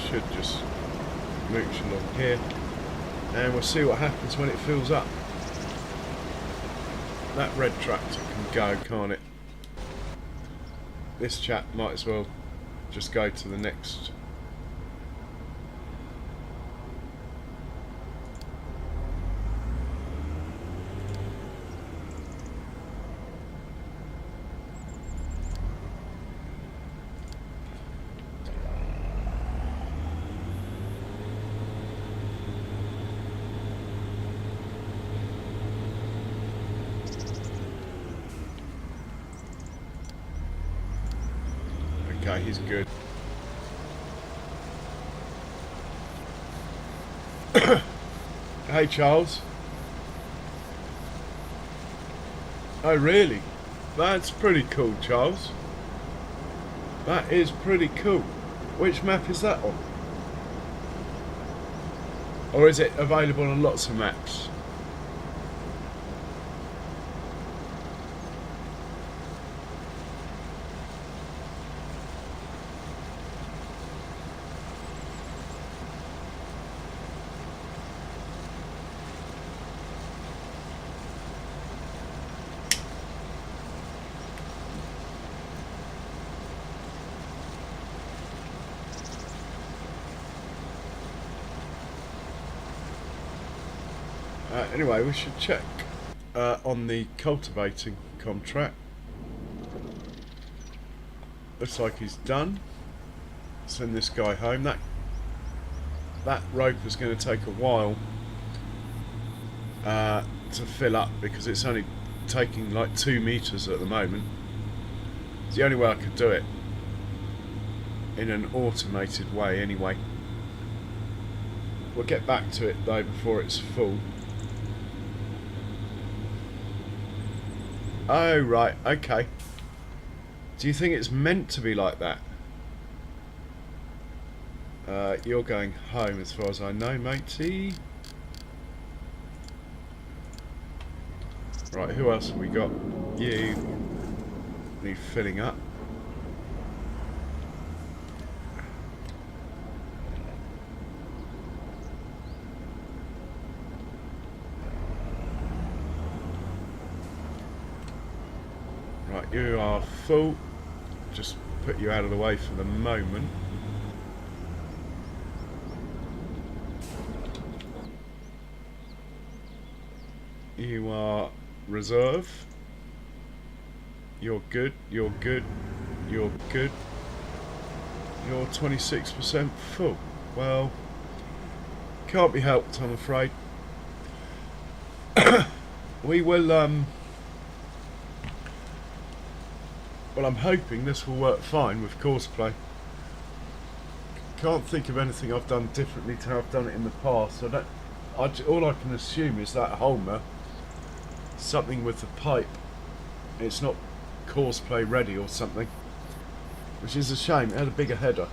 Should just mooch along here, and we'll see what happens when it fills up. That red tractor can go, can't it? This chap might as well just go to the next. Okay, he's good. Hey, Charles. Oh, really? That's pretty cool, Charles. That is pretty cool. Which map is that on? Or is it available on lots of maps? Anyway, we should check on the cultivating contract. Looks like he's done. Send this guy home. That rope is going to take a while to fill up because it's only taking like 2 meters at the moment. It's the only way I could do it in an automated way anyway. We'll get back to it though before it's full. Oh, right, okay. Do you think it's meant to be like that? You're going home as far as I know, matey. Right, who else have we got? You need filling up. Right, you are full. Just put you out of the way for the moment. You are reserve. You're good, you're good, you're good. You're 26% full. Well, can't be helped, I'm afraid. We will, well, I'm hoping this will work fine with courseplay. Can't think of anything I've done differently to how I've done it in the past. All I can assume is that Holmer, something with the pipe, it's not courseplay ready or something, which is a shame. It had a bigger header,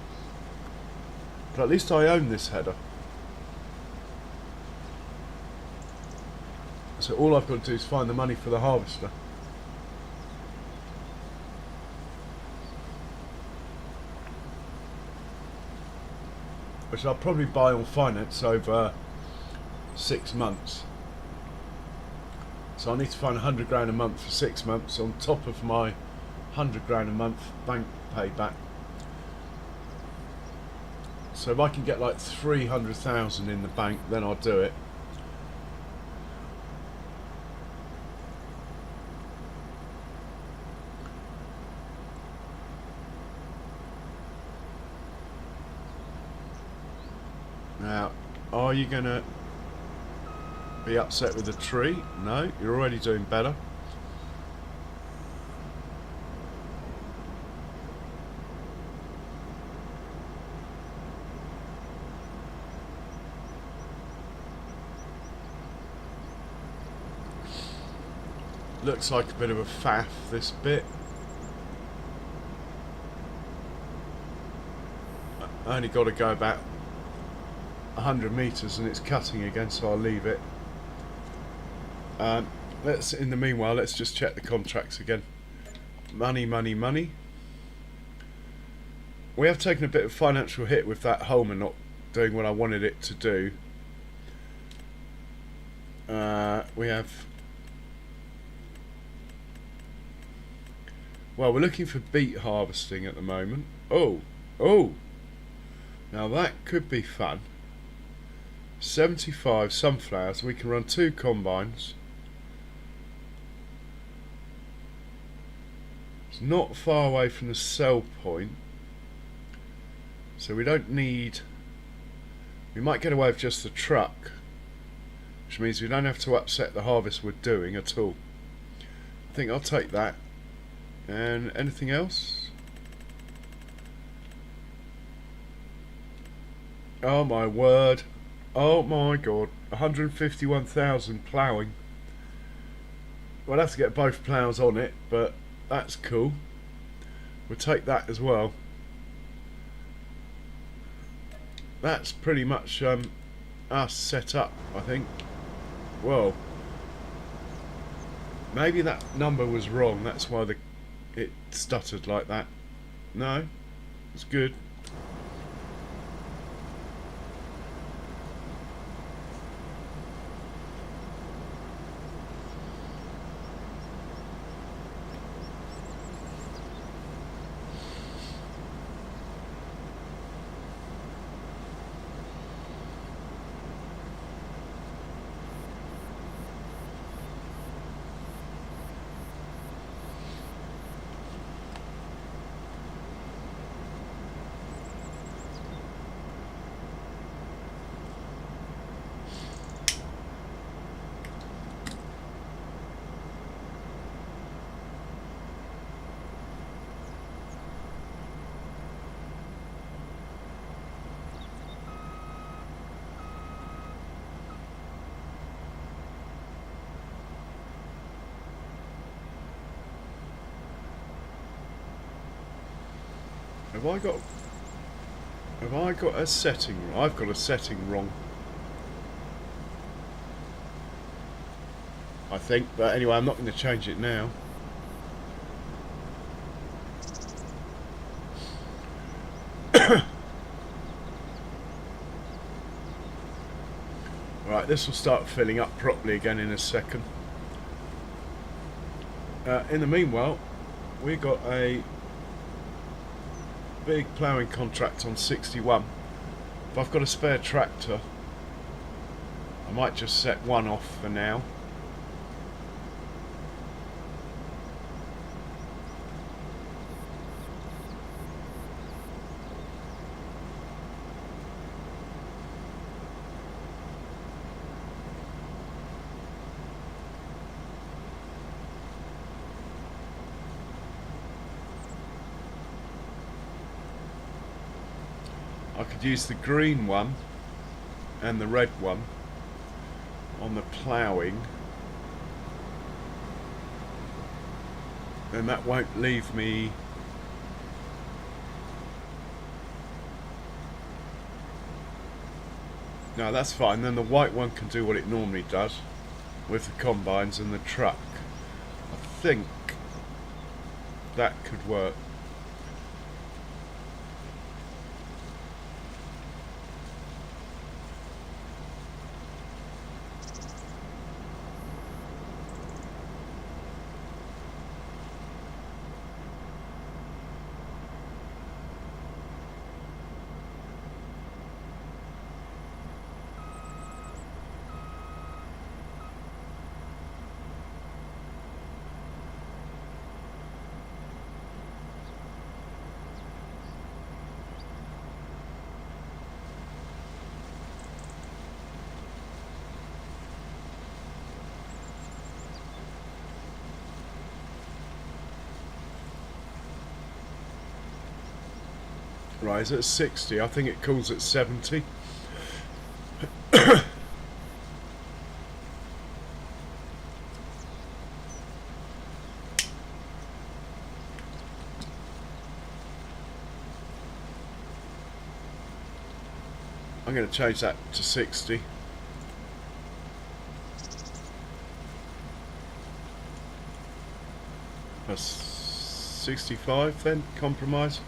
but at least I own this header, so all I've got to do is find the money for the harvester. Which I'll probably buy on finance over 6 months. So I need to find 100 grand a month for 6 months on top of my 100 grand a month bank payback. So if I can get like 300,000 in the bank, then I'll do it. Now, are you going to be upset with the tree? No, you're already doing better. Looks like a bit of a faff, this bit. I only got to go about 100 metres and it's cutting again, so I'll leave it. In the meanwhile, let's just check the contracts again. Money, money, money. We have taken a bit of financial hit with that Homer not doing what I wanted it to do. We have... Well, we're looking for beet harvesting at the moment. Oh! Now that could be fun. 75 sunflowers. We can run 2 combines. It's not far away from the sell point, so we don't need... We might get away with just the truck, which means we don't have to upset the harvest we're doing at all. I think I'll take that. And anything else? Oh my word. Oh my god. 151,000 ploughing. We'll have to get both ploughs on it, but that's cool. We'll take that as well. That's pretty much us set up, I think. Whoa. Maybe that number was wrong. That's why it stuttered like that. No, it's good. Have I got a setting wrong? I've got a setting wrong, I think, but anyway, I'm not going to change it now. Right, this will start filling up properly again in a second. In the meanwhile, we got a big ploughing contract on 61. If I've got a spare tractor, I might just set one off for now. I could use the green one and the red one on the ploughing, then that won't leave me no, that's fine. Then the white one can do what it normally does with the combines and the truck. I think that could work. Right, it's at 60. I think it calls at 70. I'm going to change that to 60. That's 65 then, compromise.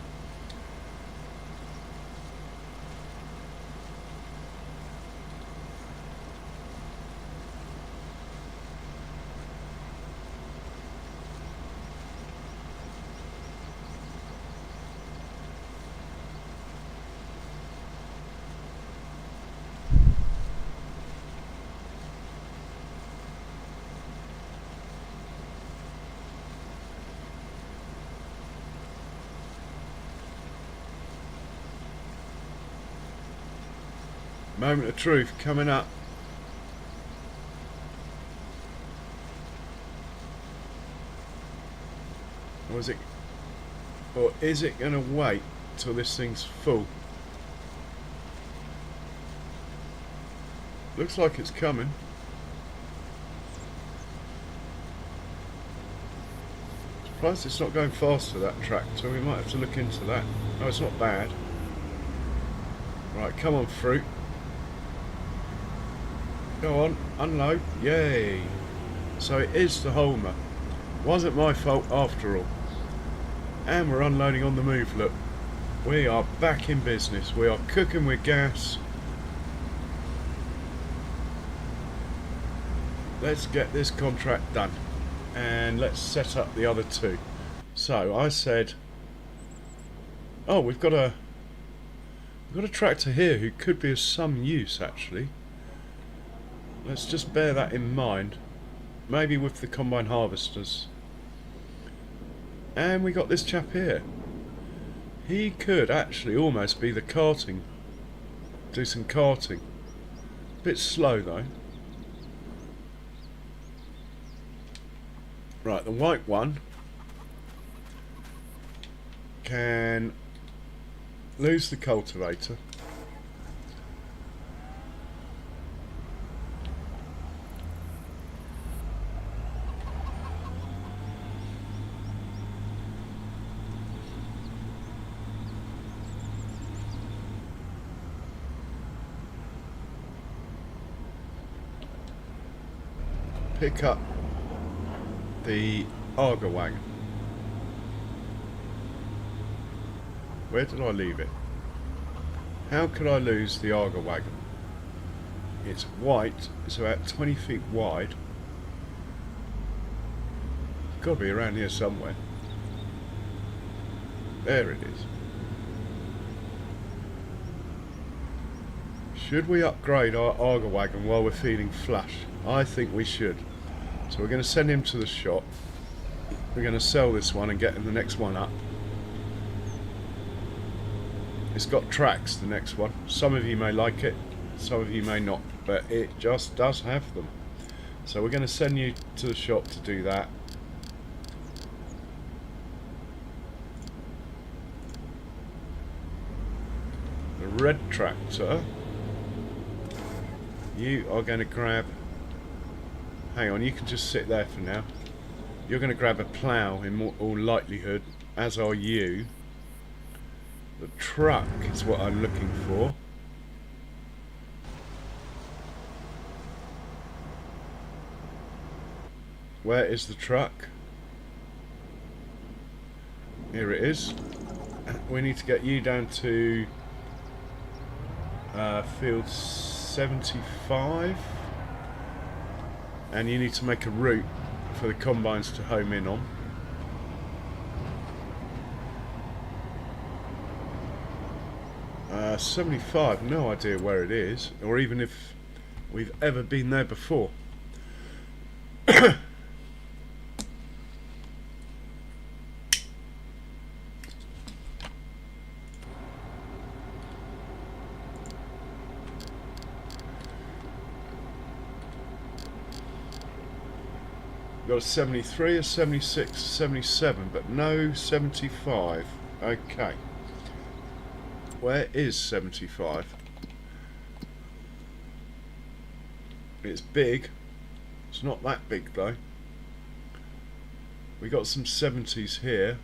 Moment of truth coming up. Or is it going to wait till this thing's full? Looks like it's coming. Surprised it's not going faster, that tractor. We might have to look into that. Oh, it's not bad. Right, come on, fruit. Go on, unload. Yay. So it is the Holmer. Wasn't my fault after all. And we're unloading on the move, look. We are back in business. We are cooking with gas. Let's get this contract done. And let's set up the other two. So I said, oh, we've got a tractor here who could be of some use actually. Let's just bear that in mind. Maybe with the combine harvesters. And we got this chap here. He could actually almost be the carting. Do some carting. Bit slow though. Right, the white one can lose the cultivator. Pick up the auger wagon. Where did I leave it? How could I lose the auger wagon? It's white, it's about 20 feet wide. It's got to be around here somewhere. There it is. Should we upgrade our auger wagon while we're feeling flush? I think we should. So we're going to send him to the shop. We're going to sell this one and get him the next one up. It's got tracks, the next one. Some of you may like it, some of you may not, but it just does have them. So we're going to send you to the shop to do that. The red tractor, you are going to grab... Hang on, you can just sit there for now. You're going to grab a plough in all likelihood, as are you. The truck is what I'm looking for. Where is the truck? Here it is. We need to get you down to field 75. And you need to make a route for the combines to home in on. Uh, 75, no idea where it is, or even if we've ever been there before. Got a 73, a 76, 77, but no 75. Okay. Where is 75? It's big. It's not that big though. We got some 70s here,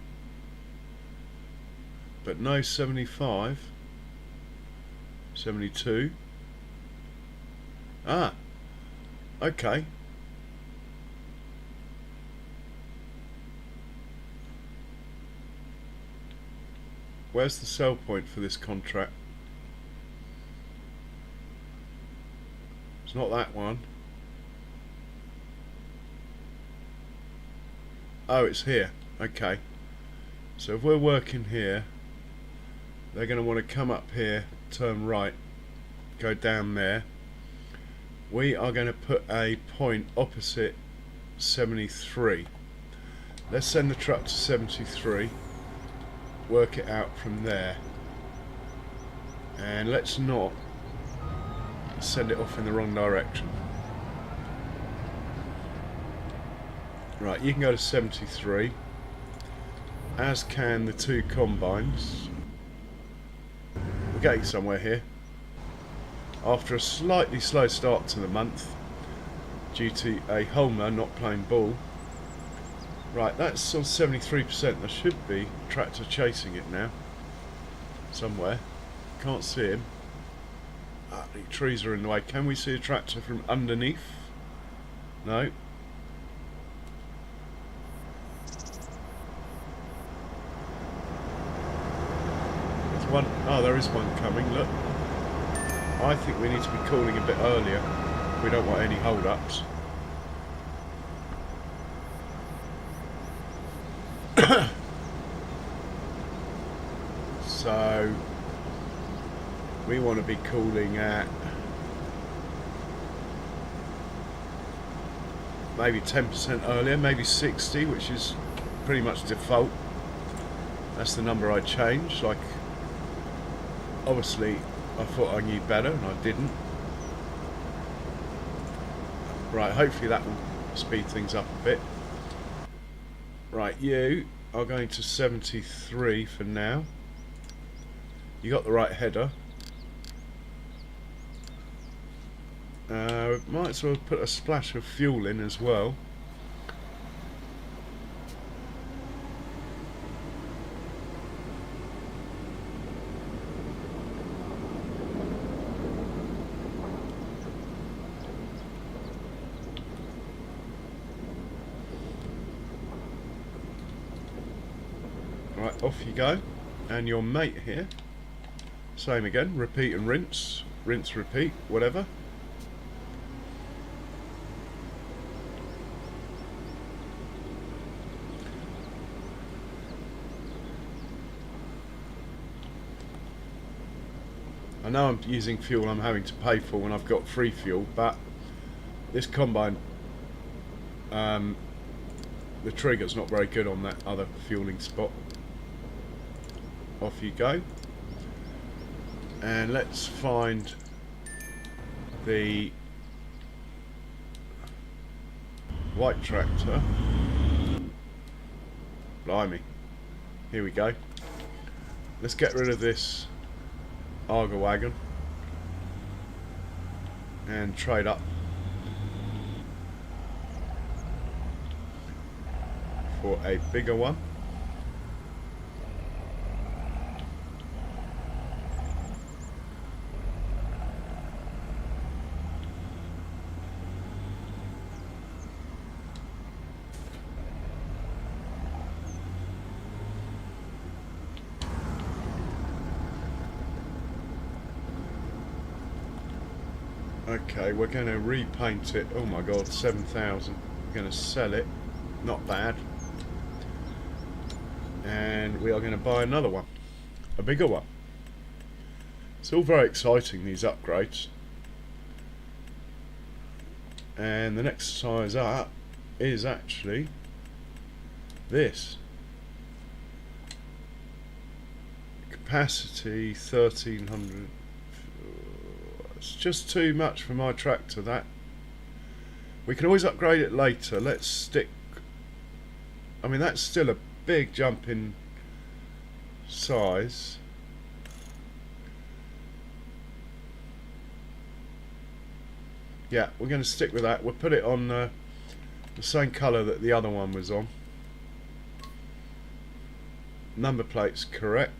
but no 75. 72. Ah, okay. Where's the sell point for this contract? It's not that one. Oh, it's here. Okay. So if we're working here, they're going to want to come up here, turn right, go down there. We are going to put a point opposite 73. Let's send the truck to 73. Work it out from there. And let's not send it off in the wrong direction. Right, you can go to 73, as can the two combines. We're getting somewhere here. After a slightly slow start to the month, due to a homer not playing ball. Right, that's on 73%. There should be a tractor chasing it now. Somewhere. Can't see him. Ah, the trees are in the way. Can we see a tractor from underneath? No. There's one. Oh, there is one coming. Look. I think we need to be calling a bit earlier. We don't want any hold-ups. So we want to be calling at maybe 10% earlier, maybe 60, which is pretty much default. That's the number I changed. Like, obviously I thought I knew better and I didn't. Right, hopefully that will speed things up a bit. Right, you are going to 73 for now. You got the right header. Might as well put a splash of fuel in as well. Right, off you go. And your mate here. Same again, repeat and rinse, rinse, repeat, whatever. I know I'm using fuel I'm having to pay for when I've got free fuel, but this combine, the trigger's not very good on that other fueling spot. Off you go. And let's find the white tractor. Blimey. Here we go. Let's get rid of this Arga wagon and trade up for a bigger one. Okay, we're going to repaint it. Oh my god, 7,000. We're going to sell it. Not bad. And we are going to buy another one. A bigger one. It's all very exciting, these upgrades. And the next size up is actually this. Capacity 1,300. It's just too much for my tractor, that. We can always upgrade it later. Let's stick. I mean, that's still a big jump in size. Yeah, we're going to stick with that. We'll put it on the same colour that the other one was on. Number plate's correct.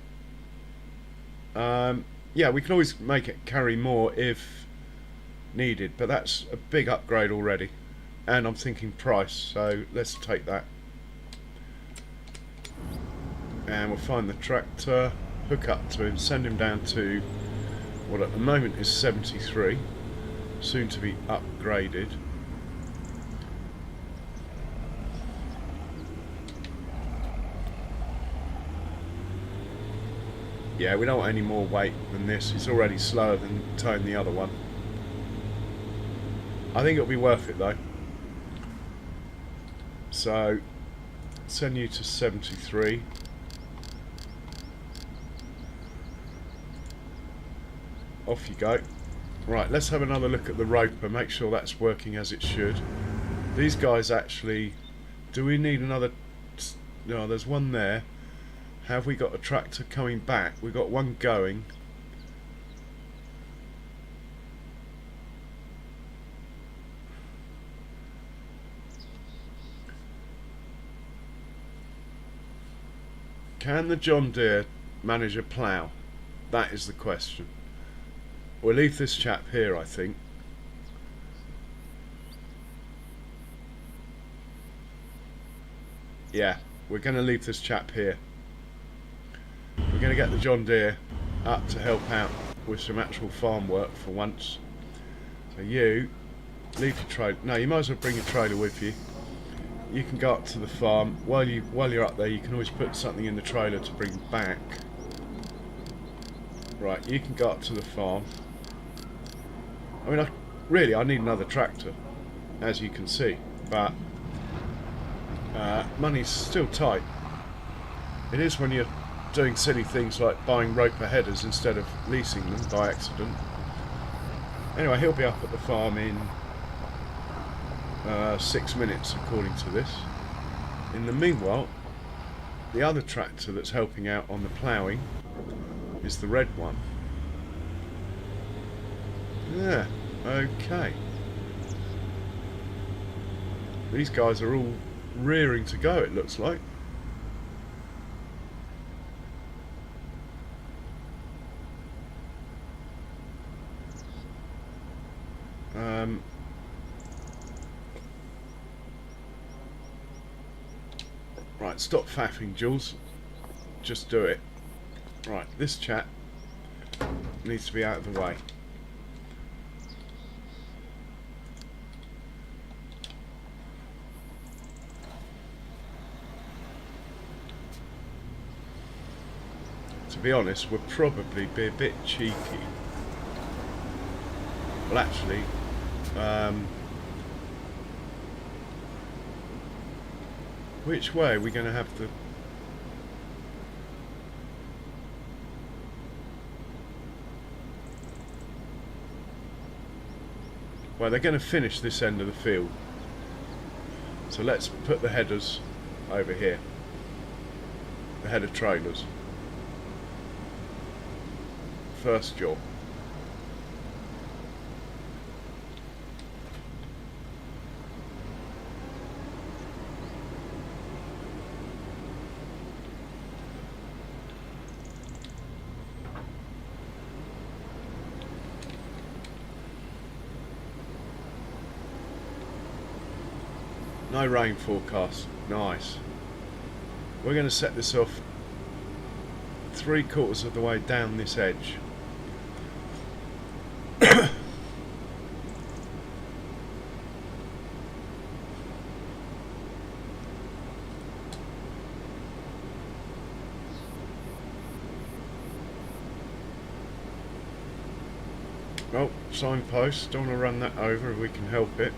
Yeah, we can always make it carry more if needed, but that's a big upgrade already. And I'm thinking price, so let's take that. And we'll find the tractor, hook up to him, send him down to what at the moment is 73, soon to be upgraded. Yeah, we don't want any more weight than this. It's already slower than towing the other one. I think it'll be worth it though. So, send you to 73. Off you go. Right, let's have another look at the roper, make sure that's working as it should. These guys actually... Do we need another... No, there's one there. Have we got a tractor coming back? We've got one going. Can the John Deere manage a plough? That is the question. We'll leave this chap here, I think. Yeah, we're going to leave this chap here. We're going to get the John Deere up to help out with some actual farm work for once. So you leave your trailer. No, you might as well bring your trailer with you. You can go up to the farm. While you're up there, you can always put something in the trailer to bring back. Right, you can go up to the farm. I mean, really, I need another tractor, as you can see, but money's still tight. It is when you're doing silly things like buying roper headers instead of leasing them by accident. Anyway, he'll be up at the farm in 6 minutes, according to this. In the meanwhile, the other tractor that's helping out on the ploughing is the red one. Yeah, okay. These guys are all rearing to go, it looks like. Right, stop faffing, Jules. Just do it. Right, this chap needs to be out of the way. To be honest, we'll probably be a bit cheeky. Well, actually, which way are we going to have the... Well, they're going to finish this end of the field. So let's put the headers over here. The header trailers. First job. No rain forecast. Nice. We're going to set this off 3/4 of the way down this edge. Oh, signpost. Don't want to run that over if we can help it.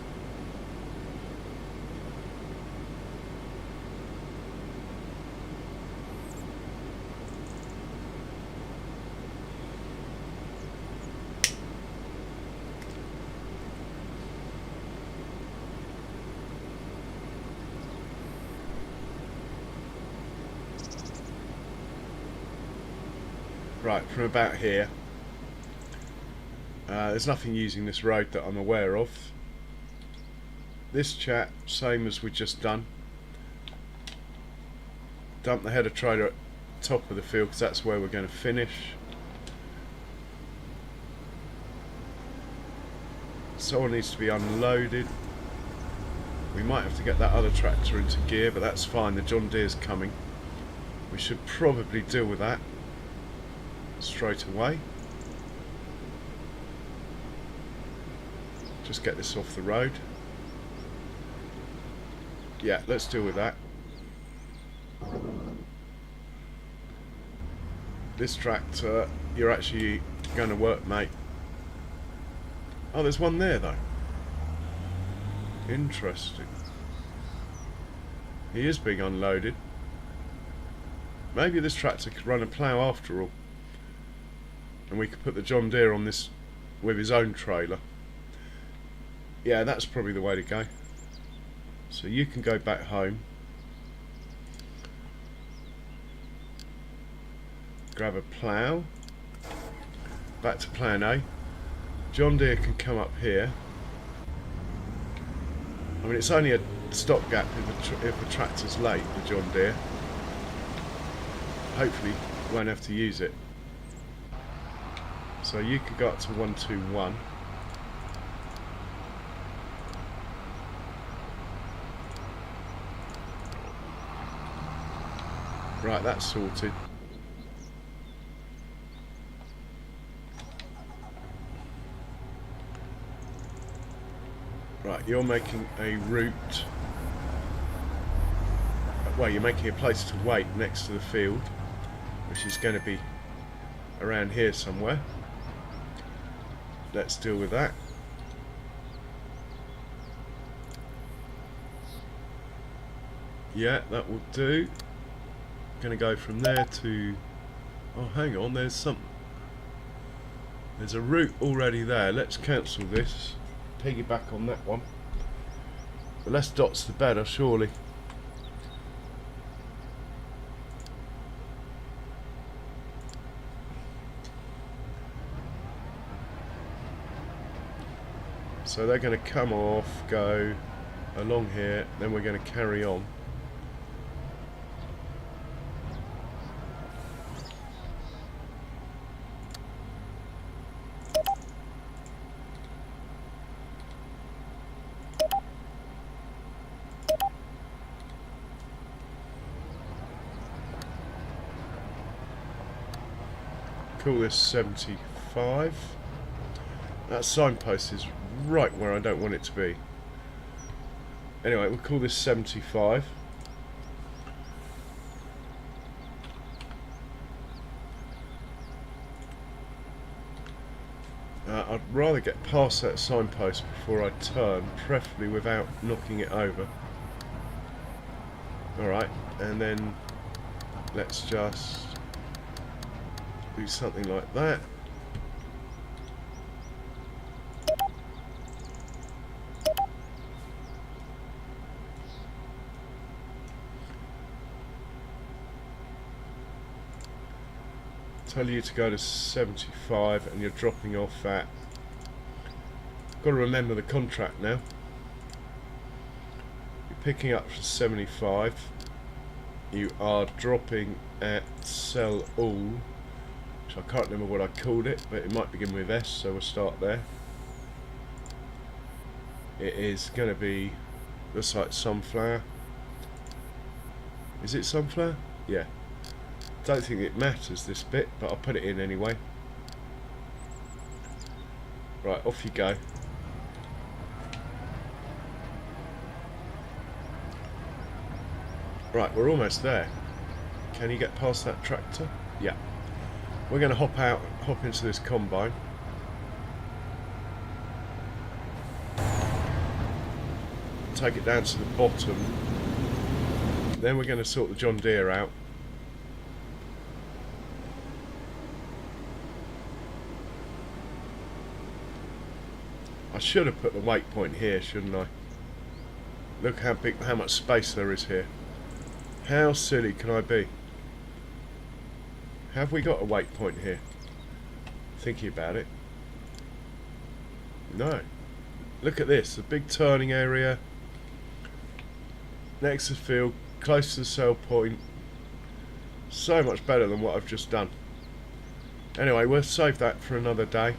Right, from about here, There's nothing using this road that I'm aware of. This chat, same as we just done. Dump the header trailer at the top of the field because that's where we're going to finish. Someone needs to be unloaded. We might have to get that other tractor into gear, but that's fine. The John Deere's coming. We should probably deal with that straight away. Just get this off the road. Yeah, let's deal with that. This tractor, you're actually going to work, mate. Oh, there's one there though. Interesting. He is being unloaded. Maybe this tractor could run a plough after all, and we could put the John Deere on this with his own trailer. Yeah, that's probably the way to go. So you can go back home, grab a plough, back to plan A. John Deere can come up here. I mean, it's only a stopgap if the tractor's late, the John Deere. Hopefully won't have to use it. So you could go up to 121. Right, that's sorted. Right, you're making a route. Well, you're making a place to wait next to the field, which is going to be around here somewhere. Let's deal with that. Yeah, that will do. Going to go from there to... Oh, hang on, there's a route already there. Let's cancel this. Piggyback on that one. The less dots the better, surely. So they're going to come off, go along here, then we're going to carry on. Call this 75. That signpost is right where I don't want it to be. Anyway, we'll call this 75. I'd rather get past that signpost before I turn, preferably without knocking it over. Alright, and then let's just do something like that. Tell you to go to 75 and you're dropping off at... Got to remember the contract now. You're picking up for 75. You are dropping at sell all. I can't remember what I called it, but it might begin with S, so we'll start there. It is going to be, looks like sunflower. Is it sunflower? Yeah. Don't think it matters this bit, but I'll put it in anyway. Right, off you go. Right, we're almost there. Can you get past that tractor? Yeah. We're going to hop into this combine. Take it down to the bottom. Then we're going to sort the John Deere out. I should have put the weight point here, shouldn't I? Look how much space there is here. How silly can I be? Have we got a weight point here? Thinking about it. No. Look at this, a big turning area next to the field, close to the sell point. So much better than what I've just done. Anyway, we'll save that for another day.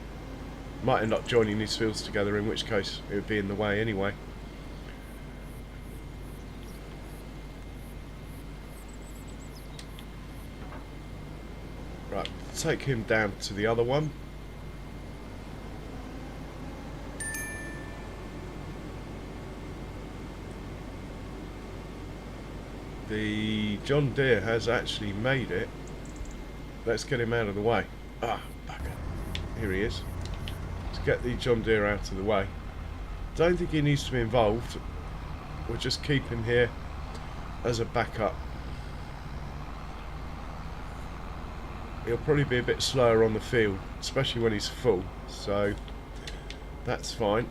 Might end up joining these fields together, in which case it would be in the way anyway. Right, take him down to the other one. The John Deere has actually made it. Let's get him out of the way. Ah, bugger. Here he is. Let's get the John Deere out of the way. Don't think he needs to be involved. We'll just keep him here as a backup. He'll probably be a bit slower on the field, especially when he's full, so that's fine.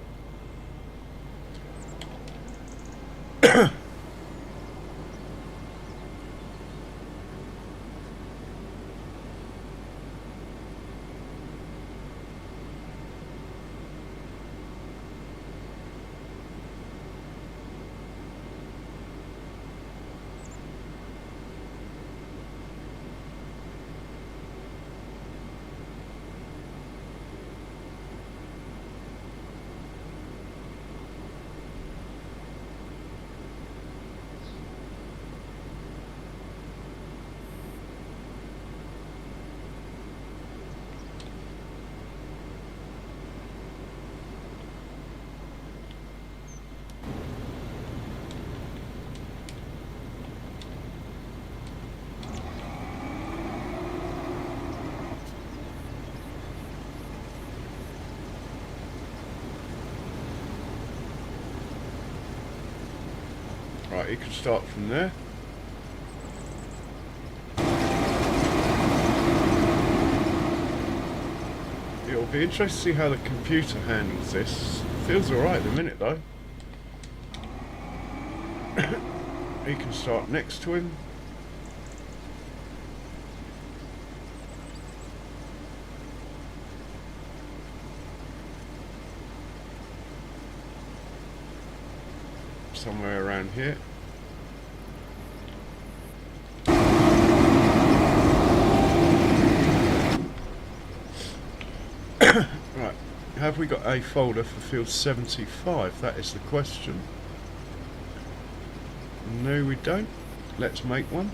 Right, you can start from there. It'll be interesting to see how the computer handles this. Feels alright at the minute though. You can start next to him. Somewhere around here. Right, have we got a folder for field 75? That is the question. No, we don't. Let's make one.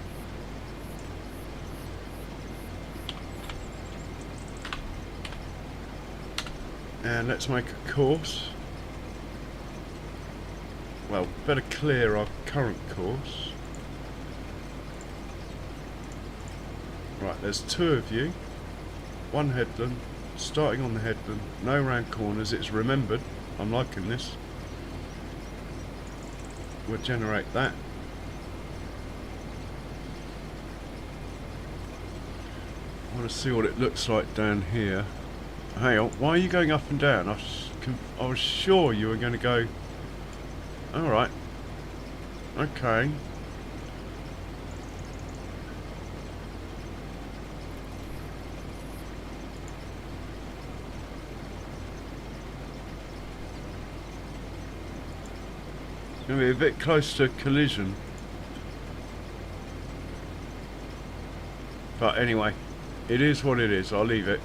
And let's make a course. Well, better clear our current course. Right, there's two of you. One headland, starting on the headland, no round corners, it's remembered. I'm liking this. We'll generate that. I want to see what it looks like down here. Hang on, why are you going up and down? I was sure you were going to go... Alright. Okay. It's going to be a bit close to collision. But anyway, it is what it is. I'll leave it.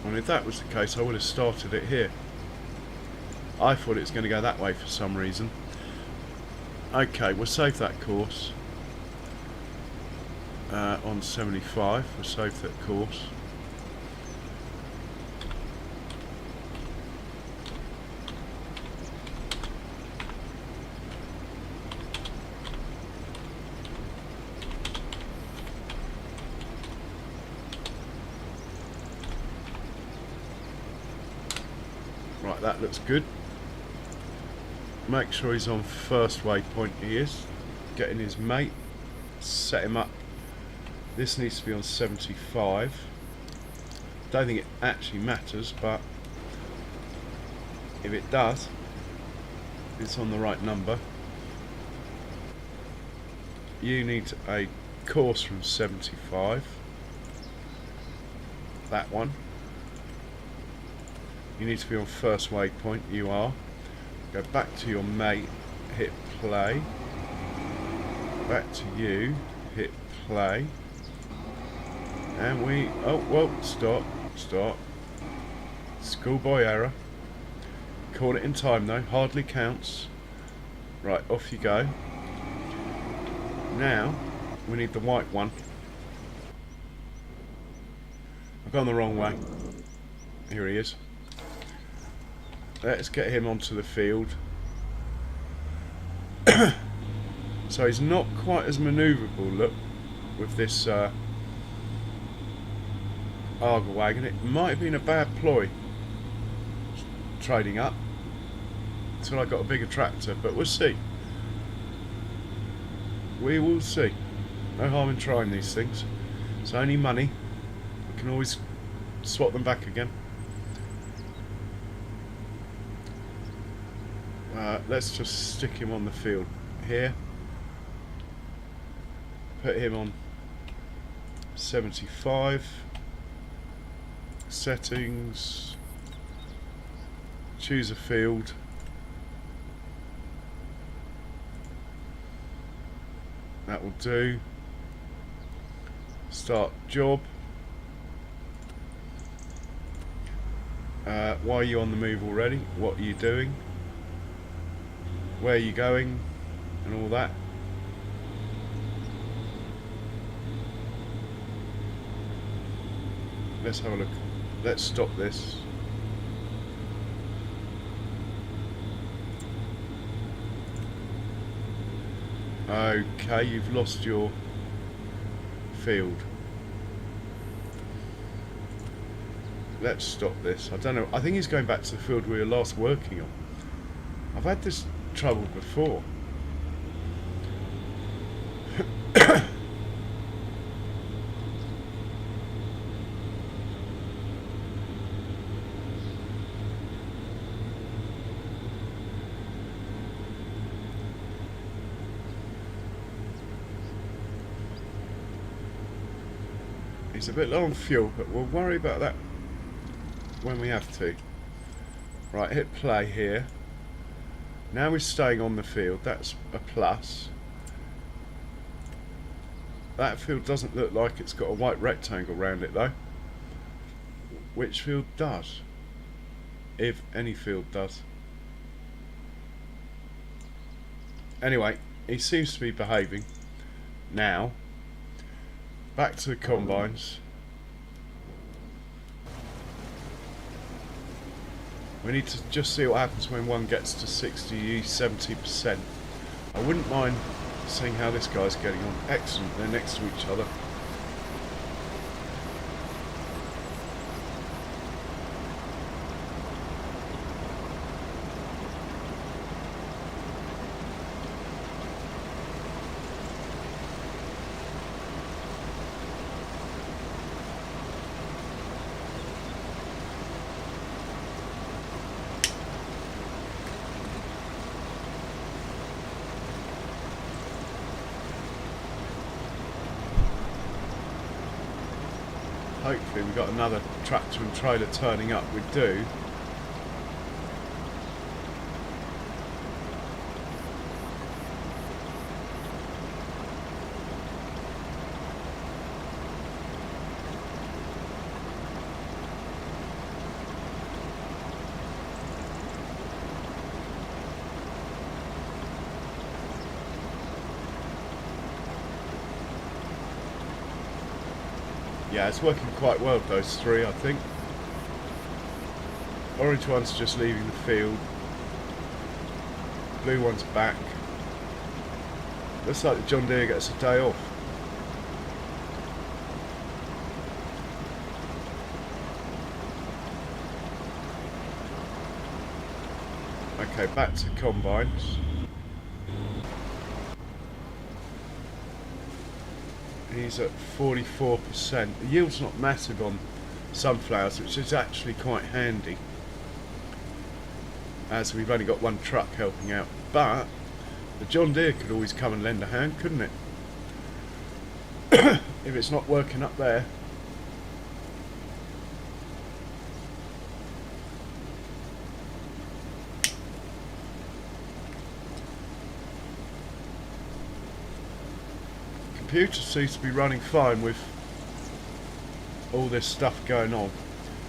And if that was the case, I would have started it here. I thought it was going to go that way for some reason. Okay, we'll save that course. On 75, we'll save that course. Right, that looks good. Make sure he's on first waypoint. He is. Getting his mate. Set him up. This needs to be on 75. Don't think it actually matters, but if it does, it's on the right number. You need a course from 75. That one. You need to be on first waypoint. You are. Go back to your mate. Hit play. Back to you. Hit play. And we... Oh, whoa. Stop. Stop. Schoolboy error. Call it in time though. Hardly counts. Right, off you go. Now, we need the white one. I've gone the wrong way. Here he is. Let's get him onto the field. So he's not quite as manoeuvrable, look, with this Arga wagon. It might have been a bad ploy trading up until I got a bigger tractor, but we'll see. We will see. No harm in trying these things. It's only money. We can always swap them back again. Let's just stick him on the field here. Put him on 75. Settings. Choose a field. That will do. Start job. Why are you on the move already? What are you doing? Where are you going? And all that. Let's have a look. Let's stop this. Okay, you've lost your field. Let's stop this. I don't know. I think he's going back to the field we were last working on. I've had this trouble before. He's a bit low on fuel, but we'll worry about that when we have to. Right, hit play here. Now we're staying on the field. That's a plus. That field doesn't look like it's got a white rectangle around it though. Which field does? If any field does. Anyway, he seems to be behaving. Now, back to the combines. We need to just see what happens when one gets to 60, 70%. I wouldn't mind seeing how this guy's getting on. Excellent, they're next to each other. Hopefully we've got another tractor and trailer turning up. We do. Yeah, it's working quite well, those three, I think. Orange one's just leaving the field. Blue one's back. Looks like the John Deere gets a day off. Okay, back to combines. He's at 44%. The yield's not massive on sunflowers, which is actually quite handy, as we've only got one truck helping out. But the John Deere could always come and lend a hand, couldn't it? if it's not working up there. Computer seems to be running fine with all this stuff going on.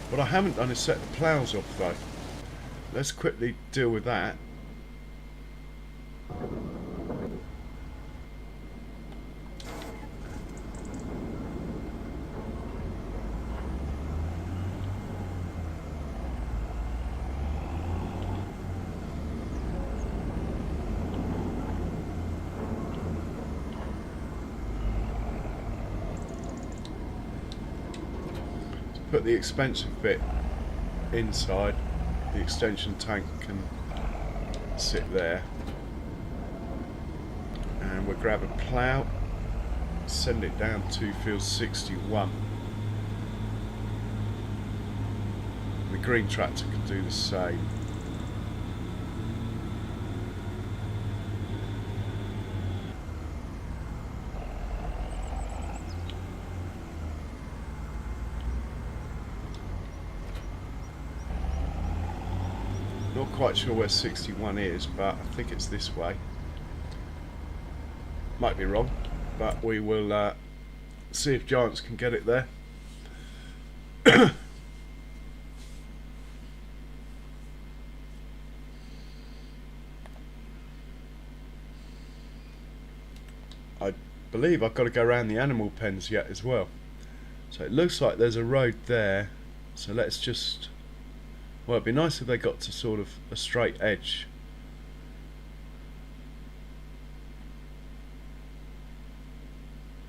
What I haven't done is set the ploughs off though. Let's quickly deal with that. Put the expensive bit inside. The extension tank can sit there. And we'll grab a plough, send it down to field 61. The green tractor can do the same. Not quite sure where 61 is, but I think it's this way. Might be wrong, but we will see if Giants can get it there. I believe I've got to go around the animal pens yet as well. So it looks like there's a road there, so let's just... Well, it'd be nice if they got to sort of a straight edge.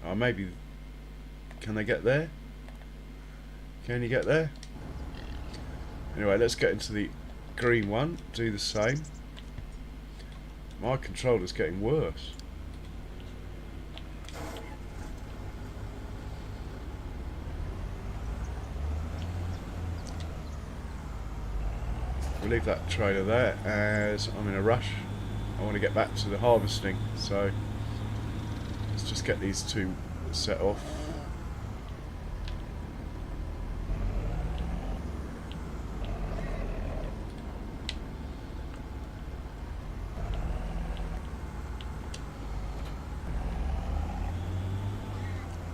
Oh, maybe... Can they get there? Can you get there? Anyway, let's get into the green one. Do the same. My controller's getting worse. We'll leave that trailer there as I'm in a rush. I want to get back to the harvesting, so let's just get these two set off.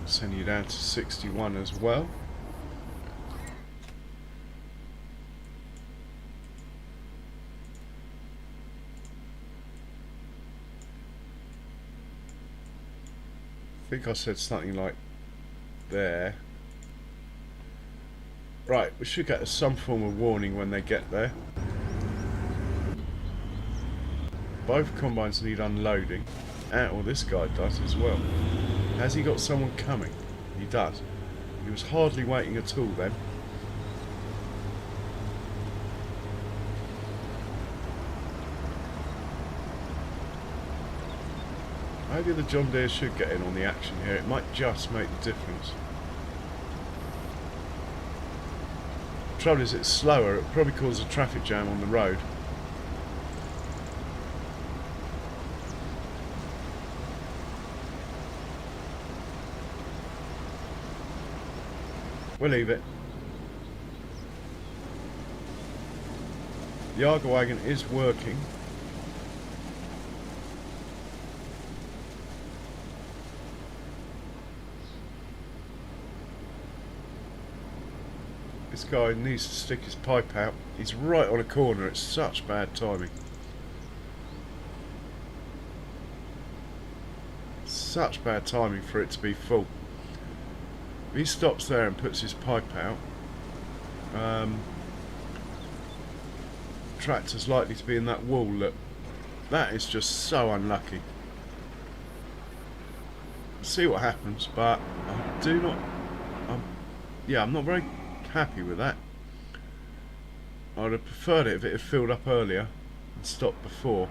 Send you down to 61 as well. I think I said something like there. Right, we should get some form of warning when they get there. Both combines need unloading. Well, this guy does as well. Has he got someone coming? He does. He was hardly waiting at all then. Maybe the John Deere should get in on the action here. It might just make the difference. The trouble is it's slower. It probably cause a traffic jam on the road. We'll leave it. The Argo wagon is working. This guy needs to stick his pipe out. He's right on a corner. It's such bad timing. Such bad timing for it to be full. If he stops there and puts his pipe out, tractor's likely to be in that wall. Look, that is just so unlucky. See what happens, but I do not. Yeah, I'm not very happy with that. I'd have preferred it if it had filled up earlier and stopped before.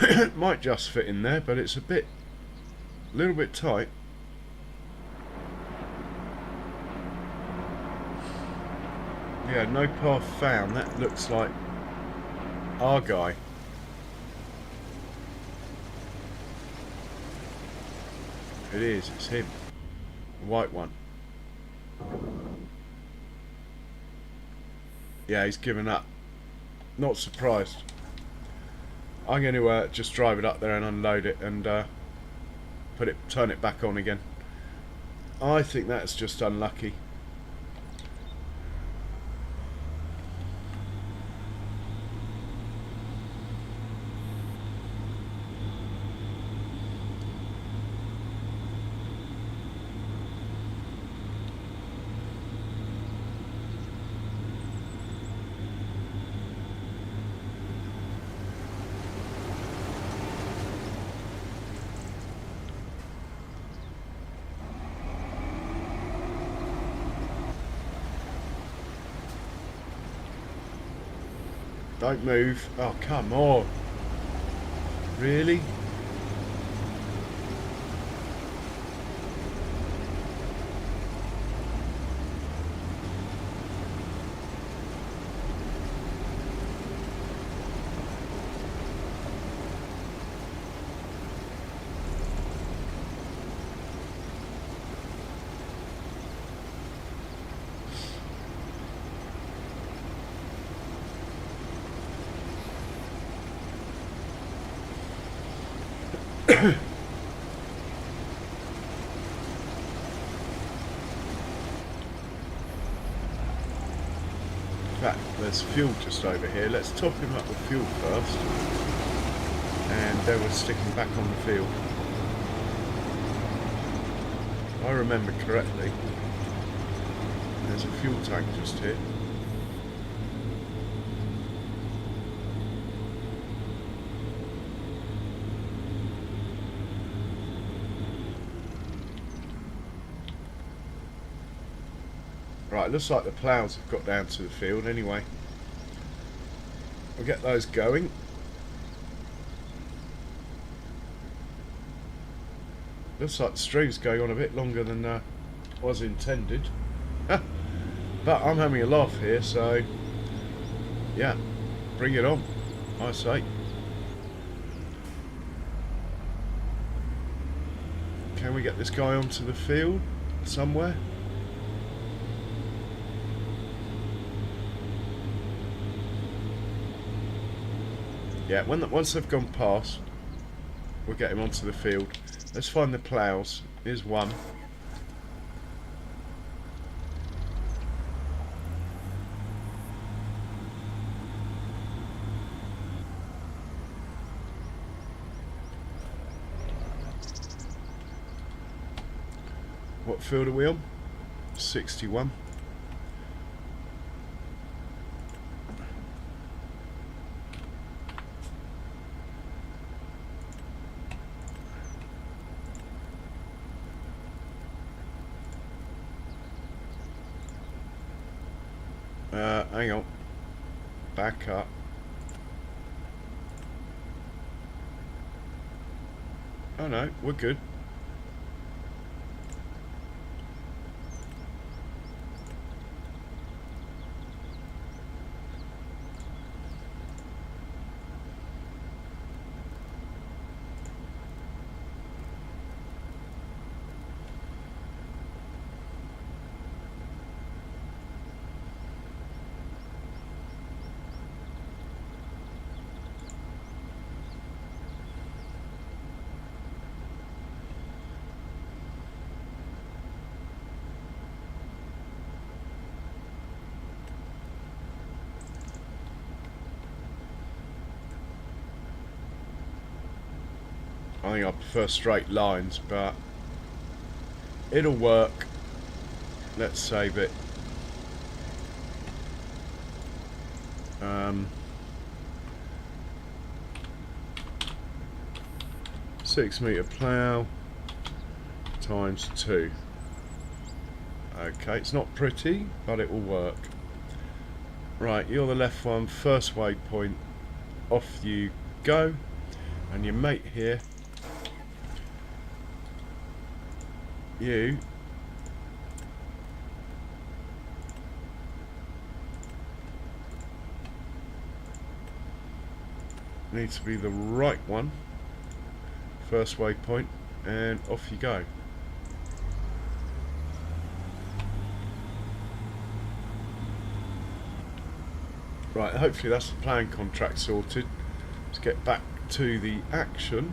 It might just fit in there, but it's a little bit tight. Yeah, no path found. That looks like our guy. It is, it's him. The white one. Yeah, he's given up. Not surprised. I'm going to just drive it up there and unload it and turn it back on again. I think that's just unlucky. Don't move. Oh, come on. Really? In fact, there's fuel just over here. Let's top him up with fuel first, and then we'll stick him back on the field. If I remember correctly, there's a fuel tank just here. Right, looks like the ploughs have got down to the field anyway. We'll get those going. Looks like the stream's going on a bit longer than was intended. But I'm having a laugh here, so yeah, bring it on, I say. Can we get this guy onto the field somewhere? Yeah, once they've gone past, we'll get him onto the field. Let's find the ploughs. Here's one. What field are we on? 61. Hang on. Back up. Oh no, we're good. I think I prefer straight lines, but it'll work. Let's save it. 6 metre plough times 2. Okay, it's not pretty, but it will work. Right, you're the left one, first waypoint, off you go, and your mate here, you need to be the right one, first waypoint, and off you go. Right, hopefully that's the ploughing contract sorted. Let's get back to the action.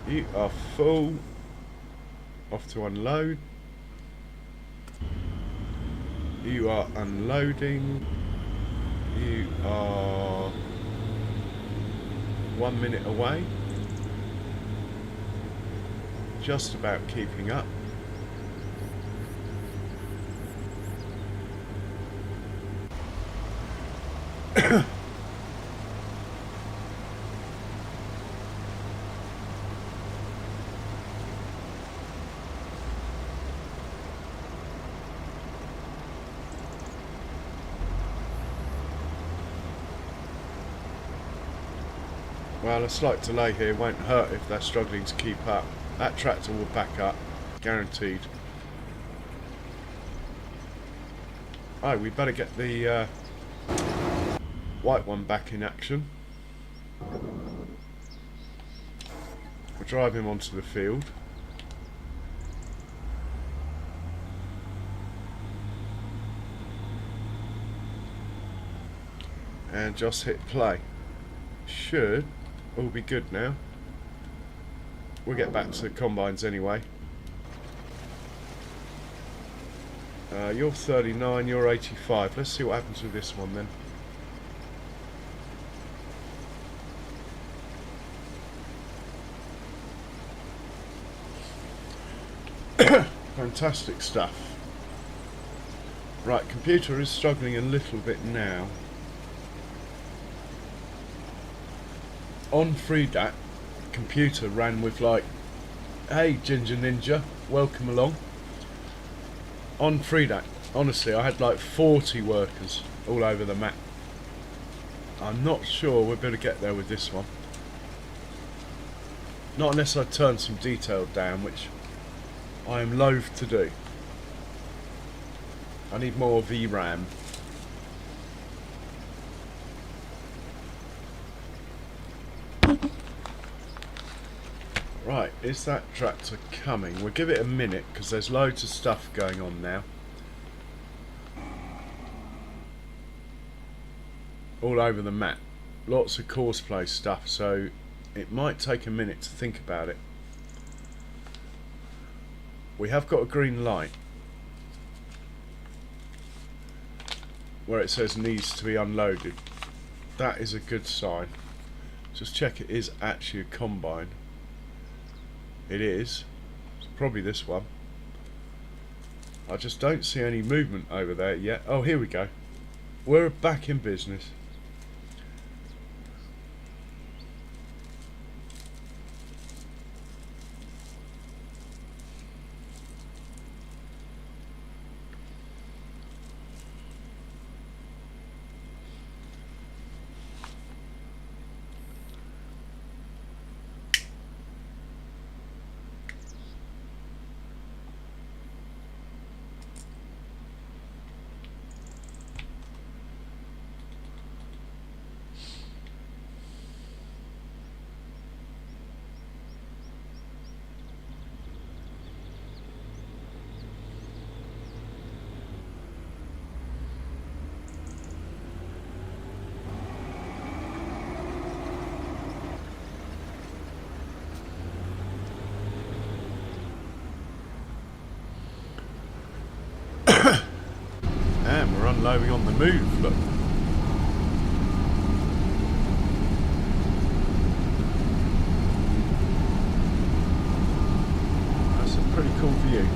You are full. Off to unload. You are unloading. You are 1 minute away. Just about keeping up. Well, a slight delay here won't hurt if they're struggling to keep up. That tractor will back up, guaranteed. Oh, we better get the white one back in action. We'll drive him onto the field. And just hit play. Should all be good now. We'll get back to the combines anyway. You're 39, you're 85. Let's see what happens with this one then. Fantastic stuff. Right, computer is struggling a little bit now. On FreeDAC, computer ran with like, hey Ginger Ninja, welcome along. On FreeDAC, honestly, I had like 40 workers all over the map. I'm not sure we're going to get there with this one. Not unless I turn some detail down, which I am loath to do. I need more VRAM. Right, is that tractor coming? We'll give it a minute because there's loads of stuff going on now. All over the map. Lots of cosplay stuff, so it might take a minute to think about it. We have got a green light where it says needs to be unloaded. That is a good sign. Just check it is actually a combine. It is. It's probably this one. I just don't see any movement over there yet. Oh, here we go. We're back in business. And we're unloading on the move, look. That's a pretty cool view.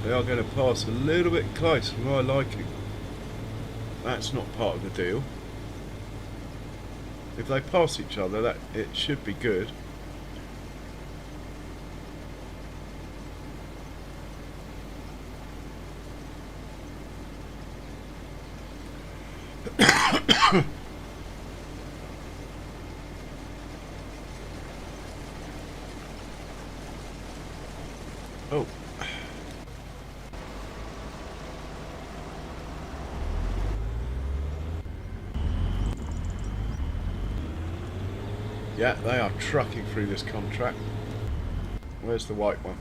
They are going to pass a little bit close for my liking. That's not part of the deal. If they pass each other, that it should be good. Oh. Yeah, they are trucking through this contract. Where's the white one?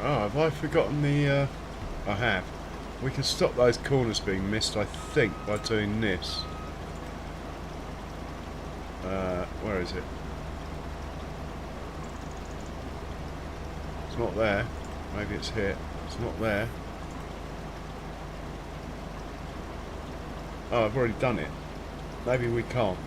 Oh, have I forgotten the... I have. We can stop those corners being missed, I think, by doing this. Where is it? It's not there. Maybe it's here. It's not there. Oh, I've already done it. Maybe we can't.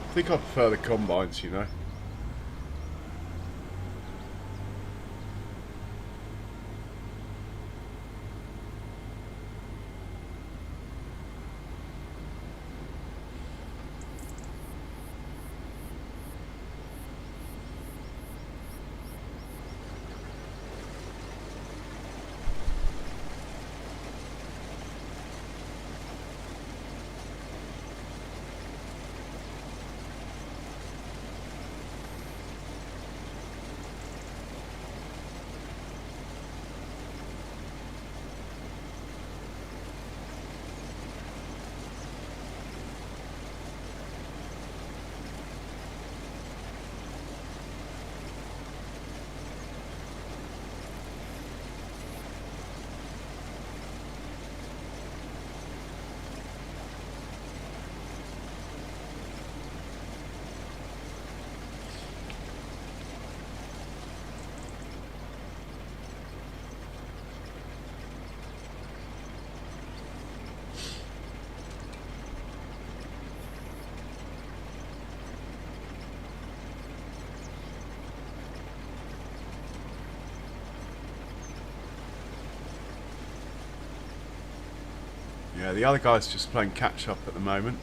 I think I prefer the combines, you know. Yeah, the other guy's just playing catch up at the moment.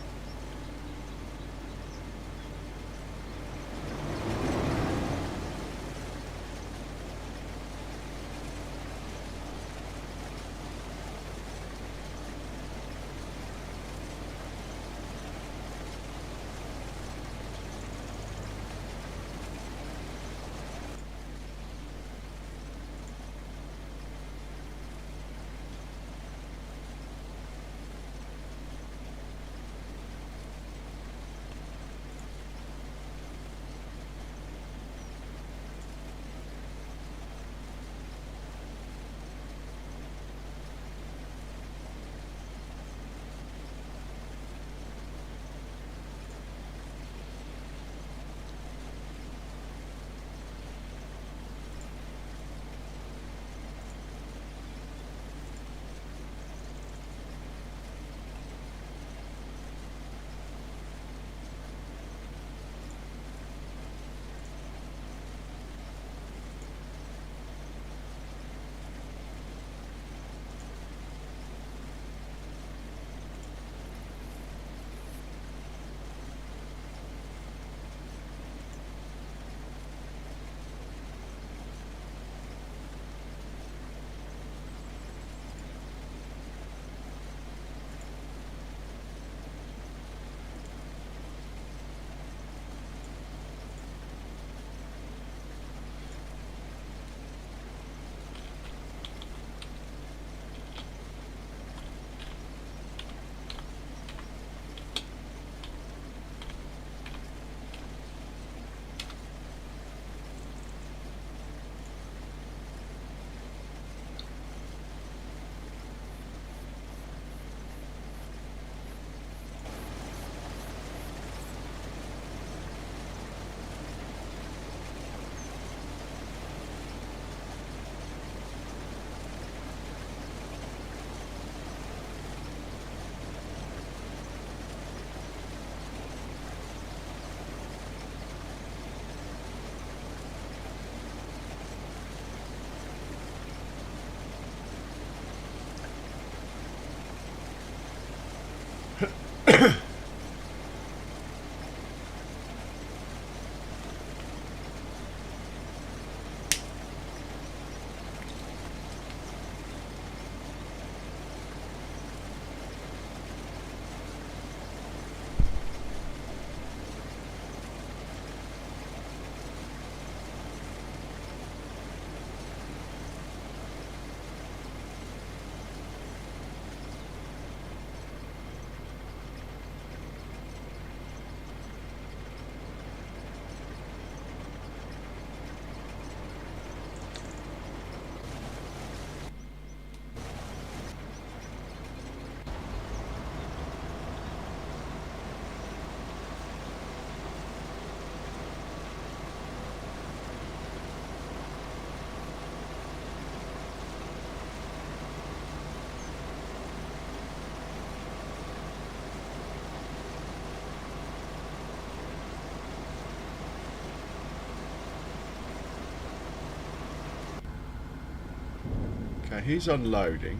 Okay, he's unloading.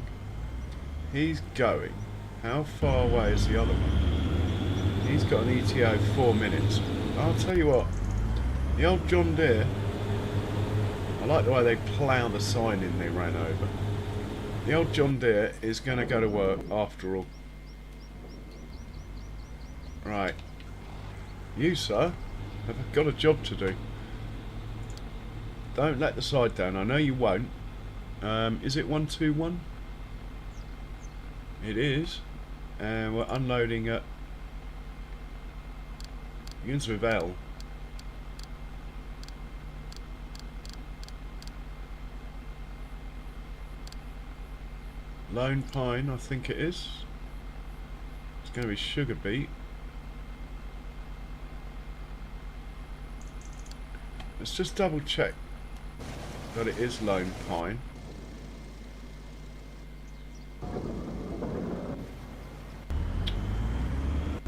He's going. How far away is the other one? He's got an ETA of 4 minutes. I'll tell you what, the old John Deere, I like the way they plough the sign in they ran over. The old John Deere is going to go to work after all. Right. You, sir, have got a job to do. Don't let the side down. I know you won't. Is it 121? It is. And we're unloading at... begins with L. Lone Pine, I think it is. It's going to be Sugar Beet. Let's just double check that it is Lone Pine.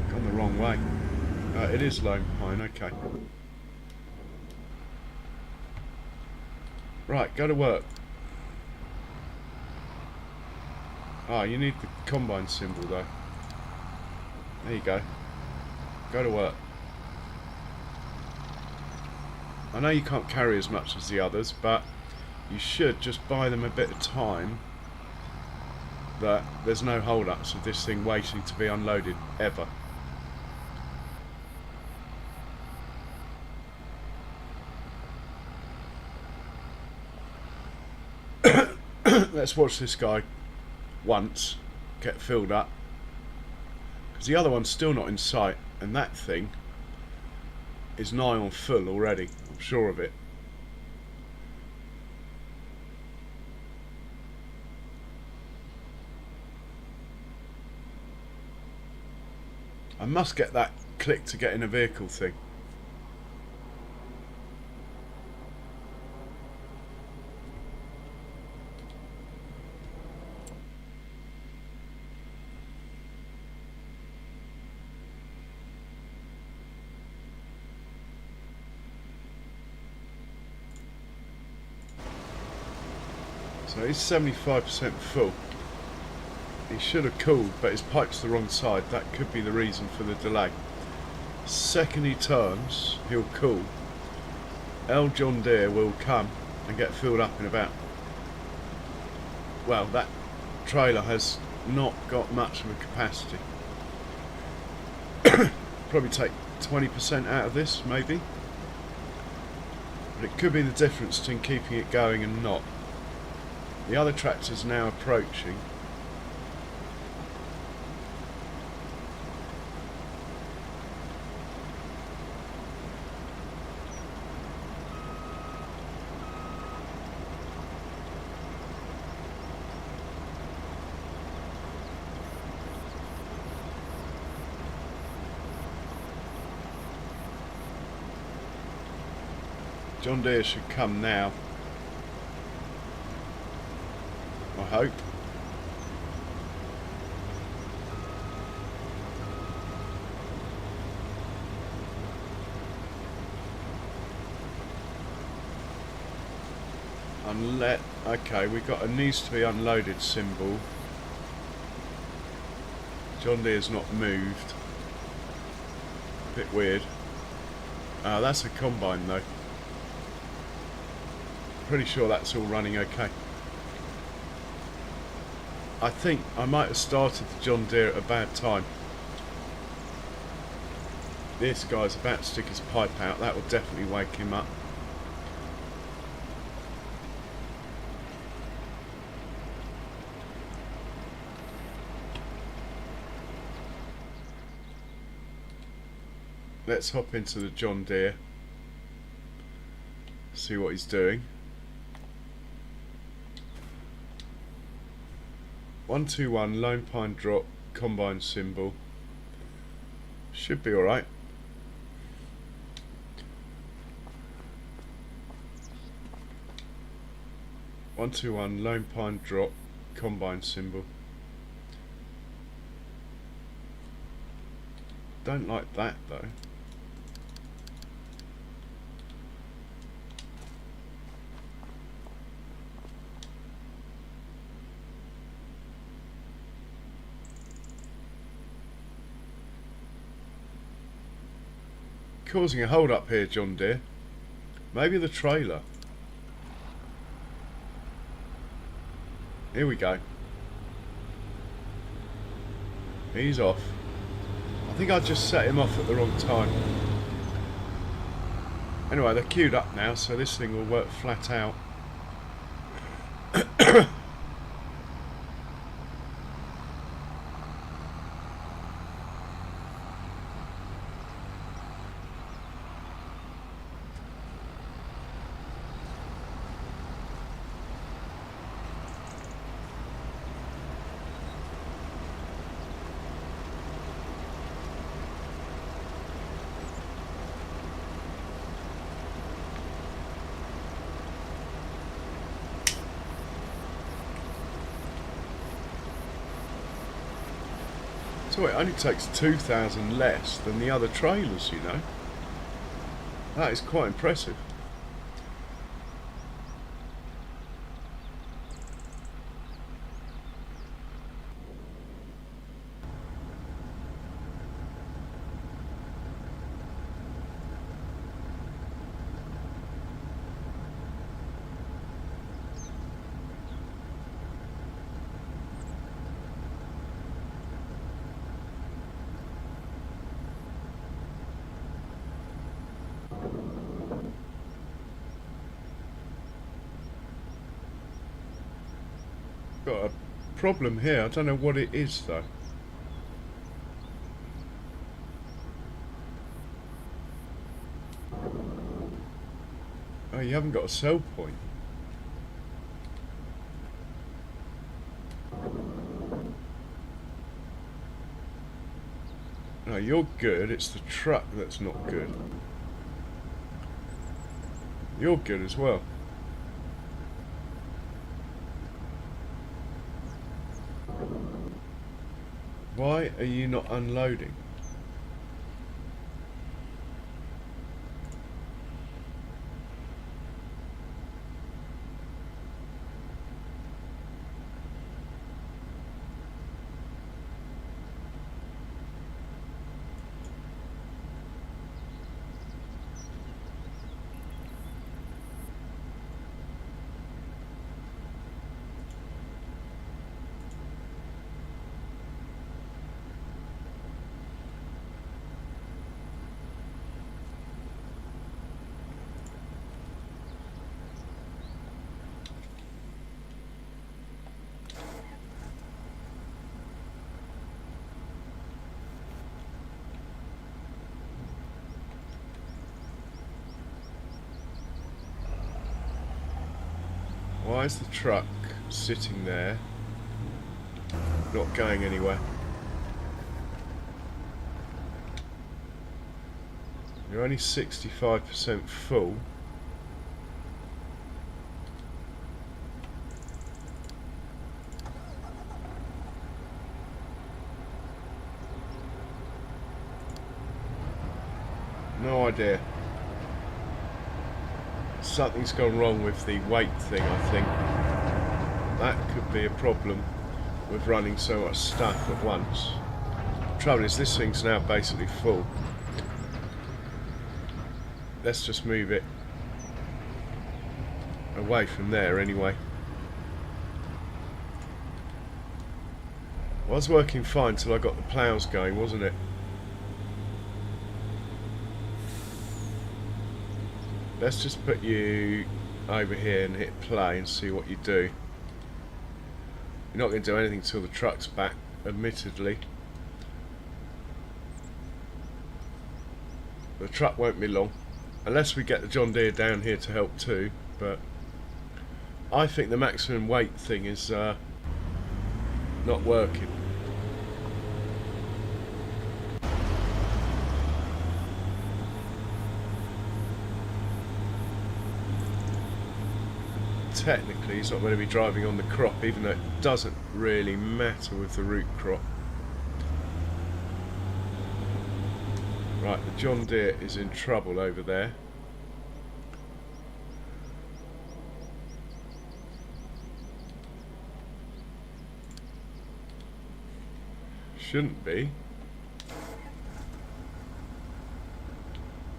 Gone the wrong way. It is Lone Pine, okay. Right, go to work. Ah, you need the combine symbol though. There you go. Go to work. I know you can't carry as much as the others, but you should just buy them a bit of time that there's no hold-ups of this thing waiting to be unloaded, ever. Let's watch this guy once get filled up, because the other one's still not in sight, and that thing is nigh on full already, I'm sure of it. I must get that click to get in a vehicle thing. So he's 75% full. He should have cooled, but his pipe's the wrong side. That could be the reason for the delay. Second he turns, he'll cool. L John Deere will come and get filled up in about... well, that trailer has not got much of a capacity. Probably take 20% out of this, maybe. But it could be the difference between keeping it going and not. The other tractor's now approaching. John Deere should come now. I hope. Okay, we've got a needs to be unloaded symbol. John Deere's not moved. Bit weird. That's a combine though. Pretty sure that's all running okay. I think I might have started the John Deere at a bad time. This guy's about to stick his pipe out. That will definitely wake him up. Let's hop into the John Deere. See what he's doing. 121 lone pine drop combine symbol. Should be alright. One, 2, 1 lone pine drop combine symbol. Don't like that though. Causing a hold up here, John Deere. Maybe the trailer. Here we go. He's off. I think I just set him off at the wrong time. Anyway, they're queued up now, so this thing will work flat out. So it only takes 2,000 less than the other trailers, you know. That is quite impressive. Got a problem here. I don't know what it is though. Oh, you haven't got a sell point. No, you're good. It's the truck that's not good. You're good as well. Why are you not unloading? Why is the truck sitting there, not going anywhere? You're only 65% full. No idea. Something's gone wrong with the weight thing, I think. That could be a problem with running so much stuff at once. Trouble is, this thing's now basically full. Let's just move it away from there anyway. Was working fine till I got the ploughs going, wasn't it? Let's just put you over here and hit play and see what you do. You're not going to do anything till the truck's back, admittedly. The truck won't be long, unless we get the John Deere down here to help too, but I think the maximum weight thing is not working. Technically he's not going to be driving on the crop, even though it doesn't really matter with the root crop. Right, the John Deere is in trouble over there. Shouldn't be.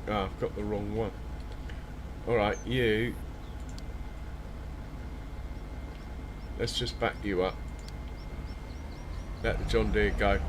Ah, I've got the wrong one. Alright, you. Let's just back you up. Let the John Deere go.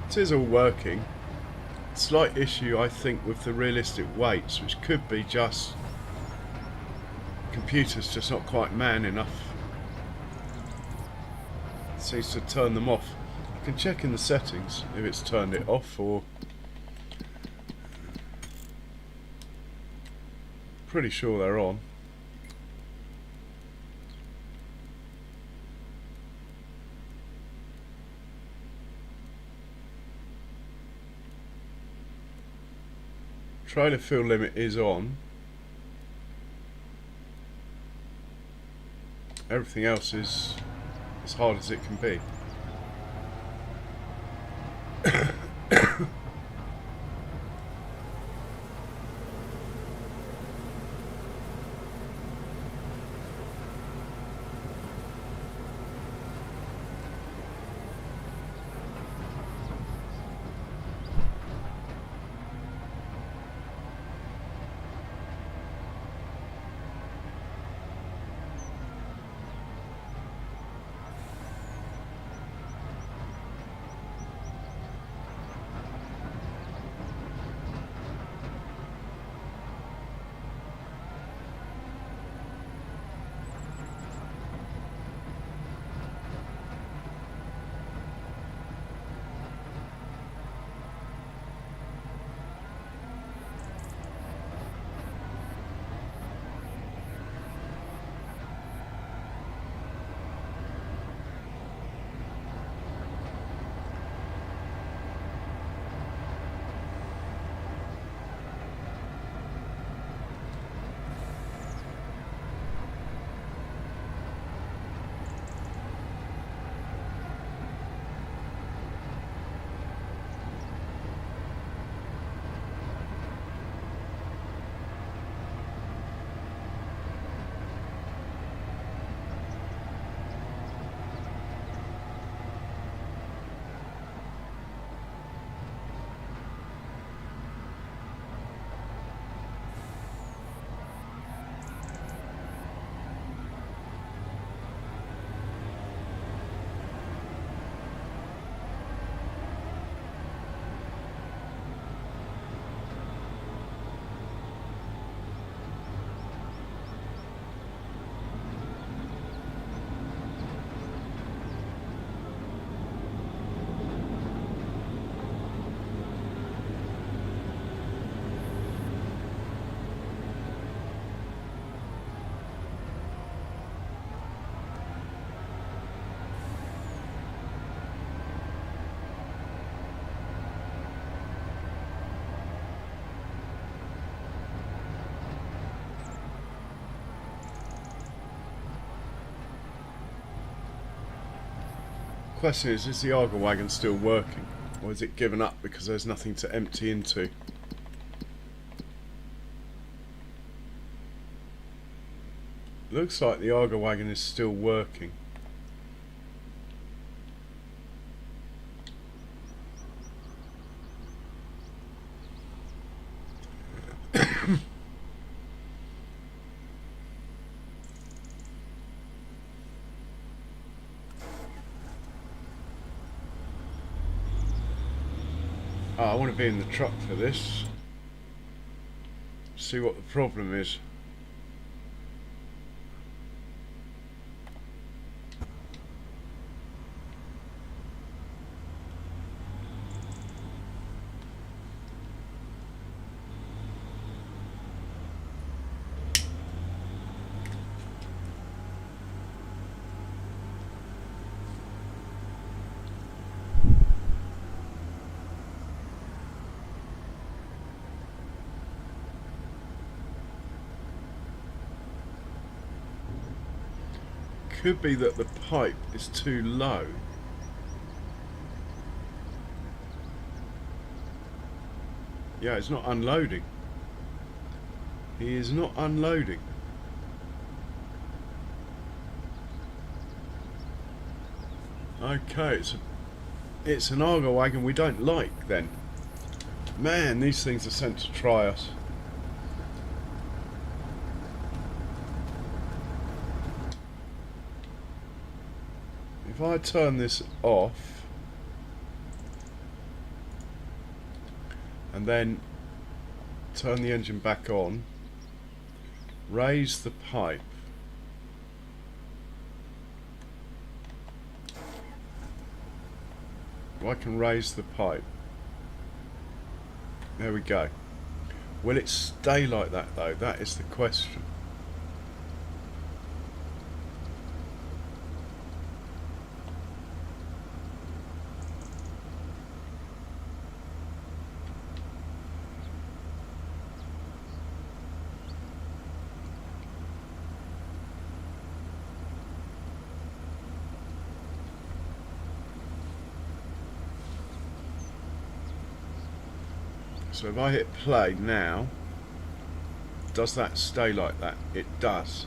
It is all working. Slight issue I think with the realistic weights, which could be just computers just not quite man enough. It seems to turn them off. You can check in the settings if it's turned it off, or pretty sure they're on. Trailer fill limit is on. Everything else is as hard as it can be. Question is the Arga wagon still working? Or is it given up because there's nothing to empty into? Looks like the Arga wagon is still working. Oh, I want to be in the truck for this. See what the problem is. Could be that the pipe is too low. Yeah, it's not unloading. He is not unloading. Okay, it's an Arga wagon we don't like then. Man, these things are sent to try us. If I turn this off and then turn the engine back on, raise the pipe, I can raise the pipe. There we go. Will it stay like that though? That is the question. So if I hit play now, does that stay like that? It does.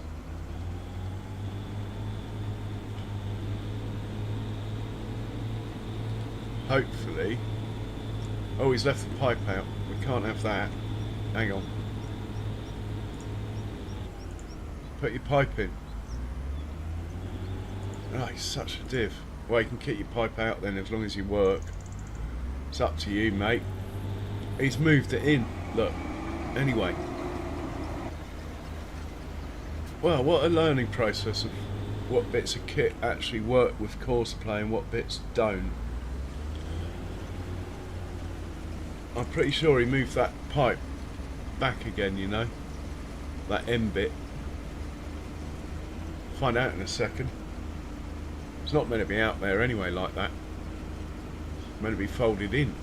Hopefully. Oh, he's left the pipe out. We can't have that. Hang on. Put your pipe in. Oh, he's such a div. Well, you can keep your pipe out then as long as you work. It's up to you, mate. He's moved it in. Look. Anyway. Well, what a learning process of what bits of kit actually work with Courseplay and what bits don't. I'm pretty sure he moved that pipe back again, you know. That end bit. Find out in a second. It's not meant to be out there anyway like that. It's meant to be folded in.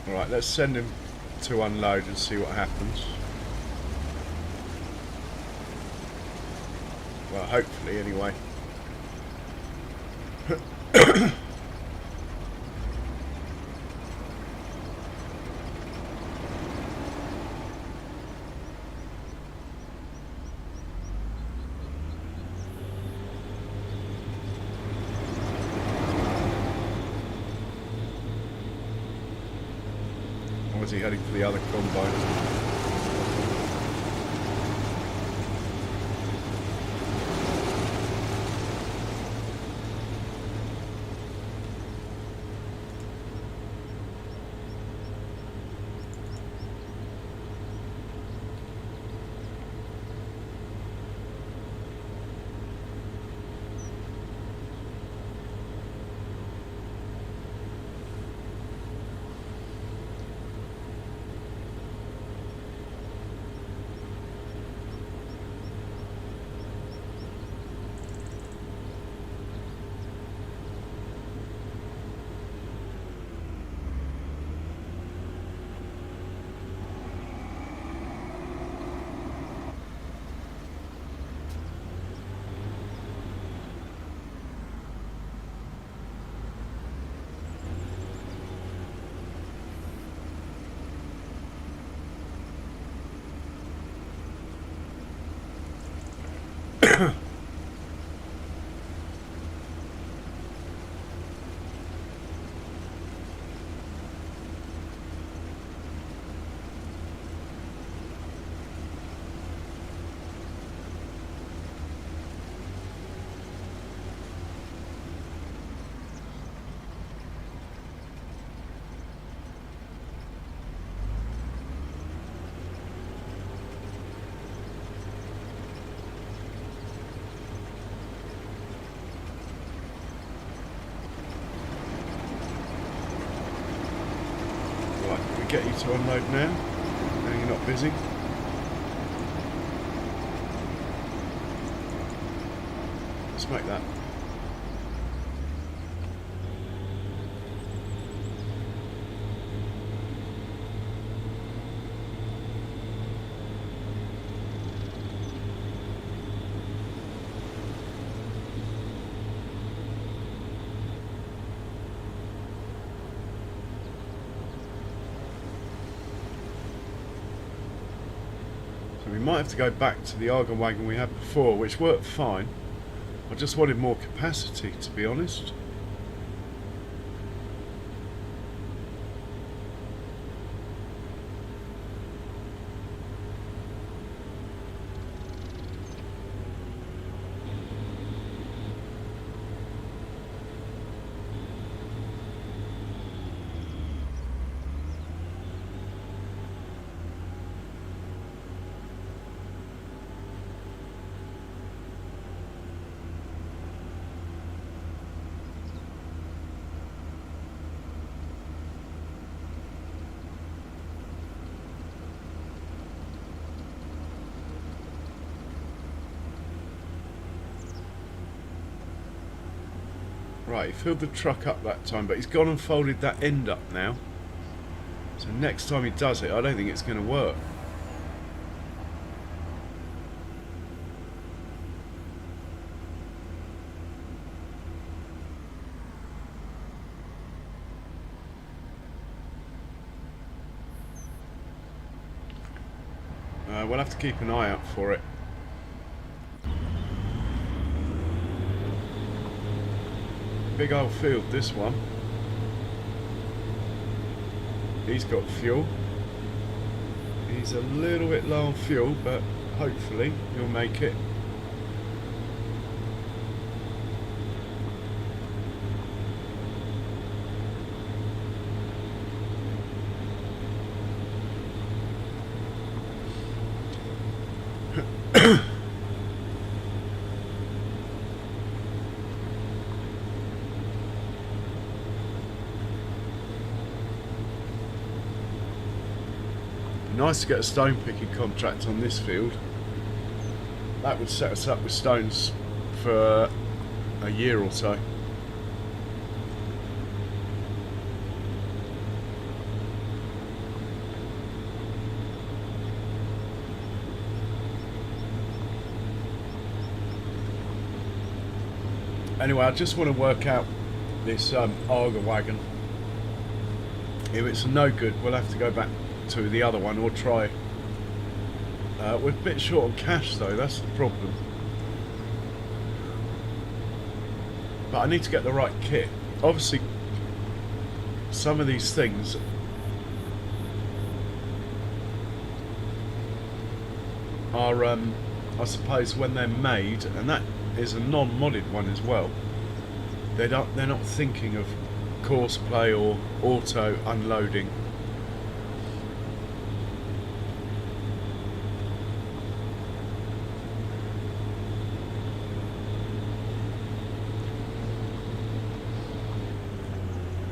Alright, let's send him to unload and see what happens. Well, hopefully, anyway. Or is he heading for the other combine? get you to unload now. Now you're not busy. Let's make that. We might have to go back to the Argon wagon we had before, which worked fine. I just wanted more capacity, to be honest. Right, he filled the truck up that time, but he's gone and folded that end up now. So next time he does it, I don't think it's going to work. We'll have to keep an eye out for it. Big old field, this one. He's got fuel. He's a little bit low on fuel, but hopefully he'll make it. Nice to get a stone picking contract on this field. That would set us up with stones for a year or so. Anyway, I just want to work out this Arga wagon. If it's no good, we'll have to go back to the other one or try. We're a bit short on cash though, that's the problem. But I need to get the right kit. Obviously some of these things are I suppose when they're made, and that is a non-modded one as well, they're not thinking of course play or auto unloading.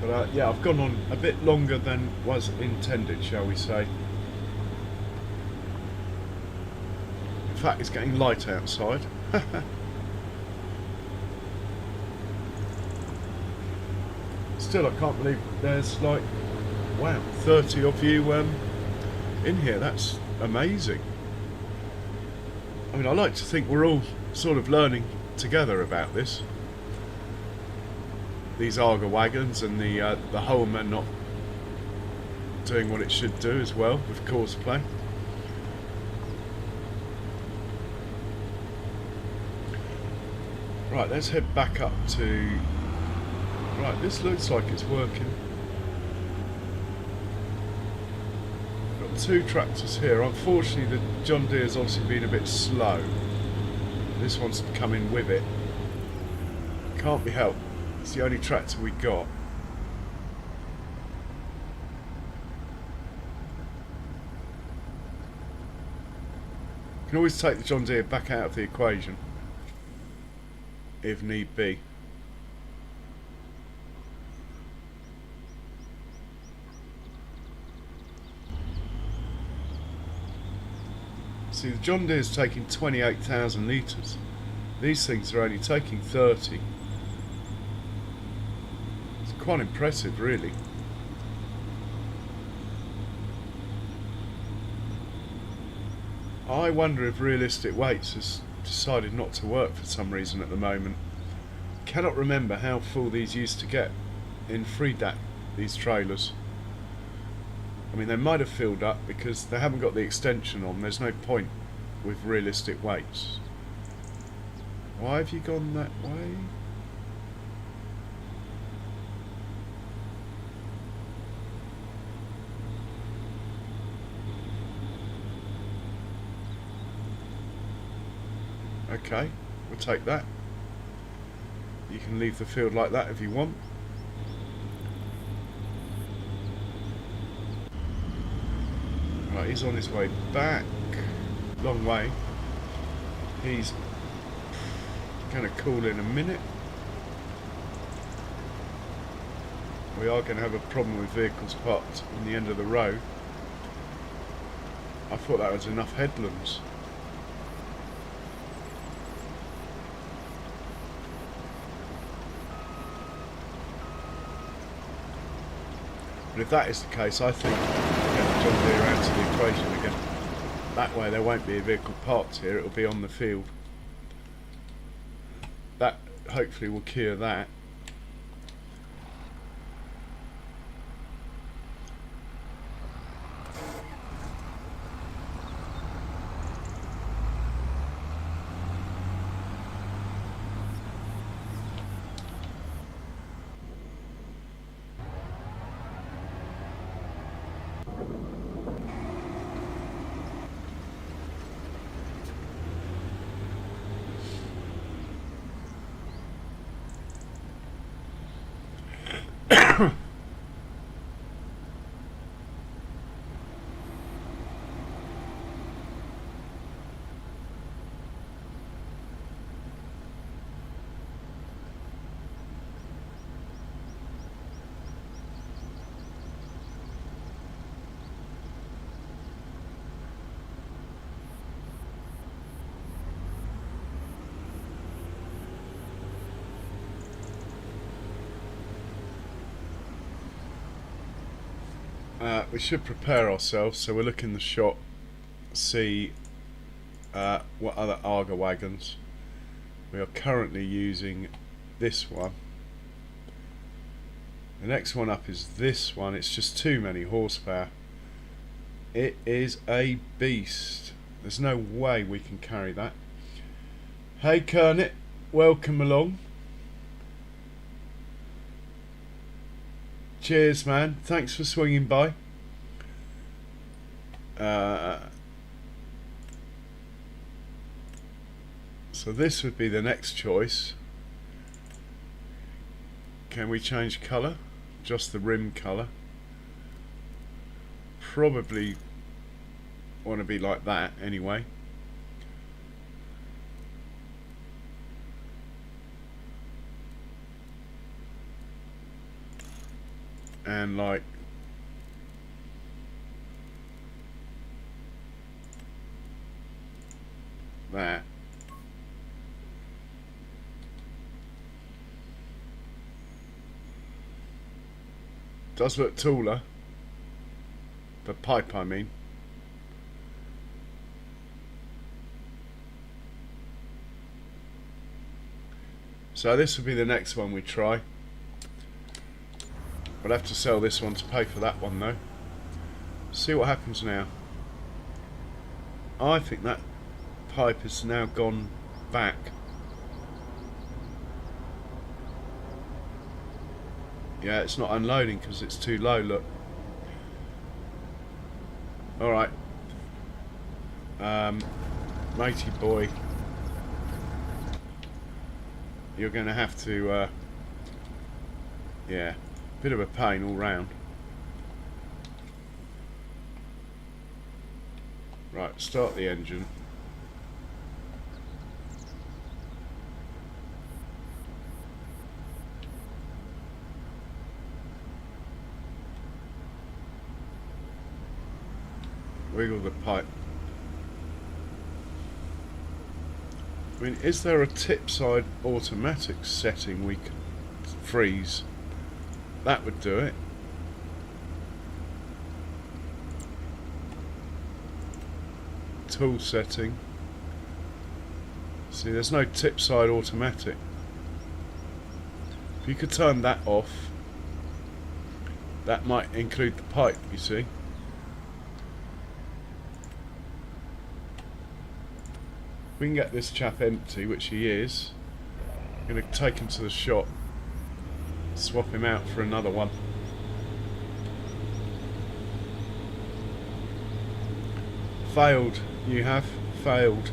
But yeah, I've gone on a bit longer than was intended, shall we say. In fact, it's getting light outside. Still, I can't believe there's like, wow, 30 of you in here. That's amazing. I mean, I like to think we're all sort of learning together about this. These Arga wagons and the Holman not doing what it should do as well with course play. Right, let's head back up to... Right, this looks like it's working. Got two tractors here. Unfortunately, the John Deere's obviously been a bit slow. This one's coming with it. Can't be helped. It's the only tractor we got. Can always take the John Deere back out of the equation if need be. See, the John Deere's taking 28,000 litres. These things are only taking 30. It's quite impressive, really. I wonder if realistic weights has decided not to work for some reason at the moment. Cannot remember how full these used to get in Freedac, these trailers. I mean, they might have filled up because they haven't got the extension on. There's no point with realistic weights. Why have you gone that way? Okay, we'll take that. You can leave the field like that if you want. Right, he's on his way back. Long way. He's going to call in a minute. We are going to have a problem with vehicles parked on the end of the road. I thought that was enough headlands. But if that is the case, I think we'll get the John Deere out to the equation again. That way there won't be a vehicle parked here, it'll be on the field. That hopefully will cure that. We should prepare ourselves, so we'll look in the shop, see what other Arga wagons. We are currently using this one. The next one up is this one. It's just too many horsepower. It is a beast. There's no way we can carry that. Hey Kernet, welcome along. Cheers man, thanks for swinging by. So this would be the next choice. Can we change colour? Just the rim colour. Probably want to be like that anyway. And like that. Does look taller. The pipe, I mean. So this will be the next one we try. We'll have to sell this one to pay for that one though. See what happens now. I think that pipe has now gone back. Yeah, it's not unloading because it's too low, look. Alright. Matey boy. You're going to have to... yeah, bit of a pain all round. Right, start the engine. Wiggle the pipe. I mean, is there a tip side automatic setting we could freeze? That would do it. Tool setting. See, there's no tip side automatic. If you could turn that off, that might include the pipe, you see. If we can get this chap empty, which he is, I'm going to take him to the shop, swap him out for another one. Failed, you have failed.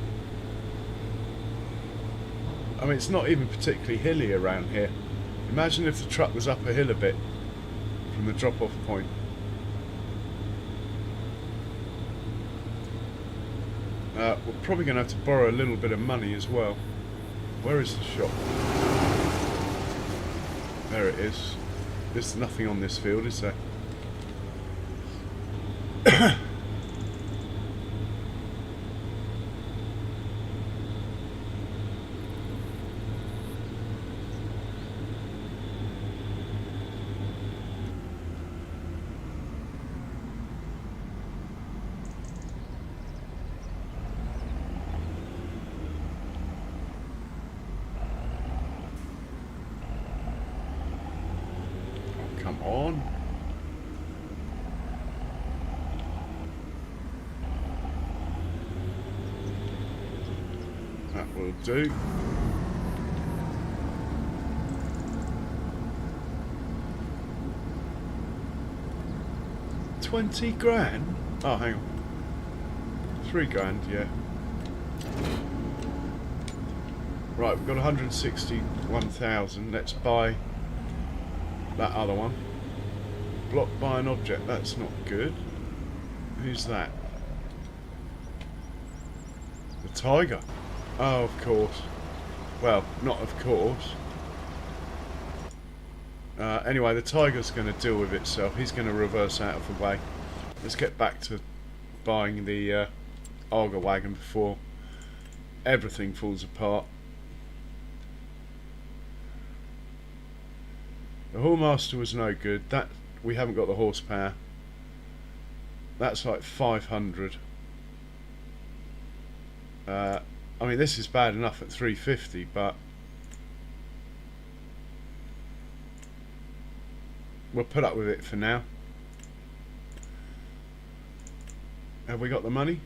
I mean, it's not even particularly hilly around here. Imagine if the truck was up a hill a bit from the drop-off point. We're probably going to have to borrow a little bit of money as well. Where is the shop? There it is. There's nothing on this field, is there? Come on. That will do. $20 grand? Oh, hang on. 3 grand, yeah. Right, we've got 161,000. Let's buy that other one. Blocked by an object. That's not good. Who's that? The tiger. Oh, of course. Well, not of course. Anyway, the tiger's going to deal with itself. He's going to reverse out of the way. Let's get back to buying the auger wagon before everything falls apart. The Hallmaster was no good. That we haven't got the horsepower. That's like 500. I mean, this is bad enough at 350, but we'll put up with it for now. Have we got the money?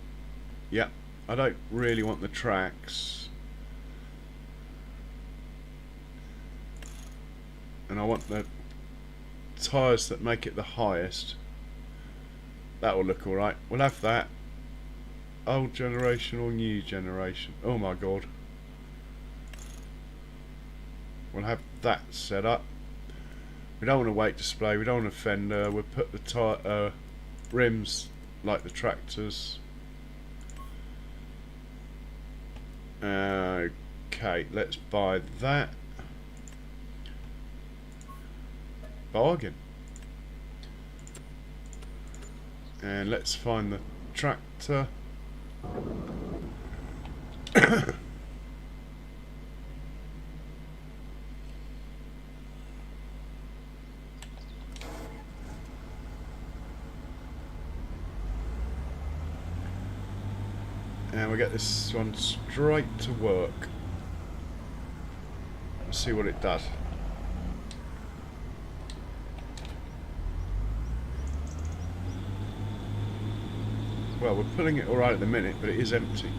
Yeah. I don't really want the tracks. And I want the tyres that make it the highest. That will look alright. We'll have that. Old generation or new generation? Oh my god. We'll have that set up. We don't want a weight display, we don't want a fender. We'll put the tyre rims like the tractors. Okay, let's buy that. Bargain. And let's find the tractor. And we get this one straight to work. Let's see what it does. Well, we're pulling it alright at the minute, but it is empty.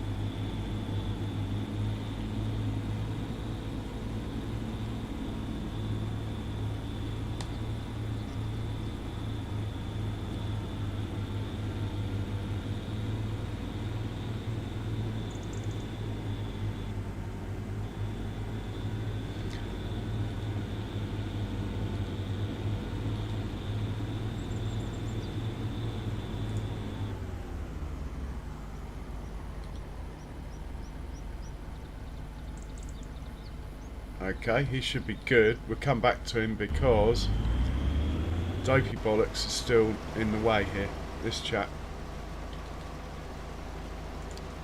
Okay, he should be good. We'll come back to him because Dopey Bollocks is still in the way here. This chap.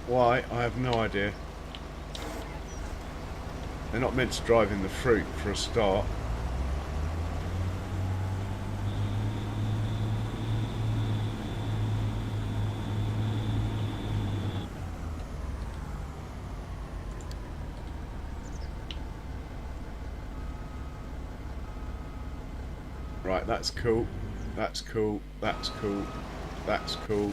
Why? I have no idea. They're not meant to drive in the fruit for a start. Right, that's cool. That's cool. That's cool. That's cool.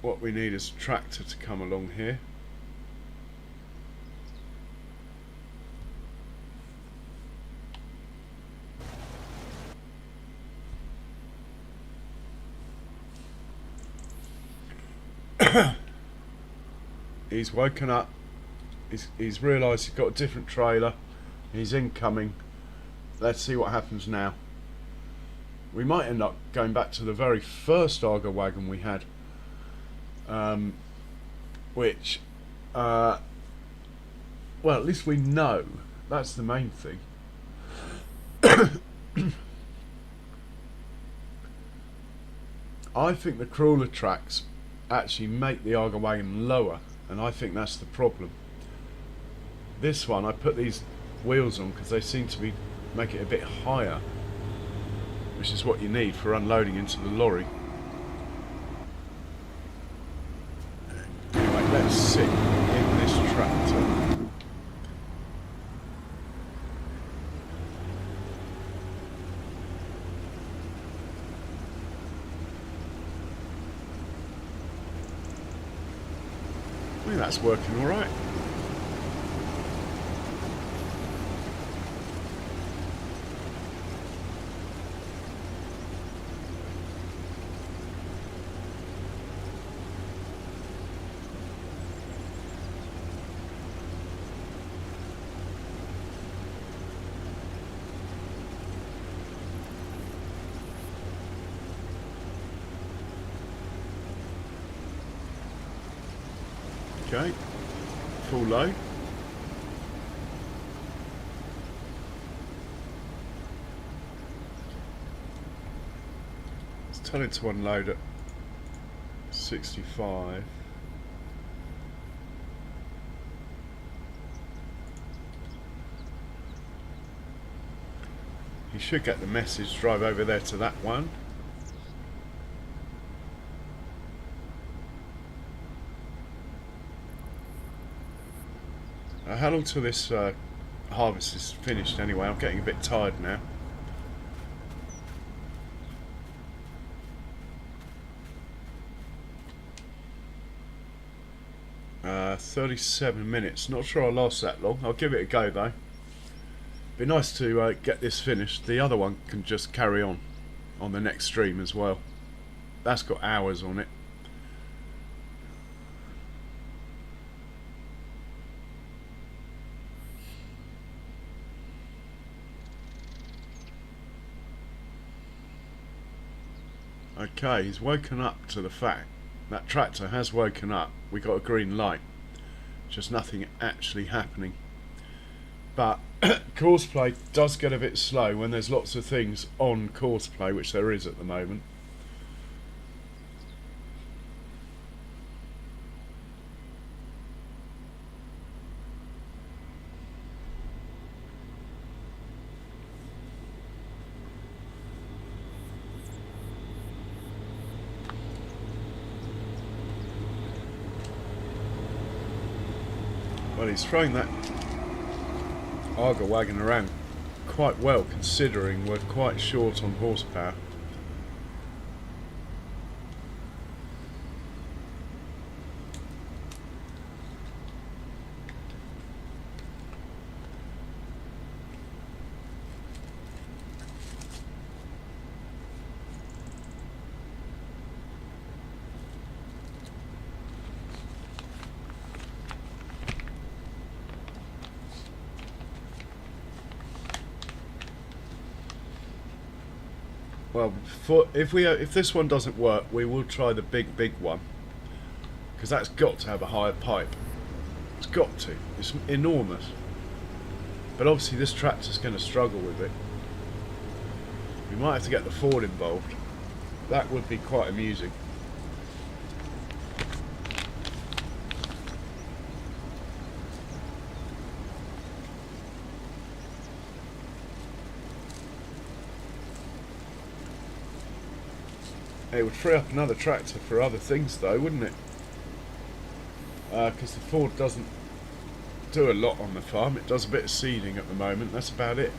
What we need is a tractor to come along here. He's woken up. He's realised he's got a different trailer. He's incoming. Let's see what happens now. We might end up going back to the very first Arga wagon we had, which, well, at least we know. That's the main thing. I think the crawler tracks actually make the Arga wagon lower, and I think that's the problem. This one, I put these wheels on because they seem to make it a bit higher, which is what you need for unloading into the lorry. Right, let's sit in this tractor. I think that's working all right. Okay, full load. Let's tell it to unload at 65. You should get the message, drive over there to that one. How long till this harvest is finished anyway? I'm getting a bit tired now. Uh, 37 minutes. Not sure I'll last that long. I'll give it a go though. Be nice to get this finished. The other one can just carry on the next stream as well. That's got hours on it. Okay, he's woken up to the fact that tractor has woken up. We got a green light, just nothing actually happening. But courseplay does get a bit slow when there's lots of things on courseplay, which there is at the moment. Well, he's throwing that Arga wagon around quite well, considering we're quite short on horsepower. Well, if this one doesn't work, we will try the big one, because that's got to have a higher pipe. It's got to. It's enormous. But obviously this tractor's going to struggle with it. We might have to get the Ford involved. That would be quite amusing. It would free up another tractor for other things though, wouldn't it? Because the Ford doesn't do a lot on the farm. It does a bit of seeding at the moment, that's about it.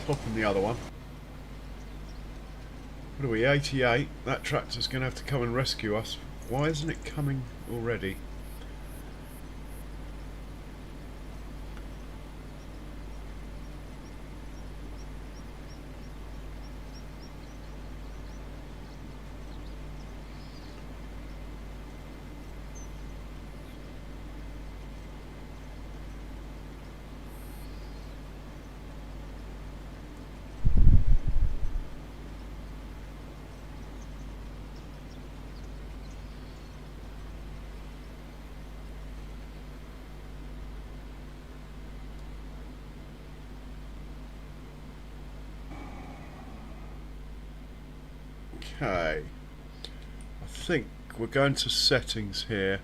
Popping the other one. What are we, 88? That tractor's going to have to come and rescue us. Why isn't it coming already? Okay, I think we're going to settings here.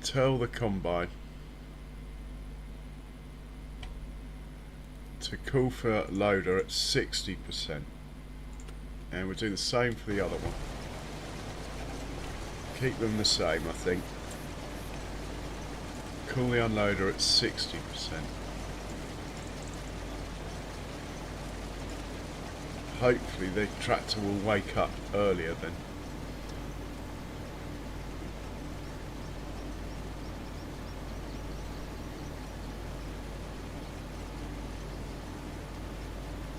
Tell the combine to call for loader at 60%, and we'll do the same for the other one. Keep them the same, I think. Call the unloader at 60%. Hopefully the tractor will wake up earlier then.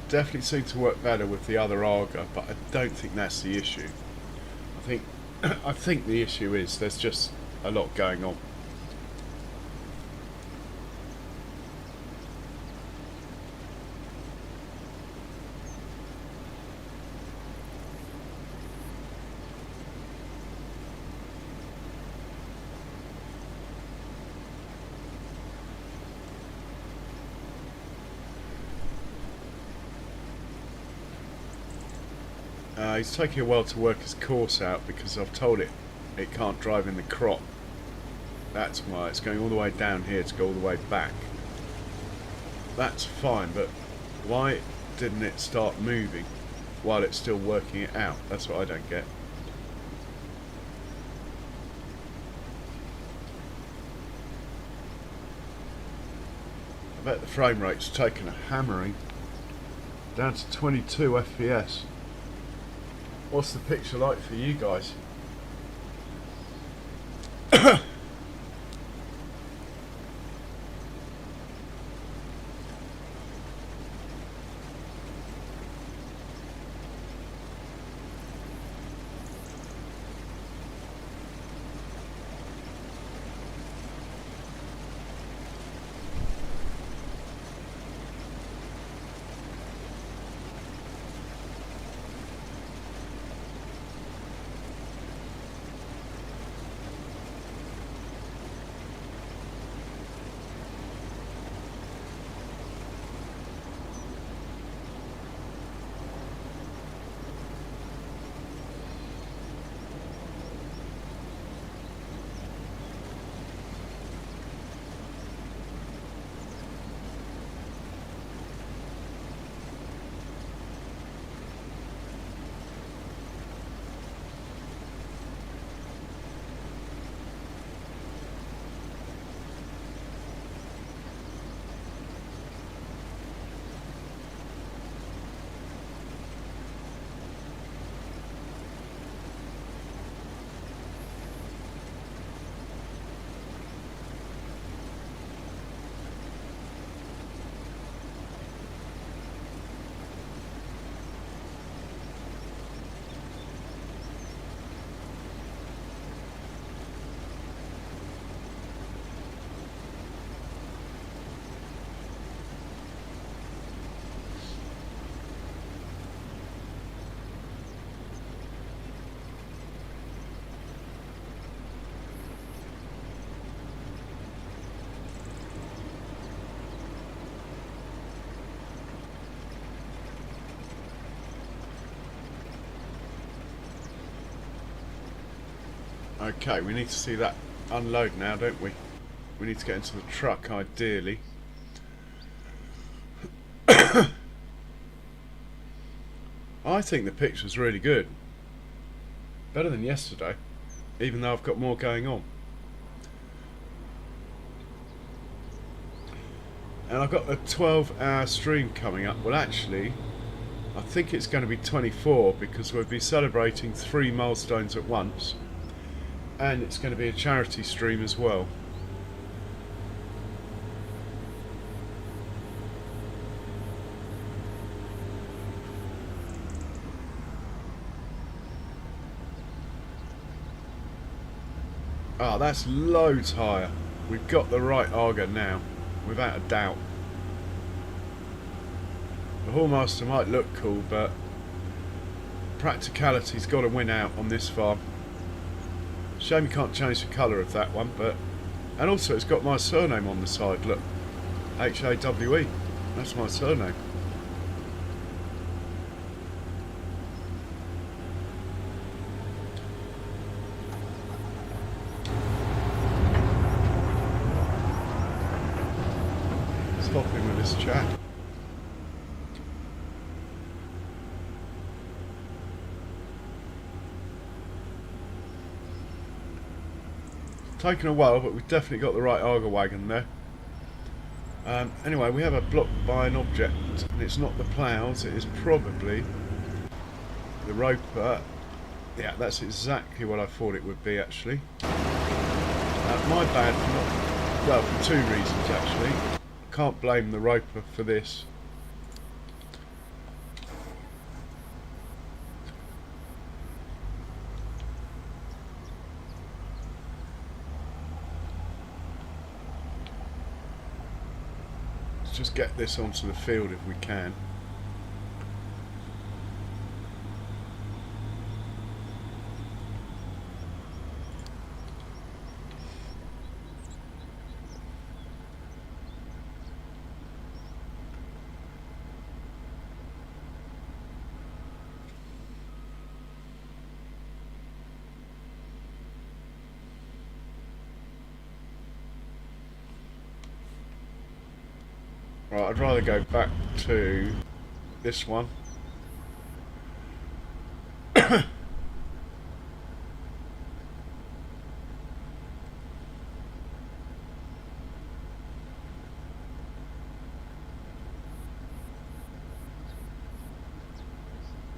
Definitely seemed to work better with the other auger, but I don't think that's the issue. I think the issue is there's just a lot going on. He's taking a while to work his course out because I've told it can't drive in the crop. That's why it's going all the way down here to go all the way back. That's fine, but why didn't it start moving while it's still working it out? That's what I don't get. I bet the frame rate's taken a hammering. Down to 22 FPS. What's the picture like for you guys? Okay, we need to see that unload now, don't we? We need to get into the truck, ideally. I think the picture's really good. Better than yesterday, even though I've got more going on. And I've got a 12-hour stream coming up. Well, actually, I think it's going to be 24 because we'll be celebrating 3 milestones at once. And it's going to be a charity stream as well. Ah, that's loads higher. We've got the right auger now, without a doubt. The Hallmaster might look cool, but practicality's got to win out on this farm. Shame you can't change the colour of that one, but... And also it's got my surname on the side, look. H-A-W-E. That's my surname. Let's hop in with this chat. Taken a while, but we've definitely got the right auger wagon there. Anyway, we have a block by an object, and it's not the ploughs, it is probably the roper. Yeah, that's exactly what I thought it would be, actually. My bad for not... Well, for 2 reasons, actually. Can't blame the roper for this. Just get this onto the field if we can. Right, I'd rather go back to this one. I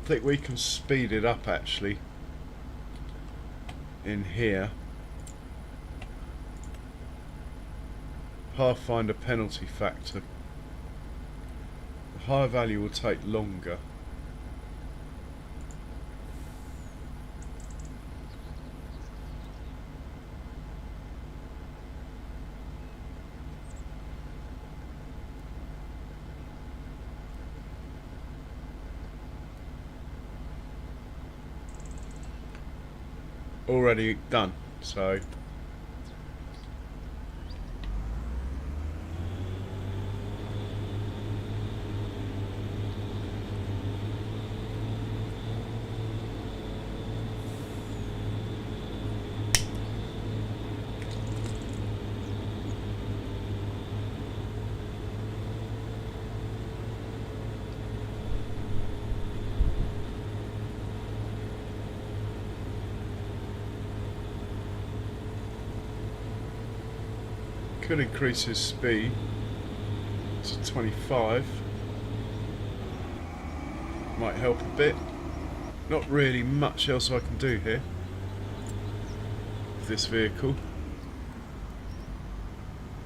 think we can speed it up actually in here. Pathfinder penalty factor. The higher value will take longer. Already done, so could increase his speed to 25. Might help a bit. Not really much else I can do here with this vehicle.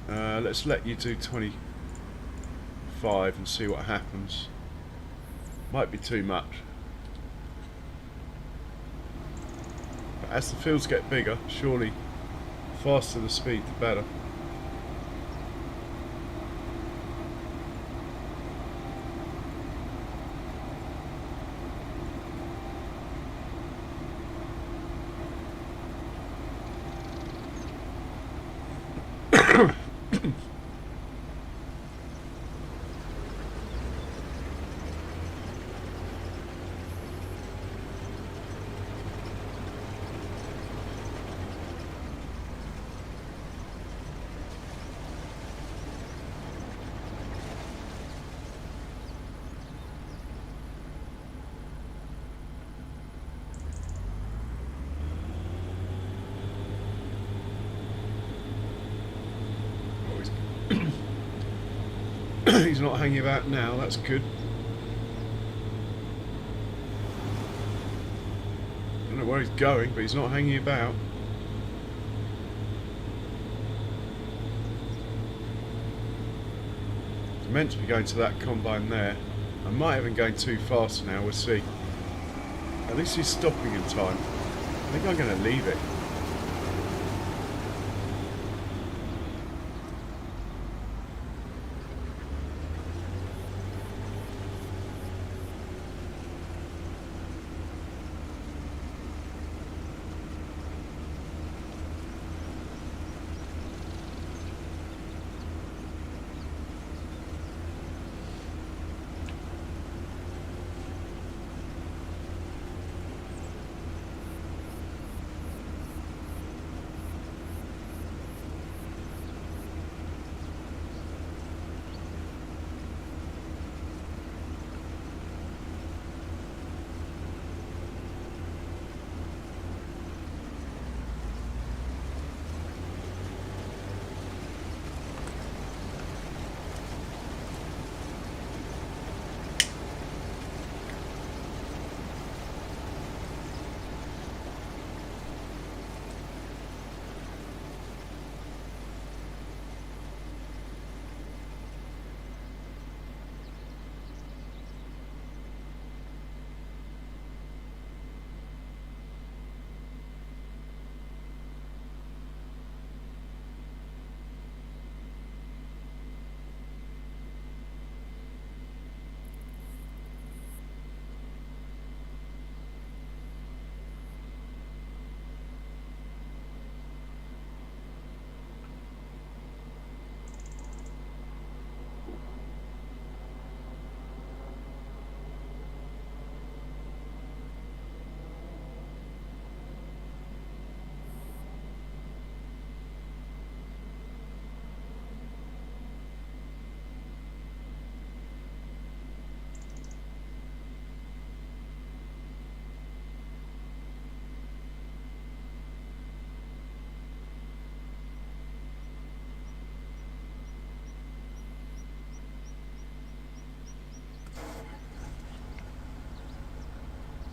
Let's let you do 25 and see what happens. Might be too much. But as the fields get bigger, surely the faster the speed the better. He's not hanging about now, that's good. I don't know where he's going, but he's not hanging about. He's meant to be going to that combine there. I might have been going too fast now, we'll see. At least he's stopping in time. I think I'm going to leave it.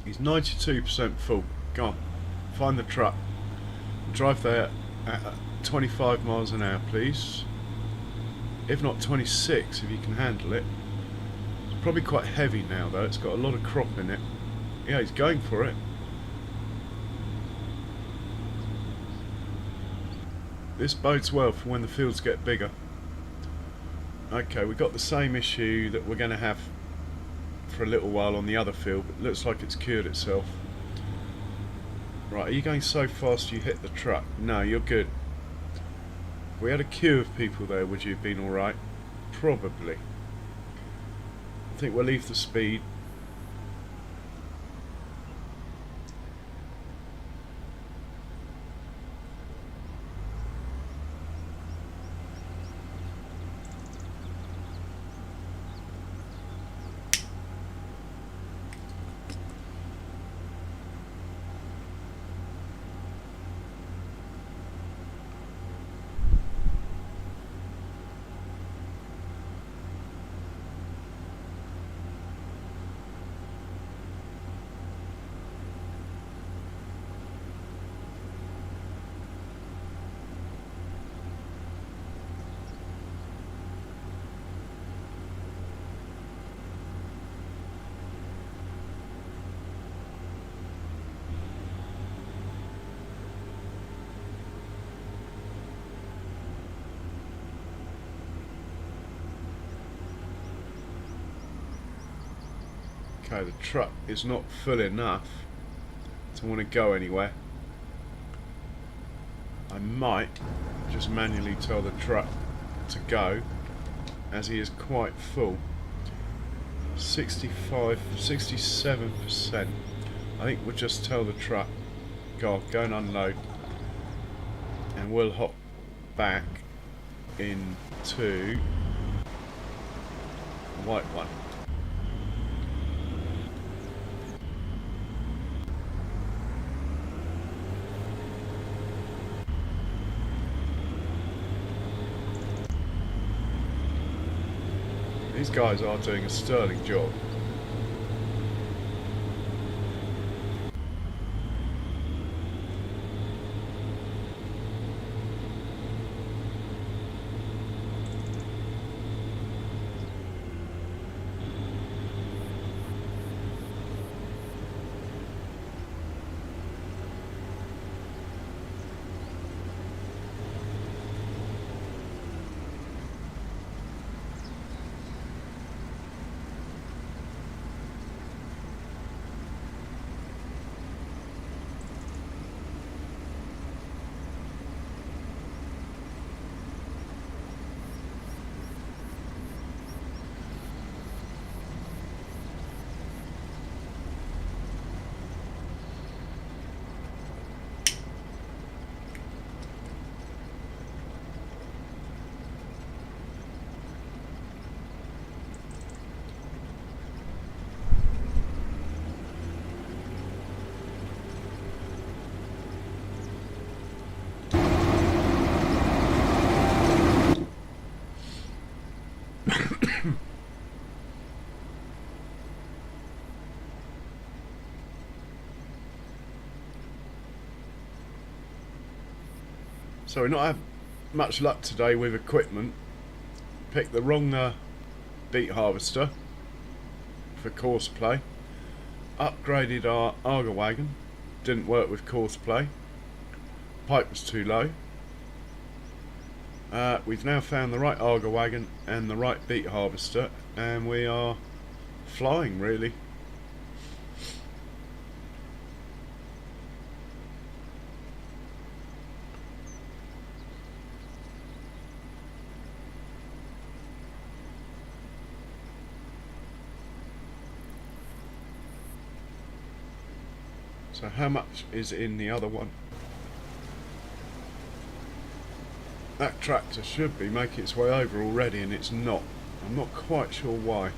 He's 92% full. Go on, find the truck. Drive there at 25 miles an hour, please. If not 26, if you can handle it. It's probably quite heavy now, though. It's got a lot of crop in it. Yeah, he's going for it. This bodes well for when the fields get bigger. Okay, we've got the same issue that we're going to have for a little while on the other field, but it looks like it's cured itself. Right, are you going so fast you hit the truck? No, you're good. If we had a queue of people there, would you have been alright? Probably. I think we'll leave the speed. Okay, the truck is not full enough to want to go anywhere. I might just manually tell the truck to go, as he is quite full. 67%. I think we'll just tell the truck, go and unload, and we'll hop back into the white one. These guys are doing a sterling job. So we're not having much luck today with equipment. Picked the wrong beet harvester for coarse play. Upgraded our auger wagon. Didn't work with coarse play. Pipe was too low. We've now found the right auger wagon and the right beet harvester, and we are flying really. So how much is in the other one? That tractor should be making its way over already, and it's not. I'm not quite sure why.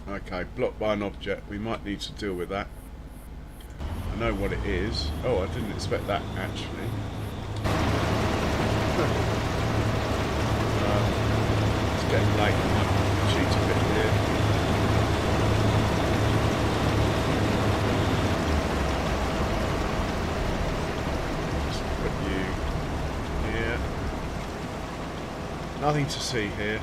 Okay, blocked by an object. We might need to deal with that. I know what it is. Oh, I didn't expect that actually. It's getting late. I might cheat a bit here. Just put you here. Nothing to see here.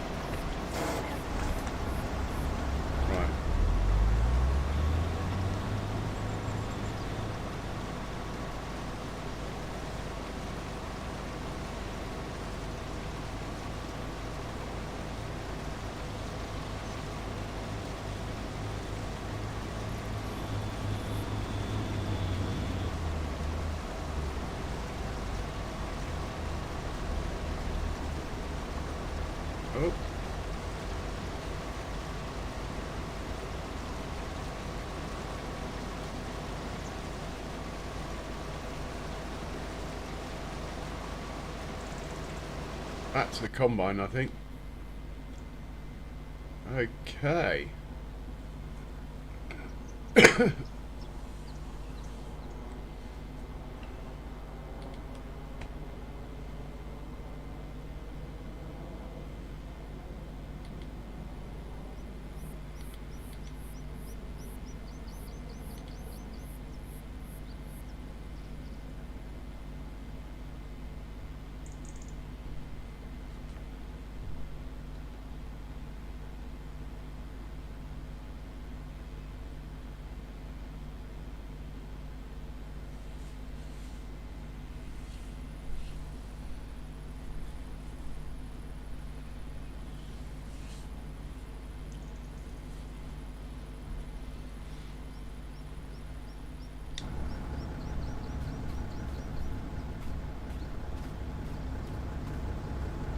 Oh. Back to the combine, I think. Okay.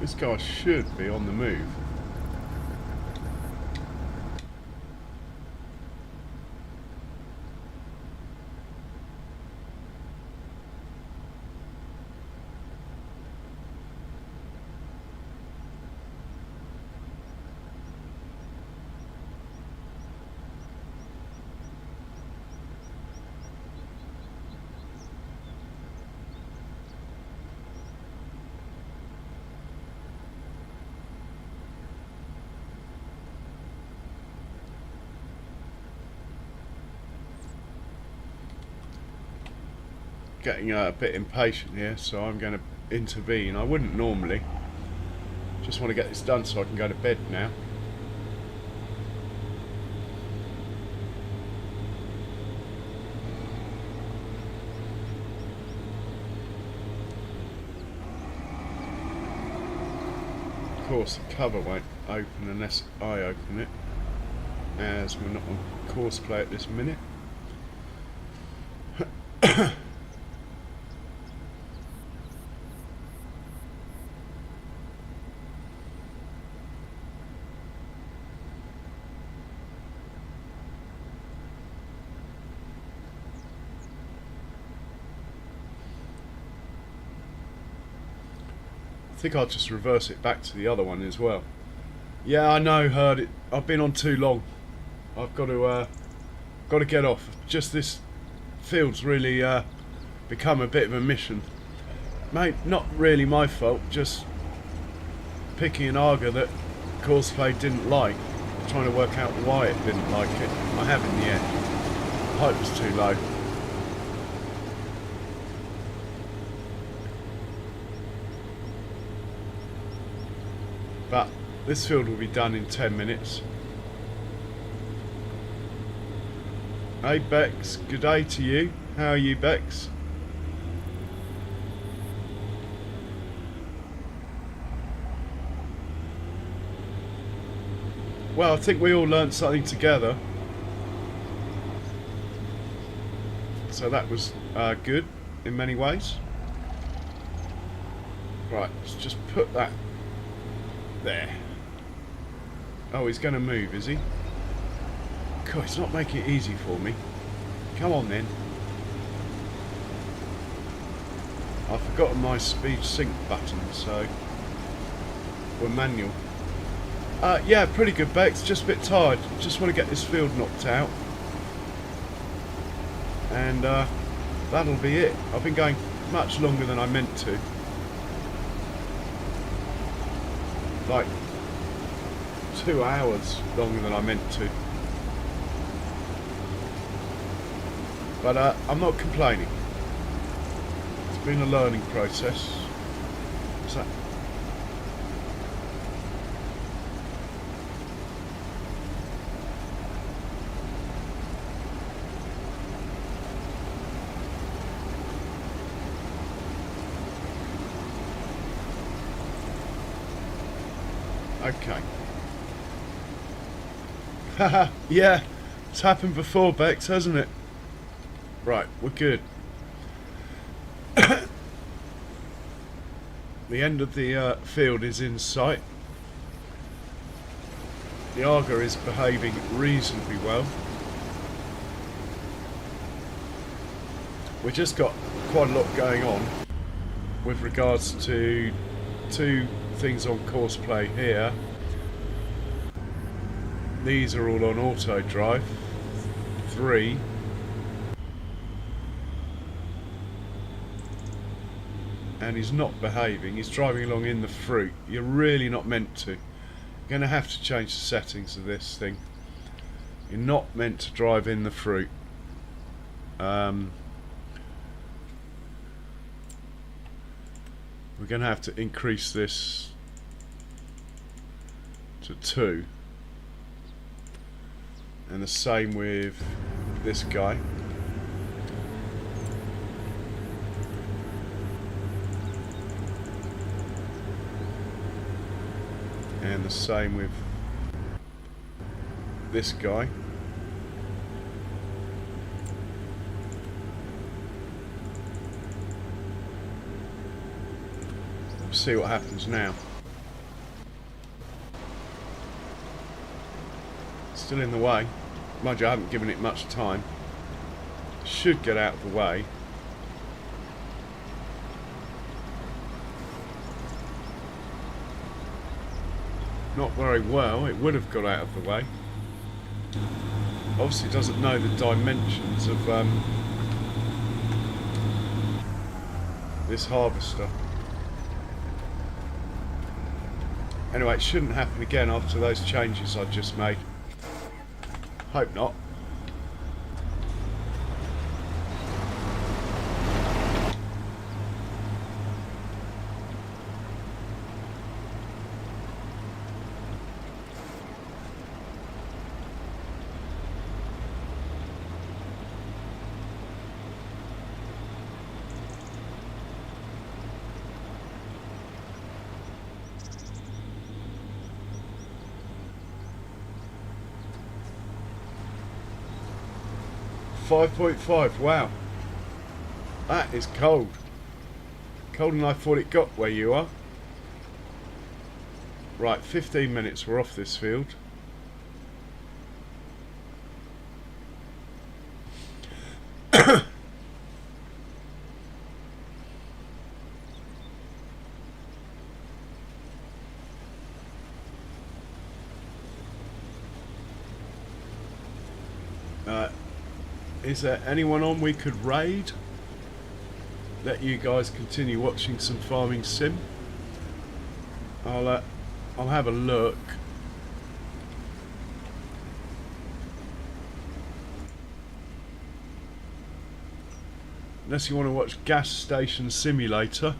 This guy should be on the move. Getting a bit impatient here, so I'm going to intervene. I wouldn't normally. Just want to get this done so I can go to bed now. Of course, the cover won't open unless I open it, as we're not on course play at this minute. I think I'll just reverse it back to the other one as well. Yeah, I know, heard it. I've been on too long. I've got to get off. Just this field's really become a bit of a mission. Mate, not really my fault. Just picking an Arga that Courseplay didn't like. Trying to work out why it didn't like it. I have in the end. Height was too low. But this field will be done in 10 minutes. Hey Bex, good day to you. How are you, Bex? Well, I think we all learnt something together. So that was good in many ways. Right, let's just put that there. Oh, he's going to move, is he? God, he's not making it easy for me. Come on then. I've forgotten my speed sync button, so we're manual. Yeah, pretty good, Bex. Just a bit tired. Just want to get this field knocked out, and that'll be it. I've been going much longer than I meant to. Like 2 hours longer than I meant to. But I'm not complaining. It's been a learning process. So, okay. Haha, yeah, it's happened before, Bex, hasn't it? Right, we're good. The end of the field is in sight. The Arga is behaving reasonably well. We've just got quite a lot going on with regards to two things on course play here. These are all on auto drive. 3. And he's not behaving. He's driving along in the fruit. You're really not meant to. You're going to have to change the settings of this thing. You're not meant to drive in the fruit. We're going to have to increase this to 2. And the same with this guy. And the same with this guy. We'll see what happens now. Still in the way. Mind you, I haven't given it much time. Should get out of the way. Not very well. It would have got out of the way. Obviously it doesn't know the dimensions of this harvester. Anyway, it shouldn't happen again after those changes I just made. Hope not. .5, wow. That is cold. Colder than I thought it got where you are. Right, 15 minutes, we're off this field. Is there anyone on we could raid? Let you guys continue watching some farming sim. I'll have a look. Unless you want to watch Gas Station Simulator.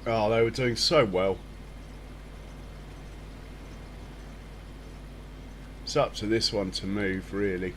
Oh, they were doing so well. It's up to this one to move, really.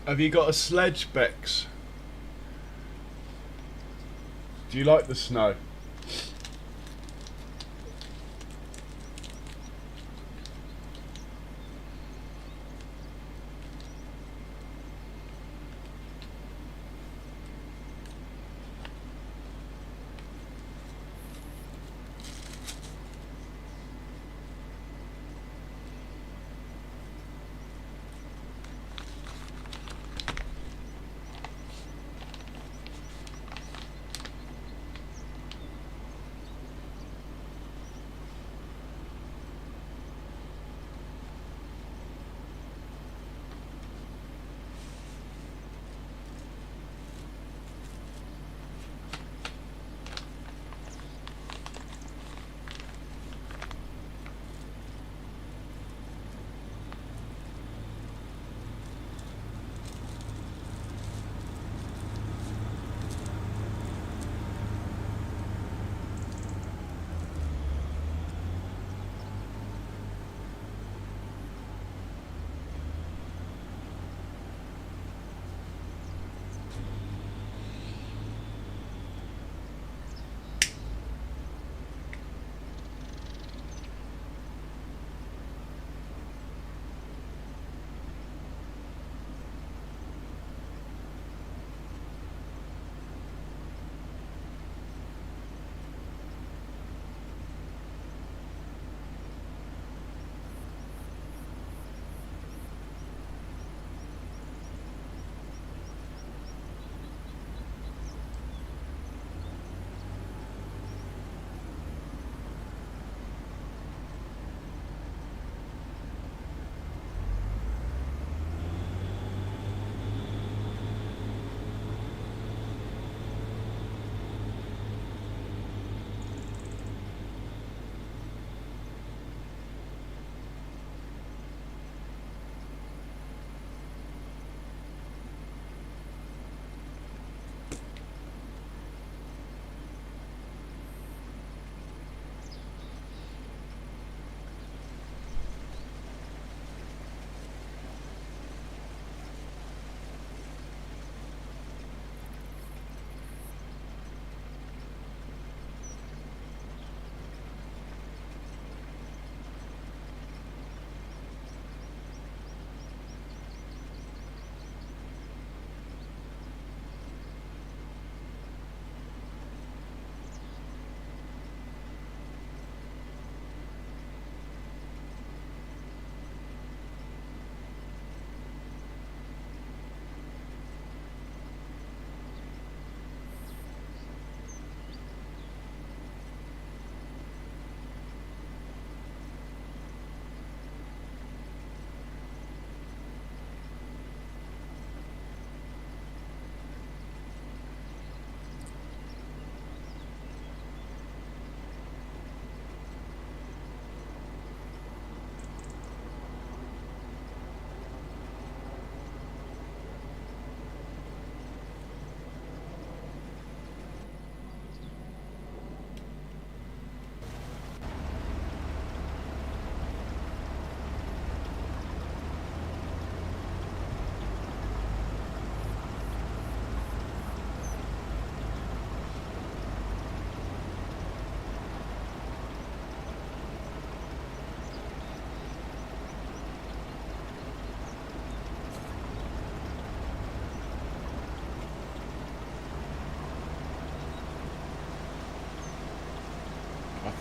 Have you got a sledge, Bex? Do you like the snow?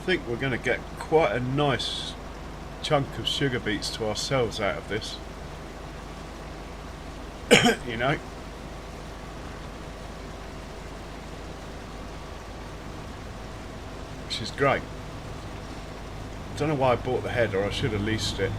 think we're going to get quite a nice chunk of sugar beets to ourselves out of this. You know, which is great. I don't know why I bought the head, or I should have leased it.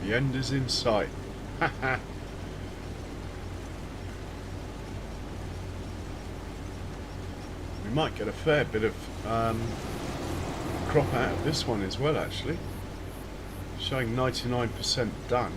The end is in sight. We might get a fair bit of crop out of this one as well, actually. Showing 99% done.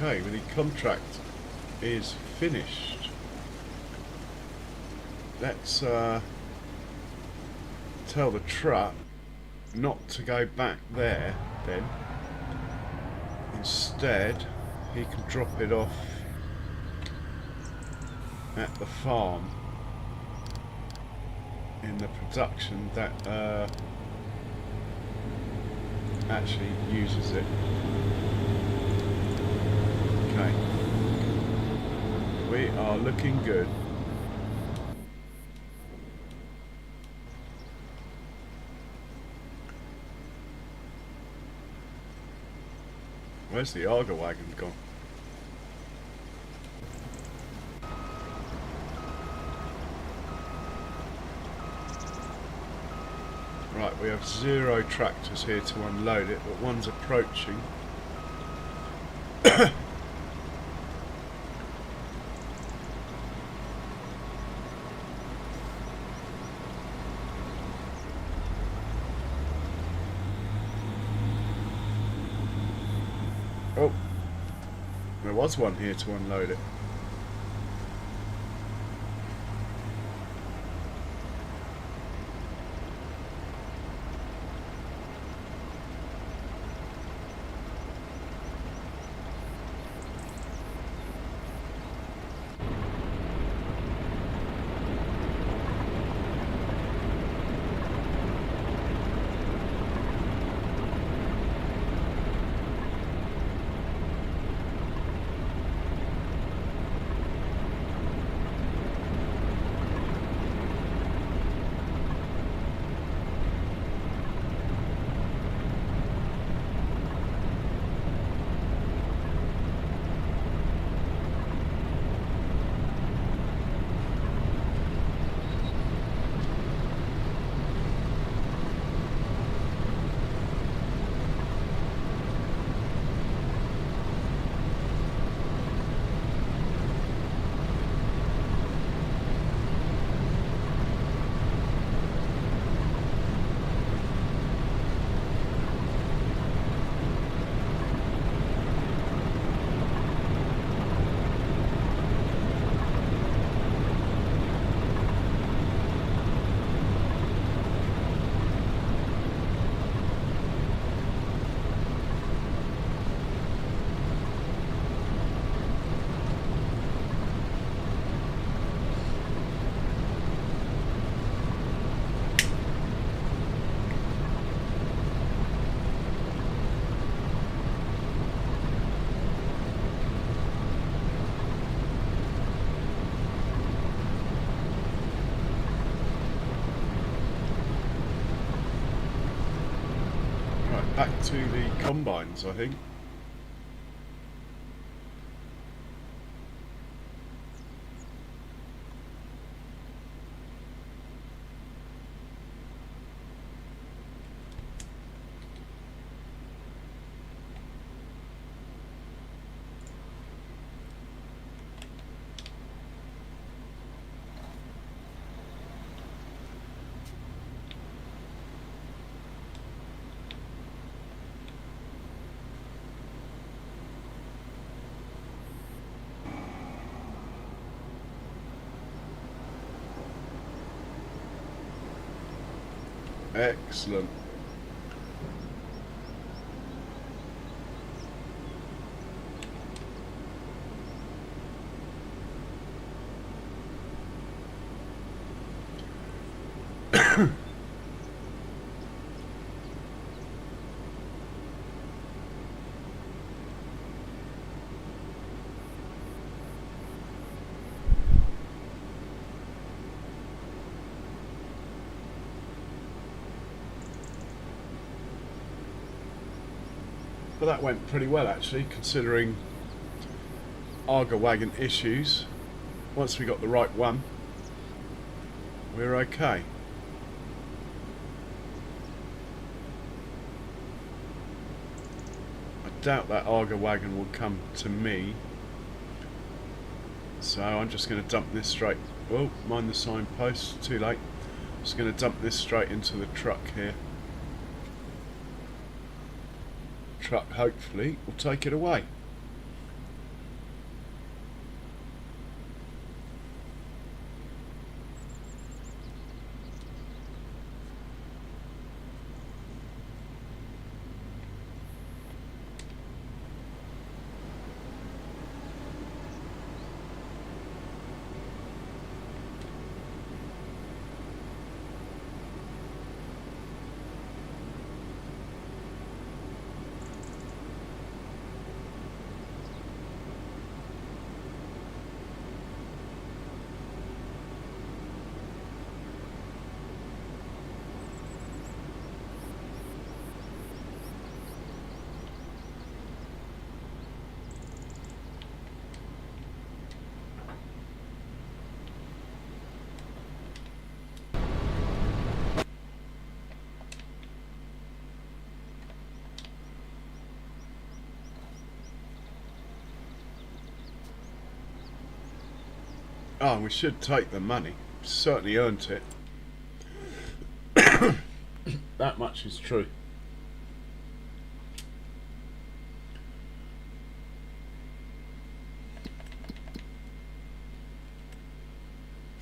Okay, well, the contract is finished. Let's tell the truck not to go back there then. Instead, he can drop it off at the farm in the production that actually uses it. Okay. We are looking good. Where's the Arga wagon gone? Right, we have 0 tractors here to unload it, but one's approaching. Oh, there was one here to unload it. Back to the combines, I think. Excellent. But that went pretty well actually, considering Arga wagon issues. Once we got the right one, we're okay. I doubt that Arga wagon will come to me, so I'm just going to dump this straight. Oh, mind the signpost, too late. Just going to dump this straight into the truck here. Truck hopefully will take it away. Oh, we should take the money. Certainly earned it. That much is true.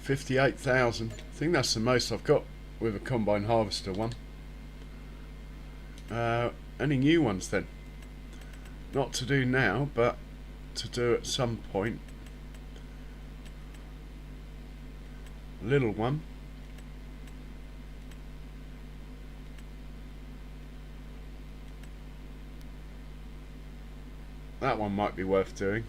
$58,000. I think that's the most I've got with a combine harvester one. Any new ones then? Not to do now, but to do at some point. A little one. That one might be worth doing.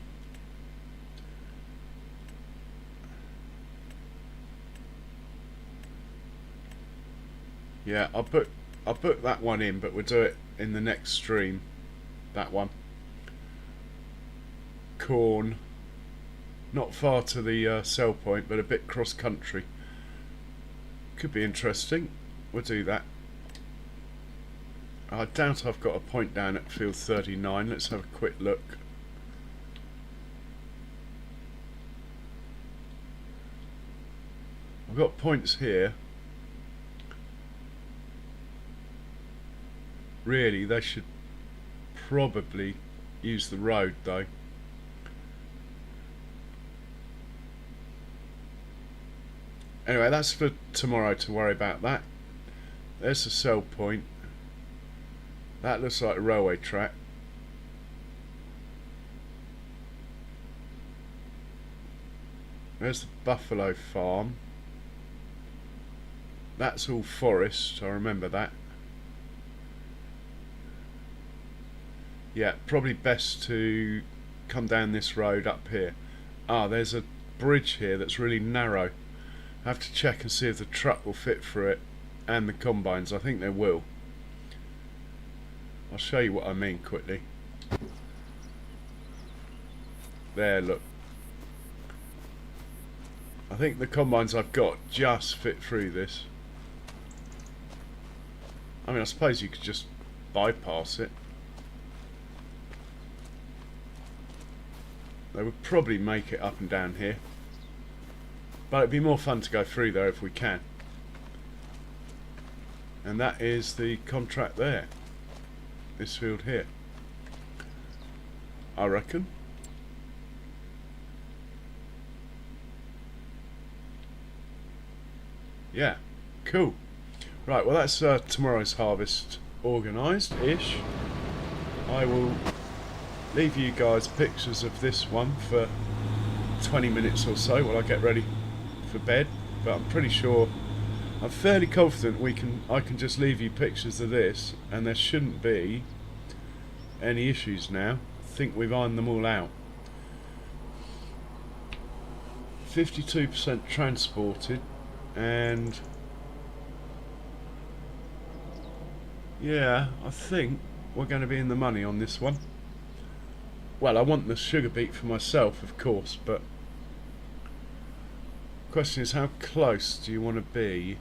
Yeah, I'll book that one in, but we'll do it in the next stream. That one. Corn. Not far to the sell point, but a bit cross country. Could be interesting. We'll do that. I doubt I've got a point down at field 39. Let's have a quick look. I've got points here. Really, they should probably use the road though. Anyway, that's for tomorrow to worry about that. There's the sell point. That looks like a railway track. There's the buffalo farm. That's all forest, I remember that. Yeah, probably best to come down this road up here. Ah, there's a bridge here that's really narrow. I have to check and see if the truck will fit through it and the combines. I think they will. I'll show you what I mean quickly. There, look. I think the combines I've got just fit through this. I mean, I suppose you could just bypass it. They would probably make it up and down here. But it'd be more fun to go through there if we can. And that is the contract there. This field here. I reckon. Yeah, cool. Right, well that's tomorrow's harvest organised-ish. I will leave you guys pictures of this one for 20 minutes or so while I get ready for bed, but I'm pretty sure, I'm fairly confident I can just leave you pictures of this and there shouldn't be any issues now. I think we've ironed them all out. 52% transported, and yeah, I think we're going to be in the money on this one. Well, I want the sugar beet for myself, of course, but the question is, how close do you want to be?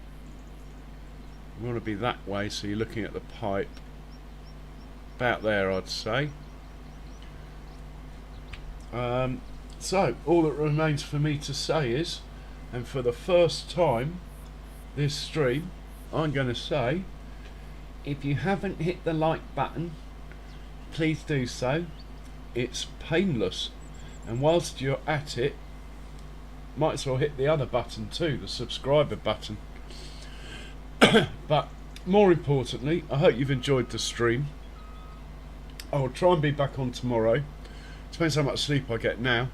You want to be that way, so you're looking at the pipe. About there, I'd say. So, all that remains for me to say is, and for the first time this stream, I'm going to say, if you haven't hit the like button, please do so. It's painless, and whilst you're at it, might as well hit the other button too, the subscriber button. But more importantly, I hope you've enjoyed the stream. I will try and be back on tomorrow. Depends how much sleep I get now.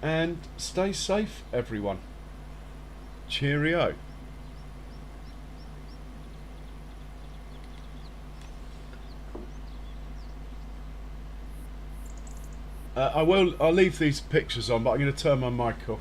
And stay safe, everyone. Cheerio. I'll leave these pictures on, but I'm going to turn my mic off.